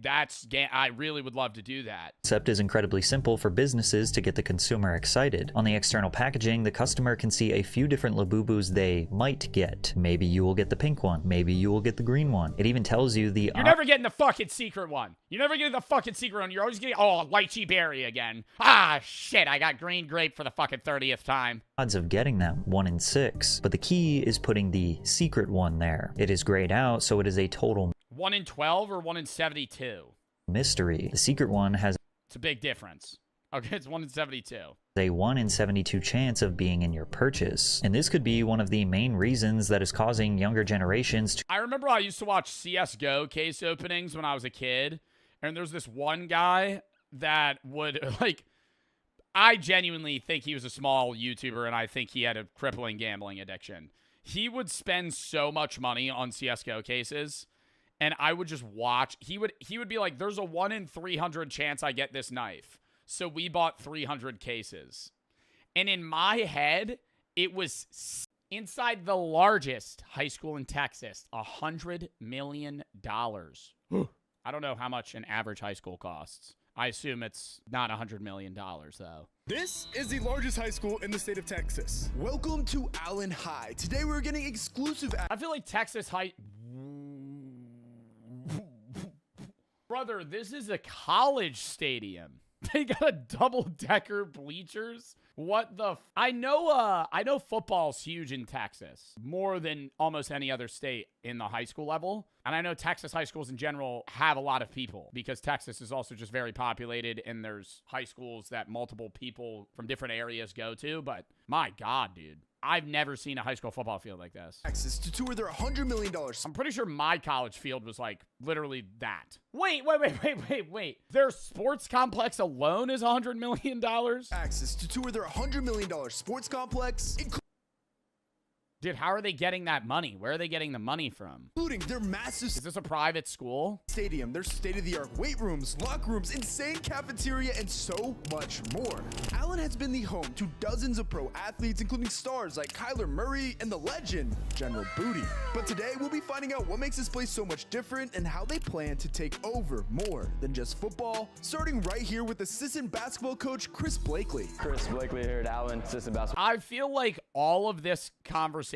really would love to do that. Concept is incredibly simple for businesses to get the consumer excited. On the external packaging, the customer can see a few different Labubus they might get. Maybe you will get the pink one. Maybe you will get the green one. It even tells you the... You're never getting the fucking secret one. You're never getting the fucking secret one. You're always getting, oh, lychee berry again. Ah, shit, I got green grape for the fucking 30th time. Odds of getting them, 1 in 6. But the key is putting the secret one there. It is grayed out, so it is a total 1 in 12 or 1 in 72? Mystery. The secret one has... It's a big difference. Okay, it's 1 in 72. A 1 in 72 chance of being in your purchase. And this could be one of the main reasons that is causing younger generations to... I remember I used to watch CSGO case openings when I was a kid. And there's this one guy that would, like... I genuinely think he was a small YouTuber, and I think he had a crippling gambling addiction. He would spend so much money on CSGO cases, and I would just watch. He would be like, there's a 1 in 300 chance I get this knife. So we bought 300 cases. And in my head, it was inside the largest high school in Texas, $100 million. I don't know how much an average high school costs. I assume it's not $100 million, though. This is the largest high school in the state of Texas. Welcome to Allen High. Today we're getting exclusive... I feel like Texas High... Brother, this is a college stadium. They got a double-decker bleachers. What the... I know football's huge in Texas. More than almost any other state in the high school level. And I know Texas high schools in general have a lot of people. Because Texas is also just very populated. And there's high schools that multiple people from different areas go to. But my God, dude. I've never seen a high school football field like this. Texas to tour their $100 million. I'm pretty sure my college field was like literally that. Wait. Their sports complex alone is $100 million? Access to tour their $100 million sports complex. Dude, how are they getting that money? Where are they getting the money from? Including their massive... Is this a private school? Stadium, their state-of-the-art weight rooms, locker rooms, insane cafeteria, and so much more. Allen has been the home to dozens of pro athletes, including stars like Kyler Murray and the legend, General Booty. But today, we'll be finding out what makes this place so much different and how they plan to take over more than just football, starting right here with assistant basketball coach Chris Blakely. Chris Blakely here at Allen, assistant basketball. I feel like all of this conversation-wise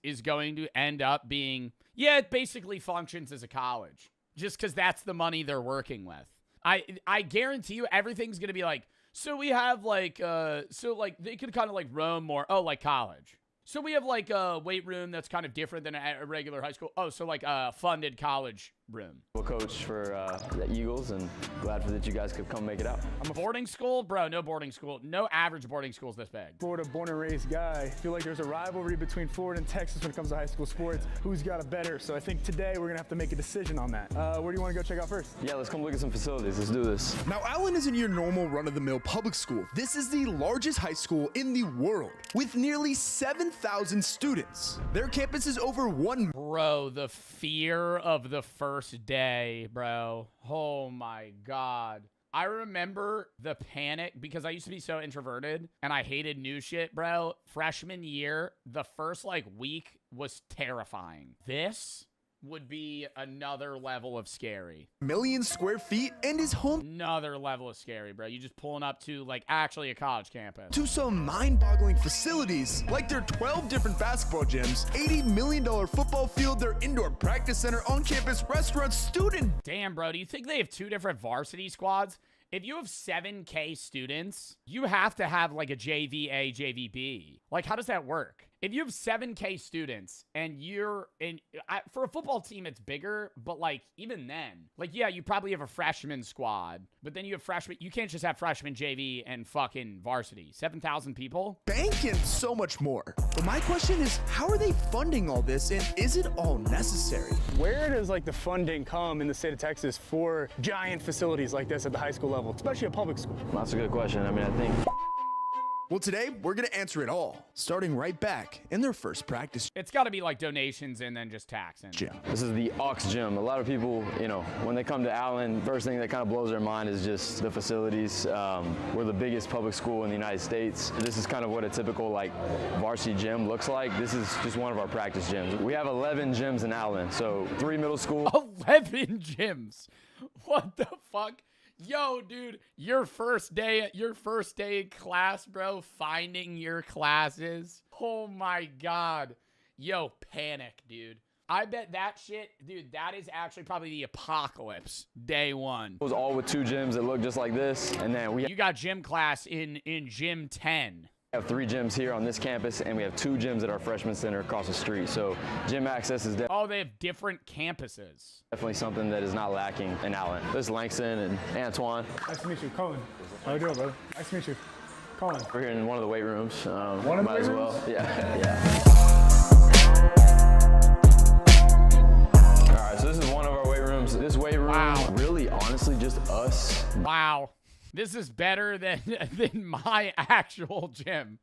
is going to end up being, yeah, it basically functions as a college. Just because that's the money they're working with. I guarantee you everything's going to be like, so we have like, they could kind of like roam more. Oh, like college. So we have like a weight room that's kind of different than a regular high school. Oh, so like a funded college room. Coach for the Eagles, and glad that you guys could come make it out. I'm a boarding school? Bro, no boarding school. No average boarding school is this big. Florida born and raised guy. I feel like there's a rivalry between Florida and Texas when it comes to high school sports. Who's got it better? So I think today we're going to have to make a decision on that. Where do you want to go check out first? Yeah, let's come look at some facilities. Let's do this. Now, Allen isn't your normal run-of-the-mill public school. This is the largest high school in the world with nearly 7,000 students. Their campus is over 1... Bro, the fear of the first day, bro. Oh my God. I remember the panic because I used to be so introverted and I hated new shit, bro. Freshman year, the first like week was terrifying. This would be another level of scary. Million square feet and is home. Another level of scary, bro. You just pulling up to like actually a college campus. To some mind-boggling facilities like their 12 different basketball gyms, $80 million football field, their indoor practice center, on-campus restaurants, student. Damn, bro. Do you think they have 2 different varsity squads? If you have 7K students, you have to have like a JVA, JVB. Like, how does that work? If you have 7K students and for a football team, it's bigger, but like even then, like, yeah, you probably have a freshman squad, but then you have freshmen. You can't just have freshman, JV, and fucking varsity. 7,000 people. Bank and so much more. But my question is, how are they funding all this, and is it all necessary? Where does like the funding come in the state of Texas for giant facilities like this at the high school level, especially a public school? That's a good question. I mean, I think Well, today we're gonna answer it all, starting right back in their first practice. It's got to be like donations and then just taxing. Gym. this is the Aux Gym. A lot of people, you know, when they come to Allen, first thing that kind of blows their mind is just the facilities. We're the biggest public school in the United States. This is kind of what a typical like varsity gym looks like. This is just one of our practice gyms. We have 11 gyms in Allen, so 3 middle school. 11 gyms. What the fuck? Yo, dude, your first day of class, bro, finding your classes. Oh my God. Yo, panic, dude. I bet that shit, dude, that is actually probably the apocalypse, day one. It was all with 2 gyms that look just like this, and then You got gym class in gym 10. We have 3 gyms here on this campus, and we have 2 gyms at our freshman center across the street. So gym access is Oh, they have different campuses. definitely something that is not lacking in Allen. This is Langston and Antoine. Nice to meet you, Colin. How you doing, brother? Nice to meet you, Colin. We're here in one of the weight rooms. One of the might weight as rooms? well. Yeah. All right, so this is one of our weight rooms. This weight room, really, honestly, just us. Wow. This is better than my actual gym.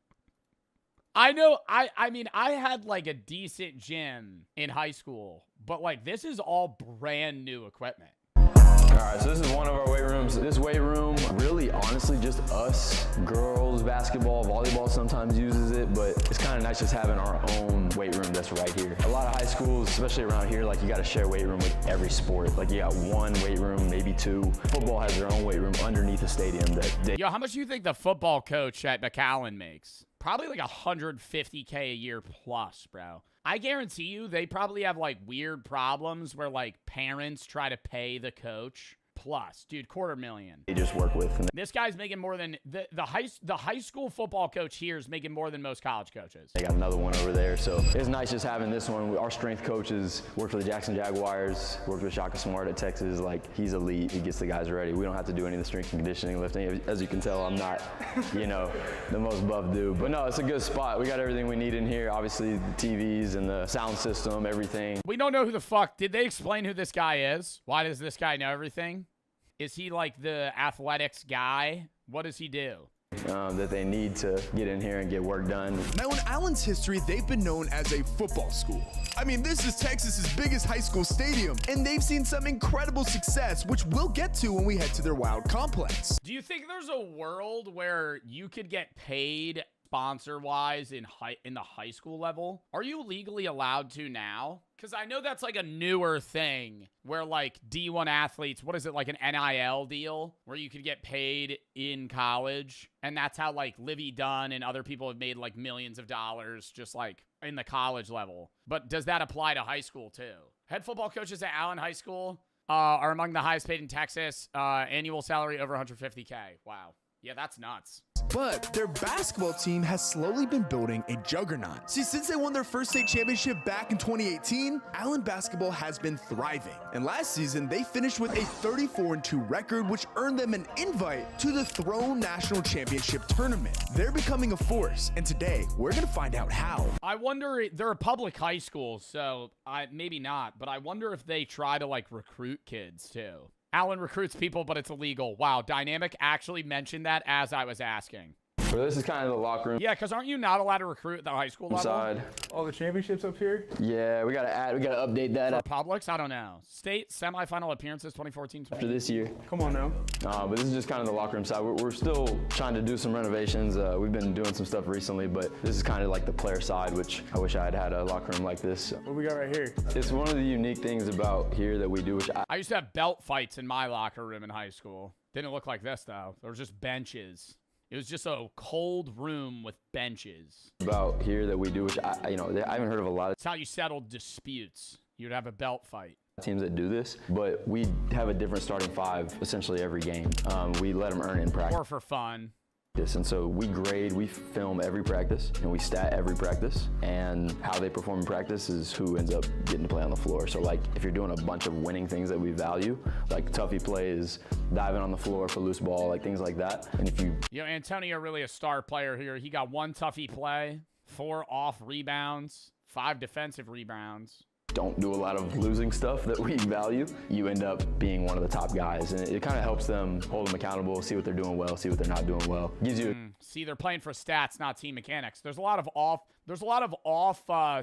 I know, I mean, I had like a decent gym in high school, but like this is all brand new equipment. All right, so this is one of our weight rooms. This weight room, really, honestly, just us. Girls, basketball, volleyball sometimes uses it, but it's kind of nice just having our own weight room that's right here. A lot of high schools, especially around here, like you got to share weight room with every sport. Like you got 1 weight room, maybe 2. Football has their own weight room underneath the stadium that they. Yo, how much do you think the football coach at McAllen makes? Probably like $150K a year plus, bro. I guarantee you they probably have like weird problems where like parents try to pay the coach. Plus, dude, $250,000. They just work with. This guy's making more than the high school football coach here is making more than most college coaches. They got another one over there, so it's nice just having this one. Our strength coaches worked for the Jackson Jaguars, worked with Shaka Smart at Texas. Like, he's elite. He gets the guys ready. We don't have to do any of the strength and conditioning, lifting. As you can tell, I'm not, you know, the most buff dude. But no, it's a good spot. We got everything we need in here. Obviously, the TVs and the sound system, everything. We don't know who the fuck. Did they explain who this guy is? Why does this guy know everything? Is he like the athletics guy? What does he do? That they need to get in here and get work done. Now, in Allen's history, they've been known as a football school. I mean, this is Texas's biggest high school stadium, and they've seen some incredible success, which we'll get to when we head to their wild complex. Do you think there's a world where you could get paid sponsor-wise in the high school level? Are you legally allowed to now? Because I know that's like a newer thing where like D1 athletes, what is it, like an NIL deal where you could get paid in college? And that's how like Livy Dunn and other people have made like millions of dollars just like in the college level. But does that apply to high school too? Head football coaches at Allen High School are among the highest paid in Texas. Annual salary over $150K. Wow. Yeah, that's nuts. But their basketball team has slowly been building a juggernaut. See, since they won their first state championship back in 2018, Allen basketball has been thriving. And last season, they finished with a 34-2 record, which earned them an invite to the Throne National Championship Tournament. They're becoming a force, and today, we're gonna find out how. I wonder, they're a public high school, so maybe not, but I wonder if they try to like recruit kids too. Allen recruits people, but it's illegal. Wow, Dynamic actually mentioned that as I was asking. So this is kind of the locker room. Yeah, because aren't you not allowed to recruit at the high school level? Side. All the championships up here? Yeah, we gotta update that. For Publix? I don't know. State semifinal appearances 2014. After this year. Come on now. But this is just kind of the locker room side. We're still trying to do some renovations. We've been doing some stuff recently, but this is kind of like the player side, which I wish I had had a locker room like this. What we got right here? It's one of the unique things about here that we do, which I used to have belt fights in my locker room in high school. Didn't look like this though. There were just benches. It was just a cold room with benches. About here that we do, which I haven't heard of a lot. It's how you settled disputes. You'd have a belt fight. teams that do this, but we have a different starting five essentially every game. We let them earn in practice. Or for fun. And so we grade, we film every practice, and we stat every practice, and how they perform in practice is who ends up getting to play on the floor. So like, if you're doing a bunch of winning things that we value, like toughy plays, diving on the floor for loose ball, like things like that. And if you... Antonio really a star player here. He got 1 toughy play, 4 off rebounds, 5 defensive rebounds. Don't do a lot of losing stuff that we value, you end up being one of the top guys. And it kind of helps them hold them accountable, see what they're doing well, see what they're not doing well. Gives you See, they're playing for stats, not team mechanics. There's a lot of off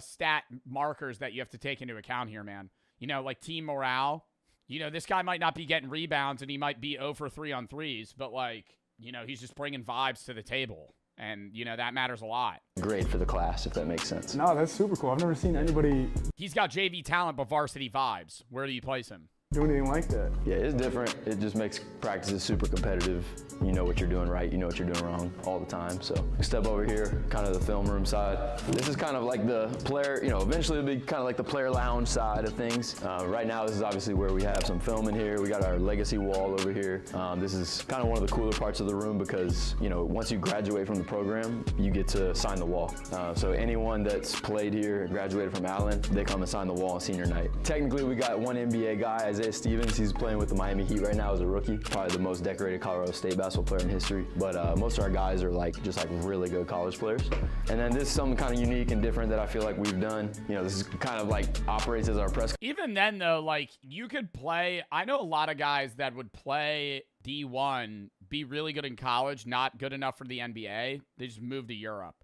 stat markers that you have to take into account here, man. You know, like team morale. You know, this guy might not be getting rebounds and he might be 0 for 3 on threes, but like, you know, he's just bringing vibes to the table. And, you know, that matters a lot. Great for the class, if that makes sense. No, that's super cool. I've never seen anybody... He's got JV talent, but varsity vibes. Where do you place him? Do anything like that. Yeah, it's different. It just makes practices super competitive. You know what you're doing right, you know what you're doing wrong all the time. So we step over here, kind of the film room side. This is kind of like the player, you know, eventually it'll be kind of like the player lounge side of things. Right now, this is obviously where we have some film in here. We got our legacy wall over here. This is kind of one of the cooler parts of the room because, you know, once you graduate from the program, you get to sign the wall. So anyone that's played here and graduated from Allen, they come and sign the wall on senior night. Technically, we got one NBA guy, Isaiah Stevens. He's playing with the Miami Heat right now as a rookie. Probably the most decorated Colorado State basketball player in history. But most of our guys are just really good college players. And then this is something kind of unique and different that I feel like we've done. You know, this is kind of like operates as our press. Even then, though, like you could play. I know a lot of guys that would play D1, be really good in college, not good enough for the NBA. They just move to Europe.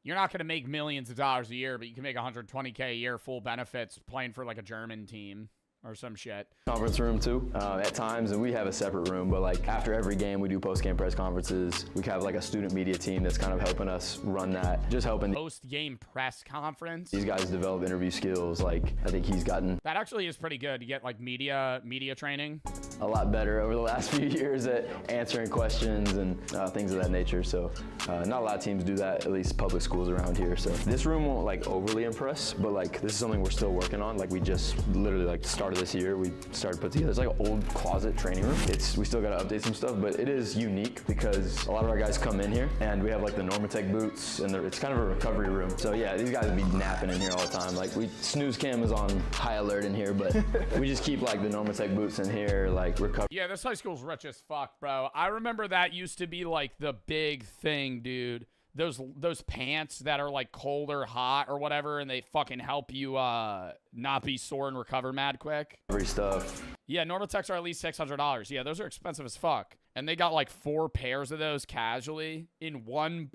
You're not going to make millions of dollars a year, but you can make $120K a year, full benefits, playing for like a German team or some shit. Conference room too, at times, and we have a separate room, but like after every game we do post-game press conferences. We have like a student media team that's kind of helping us run that, just helping. Post-game press conference. These guys develop interview skills. Like I think he's gotten that actually is pretty good. You get like media training. A lot better over the last few years at answering questions and things of that nature. So not a lot of teams do that, at least public schools around here. So this room won't like overly impress, but like this is something we're still working on. Like we just literally like started this year, we started put together. It's like an old closet training room. We still got to update some stuff, but it is unique because a lot of our guys come in here and we have like the Normatec boots and it's kind of a recovery room. So yeah, these guys would be napping in here all the time. Like snooze cam is on high alert in here, but we just keep like the Normatec boots in here, like recover. Yeah, this high school's rich as fuck, bro. I remember that used to be like the big thing, dude. Those pants that are like cold or hot or whatever, and they fucking help you not be sore and recover mad quick. Free stuff. Yeah, Normatechs are at least $600. Yeah, those are expensive as fuck. And they got like 4 pairs of those casually in one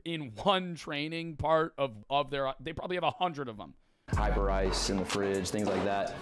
training part of their. They probably have 100 of them. Hyper ice in the fridge, things like that.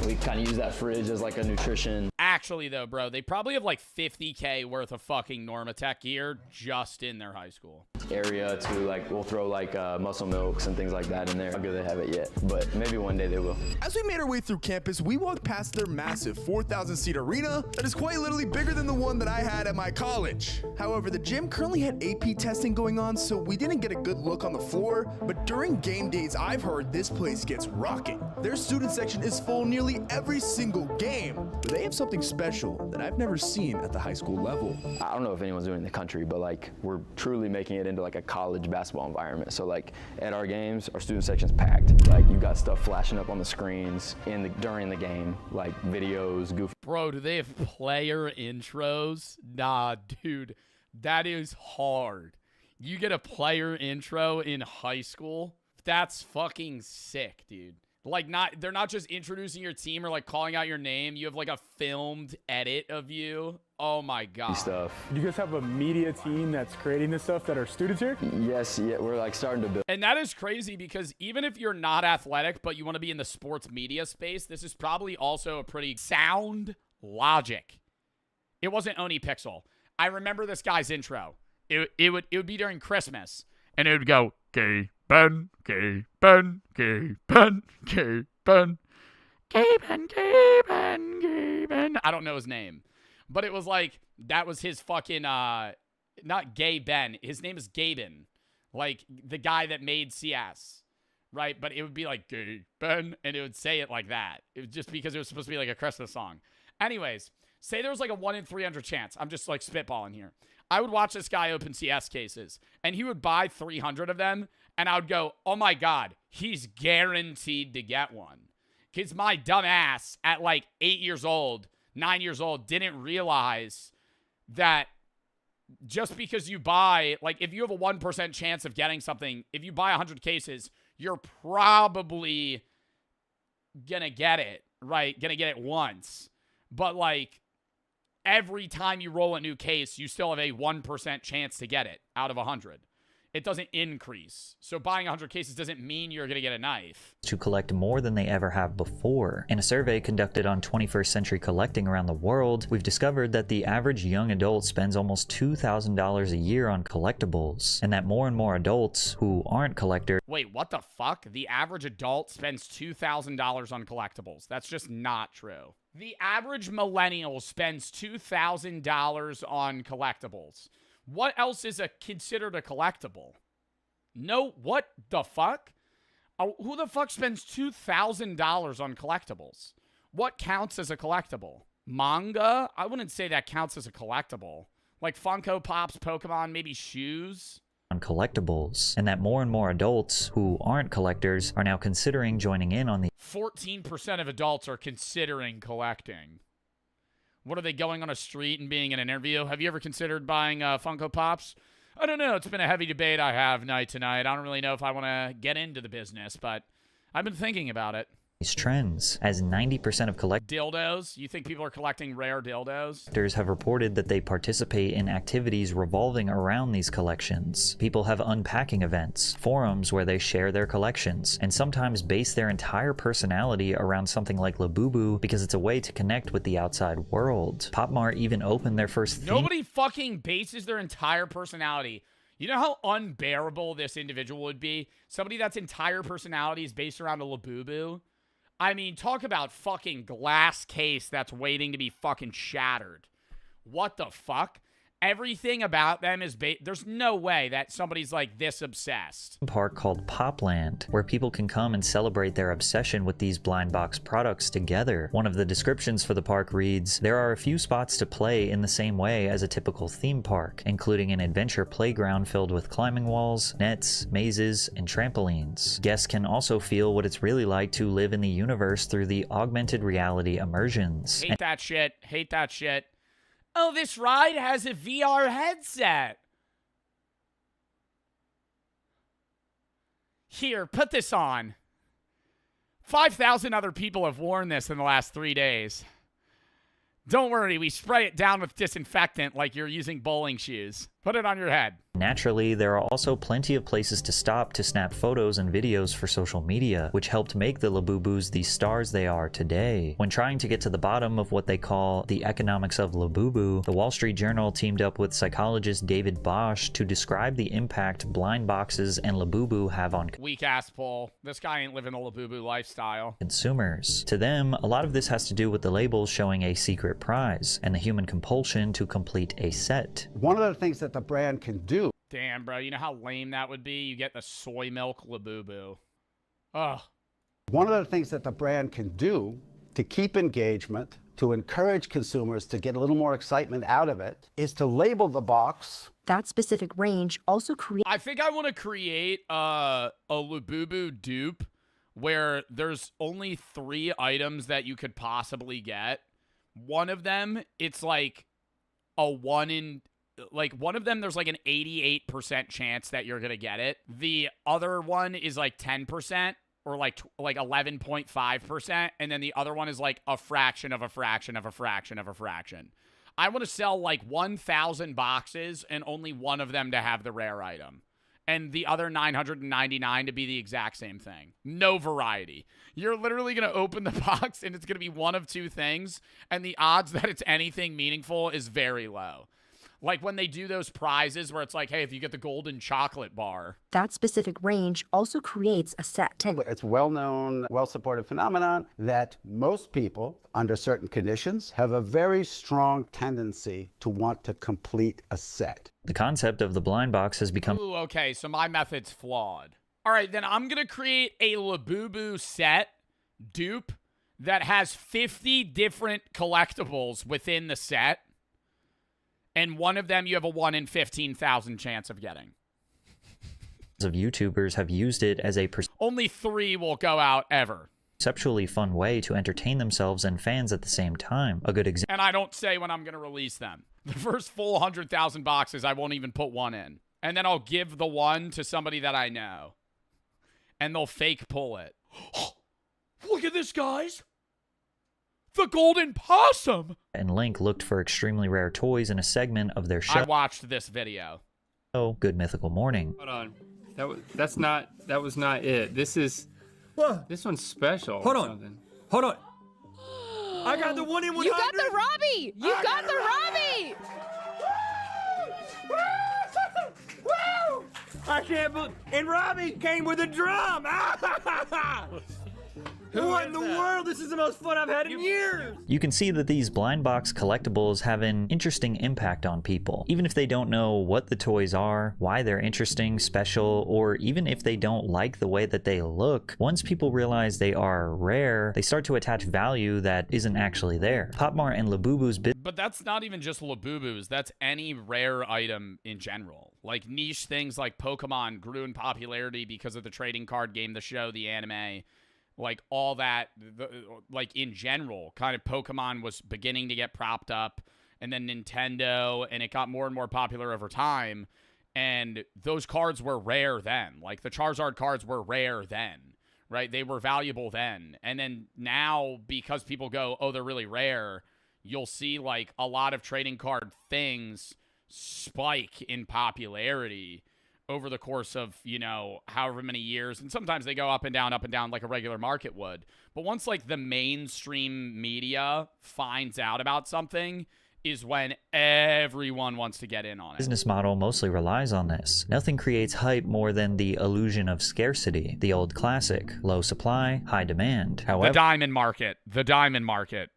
We kind of use that fridge as like a nutrition. Actually, though, bro, they probably have like $50K worth of fucking Normatec gear just in their high school area to like, we'll throw like muscle milks and things like that in there. How good they have it yet, but maybe one day they will. As we made our way through campus, we walked past their massive 4,000 seat arena that is quite literally bigger than the one that I had at my college. However, the gym currently had AP testing going on, so we didn't get a good look on the floor, but during game days, I've heard this place gets rocking. Their student section is full nearly every single game, but they have something special that I've never seen at the high school level. I don't know if anyone's doing it in the country, but like we're truly making it into like a college basketball environment. So like at our games, our student section's packed. Like you got stuff flashing up on the screens during the game, like videos, goofy. Bro, do they have player intros? Nah, dude, that is hard. You get a player intro in high school? That's fucking sick, dude. Like they're not just introducing your team or like calling out your name. You have like a filmed edit of you. Oh my God. Stuff. Do you guys have a media team that's creating this stuff that are students here? Yes, yeah, we're like starting to build. And that is crazy because even if you're not athletic, but you want to be in the sports media space, this is probably also a pretty sound logic. It wasn't Oni Pixel. I remember this guy's intro. It would be during Christmas and it would go, "Gay Ben, gay Ben, gay Ben, gay Ben, gay Ben, gay Ben, gay Ben." I don't know his name, but it was like that was his fucking not Gay Ben. His name is Gaben, like the guy that made CS, right? But it would be like, "Gay Ben," and it would say it like that. It was just because it was supposed to be like a Christmas song. Anyways, say there was like a 1 in 300 chance. I'm just like spitballing here. I would watch this guy open CS cases, and he would buy 300 of them, and I would go, oh my God, he's guaranteed to get one. Because my dumb ass at like 8 years old, 9 years old, didn't realize that just because you buy, like if you have a 1% chance of getting something, if you buy 100 cases, you're probably gonna get it, right? Gonna get it once. But like every time you roll a new case, you still have a 1% chance to get it out of 100. It doesn't increase. So buying 100 cases doesn't mean you're going to get a knife. To collect more than they ever have before. In a survey conducted on 21st century collecting around the world, we've discovered that the average young adult spends almost $2,000 a year on collectibles, and that more and more adults who aren't collectors. Wait, what the fuck? The average adult spends $2,000 on collectibles. That's just not true. The average millennial spends $2,000 on collectibles. What else is considered a collectible? No, what the fuck? Who the fuck spends $2,000 on collectibles? What counts as a collectible? Manga? I wouldn't say that counts as a collectible. Like Funko Pops, Pokemon, maybe shoes? On collectibles, and that more and more adults who aren't collectors are now considering joining in on the 14% of adults are considering collecting. What are they going on a street and being in an interview? Have you ever considered buying Funko Pops? I don't know. It's been a heavy debate I have night to night. I don't really know if I want to get into the business, but I've been thinking about it. these trends, as 90% of dildos? You think people are collecting rare dildos? collectors have reported that they participate in activities revolving around these collections. People have unpacking events, forums where they share their collections, and sometimes base their entire personality around something like Labubu because it's a way to connect with the outside world. Pop Mart even opened their first theme. Nobody fucking bases their entire personality. You know how unbearable this individual would be? Somebody that's entire personality is based around a Labubu? I mean, talk about fucking glass case that's waiting to be fucking shattered. What the fuck? Everything about them is there's no way that somebody's like this obsessed. Park called Popland, where people can come and celebrate their obsession with these blind box products together. One of the descriptions for the park reads, "There are a few spots to play in the same way as a typical theme park, including an adventure playground filled with climbing walls, nets, mazes, and trampolines. Guests can also feel what it's really like to live in the universe through the augmented reality immersions." Hate that shit. Hate that shit. Oh, this ride has a VR headset. Here, put this on. 5,000 other people have worn this in the last 3 days. Don't worry, we spray it down with disinfectant like you're using bowling shoes. Put it on your head. Naturally, there are also plenty of places to stop to snap photos and videos for social media, which helped make the Labubus the stars they are today. When trying to get to the bottom of what they call the economics of Labubu, the Wall Street Journal teamed up with psychologist David Bosch to describe the impact blind boxes and Labubu have on Weak ass pull. This guy ain't living the Labubu lifestyle. consumers. To them, a lot of this has to do with the labels showing a secret prize and the human compulsion to complete a set. One of the things that the brand can do. Damn, bro. You know how lame that would be? You get the soy milk Labubu. Ugh. One of the things that the brand can do to keep engagement, to encourage consumers to get a little more excitement out of it, is to label the box. That specific range also creates. I think I want to create a Labubu dupe where there's only 3 items that you could possibly get. One of them, it's like a 1 in... Like, one of them, there's like an 88% chance that you're going to get it. The other one is like 10% or like 11.5%. And then the other one is like a fraction of a fraction of a fraction of a fraction. I want to sell like 1,000 boxes and only one of them to have the rare item. And the other 999 to be the exact same thing. No variety. You're literally going to open the box and it's going to be one of 2 things. And the odds that it's anything meaningful is very low. Like when they do those prizes where it's like, hey, if you get the golden chocolate bar. That specific range also creates a set. It's a well-known, well-supported phenomenon that most people, under certain conditions, have a very strong tendency to want to complete a set. The concept of the blind box has become Ooh, okay, so my method's flawed. All right, then I'm going to create a Labubu set dupe that has 50 different collectibles within the set. And one of them you have a 1 in 15,000 chance of getting. Of YouTubers have used it as a only 3 will go out ever. Conceptually fun way to entertain themselves and fans at the same time. A good example. And I don't say when I'm going to release them. The first full 100,000 boxes, I won't even put one in. And then I'll give the one to somebody that I know. And they'll fake pull it. Look at this, guys. The golden possum. And Link looked for extremely rare toys in a segment of their show. I watched this video. Oh, Good Mythical Morning. Hold on. That was not it. This one's special. Hold on. Hold on. I got the 1 in 100. You got the Robbie. You got the Robbie. I can't believe. And Robbie came with a drum. What in the world? This is the most fun I've had in years. You can see that these blind box collectibles have an interesting impact on people. Even if they don't know what the toys are, why they're interesting, special, or even if they don't like the way that they look, once people realize they are rare, they start to attach value that isn't actually there. Pop Mart and Labubu's But that's not even just Labubus. That's any rare item in general. Like niche things like Pokemon grew in popularity because of the trading card game, the show, the anime. Like all that, like in general, kind of Pokemon was beginning to get propped up, and then Nintendo, and it got more and more popular over time. And those cards were rare then. Like the Charizard cards were rare then, right? They were valuable then. And then now, because people go, oh, they're really rare, you'll see like a lot of trading card things spike in popularity over the course of, you know, however many years. And sometimes they go up and down like a regular market would. But once, like, the mainstream media finds out about something is when everyone wants to get in on it. Business model mostly relies on this. Nothing creates hype more than the illusion of scarcity. The old classic, low supply, high demand. However, the diamond market.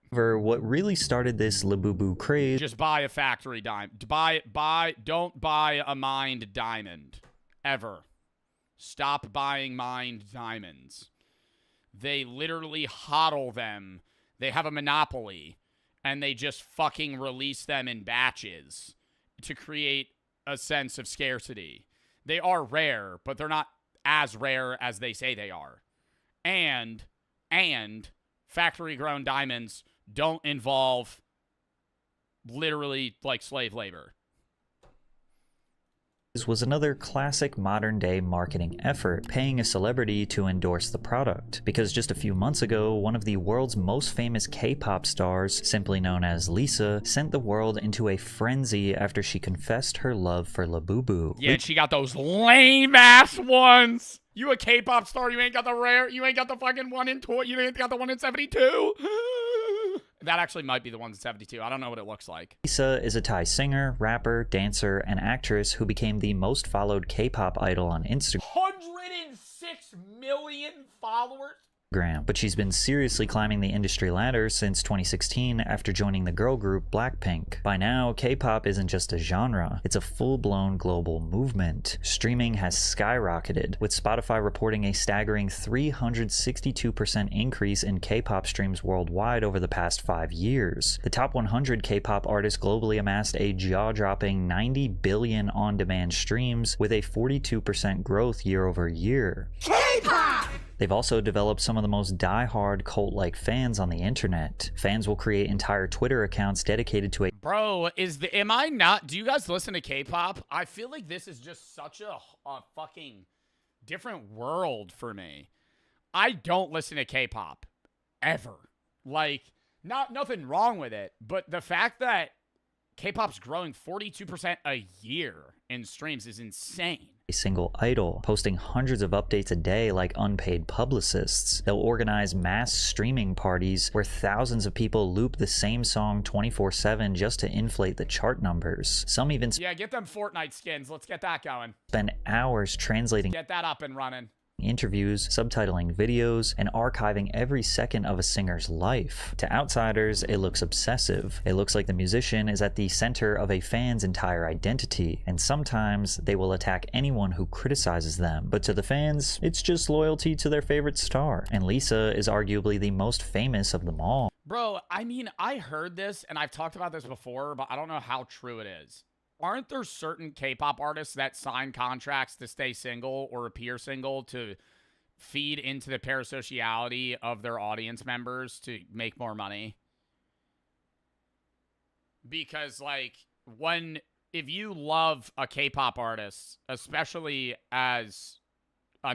What really started this Labubu craze... Just buy a factory diamond. Don't buy a mined diamond. Ever. Stop buying mined diamonds. They literally hodl them. They have a monopoly. And they just fucking release them in batches to create a sense of scarcity. They are rare, but they're not as rare as they say they are. And factory-grown diamonds don't involve literally like slave labor. This was another classic modern-day marketing effort, paying a celebrity to endorse the product. Because just a few months ago, one of the world's most famous K-pop stars, simply known as Lisa, sent the world into a frenzy after she confessed her love for Labubu. Yeah, and she got those lame-ass ones! You a K-pop star, you ain't got the fucking 1 in 2, you ain't got the 1 in 72? That actually might be the 1 in 72. I don't know what it looks like. Lisa is a Thai singer, rapper, dancer, and actress who became the most followed K-pop idol on Instagram. 106 million followers? But she's been seriously climbing the industry ladder since 2016 after joining the girl group Blackpink. By now, K-pop isn't just a genre, it's a full-blown global movement. Streaming has skyrocketed, with Spotify reporting a staggering 362% increase in K-pop streams worldwide over the past 5 years. The top 100 K-pop artists globally amassed a jaw-dropping 90 billion on-demand streams, with a 42% growth year over year. K-pop! They've also developed some of the most die-hard cult-like fans on the internet. Fans will create entire Twitter accounts dedicated to a— Bro, do you guys listen to K-pop? I feel like this is just such a fucking different world for me. I don't listen to K-pop. Ever. Like, nothing wrong with it, but the fact that K-pop's growing 42% a year in streams is insane. A single idol, posting hundreds of updates a day like unpaid publicists. They'll organize mass streaming parties where thousands of people loop the same song 24/7 just to inflate the chart numbers. Some even get them Fortnite skins. Let's get that going. Spend hours translating Get that up and running. interviews, subtitling videos, and archiving every second of a singer's life. To outsiders, it looks obsessive. It looks like the musician is at the center of a fan's entire identity, and sometimes they will attack anyone who criticizes them. But to the fans, it's just loyalty to their favorite star. And Lisa is arguably the most famous of them all. Bro, I mean, I heard this, and I've talked about this before, but I don't know how true it is. Aren't there certain K-pop artists that sign contracts to stay single or appear single to feed into the parasociality of their audience members to make more money? Because, like, if you love a K-pop artist, especially as a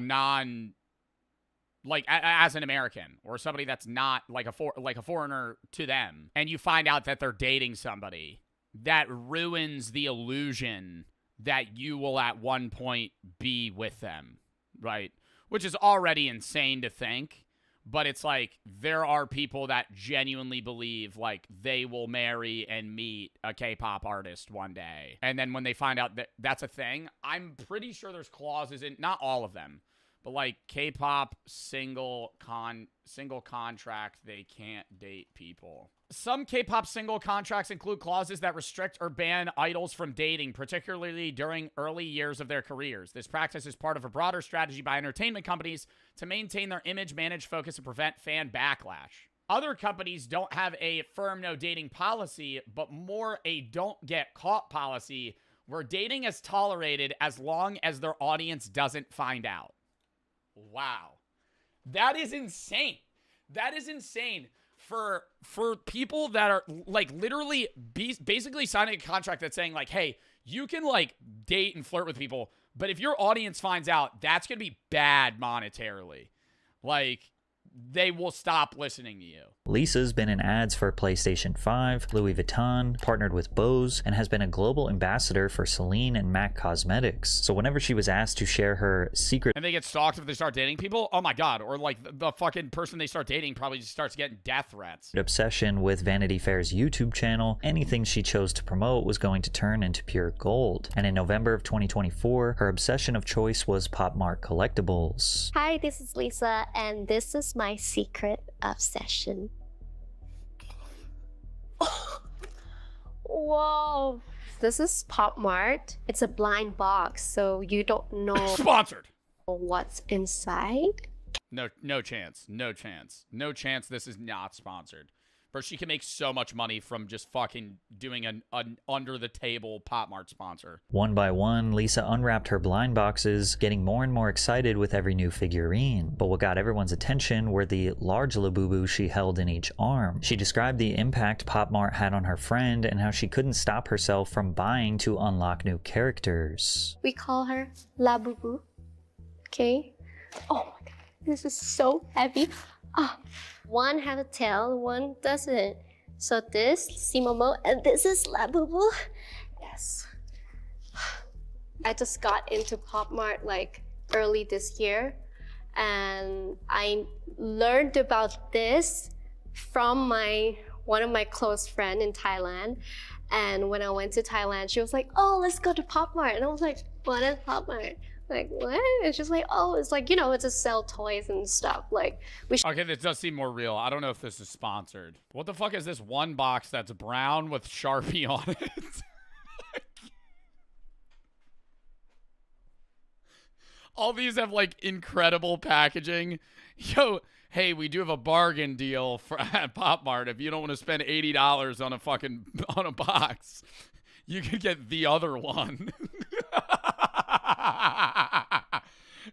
as an American or somebody that's not like a foreigner to them, and you find out that they're dating somebody, that ruins the illusion that you will at one point be with them, right? Which is already insane to think, but it's like there are people that genuinely believe like they will marry and meet a K-pop artist one day. And then when they find out that that's a thing, I'm pretty sure there's clauses in, not all of them, but like K-pop single contract, they can't date people. Some K-pop single contracts include clauses that restrict or ban idols from dating, particularly during early years of their careers. This practice is part of a broader strategy by entertainment companies to maintain their image, manage focus, and prevent fan backlash. Other companies don't have a firm no dating policy, but more a don't get caught policy where dating is tolerated as long as their audience doesn't find out. Wow. That is insane. That is insane. For people that are like literally basically signing a contract that's saying like, hey, you can like date and flirt with people, but if your audience finds out, that's going to be bad monetarily. Like, they will stop listening to you. Lisa's been in ads for PlayStation 5, Louis Vuitton, partnered with Bose, and has been a global ambassador for Celine and MAC Cosmetics. So whenever she was asked to share her secret... And they get stalked if they start dating people? Oh my god. Or like the fucking person they start dating probably just starts getting death threats. ...obsession with Vanity Fair's YouTube channel, anything she chose to promote was going to turn into pure gold. And in November of 2024, her obsession of choice was Pop Mart collectibles. Hi, this is Lisa, and this is my secret obsession. Whoa. This is Pop Mart. It's a blind box, so you don't know sponsored what's inside. No chance. No chance. No chance this is not sponsored. But she can make so much money from just fucking doing an under-the-table Pop Mart sponsor. One by one, Lisa unwrapped her blind boxes, getting more and more excited with every new figurine. But what got everyone's attention were the large Labubu she held in each arm. She described the impact Pop Mart had on her friend and how she couldn't stop herself from buying to unlock new characters. We call her Labubu. Okay? Oh my god, this is so heavy. Ah. One has a tail, one doesn't. So this, Simomo, and this is Labubu. Yes. I just got into Pop Mart like early this year, and I learned about this from one of my close friends in Thailand. And when I went to Thailand, she was like, "Oh, let's go to Pop Mart." And I was like, "What is Pop Mart?" Like, what? It's just like, oh, it's like, you know, it's just sell toys and stuff. Like, okay, this does seem more real. I don't know if this is sponsored. What the fuck is this one box that's brown with Sharpie on it? All these have like incredible packaging. Yo, hey, we do have a bargain deal at Pop Mart. If you don't want to spend $80 on a box, you can get the other one.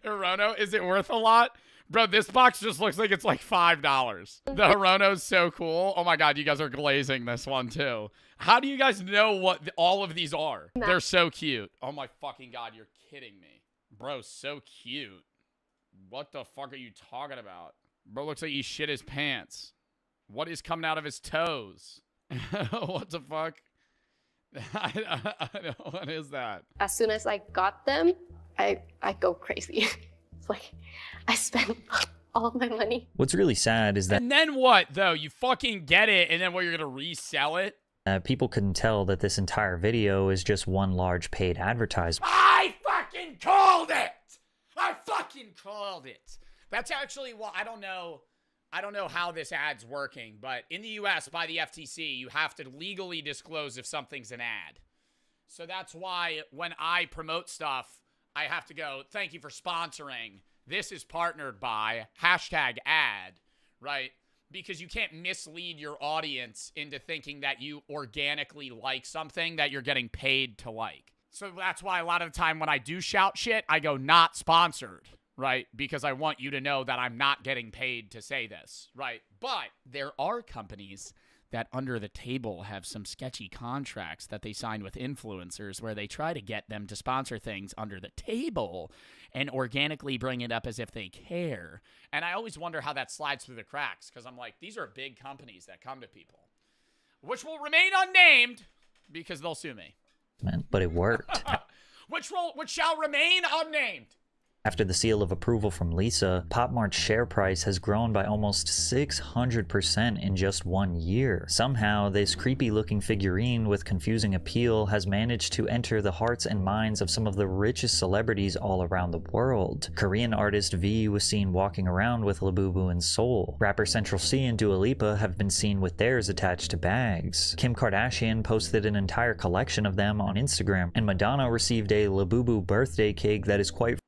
Hirono, is it worth a lot? Bro, this box just looks like it's like $5. The Hirono's so cool. Oh my god, you guys are glazing this one too. How do you guys know what all of these are? They're so cute. Oh my fucking god, you're kidding me. Bro, so cute. What the fuck are you talking about? Bro looks like he shit his pants. What is coming out of his toes? What the fuck? I don't, what is that? As soon as I got them, I go crazy. It's like, I spent all of my money. What's really sad is that... And then what, though? You fucking get it, and then what, you're gonna resell it? People couldn't tell that this entire video is just one large paid advertisement. I fucking called it! I fucking called it. That's actually, well, I don't know how this ad's working, but in the US by the FTC, you have to legally disclose if something's an ad. So that's why when I promote stuff, I have to go, thank you for sponsoring. This is partnered by #ad, right? Because you can't mislead your audience into thinking that you organically like something that you're getting paid to like. So that's why a lot of the time when I do shout shit, I go not sponsored, right? Because I want you to know that I'm not getting paid to say this, right? But there are companies that under the table have some sketchy contracts that they sign with influencers where they try to get them to sponsor things under the table and organically bring it up as if they care. And I always wonder how that slides through the cracks because I'm like, these are big companies that come to people, which will remain unnamed because they'll sue me. But it worked. Which shall remain unnamed. After the seal of approval from Lisa, Pop Mart's share price has grown by almost 600% in just 1 year. Somehow, this creepy-looking figurine with confusing appeal has managed to enter the hearts and minds of some of the richest celebrities all around the world. Korean artist V was seen walking around with Labubu in Seoul. Rapper Central C and Dua Lipa have been seen with theirs attached to bags. Kim Kardashian posted an entire collection of them on Instagram, and Madonna received a Labubu birthday cake that is quite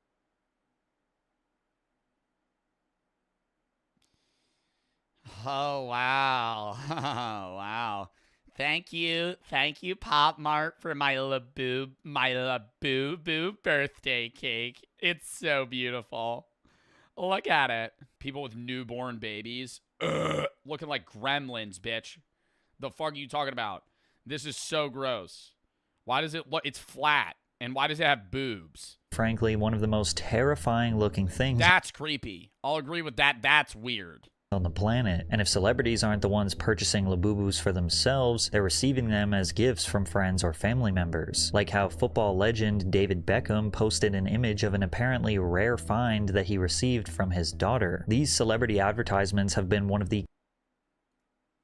Oh, wow. Oh, wow. Thank you, Pop Mart, for my Labubu birthday cake. It's so beautiful. Look at it. People with newborn babies. Looking like gremlins, bitch. The fuck are you talking about? This is so gross. Why does it look... It's flat. And why does it have boobs? frankly one of the most terrifying looking things. That's creepy. I'll agree with that. That's weird. On the planet. And if celebrities aren't the ones purchasing Labubus for themselves, they're receiving them as gifts from friends or family members. Like how football legend David Beckham posted an image of an apparently rare find that he received from his daughter. These celebrity advertisements have been one of the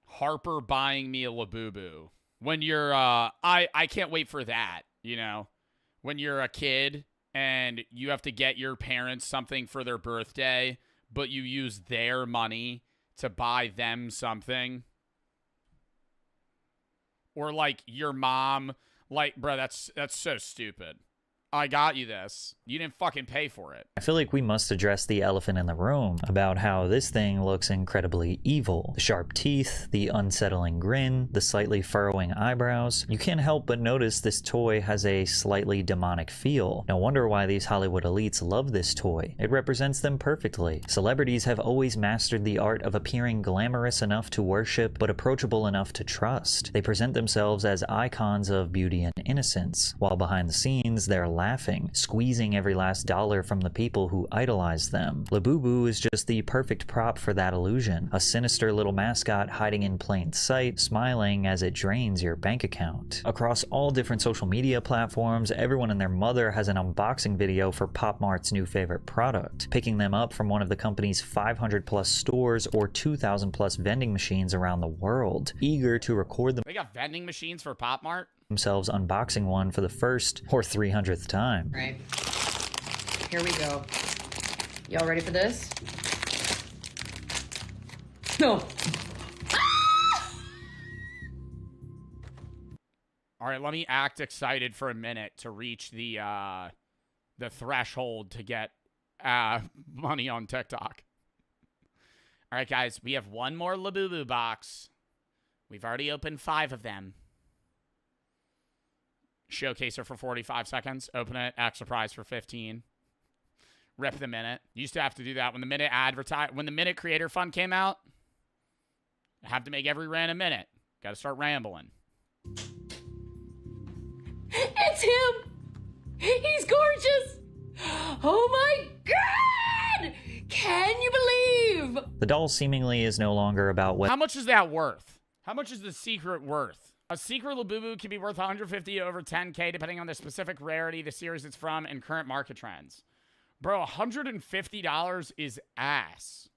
Harper buying me a Labubu. When you're I can't wait for that, you know. When you're a kid and you have to get your parents something for their birthday, but you use their money to buy them something. Or like your mom, like, bro, that's so stupid. I got you this. You didn't fucking pay for it. I feel like we must address the elephant in the room about how this thing looks incredibly evil. The sharp teeth, the unsettling grin, the slightly furrowing eyebrows. You can't help but notice this toy has a slightly demonic feel. No wonder why these Hollywood elites love this toy. It represents them perfectly. Celebrities have always mastered the art of appearing glamorous enough to worship, but approachable enough to trust. They present themselves as icons of beauty and innocence, while behind the scenes they're laughing, squeezing every last dollar from the people who idolize them. Labubu is just the perfect prop for that illusion. A sinister little mascot hiding in plain sight, smiling as it drains your bank account. Across all different social media platforms, everyone and their mother has an unboxing video for Pop Mart's new favorite product, picking them up from one of the company's 500 plus stores or 2,000 plus vending machines around the world, eager to record them. They got vending machines for Pop Mart? Themselves unboxing one for the first or 300th time. Right. Here we go. Y'all ready for this? No. All right, let me act excited for a minute to reach the threshold to get money on TikTok. All right, guys, we have one more Labubu box. We've already opened 5 of them. Showcase her for 45 seconds. Open it. Act surprise for 15. Rip the minute. Used to have to do that when the minute creator fund came out. I have to make every rant a minute. Got to start rambling. It's him! He's gorgeous! Oh my god! Can you believe? The doll seemingly is no longer about what. How much is that worth? How much is the secret worth? A secret Labubu can be worth 150 to over 10K depending on the specific rarity, the series it's from, and current market trends. Bro, $150 is ass.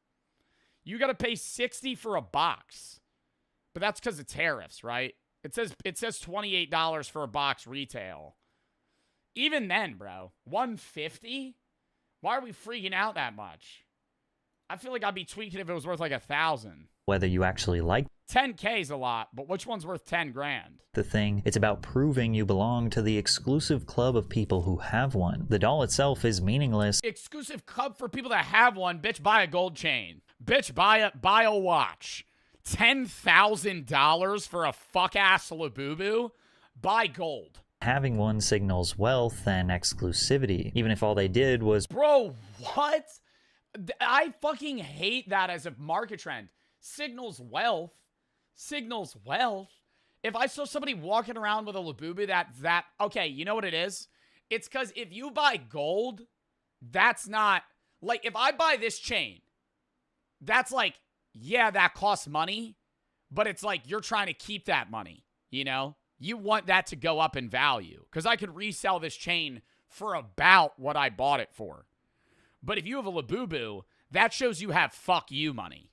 You got to pay $60 for a box. But that's because of tariffs, right? It says $28 for a box retail. Even then, bro, $150? Why are we freaking out that much? I feel like I'd be tweaking if it was worth like 1,000. whether you actually like 10K is a lot, but which one's worth 10 grand? the thing. It's about proving you belong to the exclusive club of people who have one. The doll itself is meaningless. Exclusive club for people that have one. Bitch, buy a gold chain. Bitch, buy a watch. $10,000 for a fuck-ass Labubu? Buy gold. Having one signals wealth and exclusivity, even if all they did was... Bro, what? I fucking hate that as a market trend. Signals wealth. Signals wealth. If I saw somebody walking around with a Labubu that okay, you know what it is? It's because if you buy gold, that's not... Like, if I buy this chain, that's like, yeah, that costs money, but it's like you're trying to keep that money, you know? You want that to go up in value because I could resell this chain for about what I bought it for. But if you have a Labubu, that shows you have fuck you money.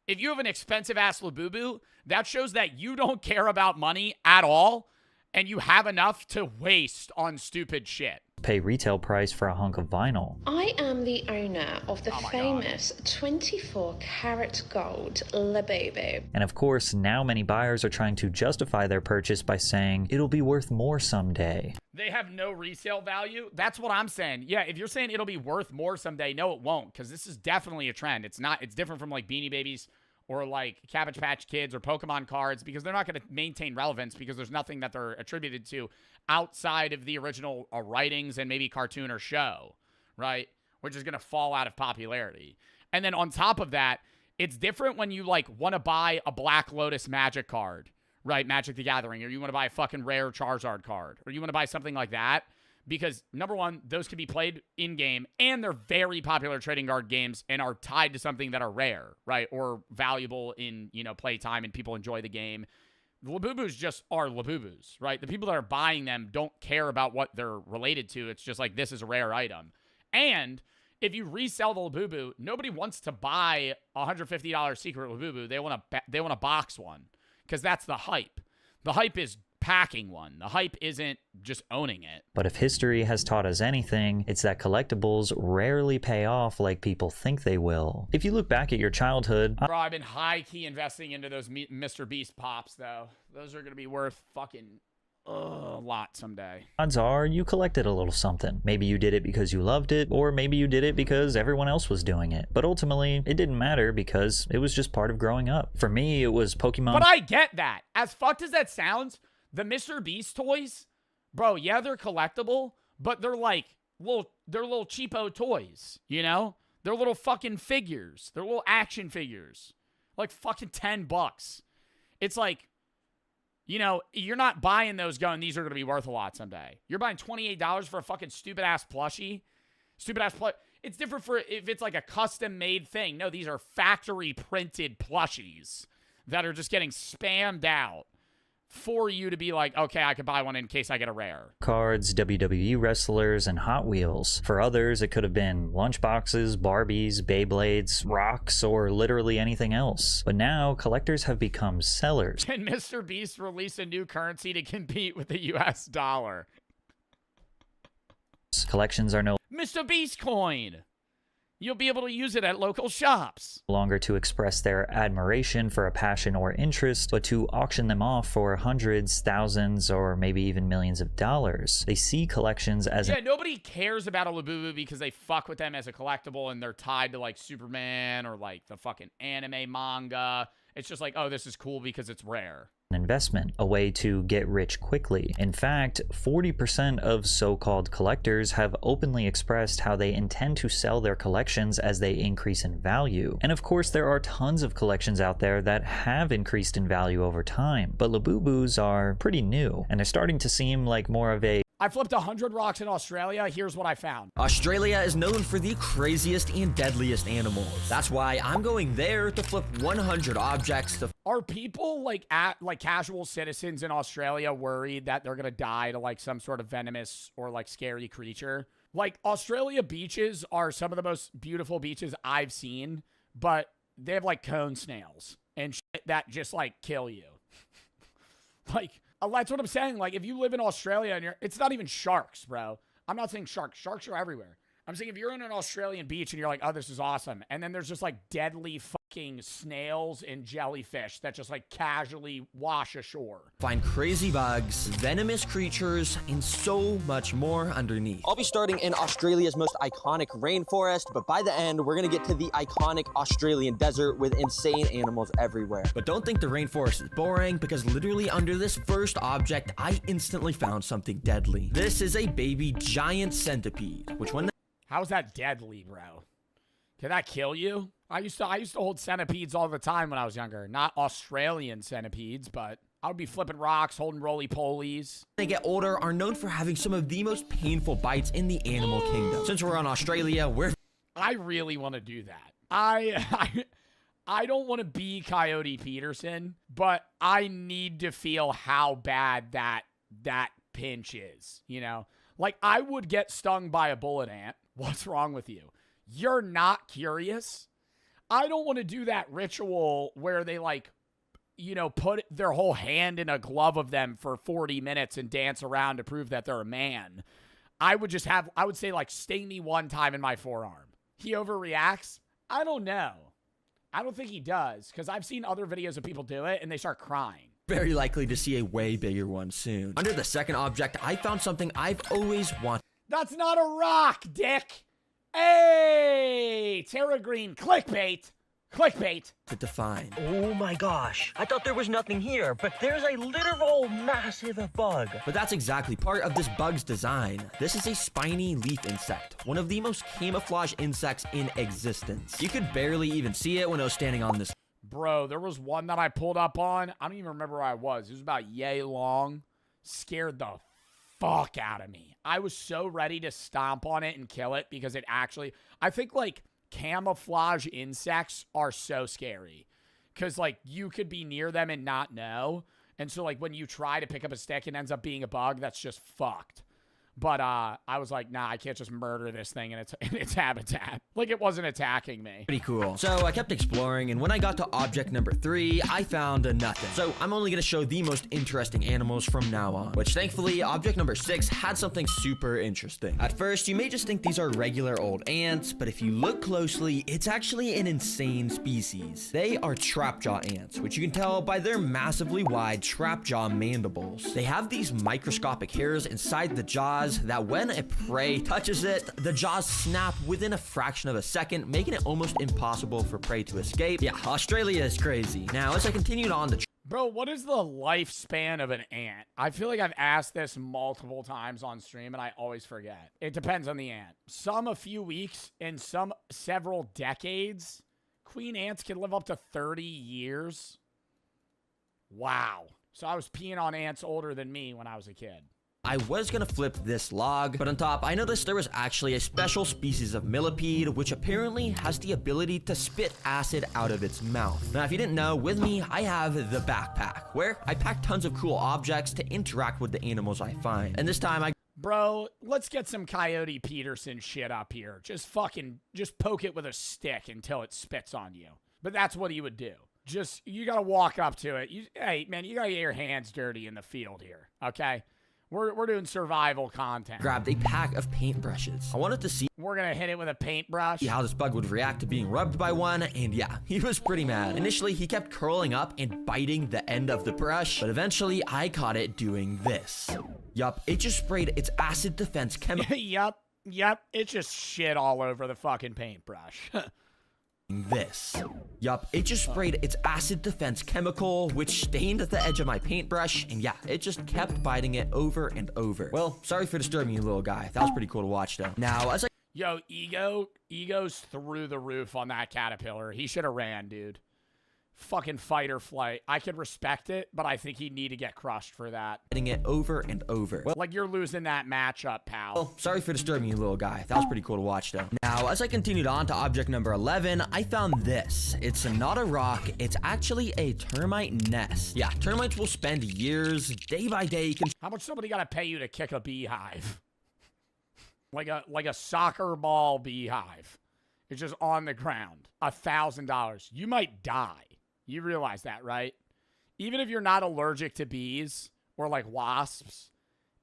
If you have an expensive-ass Labubu, that shows that you don't care about money at all and you have enough to waste on stupid shit. Pay retail price for a hunk of vinyl. I am the owner of the famous 24-karat gold Labubu. And of course, now many buyers are trying to justify their purchase by saying it'll be worth more someday. They have no resale value? That's what I'm saying. Yeah, if you're saying it'll be worth more someday, no, it won't, because this is definitely a trend. It's different from like Beanie Babies or like Cabbage Patch Kids or Pokemon cards because they're not going to maintain relevance because there's nothing that they're attributed to outside of the original writings and maybe cartoon or show, right? Which is going to fall out of popularity. And then on top of that, it's different when you like want to buy a Black Lotus Magic card, right? Magic the Gathering, or you want to buy a fucking rare Charizard card, or you want to buy something like that. Because, number one, those can be played in-game, and they're very popular trading card games and are tied to something that are rare, right? Or valuable in, you know, playtime and people enjoy the game. The Labubus just are Labubus, right? The people that are buying them don't care about what they're related to. It's just like, this is a rare item. And if you resell the Labubu, nobody wants to buy a $150 secret Labubu. They want to box one because that's the hype. The hype is packing one. The hype isn't just owning it. But if history has taught us anything, it's that collectibles rarely pay off like people think they will. If you look back at your childhood... Bro, I've been high-key investing into those Mr. Beast pops, though. Those are going to be worth fucking a lot someday. Odds are you collected a little something. Maybe you did it because you loved it, or maybe you did it because everyone else was doing it. But ultimately, it didn't matter because it was just part of growing up. For me, it was Pokemon... But I get that. As fucked as that sounds... The Mr. Beast toys, bro, yeah, they're collectible, but they're like they're little cheapo toys, you know? They're little fucking figures. They're little action figures. Like fucking $10. It's like, you know, you're not buying those going, these are going to be worth a lot someday. You're buying $28 for a fucking stupid-ass plushie. Stupid-ass plushie. It's different for if it's like a custom-made thing. No, these are factory-printed plushies that are just getting spammed out for you to be like, okay, I could buy one in case I get a rare. Cards, WWE wrestlers, and Hot Wheels. For others, it could have been lunchboxes, Barbies, Beyblades, rocks, or literally anything else. But now, collectors have become sellers. Can Mr. Beast release a new currency to compete with the US dollar? Collections are no Mr. Beast coin! You'll be able to use it at local shops. Longer to express their admiration for a passion or interest, but to auction them off for hundreds, thousands, or maybe even millions of dollars. They see collections as nobody cares about a Labubu because they fuck with them as a collectible and they're tied to like Superman or like the fucking anime manga. It's just like, oh, this is cool because it's rare. an investment, a way to get rich quickly. In fact, 40% of so-called collectors have openly expressed how they intend to sell their collections as they increase in value. And of course, there are tons of collections out there that have increased in value over time, but Labubus are pretty new, and they're starting to seem like more of a I flipped 100 rocks in Australia. Here's what I found. Australia is known for the craziest and deadliest animals. That's why I'm going there to flip 100 objects to... Are people like casual citizens in Australia worried that they're gonna die to like some sort of venomous or like scary creature? Like Australia beaches are some of the most beautiful beaches I've seen, but they have like cone snails and shit that just like kill you. Like, that's what I'm saying. Like, if you live in Australia and it's not even sharks, bro. I'm not saying sharks. Sharks are everywhere. I'm saying if you're in an Australian beach and you're like, oh, this is awesome. And then there's just like deadly fucking snails and jellyfish that just like casually wash ashore. Find crazy bugs, venomous creatures, and so much more underneath. I'll be starting in Australia's most iconic rainforest, but by the end, we're gonna get to the iconic Australian desert with insane animals everywhere. But don't think the rainforest is boring, because literally under this first object, I instantly found something deadly. This is a baby giant centipede, which when How's that deadly, bro? Can that kill you? I used to hold centipedes all the time when I was younger. Not Australian centipedes, but I would be flipping rocks, holding roly-polies. they get older are known for having some of the most painful bites in the animal kingdom. Since we're on Australia, I really want to do that. I don't want to be Coyote Peterson, but I need to feel how bad that pinch is, you know? Like, I would get stung by a bullet ant. What's wrong with you? You're not curious? I don't want to do that ritual where they, like, you know, put their whole hand in a glove of them for 40 minutes and dance around to prove that they're a man. I would say, like, sting me one time in my forearm. He overreacts? I don't know. I don't think he does, because I've seen other videos of people do it and they start crying. very likely to see a way bigger one soon. Under the second object, I found something I've always wanted. That's not a rock, dick. Hey, Terra Green, clickbait. Clickbait. To find. Oh my gosh. I thought there was nothing here, but there's a literal massive bug. But that's exactly part of this bug's design. This is a spiny leaf insect, one of the most camouflage insects in existence. You could barely even see it when I was standing on this. Bro, there was one that I pulled up on. I don't even remember where I was. It was about yay long. Scared the fuck out of me. I was so ready to stomp on it and kill it because it actually, I think like camouflage insects are so scary because like you could be near them and not know. And so like when you try to pick up a stick and ends up being a bug, that's just fucked. But I was like, nah, I can't just murder this thing in its habitat. Like, it wasn't attacking me. Pretty cool. So I kept exploring, and when I got to object number 3, I found nothing. So I'm only going to show the most interesting animals from now on, which thankfully, object number 6 had something super interesting. At first, you may just think these are regular old ants, but if you look closely, it's actually an insane species. They are trapjaw ants, which you can tell by their massively wide trapjaw mandibles. They have these microscopic hairs inside the jaws that when a prey touches it, the jaws snap within a fraction of a second, making it almost impossible for prey to escape. Yeah, Australia is crazy. Now, as I continued on the Bro, what is the lifespan of an ant? I feel like I've asked this multiple times on stream and I always forget. It depends on the ant. Some a few weeks and some several decades. Queen ants can live up to 30 years. Wow. So I was peeing on ants older than me when I was a kid. I was gonna flip this log, but on top, I noticed there was actually a special species of millipede, which apparently has the ability to spit acid out of its mouth. Now, if you didn't know, with me, I have the backpack, where I pack tons of cool objects to interact with the animals I find. And this time, Bro, let's get some Coyote Peterson shit up here. Just poke it with a stick until it spits on you. But that's what he would do. You gotta walk up to it. Hey, man, you gotta get your hands dirty in the field here, okay? We're doing survival content. Grabbed a pack of paintbrushes. I wanted to see we're gonna hit it with a paintbrush. How this bug would react to being rubbed by one, and yeah, he was pretty mad. Initially, he kept curling up and biting the end of the brush, but eventually I caught it doing this. Yup, it just sprayed its acid defense chemical. Yup, it just shit all over the fucking paintbrush. It just sprayed its acid defense chemical, which stained the edge of my paintbrush, and yeah, it just kept biting it over and over. Well, sorry for disturbing you, little guy. That was pretty cool to watch, though. Now, as I... Yo, Ego's through the roof on that caterpillar. He should have ran, dude. Fucking fight or flight. I could respect it, but I think he'd need to get crushed for that. Biting it over and over. Well, like you're losing that matchup, pal. Well, sorry for disturbing you, little guy. That was pretty cool to watch, though. Now, as I continued on to object number 11, I found this. It's not a rock. It's actually a termite nest. Yeah, termites will spend years, day by day. How much somebody gotta pay you to kick a beehive? like a soccer ball beehive. It's just on the ground. $1,000. You might die. You realize that, right? Even if you're not allergic to bees or like wasps,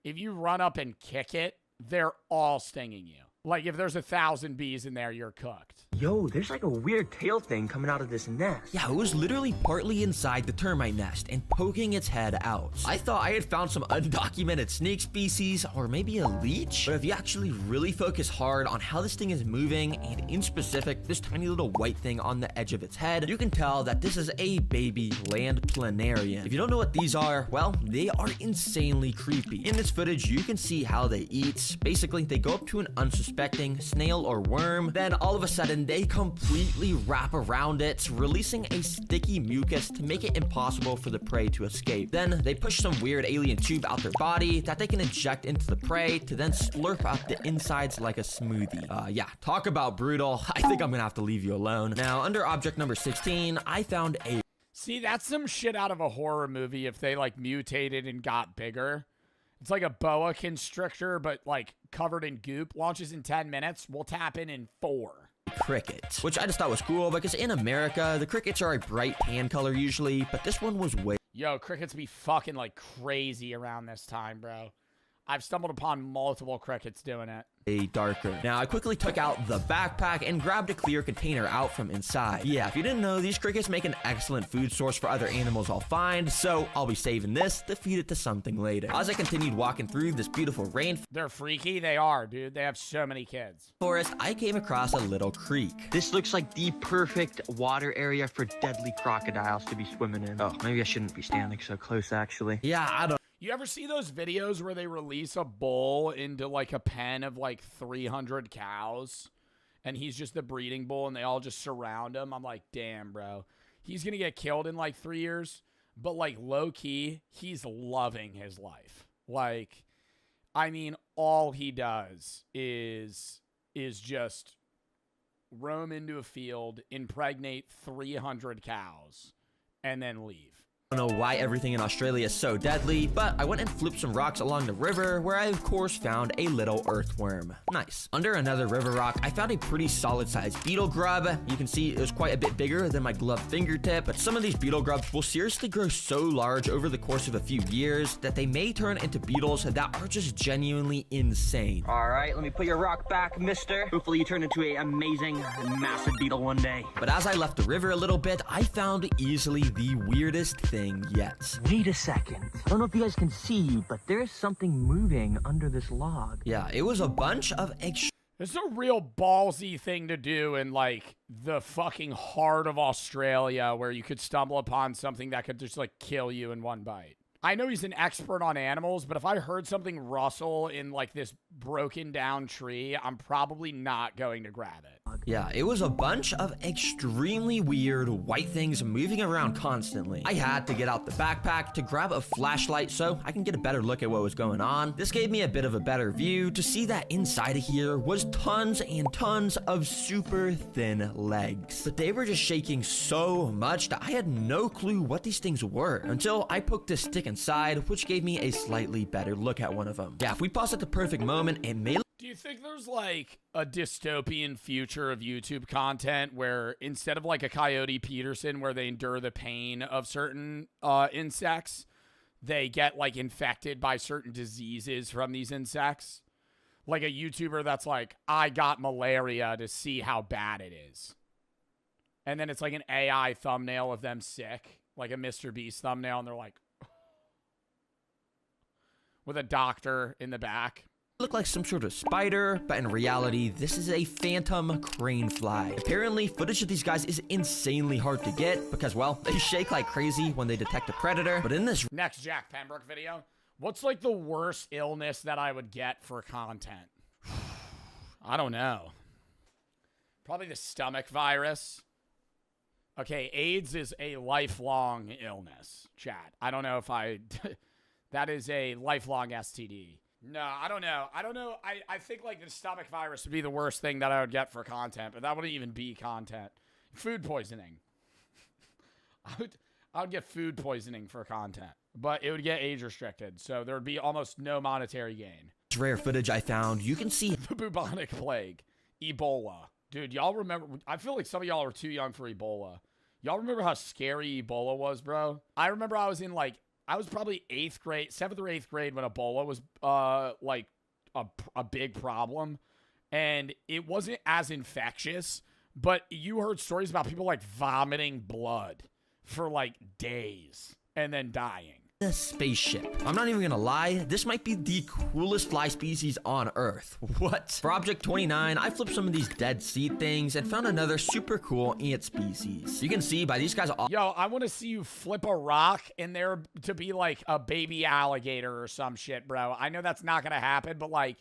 if you run up and kick it, they're all stinging you. Like, if there's 1,000 bees in there, you're cooked. Yo, there's like a weird tail thing coming out of this nest. Yeah, it was literally partly inside the termite nest and poking its head out. I thought I had found some undocumented snake species or maybe a leech, but if you actually really focus hard on how this thing is moving, and in specific, this tiny little white thing on the edge of its head, you can tell that this is a baby land planarian. If you don't know what these are, well, they are insanely creepy. In this footage, you can see how they eat. Basically, they go up to an unsuspecting snail or worm, then all of a sudden, they completely wrap around it, releasing a sticky mucus to make it impossible for the prey to escape. Then they push some weird alien tube out their body that they can inject into the prey to then slurp up the insides like a smoothie. Yeah, talk about brutal. I think I'm gonna have to leave you alone. Now, under object number 16, I found a... See, that's some shit out of a horror movie if they, like, mutated and got bigger. It's like a boa constrictor, but, like, covered in goop. Launches in 10 minutes. We'll tap in 4. cricket, which I just thought was cool because in America, the crickets are a bright tan color usually, but this one was way... Yo, crickets be fucking like crazy around this time, bro. I've stumbled upon multiple crickets doing it. Darker. Now, I quickly took out the backpack and grabbed a clear container out from inside. Yeah, if you didn't know, these crickets make an excellent food source for other animals I'll find, so I'll be saving this to feed it to something later. As I continued walking through this beautiful rainforest, they're freaky, they are, dude. They have so many kids. I came across a little creek. This looks like the perfect water area for deadly crocodiles to be swimming in. Oh, maybe I shouldn't be standing so close, actually. Yeah, I don't... You ever see those videos where they release a bull into like a pen of like 300 cows and he's just the breeding bull and they all just surround him? I'm like, damn, bro. He's going to get killed in like 3 years, but like low key, he's loving his life. Like, I mean, all he does is just roam into a field, impregnate 300 cows, and then leave. I don't know why everything in Australia is so deadly, but I went and flipped some rocks along the river where I of course found a little earthworm. Nice. Under another river rock, I found a pretty solid sized beetle grub. You can see it was quite a bit bigger than my gloved fingertip, but some of these beetle grubs will seriously grow so large over the course of a few years that they may turn into beetles that are just genuinely insane. All right, let me put your rock back, mister. Hopefully you turn into a amazing, massive beetle one day. But as I left the river a little bit, I found easily the weirdest thing yet. Wait a second. I don't know if you guys can see, but there's something moving under this log. Yeah, it was a bunch of It's a real ballsy thing to do in like the fucking heart of Australia where you could stumble upon something that could just like kill you in one bite. I know he's an expert on animals, but if I heard something rustle in like this broken down tree, I'm probably not going to grab it. Yeah, it was a bunch of extremely weird white things moving around constantly. I had to get out the backpack to grab a flashlight so I can get a better look at what was going on. This gave me a bit of a better view to see that inside of here was tons and tons of super thin legs. But they were just shaking so much that I had no clue what these things were until I poked a stick inside, which gave me a slightly better look at one of them. Yeah, if we pause at the perfect moment, it may... Do you think there's like a dystopian future of YouTube content where instead of like a Coyote Peterson where they endure the pain of certain insects, they get like infected by certain diseases from these insects? Like a YouTuber that's like, I got malaria to see how bad it is. And then it's like an AI thumbnail of them sick, like a Mr. Beast thumbnail, and they're like, with a doctor in the back. Look like some sort of spider, but in reality, this is a phantom crane fly. Apparently, footage of these guys is insanely hard to get because, well, they shake like crazy when they detect a predator. But in this next Jack Pembroke video, what's like the worst illness that I would get for content? I don't know. Probably the stomach virus. Okay, AIDS is a lifelong illness, chat. I don't know if that is a lifelong STD. No, I don't know. I think like the stomach virus would be the worst thing that I would get for content, but that wouldn't even be content. Food poisoning. I would get food poisoning for content, but it would get age restricted, so there would be almost no monetary gain. Rare footage I found, you can see the bubonic plague, Ebola. Dude, y'all remember? I feel like some of y'all are too young for Ebola. Y'all remember how scary Ebola was, bro? I remember I was probably 7th or 8th grade when Ebola was like a big problem. and it wasn't as infectious, but you heard stories about people like vomiting blood for like days and then dying. The spaceship. I'm not even gonna lie, this might be the coolest fly species on Earth. What? For object 29, I flipped some of these dead sea things and found another super cool ant species. You can see by these guys. Yo, I want to see you flip a rock in there to be like a baby alligator or some shit, bro. I know that's not gonna happen, but like,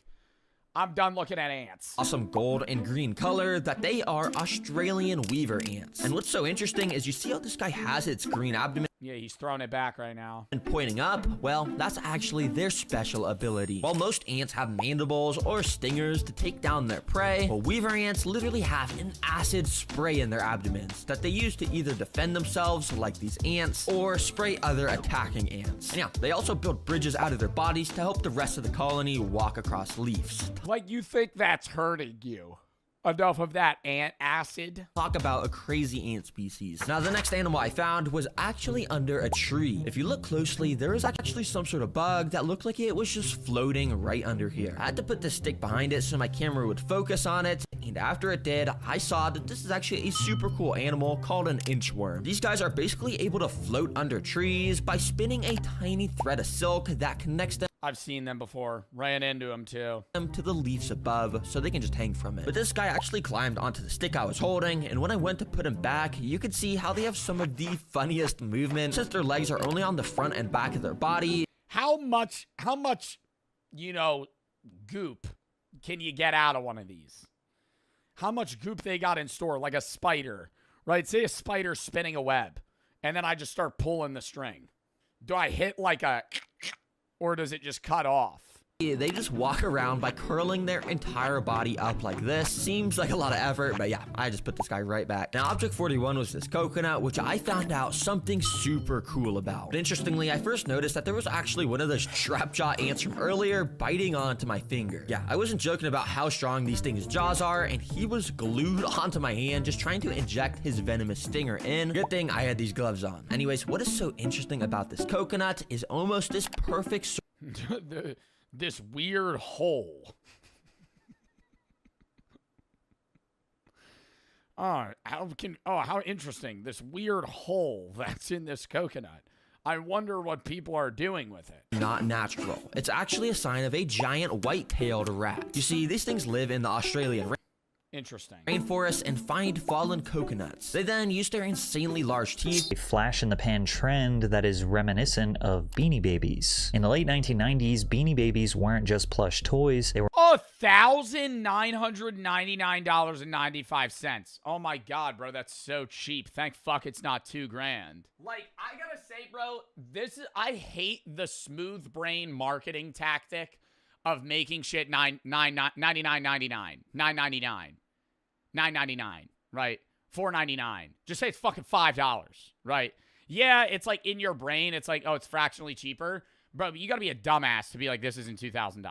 I'm done looking at ants. Awesome gold and green color that they are Australian weaver ants. And what's so interesting is you see how this guy has its green abdomen. Yeah, he's throwing it back right now. And pointing up, well, that's actually their special ability. While most ants have mandibles or stingers to take down their prey, well, weaver ants literally have an acid spray in their abdomens that they use to either defend themselves like these ants or spray other attacking ants. And yeah, they also build bridges out of their bodies to help the rest of the colony walk across leaves. Like, you think that's hurting you? Enough of that ant acid. Talk about a crazy ant species. Now, the next animal I found was actually under a tree. If you look closely, there is actually some sort of bug that looked like it was just floating right under here. I had to put the stick behind it so my camera would focus on it, and after it did, I saw that this is actually a super cool animal called an inchworm. These guys are basically able to float under trees by spinning a tiny thread of silk that connects them. I've seen them before. Ran into them too. To the leaves above so they can just hang from it. But this guy actually climbed onto the stick I was holding, and when I went to put him back, you could see how they have some of the funniest movement since their legs are only on the front and back of their body. How much, you know, goop can you get out of one of these? How much goop they got in store, like a spider, right? Say a spider spinning a web, and then I just start pulling the string. Do I hit like a... or does it just cut off? They just walk around by curling their entire body up like this. Seems like a lot of effort, but yeah, I just put this guy right back. Now, object 41 was this coconut, which I found out something super cool about. But interestingly, I first noticed that there was actually one of those trapjaw ants from earlier biting onto my finger. Yeah, I wasn't joking about how strong these things' jaws are, and he was glued onto my hand just trying to inject his venomous stinger in. Good thing I had these gloves on. Anyways, what is so interesting about this coconut is almost this perfect this weird hole. How interesting. This weird hole that's in this coconut. I wonder what people are doing with it. Not natural. It's actually a sign of a giant white-tailed rat. You see, these things live in the Australian Interesting. rainforests and find fallen coconuts. They then use their insanely large teeth. A flash-in-the-pan trend that is reminiscent of Beanie Babies. In the late 1990s, Beanie Babies weren't just plush toys, they were $1,999.95. Oh my god, bro, that's so cheap. Thank fuck it's not $2,000. Like, I gotta say, bro, I hate the smooth brain marketing tactic of making shit $99.99, $9.99, right? $4.99. Just say it's fucking $5, right? Yeah, it's like in your brain, it's like, oh, it's fractionally cheaper. Bro, you gotta be a dumbass to be like, this isn't $2,000.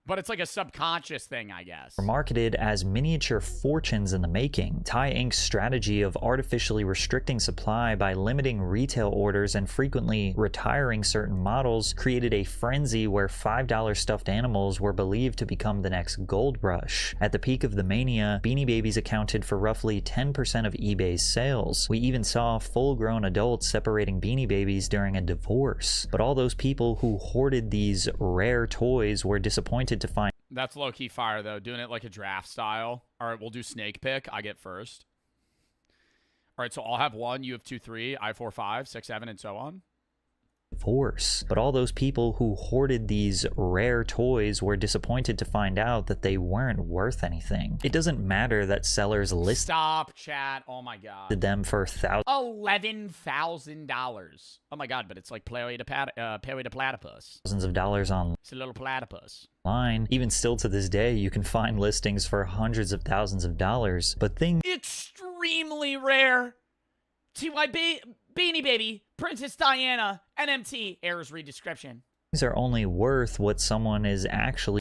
But it's like a subconscious thing, I guess. marketed as miniature fortunes in the making. Thai Inc.'s strategy of artificially restricting supply by limiting retail orders and frequently retiring certain models created a frenzy where $5 stuffed animals were believed to become the next gold rush. At the peak of the mania, Beanie Babies accounted for roughly 10% of eBay's sales. We even saw full-grown adults separating Beanie Babies during a divorce. But all those people who hoarded these rare toys were disappointed to find. That's low-key fire, though. Doing it like a draft style. All right, we'll do snake pick. I get first. All right, so I'll have 1. You have 2, 3. I 4, 5, 6, 7, and so on. Divorce. But all those people who hoarded these rare toys were disappointed to find out that they weren't worth anything. It doesn't matter that sellers listed Stop, chat. Oh my god. them for $11,000. Oh my god, but it's like Pay to Platypus. thousands of dollars online. It's a little platypus. Even still to this day, you can find listings for hundreds of thousands of dollars, but things Extremely rare. Beanie Baby, Princess Diana, NMT. Errors read description. are only worth what someone is actually.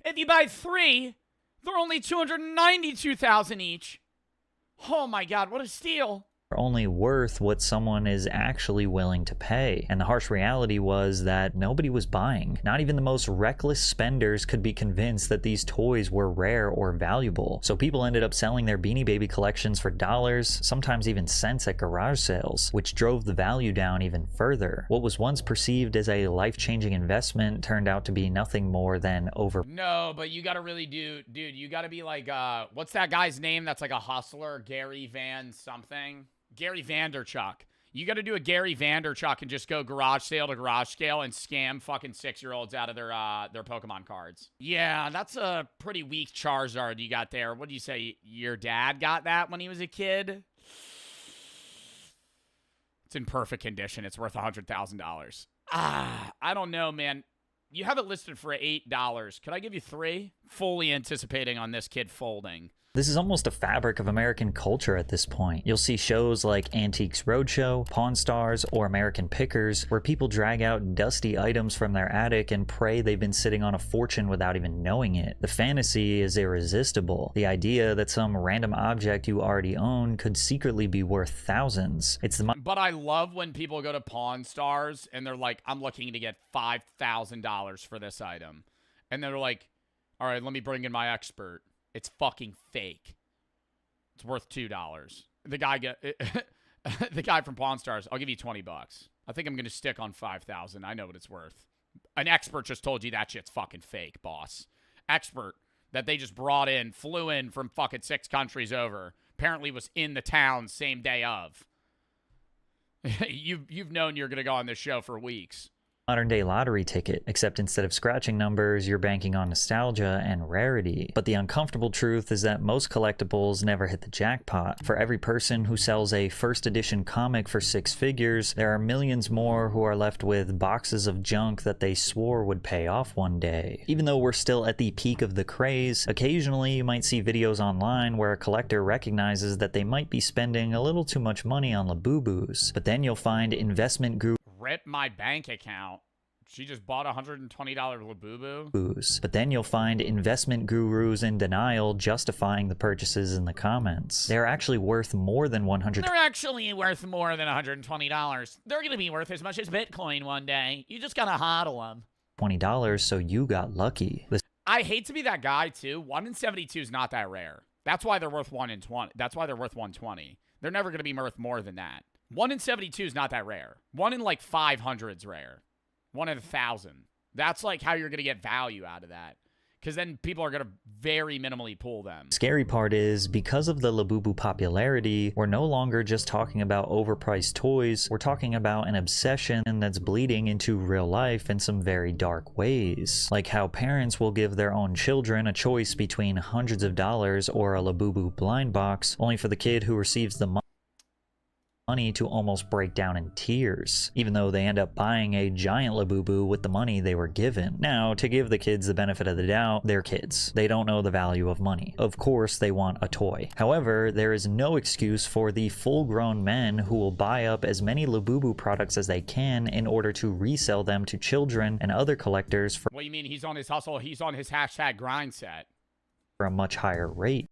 If you buy 3, they're only $292,000 each. Oh my god, what a steal. only worth what someone is actually willing to pay. And the harsh reality was that nobody was buying. Not even the most reckless spenders could be convinced that these toys were rare or valuable. So people ended up selling their Beanie Baby collections for dollars, sometimes even cents at garage sales, which drove the value down even further. What was once perceived as a life-changing investment turned out to be nothing more than No, but you gotta really dude, you gotta be like, what's that guy's name that's like a hustler? Gary Van something? Gary Vanderchuck. You got to do a Gary Vanderchuck and just go garage sale to garage sale and scam fucking 6-year-olds out of their Pokemon cards. Yeah, that's a pretty weak Charizard you got there. What do you say? Your dad got that when he was a kid? It's in perfect condition. It's worth $100,000. I don't know, man. You have it listed for $8. Could I give you $3? Fully anticipating on this kid folding. This is almost a fabric of American culture at this point. You'll see shows like Antiques Roadshow, Pawn Stars, or American Pickers, where people drag out dusty items from their attic and pray they've been sitting on a fortune without even knowing it. The fantasy is irresistible. The idea that some random object you already own could secretly be worth thousands. But I love when people go to Pawn Stars and they're like, I'm looking to get $5,000 for this item. And they're like, all right, let me bring in my expert. It's fucking fake. It's worth $2. The guy from Pawn Stars, I'll give you $20. I think I'm gonna stick on 5,000. I know what it's worth. An expert just told you that shit's fucking fake, boss. Expert that they just brought in, flew in from fucking 6 countries over. Apparently was in the town same day of. You've known you're gonna go on this show for weeks. Modern day lottery ticket, except instead of scratching numbers, you're banking on nostalgia and rarity. But the uncomfortable truth is that most collectibles never hit the jackpot. For every person who sells a first edition comic for 6 figures, there are millions more who are left with boxes of junk that they swore would pay off one day. Even though we're still at the peak of the craze, occasionally you might see videos online where a collector recognizes that they might be spending a little too much money on Labubus. But then you'll find investment gurus. Rip my bank account. She just bought a $120 Labubu. But then you'll find investment gurus in denial justifying the purchases in the comments. They're actually worth more than $100. They're actually worth more than $120. They're going to be worth as much as Bitcoin one day. You just got to hodl them. $20, so you got lucky. I hate to be that guy too. 1 in 72 is not that rare. That's why they're worth 1 in 20. That's why they're worth 120. They're never going to be worth more than that. 1 in 72 is not that rare. 1 in like 500 is rare. 1 in 1,000. That's like how you're going to get value out of that. Because then people are going to very minimally pull them. Scary part is, because of the Labubu popularity, we're no longer just talking about overpriced toys, we're talking about an obsession that's bleeding into real life in some very dark ways. Like how parents will give their own children a choice between hundreds of dollars or a Labubu blind box, only for the kid who receives the money to almost break down in tears, even though they end up buying a giant Labubu with the money they were given. Now, to give the kids the benefit of the doubt, they're kids. They don't know the value of money. Of course, they want a toy. However, there is no excuse for the full-grown men who will buy up as many Labubu products as they can in order to resell them to children and other collectors for What do you mean he's on his hustle? He's on his hashtag grind set. a much higher rate.